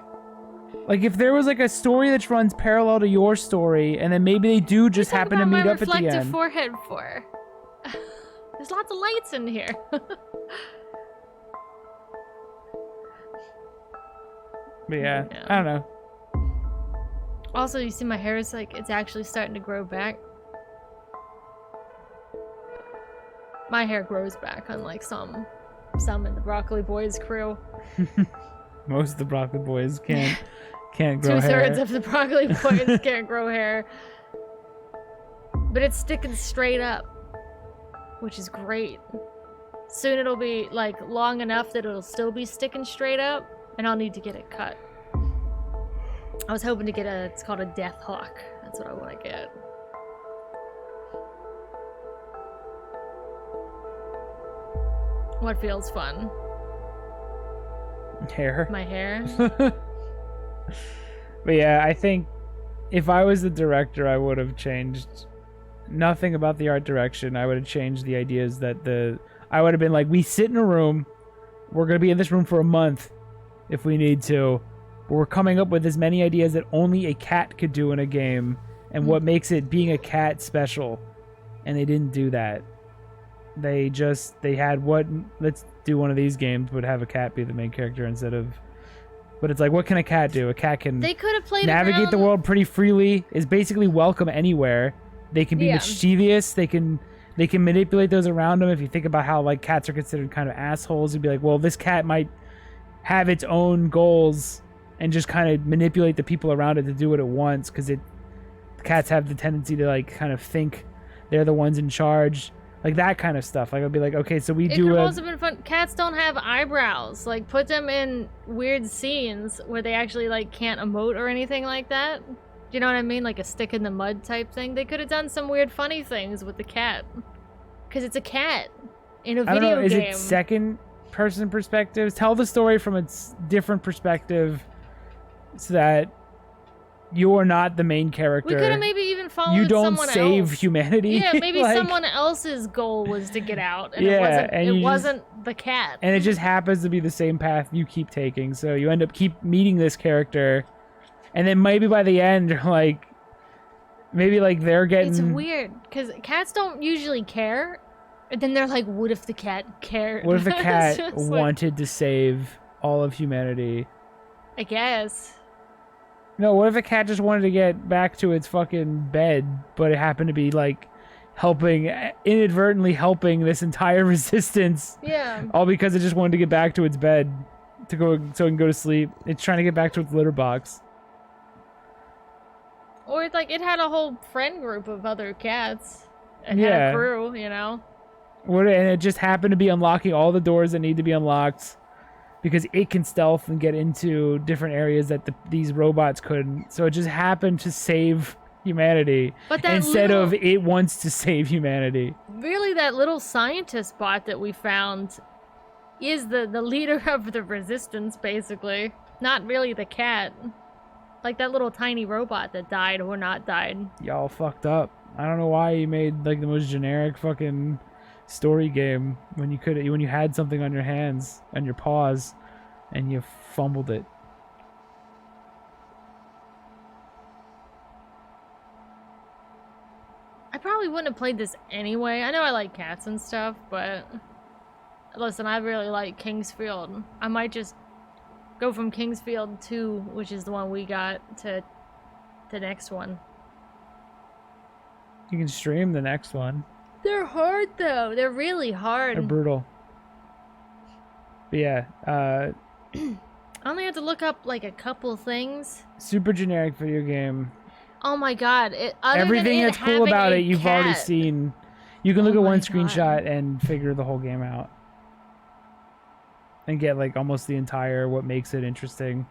Like, if there was like a story that runs parallel to your story, and then maybe they do just What happen to about meet my up at the reflective end. forehead for? There's lots of lights in here. But yeah, Yeah. I don't know. Also, you see my hair is like, it's actually starting to grow back. My hair grows back, unlike some in the Broccoli Boys crew. Most of the Broccoli Boys can't grow hair. 2/3 of the Broccoli Boys can't grow hair. But it's sticking straight up, which is great. Soon it'll be like long enough that it'll still be sticking straight up, and I'll need to get it cut. I was hoping to get it's called a Death Hawk. That's what I want to get. What feels fun? Hair. My hair? But yeah, I think if I was the director, I would have changed nothing about the art direction. I would have changed the ideas that I would have been like, we sit in a room, we're going to be in this room for a month if we need to, but we're coming up with as many ideas that only a cat could do in a game, and what makes it being a cat special. And they didn't do that. They had let's do one of these games, but have a cat be the main character instead of. But it's like, what can a cat do? A cat can They could have played navigate the around- world pretty freely, is basically welcome anywhere. They can be Yeah. mischievous. They can manipulate those around them. If you think about how like cats are considered kind of assholes, you'd be like, well, this cat might have its own goals and just kind of manipulate the people around it to do what it wants, because cats have the tendency to like kind of think they're the ones in charge. Like that kind of stuff. Like I'd be like, okay, so we It do could have a also been fun. Cats don't have eyebrows. Like, put them in weird scenes where they actually like can't emote or anything like that. Do you know what I mean? Like a stick in the mud type thing. They could have done some weird funny things with the cat. Because it's a cat in a I don't video know, is game. it second person perspective? Tell the story from a different perspective so that you're not the main character. We could have maybe even followed you don't someone save else. humanity. Yeah, maybe Like, someone else's goal was to get out, and Yeah, and it you wasn't the cat. and it just happens to be the same path you keep taking. So you end up keep meeting this character, and then maybe by the end, like maybe like they're getting. It's weird because cats don't usually care, and then they're like, "What if the cat cared?" What if the It's cat just like- wanted to save all of humanity? I guess. No, what if a cat just wanted to get back to its fucking bed, but it happened to be like inadvertently helping this entire resistance, Yeah. all because it just wanted to get back to its bed so it can go to sleep. It's trying to get back to its litter box. Or like it had a whole friend group of other cats. It had Yeah. a crew, you know. And it just happened to be unlocking all the doors that need to be unlocked because it can stealth and get into different areas that these robots couldn't. So it just happened to save humanity But that instead little- of it wants to save humanity. Really, that little scientist bot that we found is the leader of the resistance, basically. Not really the cat. Like that little tiny robot that died or not died. Y'all fucked up. I don't know why you made like the most generic fucking story game when you had something on your hands and your paws and you fumbled it. I probably wouldn't have played this anyway. I know I like cats and stuff, but listen, I really like Kingsfield. I might just go from Kingsfield 2, which is the one we got, to the next one. You can stream the next one. They're hard though. They're really hard. They're brutal. But yeah, I only had to look up like a couple things. super generic video game. Oh my god! Everything that's cool about it, you've already seen. You can look Oh at one my God. screenshot and figure the whole game out, and get like almost the entire what makes it interesting.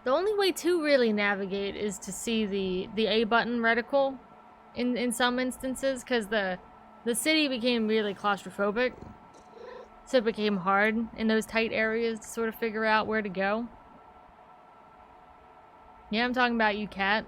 The only way to really navigate is to see the A button reticle in some instances, because the city became really claustrophobic, so it became hard in those tight areas to sort of figure out where to go. Yeah, I'm talking about you, cat.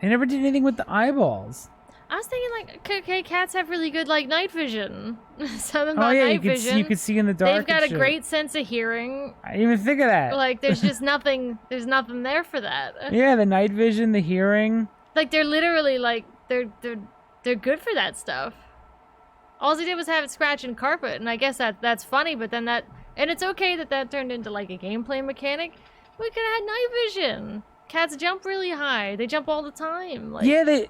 They never did anything with the eyeballs. I was thinking like, okay, cats have really good like night vision. Some of them Oh got yeah, night vision. you could see in the dark. They've got and a shit. great sense of hearing. I didn't even think of that. Like, there's just nothing. There's nothing there for that. Yeah, the night vision, the hearing. Like, they're literally like they're good for that stuff. All he did was have it scratching carpet, and I guess that's funny. But then and it's okay that turned into like a gameplay mechanic. We could have had night vision. Cats jump really high. They jump all the time. Like, Yeah, they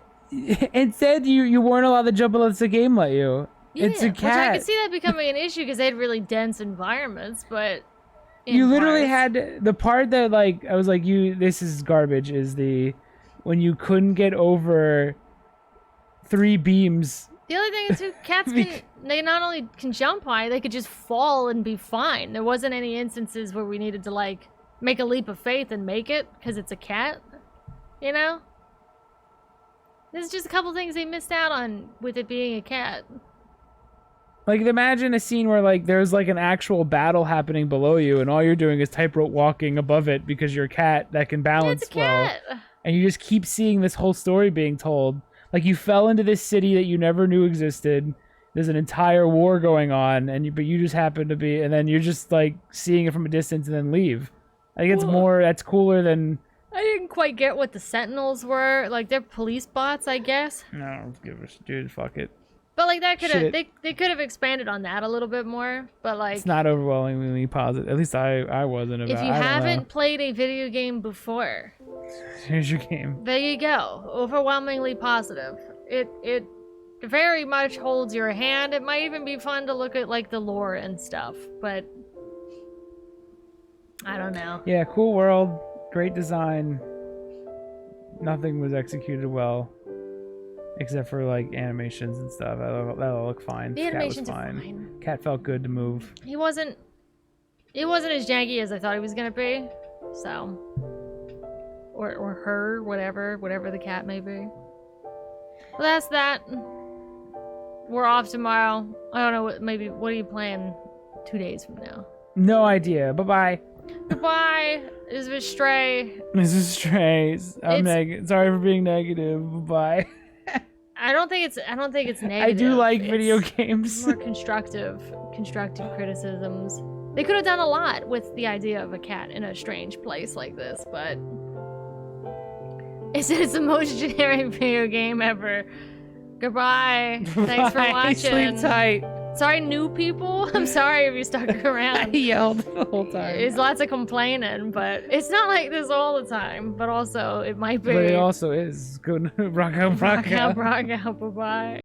instead you weren't allowed to jump unless the game let you. It's a Which I cat. could see that becoming an issue because they had really dense environments, but You literally parts- had the part that like I was like, this is garbage. Is when you couldn't get over 3 beams. The other thing is too, cats they not only can jump high, they could just fall and be fine. There wasn't any instances where we needed to like make a leap of faith and make it because it's a cat, you know? There's just a couple things they missed out on with it being a cat. Like, imagine a scene where, like, there's, like, an actual battle happening below you, and all you're doing is tightrope walking above it because you're a cat that can balance It's a cat. well. And you just keep seeing this whole story being told. Like, you fell into this city that you never knew existed. There's an entire war going on, but you just happen to be, and then you're just, like, seeing it from a distance and then leave. I think it's more, that's cooler than... I didn't quite get what the Sentinels were. Like, they're police bots, I guess. No, dude, fuck it. But, like, that could have, they could have expanded on that a little bit more. But, like... It's not overwhelmingly positive. At least I wasn't about it. If you haven't played a video game before... Here's your game. There you go. Overwhelmingly positive. It very much holds your hand. It might even be fun to look at, like, the lore and stuff. But... I don't know. Yeah, cool world. Great design. Nothing was executed well. Except for, like, animations and stuff. That'll look fine. The animations are fine. Cat felt good to move. He wasn't as janky as I thought he was gonna be. So... Or her, whatever the cat may be. Well, that's that. We're off tomorrow. I don't know what are you playing 2 days from now? No idea. Bye-bye. Goodbye. This was Stray. This is Stray. I'm sorry for being negative. Bye. I don't think it's negative. I do like video games. More constructive criticisms. They could have done a lot with the idea of a cat in a strange place like this, but it's the most generic video game ever. Goodbye. Thanks for watching. Sleep tight. Sorry, new people. I'm sorry if you stuck around. I yelled the whole time. There's lots of complaining, but it's not like this all the time. But also, it might be. But it also is. Good. Rock out, rock out. Rock out, bye-bye.